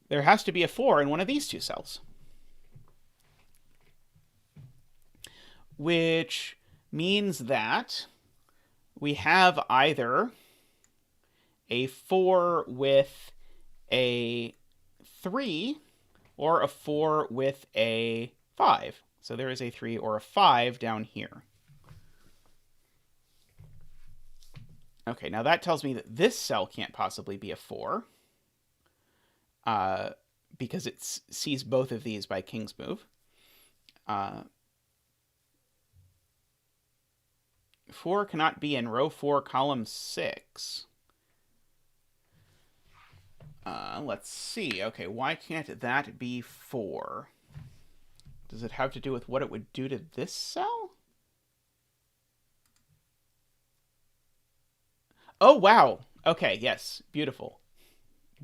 S1: there has to be a 4 in one of these 2 cells. Which means that we have either a 4 with a 3 or a 4 with a 5. So there is a 3 or a 5 down here. Okay, now that tells me that this cell can't possibly be a 4 because it sees both of these by King's move. 4 cannot be in row 4, column 6. Let's see. Okay, why can't that be 4? Does it have to do with what it would do to this cell? Oh, wow. Okay, yes. Beautiful.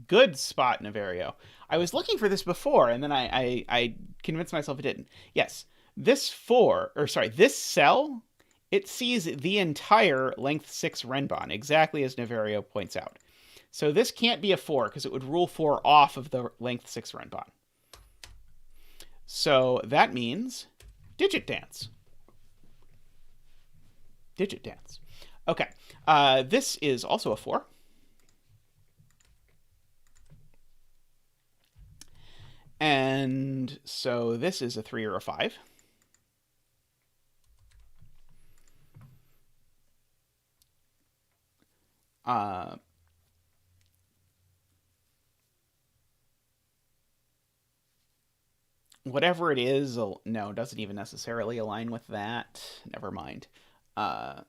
S1: Good spot, Neverio. I was looking for this before, and then I convinced myself it didn't. Yes, this cell, it sees the entire length 6 Renbon, exactly as Neverio points out. So this can't be a 4, because it would rule 4 off of the length 6 Renbon. So that means digit dance. Digit dance. Okay, this is also a 4. And so this is a 3 or a 5. Whatever it is, no, doesn't even necessarily align with that. Never mind. I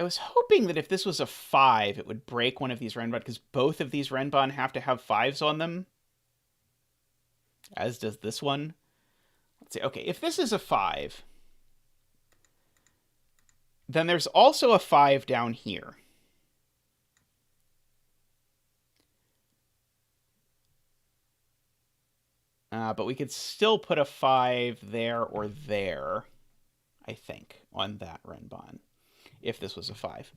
S1: was hoping that if this was a 5, it would break one of these Renbon, because both of these Renbon have to have 5s on them, as does this one. Let's see. Okay, if this is a 5, then there's also a 5 down here. But we could still put a 5 there or there, I think, on that Renbon, if this was a 5.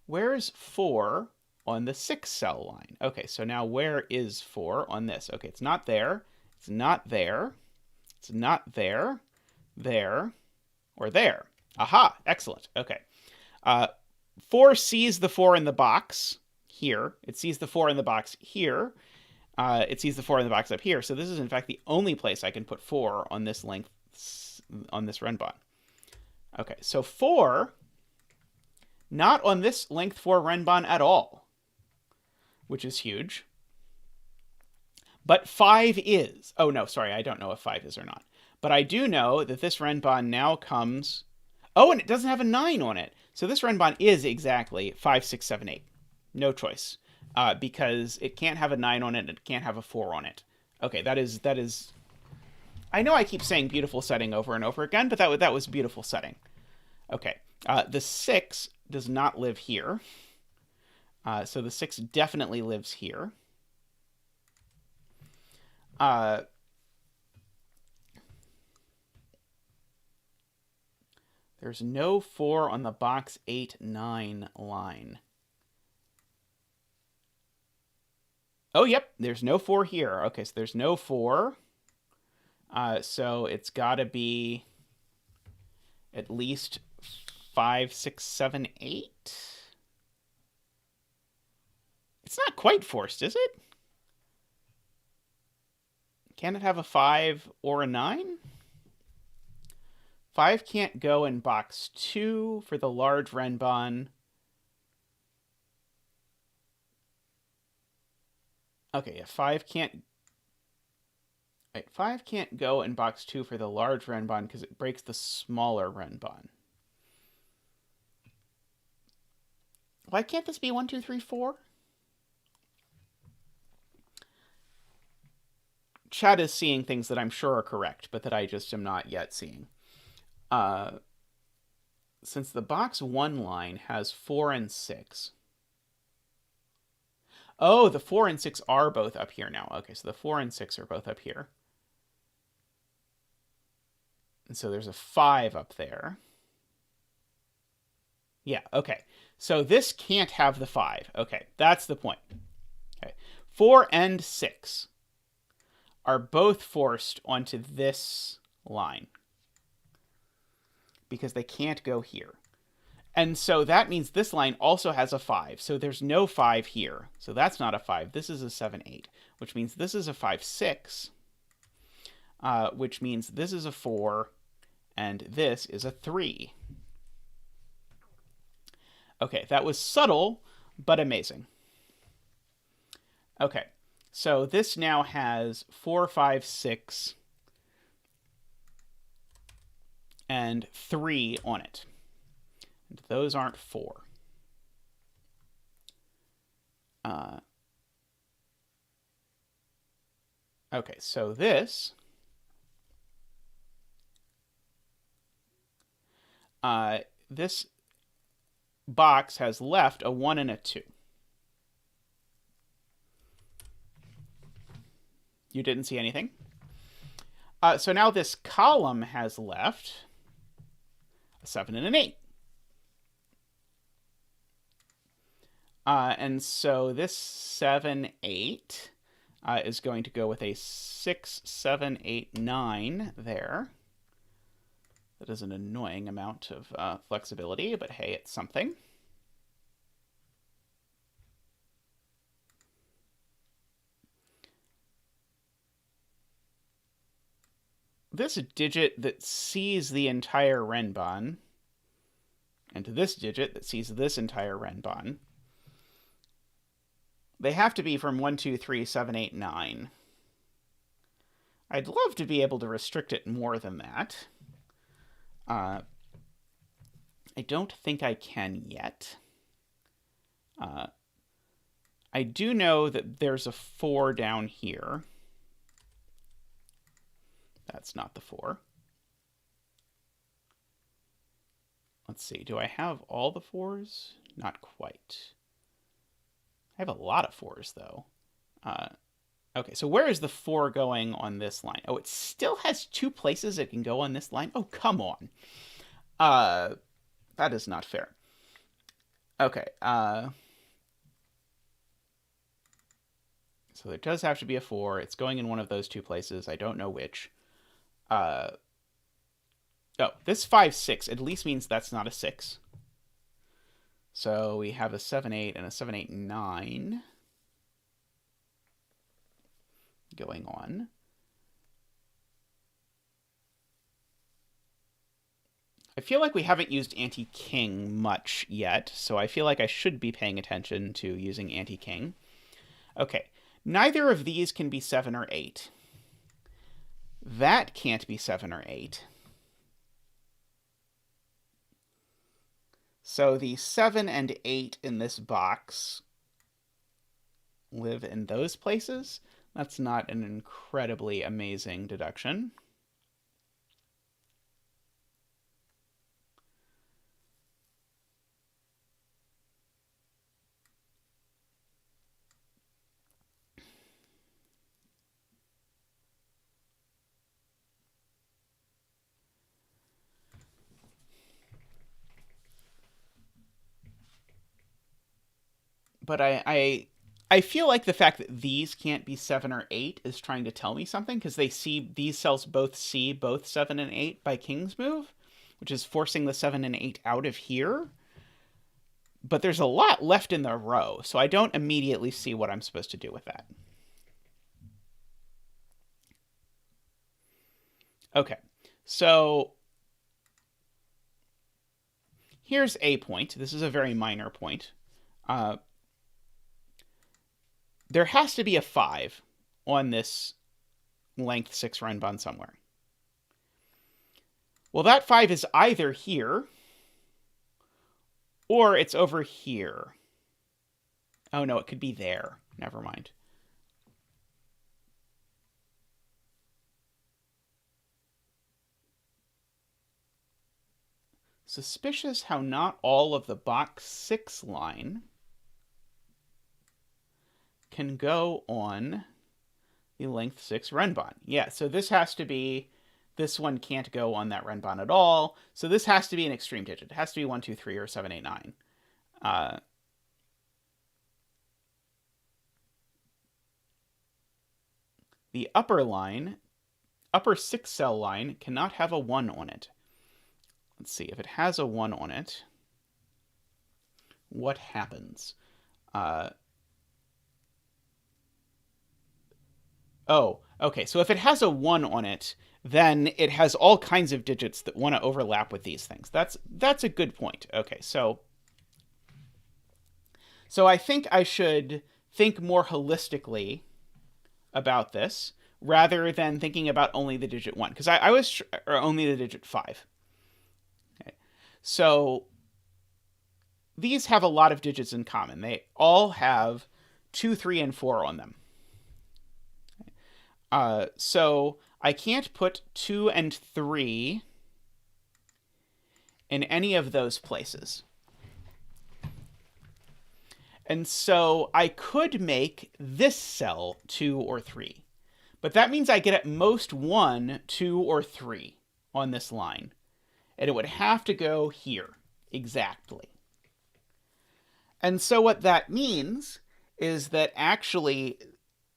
S1: Where's 4 on the 6 cell line? Okay, so now where is 4 on this? Okay, it's not there. It's not there. It's not there. There. Or there. Aha, excellent. Okay. 4 sees the 4 in the box here. It sees the 4 in the box here. It sees the 4 in the box up here. So this is, in fact, the only place I can put 4 on this length, on this Renbon. Okay, so 4, not on this length 4 Renbon at all, which is huge. But 5 is. Oh, no, sorry, I don't know if 5 is or not. But I do know that this Renbon now comes Oh, and it doesn't have a 9 on it. So this renbon is exactly 5, 6, 7, 8. No choice. Because it can't have a 9 on it and it can't have a 4 on it. Okay, that is. I know I keep saying beautiful setting over and over again, but that was beautiful setting. Okay, the 6 does not live here. So the 6 definitely lives here. There's no 4 on the box 8, 9 line. Oh, yep, there's no 4 here. Okay, so there's no 4. So it's got to be at least 5, 6, 7, 8. It's not quite forced, is it? Can it have a 5 or a 9? 5 can't go in box 2 for the large renbon. Okay, yeah, 5 can't... Wait, 5 can't go in box 2 for the large renbon because it breaks the smaller renbon. Why can't this be 1, 2, 3, 4? Chat is seeing things that I'm sure are correct, but that I just am not yet seeing. Since the box 1 line has 4 and 6. Oh, the 4 and 6 are both up here now. Okay, so the 4 and 6 are both up here. And so there's a 5 up there. Yeah, okay. So this can't have the 5. Okay, that's the point. Okay, 4 and 6 are both forced onto this line because they can't go here. And so that means this line also has a 5. So there's no 5 here. So that's not a 5. This is a 7, 8, which means this is a 5, 6, which means this is a 4, and this is a 3. Okay, that was subtle, but amazing. Okay, so this now has 4, 5, 6, and 3 on it. And those aren't 4. Okay, so this this box has left a 1 and a 2. You didn't see anything? So now this column has left a 7 and an 8. And so this 7, 8 is going to go with a 6, 7, 8, 9 there. That is an annoying amount of flexibility, but hey, it's something. This digit that sees the entire renbon, and to this digit that sees this entire renbon, they have to be from 1, 2, 3, 7, 8, 9. I'd love to be able to restrict it more than that. I don't think I can yet. I do know that there's a 4 down here. That's not the 4. Let's see. Do I have all the 4s? Not quite. I have a lot of 4s, though. Okay, so where is the 4 going on this line? Oh, it still has 2 places it can go on this line? Oh, come on. That is not fair. Okay, so there does have to be a 4. It's going in one of those 2 places. I don't know which. Oh, this 5, 6 at least means that's not a 6. So we have a 7, 8 and a 7, 8, 9 going on. I feel like we haven't used anti-king much yet, so I feel like I should be paying attention to using anti-king. Okay, neither of these can be 7 or 8. That can't be 7 or 8. So the 7 and 8 in this box live in those places. That's not an incredibly amazing deduction. But I feel like the fact that these can't be 7 or 8 is trying to tell me something, because these cells both see both 7 and 8 by King's move, which is forcing the 7 and 8 out of here. But there's a lot left in the row, so I don't immediately see what I'm supposed to do with that. Okay, so here's a point. This is a very minor point. There has to be a 5 on this length 6 renbon somewhere. Well, that 5 is either here or it's over here. Oh no, it could be there. Never mind. Suspicious how not all of the box 6 line can go on the length 6 renbon. Yeah, so this has to be, this one can't go on that renbon at all. So this has to be an extreme digit. It has to be 1, 2, 3, or 7, 8, 9. The upper line, upper 6 cell line, cannot have a 1 on it. Let's see, if it has a 1 on it, what happens? Oh, okay. So if it has a 1 on it, then it has all kinds of digits that want to overlap with these things. That's a good point. Okay, so I think I should think more holistically about this rather than thinking about only the digit 1, because I was or only the digit 5. Okay. So these have a lot of digits in common. They all have 2, 3, and 4 on them. So I can't put 2 and 3 in any of those places. And so I could make this cell 2 or 3. But that means I get at most 1, 2, or 3 on this line. And it would have to go here, exactly. And so what that means is that actually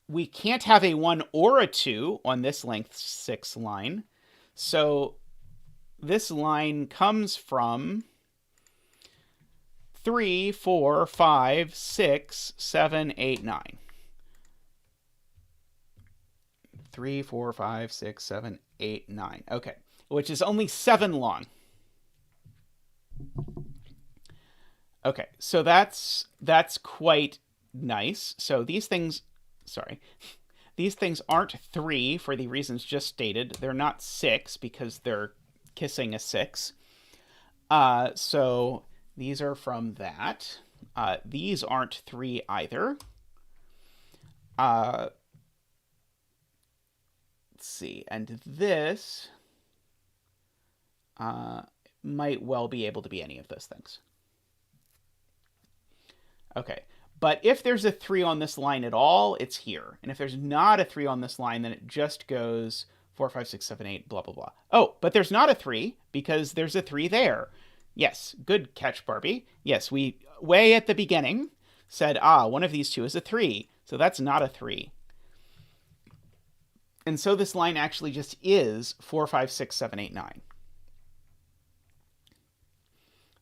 S1: we can't have a 1 or a 2 on this length 6 line. So this line comes from 3, 4, 5, 6, 7, 8, 9. 3, 4, 5, 6, 7, 8, 9. Okay, which is only 7 long. Okay, so that's quite nice. So these things aren't 3 for the reasons just stated. They're not 6 because they're kissing a 6. So these are from that. These aren't 3 either. Let's see. And this might well be able to be any of those things. Okay. But if there's a 3 on this line at all, it's here. And if there's not a 3 on this line, then it just goes 4, 5, 6, 7, 8, blah, blah, blah. Oh, but there's not a 3 because there's a 3 there. Yes, good catch, Barbie. Yes, we, way at the beginning, said, one of these two is a 3. So that's not a 3. And so this line actually just is 4, 5, 6, 7, 8, 9.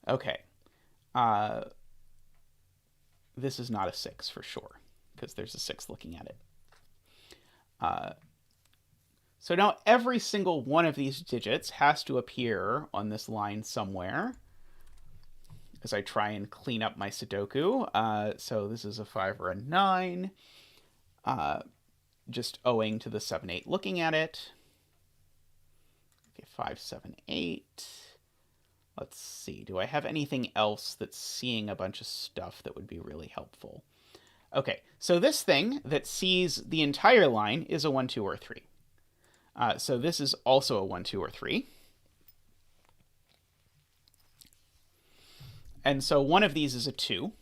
S1: Okay. This is not a 6 for sure, because there's a 6 looking at it. So now every single one of these digits has to appear on this line somewhere as I try and clean up my Sudoku. So this is a 5 or a 9, just owing to the 7, 8 looking at it. Okay, 5, 7, 8. Let's see. Do I have anything else that's seeing a bunch of stuff that would be really helpful? Okay, so this thing that sees the entire line is a 1, 2, or 3. So this is also a 1, 2, or 3. And so one of these is a 2.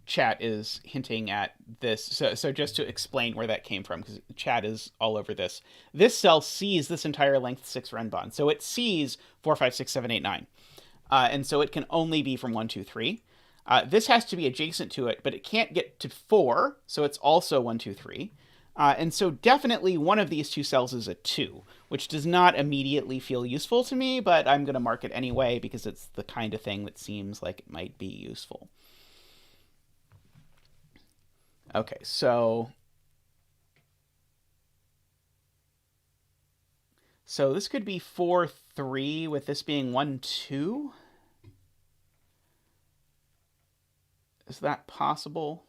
S1: Chat is hinting at this. So just to explain where that came from, because chat is all over this. This cell sees this entire length 6 Ren bond. So it sees 4, 5, 6, 7, 8, 9. And so it can only be from 1, 2, 3. This has to be adjacent to it, but it can't get to 4, so it's also 1, 2, 3. And so definitely one of these two cells is a 2, which does not immediately feel useful to me, but I'm going to mark it anyway because it's the kind of thing that seems like it might be useful. Okay, so this could be 4, 3 with this being 1, 2. Is that possible?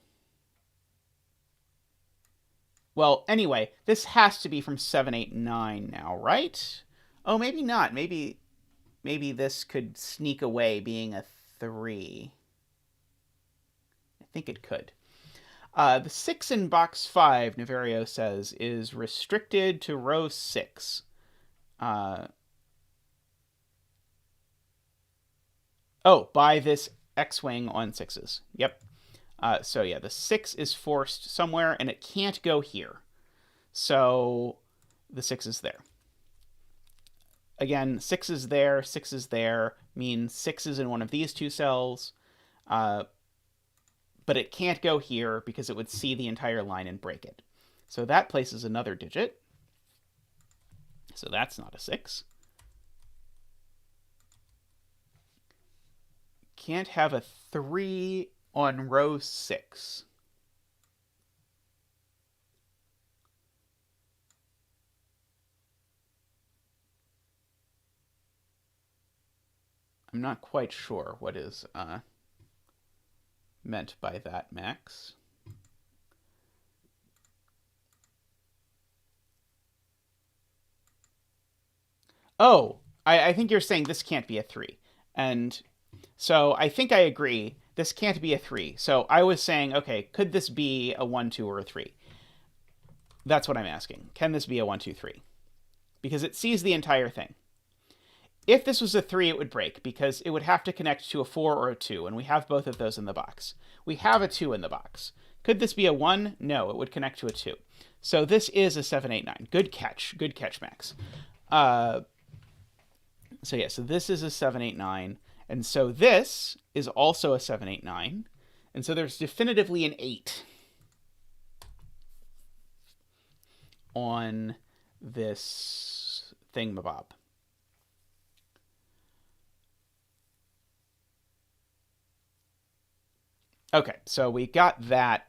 S1: Well, anyway, this has to be from 7, 8, 9 now, right? Oh, maybe not. Maybe this could sneak away being a 3. I think it could. The 6 in box 5, Naverio says, is restricted to row 6. By this X-wing on 6s. Yep. So yeah, the 6 is forced somewhere, and it can't go here. So the 6 is there. Again, 6 is there, 6 is there, means 6 is in one of these two cells. But it can't go here because it would see the entire line and break it. So that places another digit. So that's not a 6. Can't have a 3 on row 6. I'm not quite sure what is meant by that, Max. Oh, I think you're saying this can't be a 3. And so I think I agree. This can't be a 3. So I was saying, okay, could this be a 1, 2, or a 3? That's what I'm asking. Can this be a 1, 2, 3? Because it sees the entire thing. If this was a 3, it would break because it would have to connect to a 4 or a 2, and we have both of those in the box. We have a 2 in the box. Could this be a 1? No, it would connect to a 2. So this is a 7, 8, 9. Good catch. Good catch, Max. So this is a 7, 8, 9. And so this is also a 7, 8, 9. And so there's definitively an 8 on this thingamabob. Okay, so we got that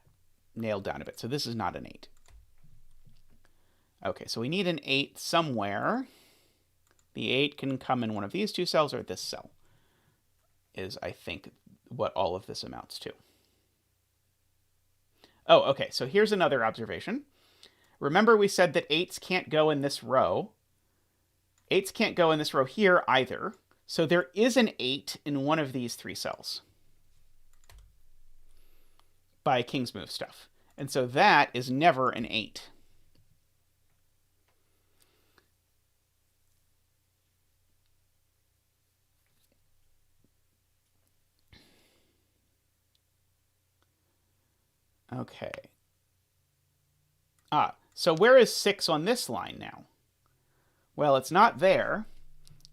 S1: nailed down a bit. So this is not an 8. Okay, so we need an 8 somewhere. The 8 can come in one of these two cells or this cell, is, I think, what all of this amounts to. Oh, okay, so here's another observation. Remember we said that 8s can't go in this row. 8s can't go in this row here either. So there is an 8 in one of these 3 cells by King's Move stuff. And so that is never an 8. Okay. So where is 6 on this line now? Well, it's not there.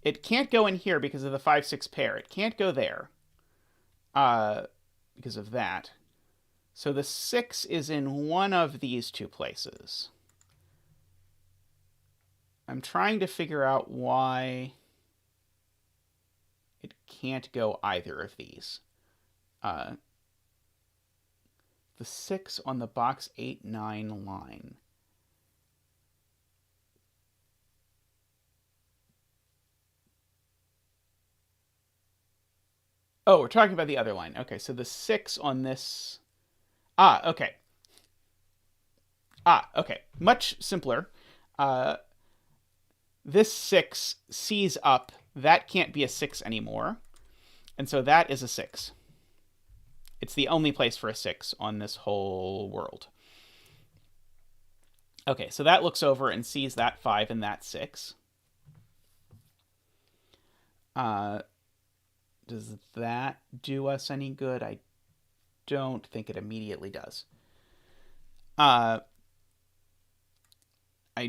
S1: It can't go in here because of the 5, 6 pair. It can't go there because of that. So the 6 is in one of these two places. I'm trying to figure out why it can't go either of these. The 6 on the box 8, 9 line. Oh, we're talking about the other line. Okay, so the 6 on this... Okay. Okay. Much simpler. Uh, this 6 sees up. That can't be a 6 anymore. And so that is a 6. It's the only place for a 6 on this whole world. Okay, so that looks over and sees that 5 and that 6. Does that do us any good? I don't think it immediately does. I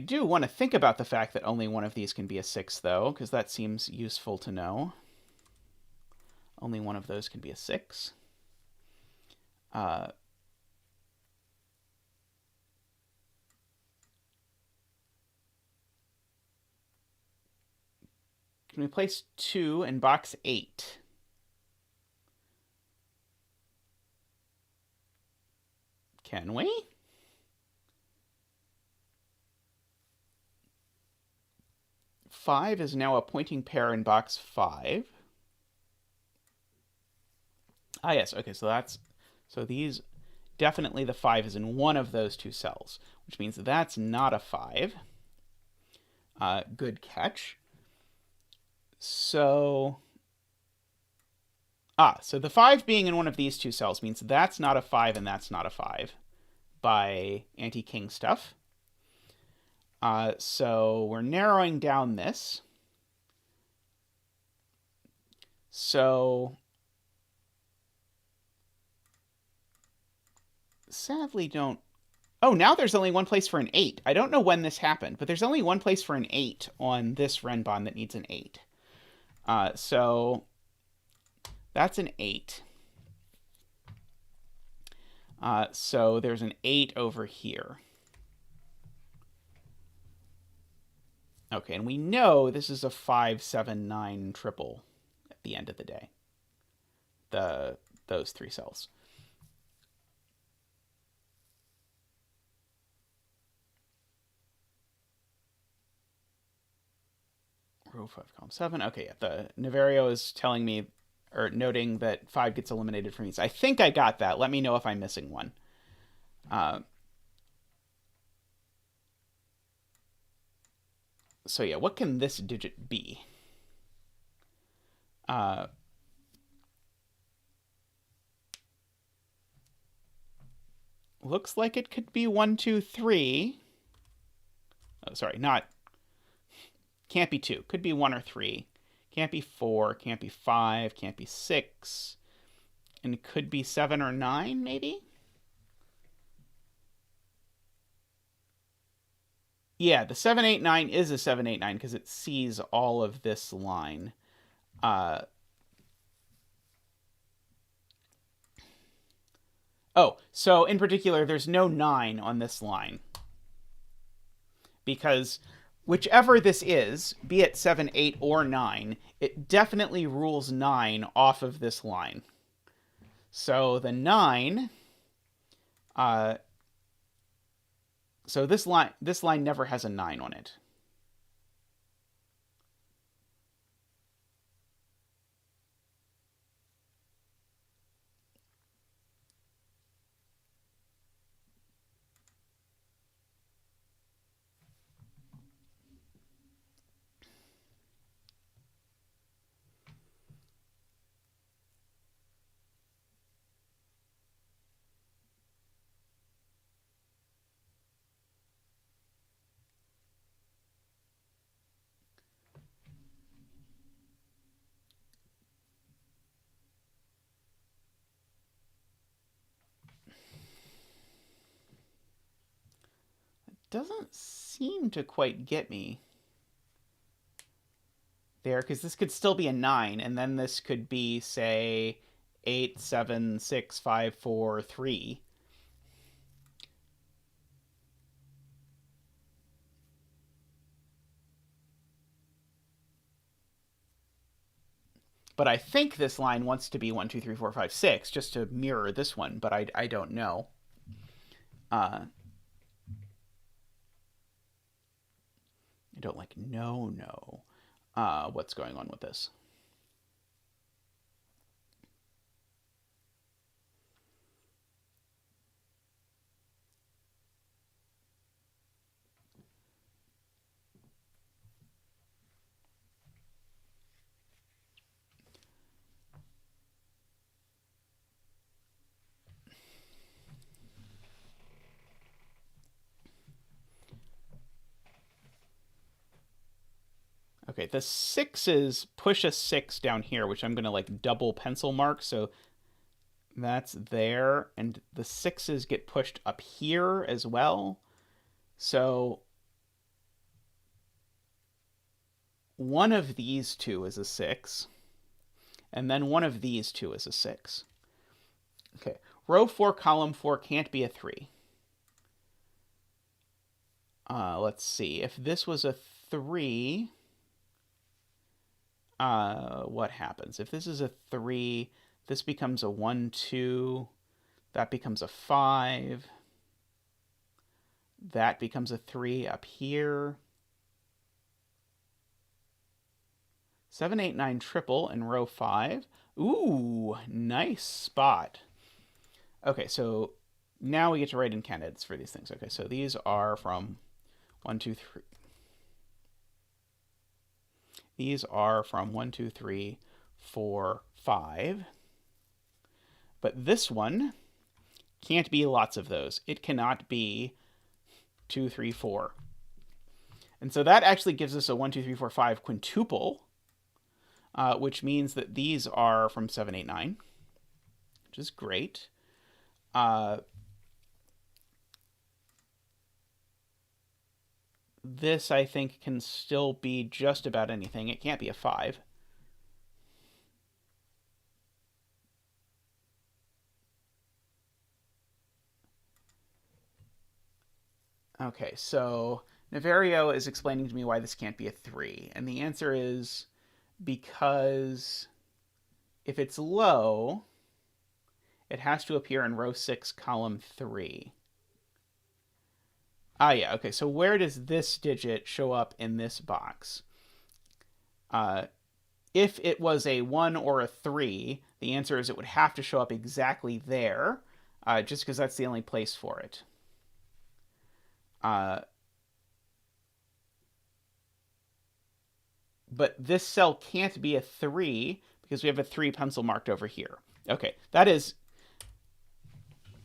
S1: do want to think about the fact that only one of these can be a 6, though, because that seems useful to know. Only one of those can be a 6. Can we place 2 in box 8? Can we? Five is now a pointing pair in box 5. Ah, yes. Okay, so these definitely the 5 is in one of those two cells, which means that's not a 5. Good catch. So so the 5 being in one of these two cells means that's not a 5 and that's not a 5 by anti-king stuff. So we're narrowing down this. So sadly don't... Oh, now there's only one place for an 8. I don't know when this happened, but there's only one place for an 8 on this Renbon that needs an 8. So that's an 8. So there's an 8 over here. Okay, and we know this is a 5, 7, 9 triple at the end of the day. Those 3 cells. Row 5, column 7. Okay, yeah, the Naverio is telling me, or noting that 5 gets eliminated from these. I think I got that. Let me know if I'm missing one. So yeah, what can this digit be? Looks like it could be 1, 2, 3. Oh, sorry, not... Can't be 2. Could be 1 or 3. Can't be 4. Can't be 5. Can't be 6. And it could be 7 or 9, maybe? Yeah, the 7, 8, 9 is a 7, 8, 9 because it sees all of this line. Oh, so in particular, there's no 9 on this line. Because whichever this is, be it 7, 8, or 9, it definitely rules 9 off of this line. So the 9... so this line never has a 9 on it. Doesn't seem to quite get me there, because this could still be a 9, and then this could be, say, 8, 7, 6, 5, 4, 3. But I think this line wants to be 1, 2, 3, 4, 5, 6, just to mirror this one, but I don't know. I don't know what's going on with this. Okay, the 6s push a 6 down here, which I'm going to like double pencil mark. So that's there. And the 6s get pushed up here as well. So one of these two is a 6. And then one of these two is a 6. Okay, row 4, column 4 can't be a 3. Let's see. If this was a 3, what happens? If this is a 3, this becomes a 1, 2. That becomes a 5. That becomes a 3 up here. 7, 8, 9 triple in row 5. Ooh, nice spot. Okay, so now we get to write in candidates for these things. Okay, so these are from 1, 2, 3. These are from 1, 2, 3, 4, 5. But this one can't be lots of those. It cannot be 2, 3, 4. And so that actually gives us a 1, 2, 3, 4, 5 quintuple, which means that these are from 7, 8, 9, which is great. This, I think, can still be just about anything. It can't be a 5. Okay, so Naverio is explaining to me why this can't be a 3. And the answer is because if it's low, it has to appear in row 6, column 3. Ah, yeah, okay, so where does this digit show up in this box? If it was a 1 or a 3, the answer is it would have to show up exactly there, just because that's the only place for it. But this cell can't be a 3 because we have a 3 pencil marked over here. Okay, that is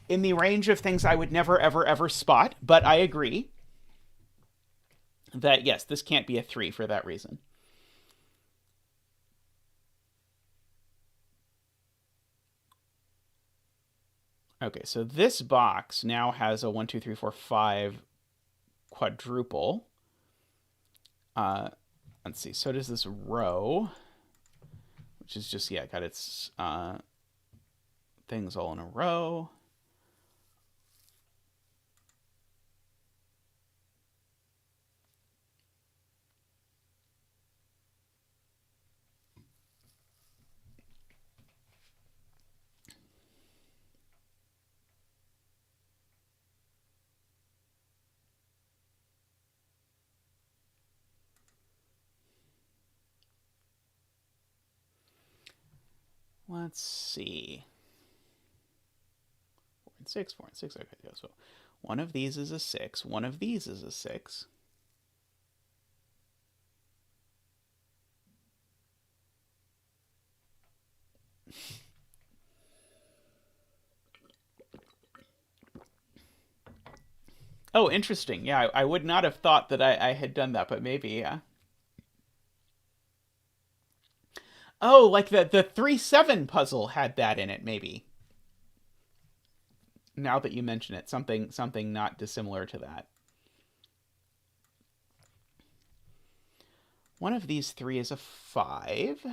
S1: in the range of things I would never, ever, ever spot, but I agree that, yes, this can't be a 3 for that reason. Okay, so this box now has a 1, 2, 3, 4, 5 quadruple. Let's see, so does this row, which is just, yeah, got its things all in a row. Let's see. 4 and 6, 4 and 6. Okay, so one of these is a 6. One of these is a 6. Oh, interesting. Yeah, I would not have thought that I had done that, but maybe, yeah. Oh, like the 3-7 puzzle had that in it, maybe. Now that you mention it, something not dissimilar to that. One of these 3 is a 5.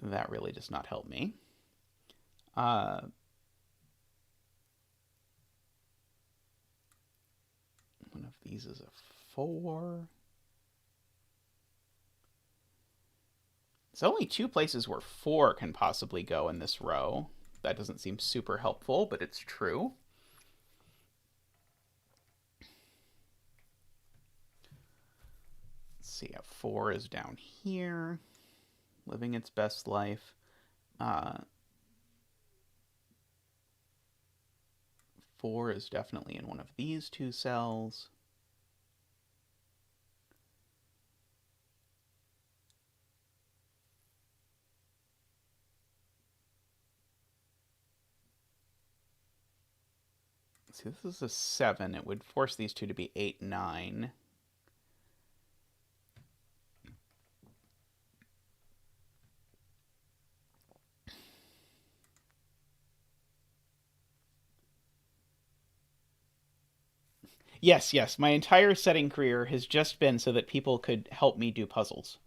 S1: That really does not help me. One of these is a 4. There's only 2 places where 4 can possibly go in this row. That doesn't seem super helpful, but it's true. Let's see, 4 is down here, living its best life. 4 is definitely in one of these 2 cells. See, this is a 7. It would force these 2 to be 8, 9. Yes, yes. My entire setting career has just been so that people could help me do puzzles.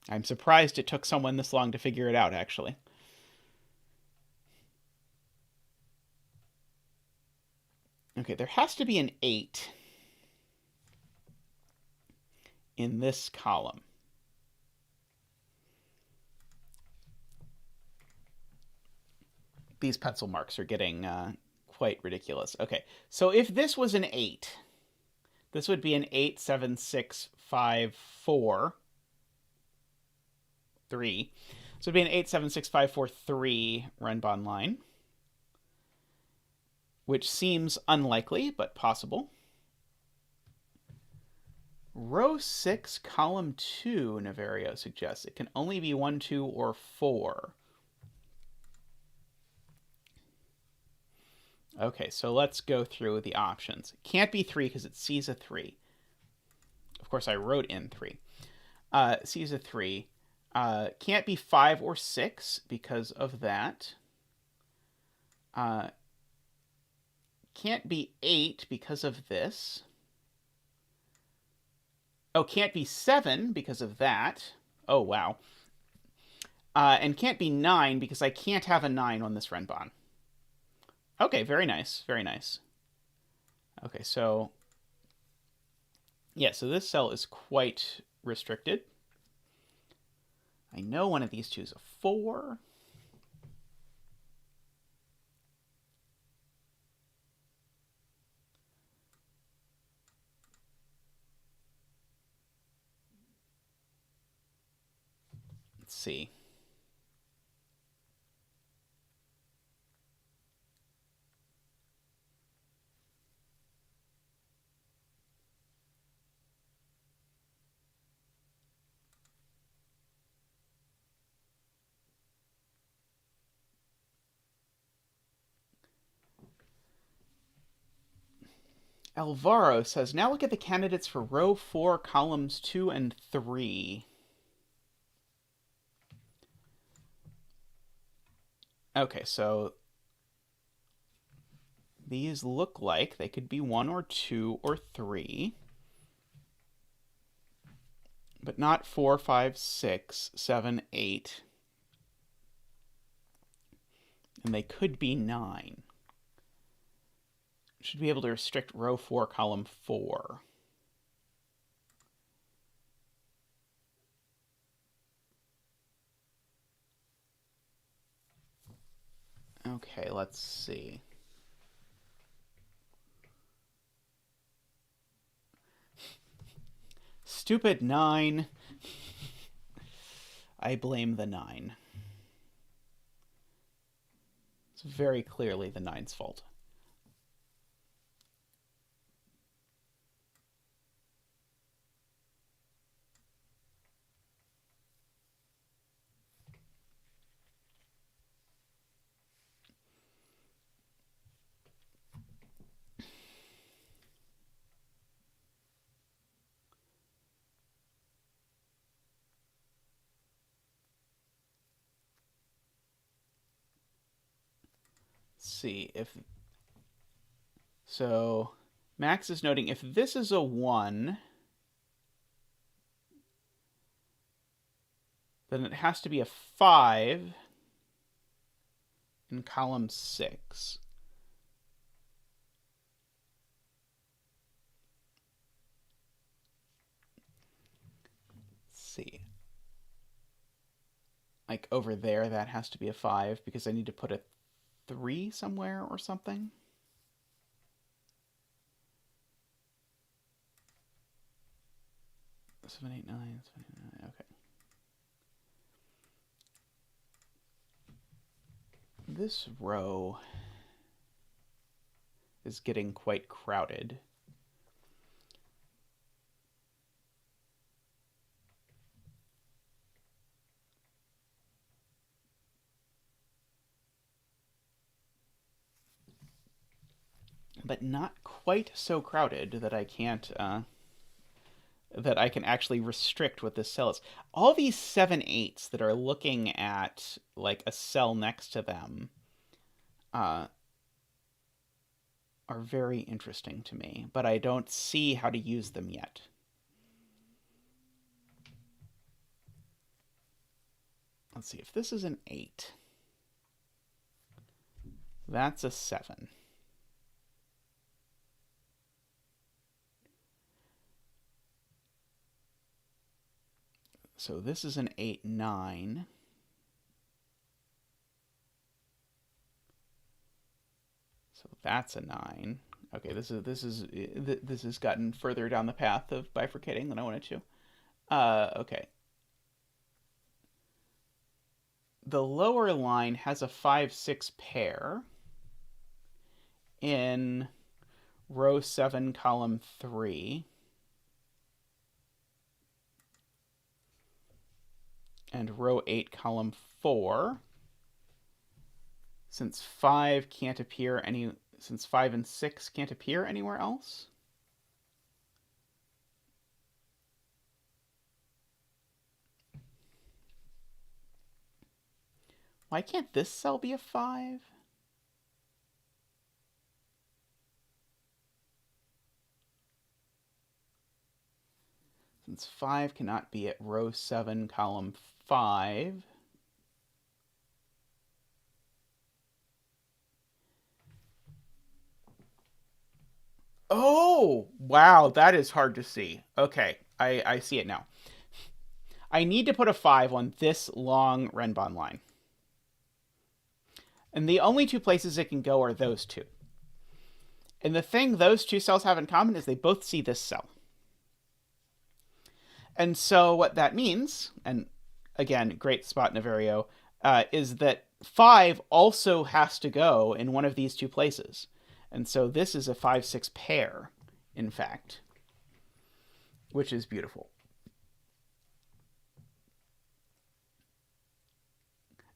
S1: I'm surprised it took someone this long to figure it out, actually. Okay, there has to be an 8 in this column. These pencil marks are getting quite ridiculous. Okay, so if this was an 8, this would be an 8, 7, 6, 5, 4, 3. So it'd be an 8, 7, 6, 5, 4, 3 Renbon line, which seems unlikely, but possible. Row 6, column 2, Naverio suggests. It can only be 1, 2, or 4. Okay, so let's go through the options. Can't be 3 because it sees a 3. Of course, I wrote in 3. Sees a 3. Can't be 5 or 6 because of that. Can't be 8 because of this. Oh, can't be 7 because of that. Oh, wow. And can't be 9 because I can't have a 9 on this Renbon. Okay, very nice. Very nice. Okay, so... yeah, so this cell is quite restricted. I know one of these two is a 4. Let's see. Alvaro says, now look at the candidates for row 4, columns 2 and 3. Okay, so these look like they could be 1 or 2 or 3, but not 4, 5, 6, 7, 8. And they could be 9. Should be able to restrict row 4, column 4. Okay, let's see. Stupid 9. I blame the 9. It's very clearly the 9's fault. See if so Max is noting if this is a 1, then it has to be a 5 in column 6. Let's see. Like over there, that has to be a 5 because I need to put a 3 somewhere or something. Seven, 8, 9, 7, 8, 9. Okay. This row is getting quite crowded. But not quite so crowded that I can't that I can actually restrict what this cell is. All these 7, 8s that are looking at like a cell next to them are very interesting to me, but I don't see how to use them yet. Let's see if this is an 8. That's a 7. So this is an 8, 9. So that's a 9. Okay, this has gotten further down the path of bifurcating than I wanted to. Okay. The lower line has a 5, 6 pair in row 7, column 3. And row 8, column 4. Since 5 and 6 can't appear anywhere else. Why can't this cell be a 5? Since 5 cannot be at row 7, column 5. Oh, wow, that is hard to see. Okay, I see it now. I need to put a 5 on this long Renbon line. And the only two places it can go are those two. And the thing those two cells have in common is they both see this cell. And so what that means, and again, great spot Naverio, is that 5 also has to go in one of these two places. And so this is a 5, 6 pair, in fact, which is beautiful.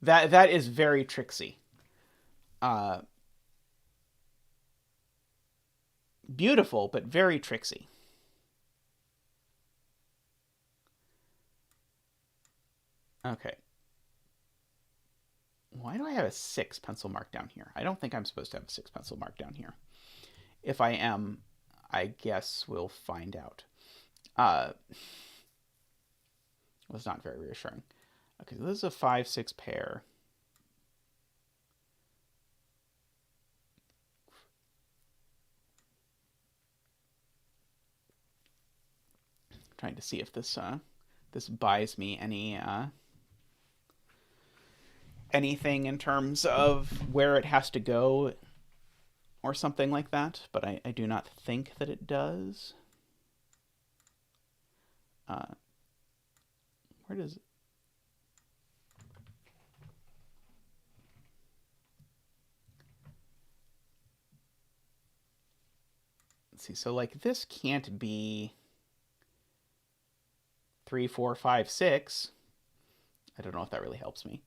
S1: That is very tricksy. Beautiful, but very tricksy. Okay. Why do I have a 6 pencil mark down here? I don't think I'm supposed to have a 6 pencil mark down here. If I am, I guess we'll find out. Was not very reassuring. Okay, so this is a 5, 6 pair. Trying to see if this this buys me any anything in terms of where it has to go or something like that, but I do not think that it does. Where does it? Let's see, so like this can't be 3, 4, 5, 6. I don't know if that really helps me.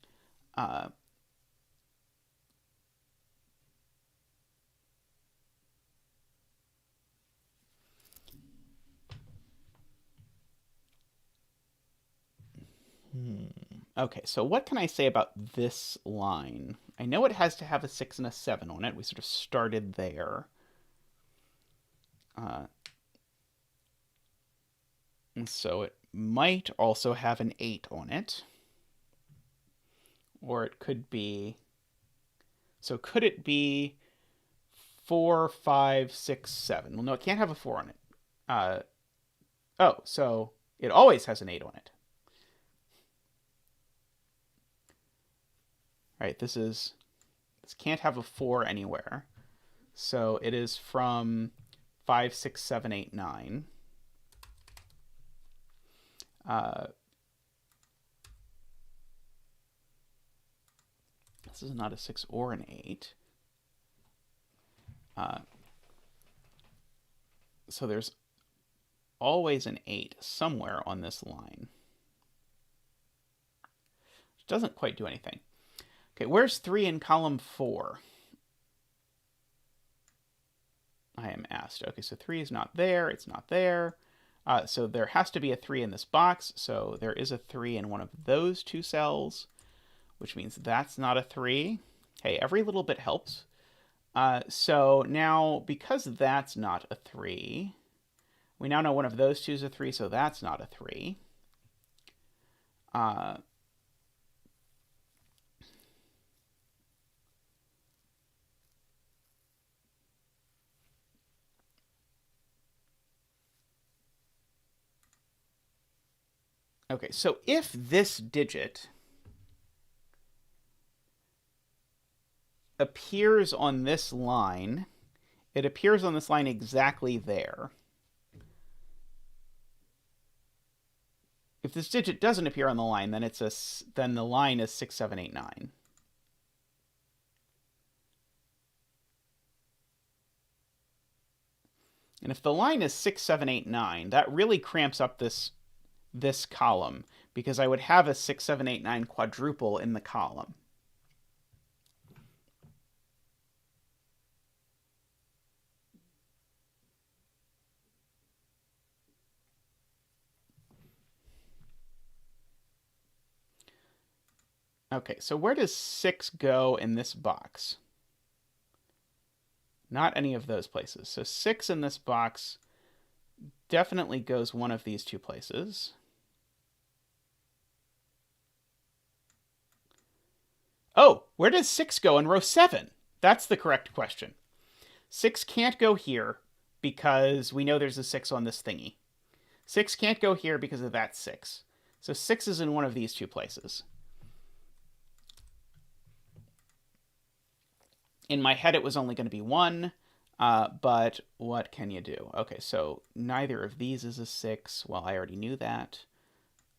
S1: Okay, so what can I say about this line? I know it has to have a 6 and a 7 on it. We sort of started there. And so it might also have an 8 on it. Or it could be... So could it be 4, 5, 6, 7? Well, no, it can't have a 4 on it. Oh, so it always has an 8 on it. Right, this can't have a 4 anywhere. So it is from 5, 6, 7, 8, 9. This is not a 6 or an 8. So there's always an 8 somewhere on this line. Which doesn't quite do anything. Okay, where's 3 in column 4? I am asked. Okay, so 3 is not there. It's not there. So there has to be a 3 in this box. So there is a 3 in one of those two cells, which means that's not a 3. Hey, every little bit helps. So now, because that's not a 3, we now know one of those two is a 3, so that's not a 3. Okay, so if this digit appears on this line, it appears on this line exactly there. If this digit doesn't appear on the line, then the line is 6, 7, 8, 9. And if the line is 6, 7, 8, 9, that really cramps up this column, because I would have a 6, 7, 8, 9 quadruple in the column. Okay, so where does 6 go in this box? Not any of those places. So 6 in this box definitely goes one of these two places. Oh, where does 6 go in row 7? That's the correct question. 6 can't go here because we know there's a 6 on this thingy. 6 can't go here because of that 6. So 6 is in one of these two places. In my head, it was only going to be 1, but what can you do? Okay, so neither of these is a 6. Well, I already knew that.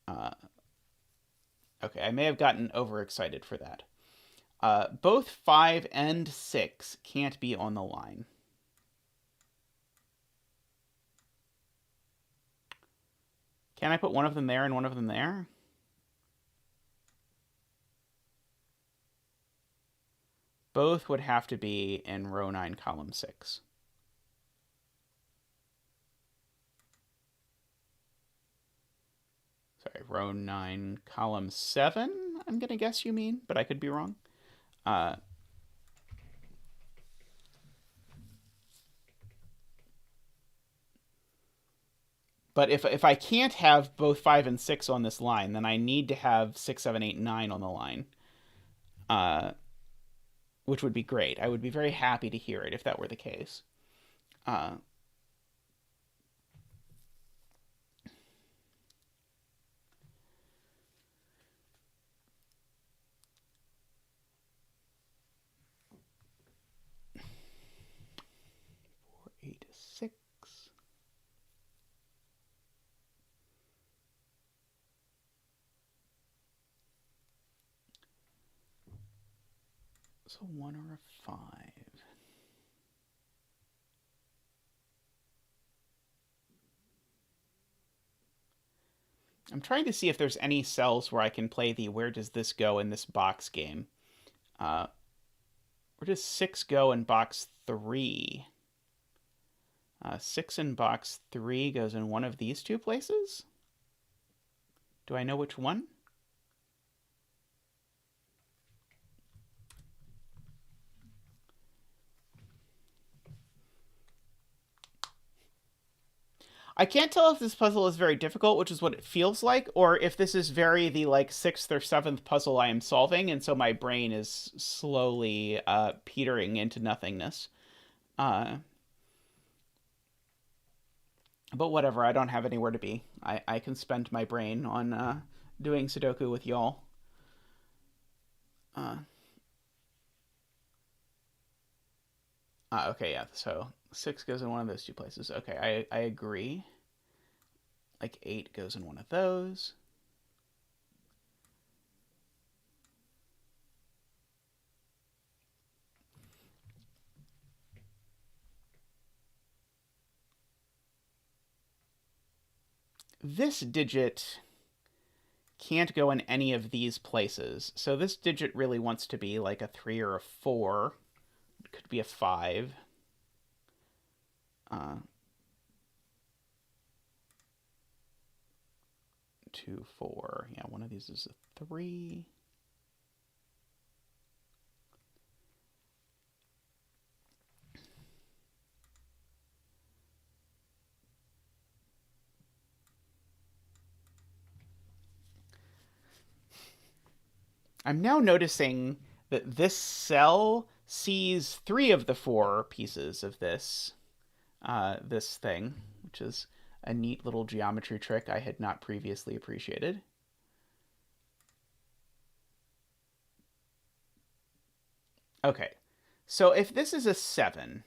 S1: Okay, I may have gotten overexcited for that. Both 5 and 6 can't be on the line. Can I put one of them there and one of them there? Both would have to be in row 9, column 6. Sorry, row 9, column 7, I'm going to guess you mean, but I could be wrong. But if I can't have both 5 and 6 on this line, then I need to have 6, 7, 8, 9 on the line, which would be great. I would be very happy to hear it if that were the case. 4, 8, 6. So 1 or a 5. I'm trying to see if there's any cells where I can play the where does this go in this box game. Where does 6 go in box 3? 6 in box 3 goes in one of these two places? Do I know which one? I can't tell if this puzzle is very difficult, which is what it feels like, or if this is very the like 6th or 7th puzzle I am solving, and so my brain is slowly petering into nothingness. But whatever, I don't have anywhere to be. I can spend my brain on doing Sudoku with y'all. Okay, yeah, so 6 goes in one of those two places. Okay, I agree. Like 8 goes in one of those. This digit can't go in any of these places. So this digit really wants to be like a 3 or a 4. It could be a 5. 2, 4. Yeah, one of these is a 3. I'm now noticing that this cell sees 3 of the 4 pieces of this thing, which is a neat little geometry trick I had not previously appreciated. Okay, so if this is a 7,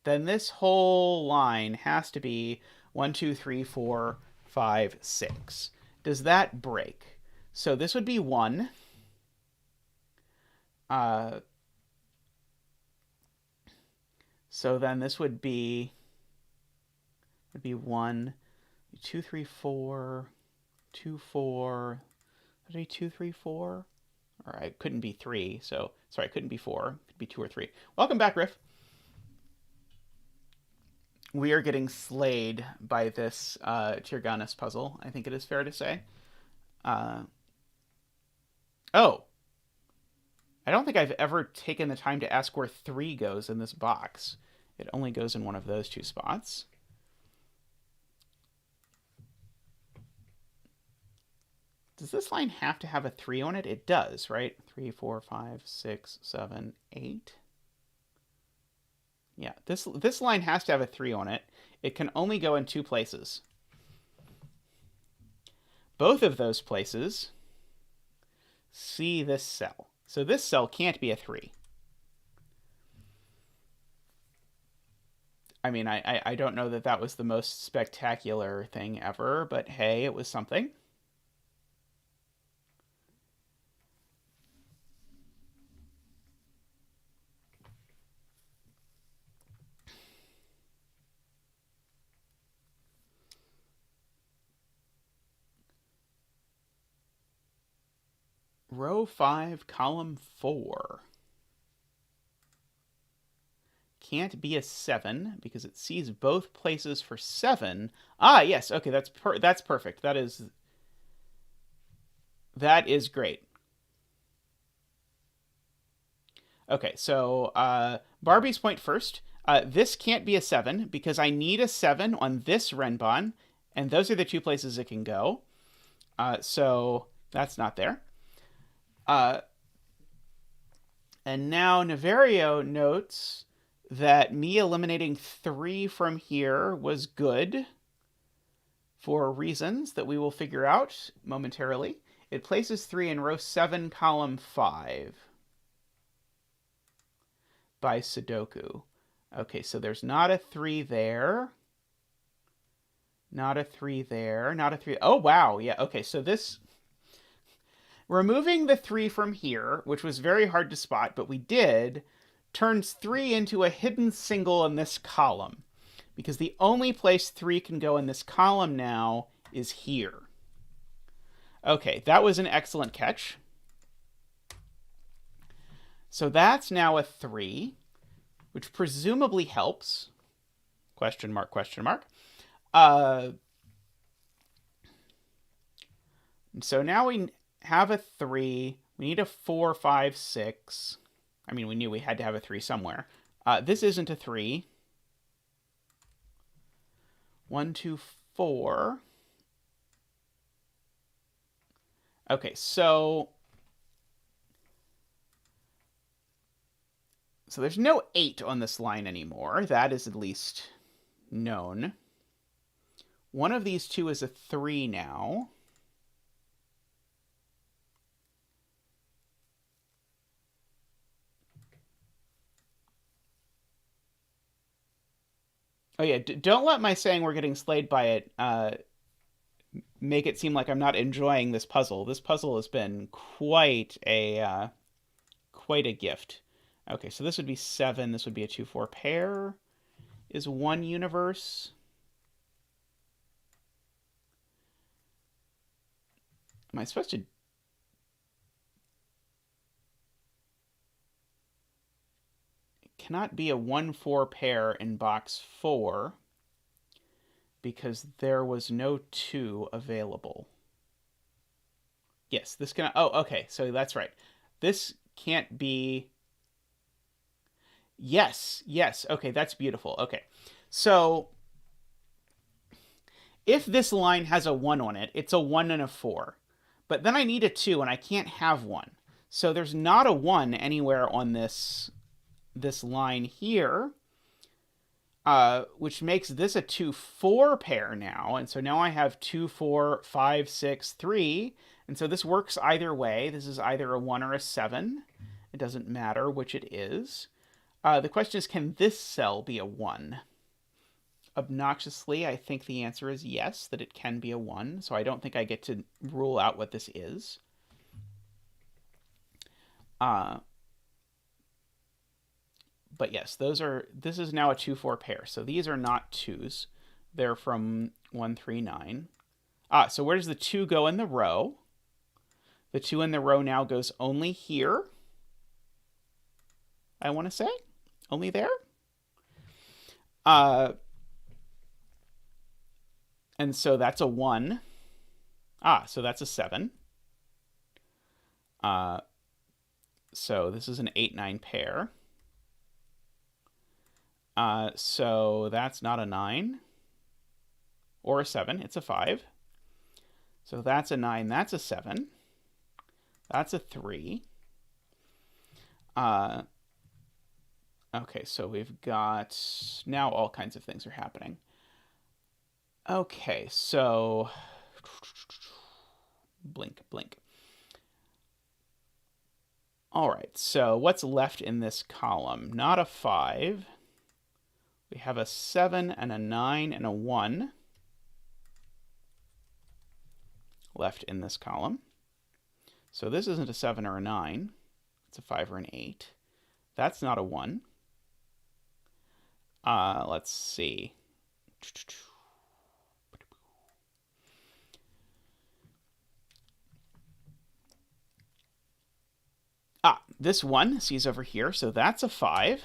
S1: then this whole line has to be 1, 2, 3, 4, 5, 6. Does that break? So this would be 1. So then this would be 1, 2, 3, 4, 2, 4. Would it be 2, 3, 4? Or it couldn't be 3. So sorry, it couldn't be 4. It could be 2 or 3. Welcome back, Riff. We are getting slayed by this Tyrgannus puzzle, I think it is fair to say. Oh, I don't think I've ever taken the time to ask where 3 goes in this box. It only goes in one of those 2 spots. Does this line have to have a 3 on it? It does, right? 3, 4, 5, 6, 7, 8. Yeah, this line has to have a 3 on it. It can only go in 2 places. Both of those places see this cell. So this cell can't be a 3. I mean, I don't know that that was the most spectacular thing ever, but hey, it was something. Row 5, column 4. Can't be a 7 because it sees both places for 7. Ah, yes. Okay, that's perfect. That is great. Okay, so Barbie's point first. This can't be a 7 because I need a 7 on this Renbon, and those are the 2 places it can go. So that's not there. And now Naverio notes that me eliminating 3 from here was good for reasons that we will figure out momentarily. It places 3 in row 7, column 5 by Sudoku. Okay, so there's not a 3 there. Not a 3 there. Not a 3. Oh, wow. Yeah, okay, so this... Removing the 3 from here, which was very hard to spot, but we did, turns 3 into a hidden single in this column. Because the only place 3 can go in this column now is here. Okay, that was an excellent catch. So that's now a 3, which presumably helps. Question mark, question mark. So now we have a 3. We need a 4, 5, 6. I mean, we knew we had to have a 3 somewhere. This isn't a 3. 1, 2, 4. Okay, so there's no 8 on this line anymore. That is at least known. One of these 2 is a 3 now. Oh yeah, don't let my saying we're getting slayed by it make it seem like I'm not enjoying this puzzle. This puzzle has been quite a gift. Okay, so this would be 7. This would be a 2-4 pair. Is 1 universe. Am I supposed to... It cannot be a 1-4 pair in box 4 because there was no 2 available. Yes, this can... Oh, okay, so that's right. This can't be... Yes, yes. Okay, that's beautiful. Okay, so if this line has a 1 on it, it's a 1 and a 4. But then I need a 2, and I can't have 1. So there's not a 1 anywhere on this line here, which makes this a 2-4 pair now. And so now I have 2, 4, 5, 6, 3. And so this works either way. This is either a 1 or a 7. It doesn't matter which it is. The question is, can this cell be a 1? Obnoxiously, I think the answer is yes, that it can be a 1. So I don't think I get to rule out what this is. But yes, this is now a 2-4 pair. So these are not 2s. They're from 1, 3, 9. So where does the 2 go in the row? The 2 in the row now goes only here, I want to say. Only there. And so that's a 1. So that's a 7. So this is an 8, 9 pair. So that's not a 9 or a 7. It's a 5. So that's a 9. That's a 7. That's a 3. Okay, so we've got... Now all kinds of things are happening. Okay, so... Blink, blink. All right, so what's left in this column? Not a 5. We have a 7 and a 9 and a 1 left in this column. So this isn't a 7 or a 9. It's a 5 or an 8. That's not a 1. Let's see. This 1 sees over here, so that's a 5.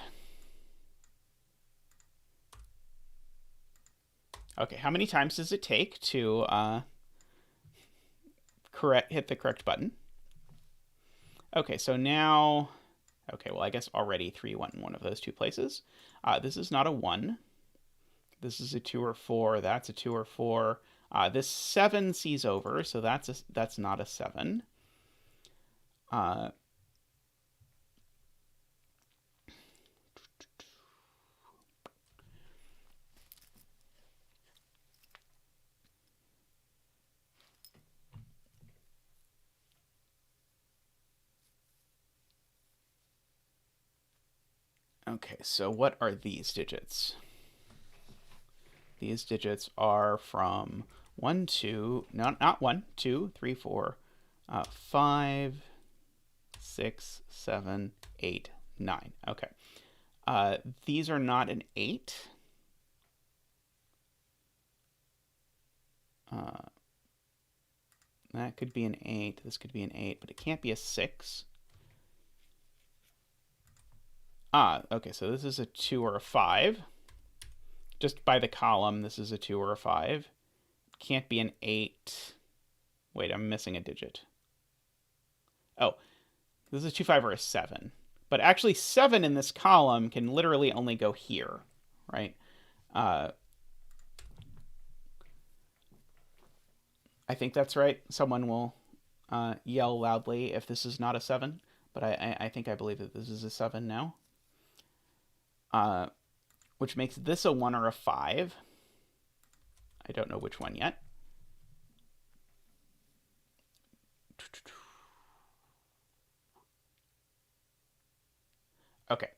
S1: Okay, how many times does it take to hit the correct button? Okay, so now... Okay, well, I guess already 3 went in one of those two places. This is not a 1. This is a 2 or 4. That's a 2 or 4. This 7 sees over, so that's not a 7. Okay, so what are these digits? These digits are from 1, 2, not 1, 2, 3, 4, 5, 6, 7, 8, 9. Okay. These are not an 8. That could be an 8. This could be an 8, but it can't be a 6. Okay, so this is a 2 or a 5. Just by the column, this is a 2 or a 5. Can't be an 8. Wait, I'm missing a digit. Oh, this is a 2, 5, or a 7. But actually, 7 in this column can literally only go here, right? I think that's right. Someone will yell loudly if this is not a 7. But I think I believe that this is a 7 now. Which makes this a 1 or a 5. I don't know which one yet. Okay,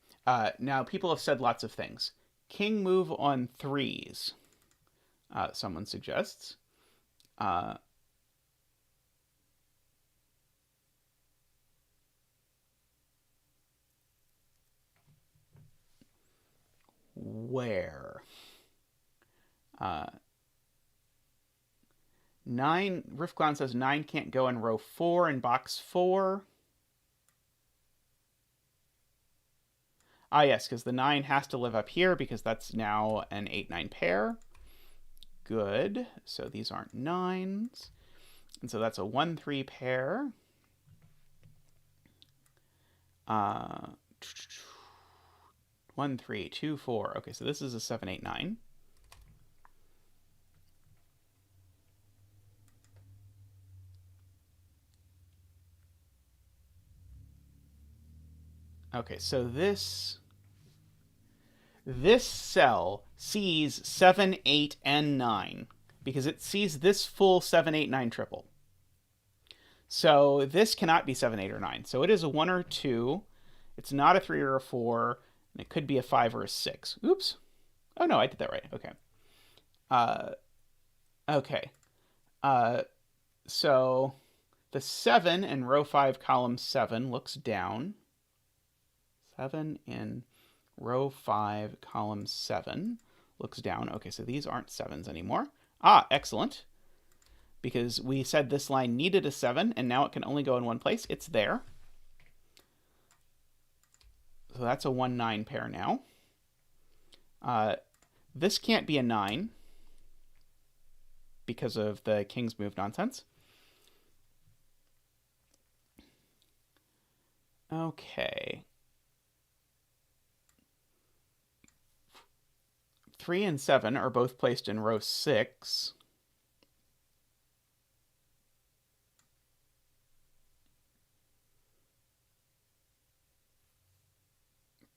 S1: now people have said lots of things. King move on 3s, someone suggests. Where? 9, Riff Clown says 9 can't go in row 4 in box 4. Yes, because the 9 has to live up here because that's now an 8, 9 pair. Good. So these aren't 9s. And so that's a 1, 3 pair. 1, 3, 2, 4. Okay, so this is a 7, 8, 9. Okay, so this cell sees 7, 8, and 9 because it sees this full 7, 8, 9 triple. So this cannot be 7, 8, or 9. So it is a 1 or 2. It's not a 3 or a 4. And it could be a 5 or a 6. Oops. Oh, no, I did that right. Okay. Okay. So the 7 in row 5, column 7 looks down. 7 in row 5, column 7 looks down. Okay, so these aren't 7s anymore. Ah, excellent. Because we said this line needed a 7, and now it can only go in one place. It's there. So that's a 1-9 pair now. This can't be a 9 because of the king's move nonsense. Okay. 3 and 7 are both placed in row 6.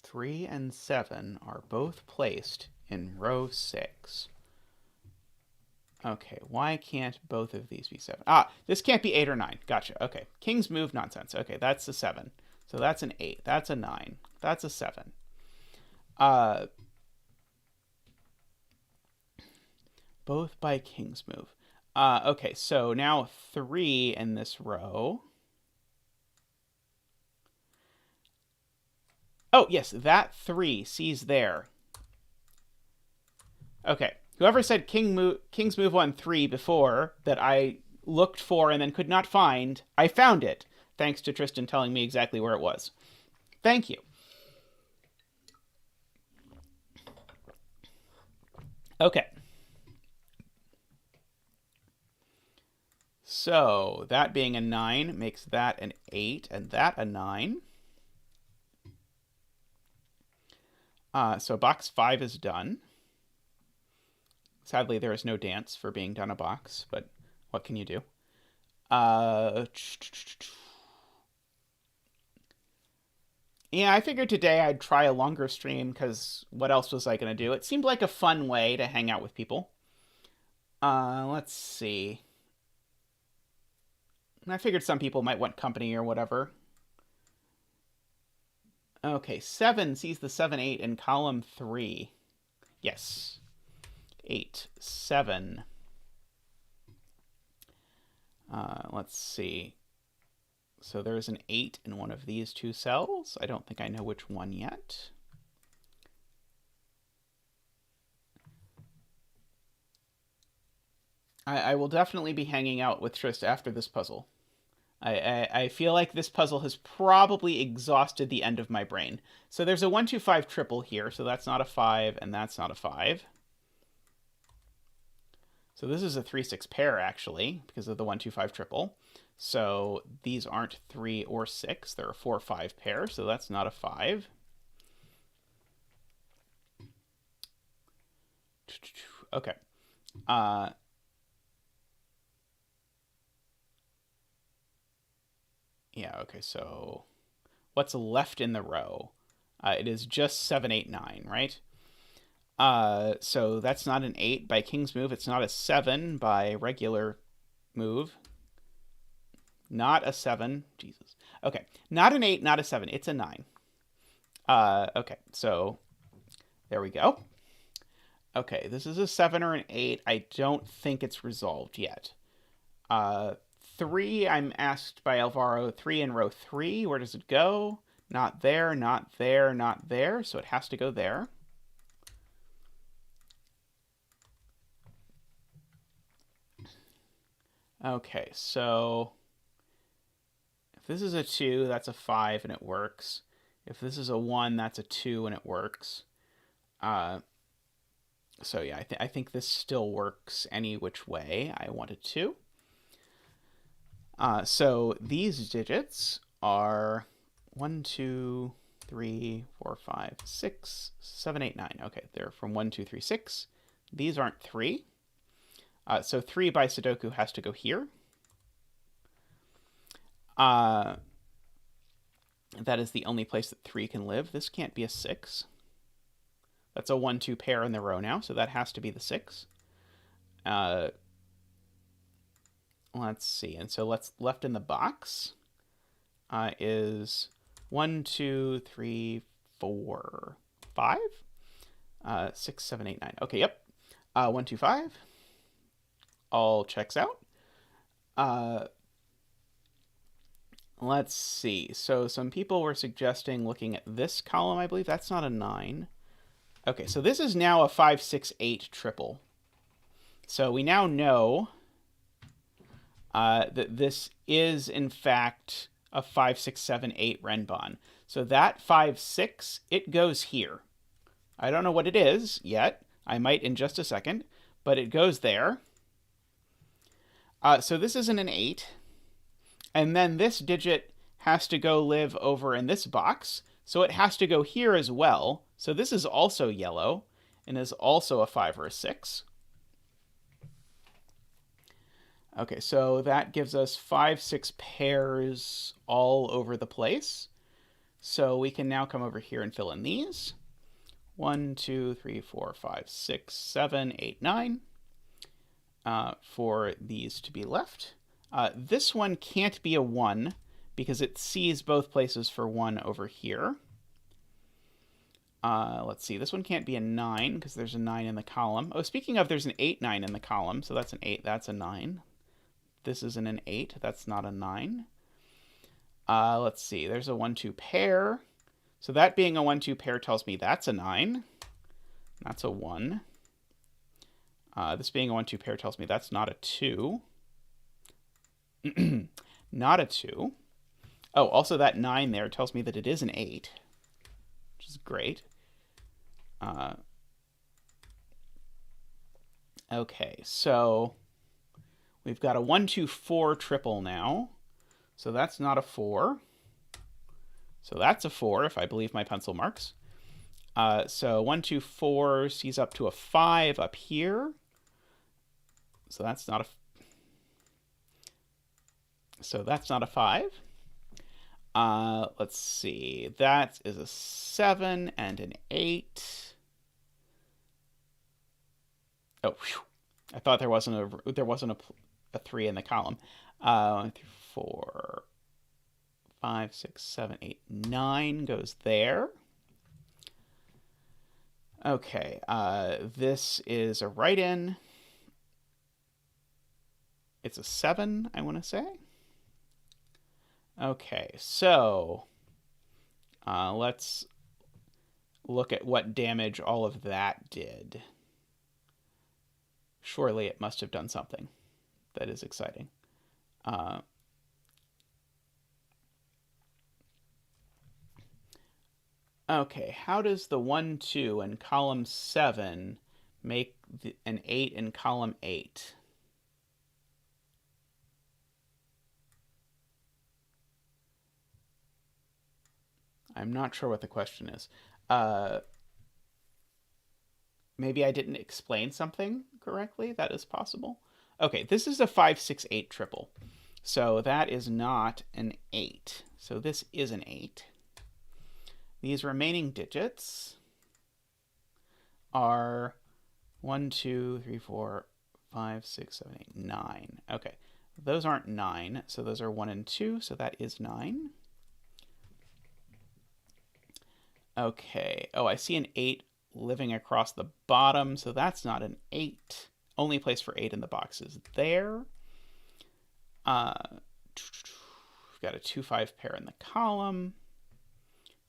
S1: Three and 7 are both placed in row 6. Okay, why can't both of these be 7? Ah, this can't be 8 or 9. Gotcha. Okay, king's move nonsense. Okay, that's a 7. So that's an 8. That's a 9. That's a 7. Both by king's move. Okay, so now 3 in this row. Oh, yes, that 3 sees there. Okay, whoever said king's move on 3 before that I looked for and then could not find, I found it, thanks to Tristan telling me exactly where it was. Thank you. Okay. So that being a 9 makes that an 8 and that a 9. So box 5 is done. Sadly, there is no dance for being done a box, but what can you do? Yeah, I figured today I'd try a longer stream because what else was I going to do? It seemed like a fun way to hang out with people. Let's see. I figured some people might want company or whatever. Okay, 7 sees the 7, 8 in column 3. Yes. 8, 7. Let's see. So there's an 8 in one of these two cells. I don't think I know which one yet. I will definitely be hanging out with Trist after this puzzle. I feel like this puzzle has probably exhausted the end of my brain. So there's a 1, 2, 5 triple here, so that's not a 5, and that's not a 5. So this is a 3, 6 pair, actually, because of the 1, 2, 5 triple. So these aren't 3 or 6. They're a 4, 5 pair, so that's not a 5. Okay. Yeah, okay, so what's left in the row? It is just 7, 8, 9, right? So that's not an 8 by king's move. It's not a 7 by regular move. Not a 7. Jesus. Okay, not an 8, not a 7. It's a 9. Okay, so there we go. Okay, this is a 7 or an 8. I don't think it's resolved yet. 3, I'm asked by Alvaro, 3 in row 3. Where does it go? Not there, not there, not there. So it has to go there. Okay, so if this is a 2, that's a 5 and it works. If this is a 1, that's a 2 and it works. So yeah, I think this still works any which way I want it to. So these digits are 1, 2, 3, 4, 5, 6, 7, 8, 9. Okay, they're from 1, 2, 3, 6. These aren't 3. So 3 by Sudoku has to go here. That is the only place that 3 can live. This can't be a 6. That's a 1-2 pair in the row now, so that has to be the 6. Let's see. And so left in the box is 1, 2, 3, 4, 5, 6, 7, 8, 9. Okay, yep. 1, 2, 5. All checks out. Let's see. So some people were suggesting looking at this column, I believe. That's not a 9. Okay, so this is now a 5, 6, 8 triple. So we now know that this is, in fact, a 5, 6, 7, 8 Renbon. So that 5, 6, it goes here. I don't know what it is yet. I might in just a second, but it goes there. So this isn't an 8. And then this digit has to go live over in this box. So it has to go here as well. So this is also yellow and is also a 5 or a 6. Okay, so that gives us 5, 6 pairs all over the place. So we can now come over here and fill in these. 1, 2, 3, 4, 5, 6, 7, 8, 9 for these to be left. This one can't be a 1 because it sees both places for 1 over here. Let's see, this one can't be a 9 because there's a 9 in the column. Oh, speaking of, there's an 8, 9 in the column, so that's an 8, that's a 9. This isn't an 8, that's not a 9. Let's see, there's a 1, 2 pair. So that being a 1, 2 pair tells me that's a 9. That's a 1. This being a 1, 2 pair tells me that's not a 2. Not a 2. Oh, also that 9 there tells me that it is an 8, which is great. Okay, so we've got a 1, 2, 4 triple now. So that's not a 4. So that's a 4 if I believe my pencil marks. So 1, 2, 4 sees up to a 5 up here. So that's not a 5. Let's see. That is a 7 and an 8. Oh, whew. I thought there wasn't a 3 in the column. 1, 2, 4, 5, 6, 7, 8, 9 goes there. Okay, this is a write-in. It's a 7, I want to say. Okay, so let's look at what damage all of that did. Surely it must have done something that is exciting. Okay, how does the 1, 2 in column 7 make an 8 in column 8? I'm not sure what the question is. Maybe I didn't explain something correctly. That is possible. Okay, this is a 5, 6, 8 triple. So that is not an 8. So this is an 8. These remaining digits are 1, 2, 3, 4, 5, 6, 7, 8, 9. Okay, those aren't 9, so those are 1 and 2, so that is 9. Okay, oh, I see an 8 living across the bottom, so that's not an 8. Only place for 8 in the box is there. We've got a 2, 5 pair in the column.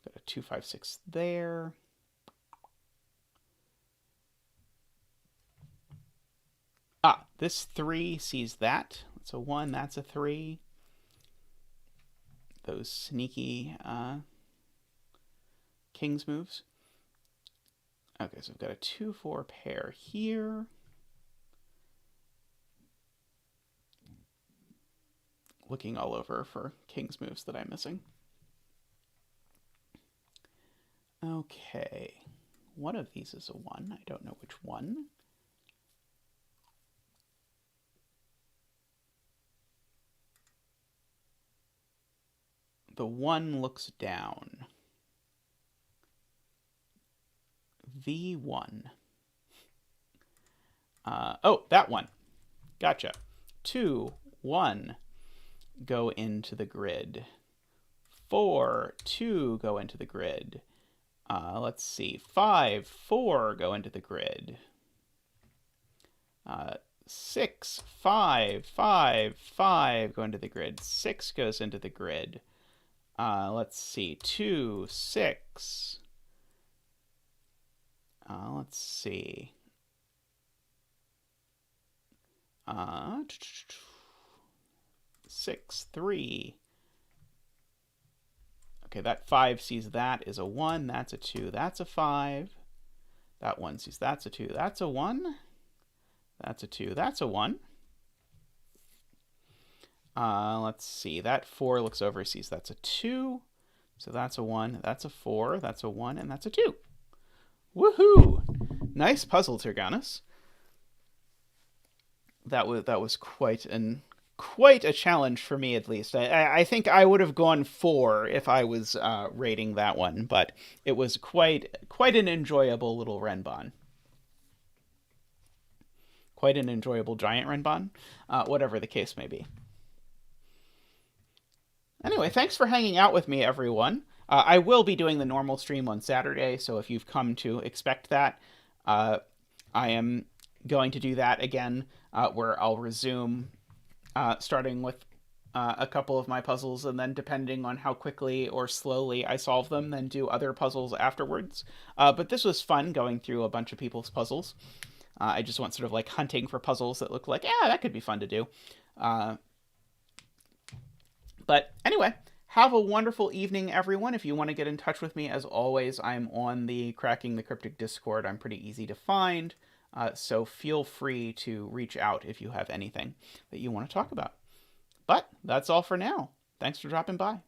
S1: Got a 2, 5, 6 there. This 3 sees that. That's a 1, that's a 3. Those sneaky king's moves. Okay, so we've got a 2, 4 pair here. Looking all over for king's moves that I'm missing. Okay, one of these is a 1. I don't know which one. The 1 looks down. V1. Oh, that one. Gotcha. 2, 1, go into the grid. 4, 2, go into the grid. Let's see. 5, 4, go into the grid. 6, 5, 5, 5, go into the grid. 6 goes into the grid. Let's see. 2, 6. Let's see. 6, 3. Okay, that 5 sees that is a 1. That's a 2. That's a 5. That 1 sees that's a 2. That's a 1. That's a 2. That's a 1. Let's see. That 4 looks over, sees that's a 2. So that's a 1. That's a 4. That's a 1. And that's a 2. Woohoo! Nice puzzle, Tyrgannus. That was quite a challenge for me, at least. I think I would have gone 4 if I was rating that one, but it was quite an enjoyable little Renbon. Quite an enjoyable giant Renbon, whatever the case may be. Anyway, thanks for hanging out with me, everyone. I will be doing the normal stream on Saturday, so if you've come to expect that, I am going to do that again, where I'll resume starting with a couple of my puzzles, and then depending on how quickly or slowly I solve them, then do other puzzles afterwards. But this was fun, going through a bunch of people's puzzles. I just went sort of like hunting for puzzles that look like, yeah, that could be fun to do. But anyway, have a wonderful evening, everyone. If you want to get in touch with me, as always, I'm on the Cracking the Cryptic Discord. I'm pretty easy to find, so feel free to reach out if you have anything that you want to talk about. But that's all for now. Thanks for dropping by.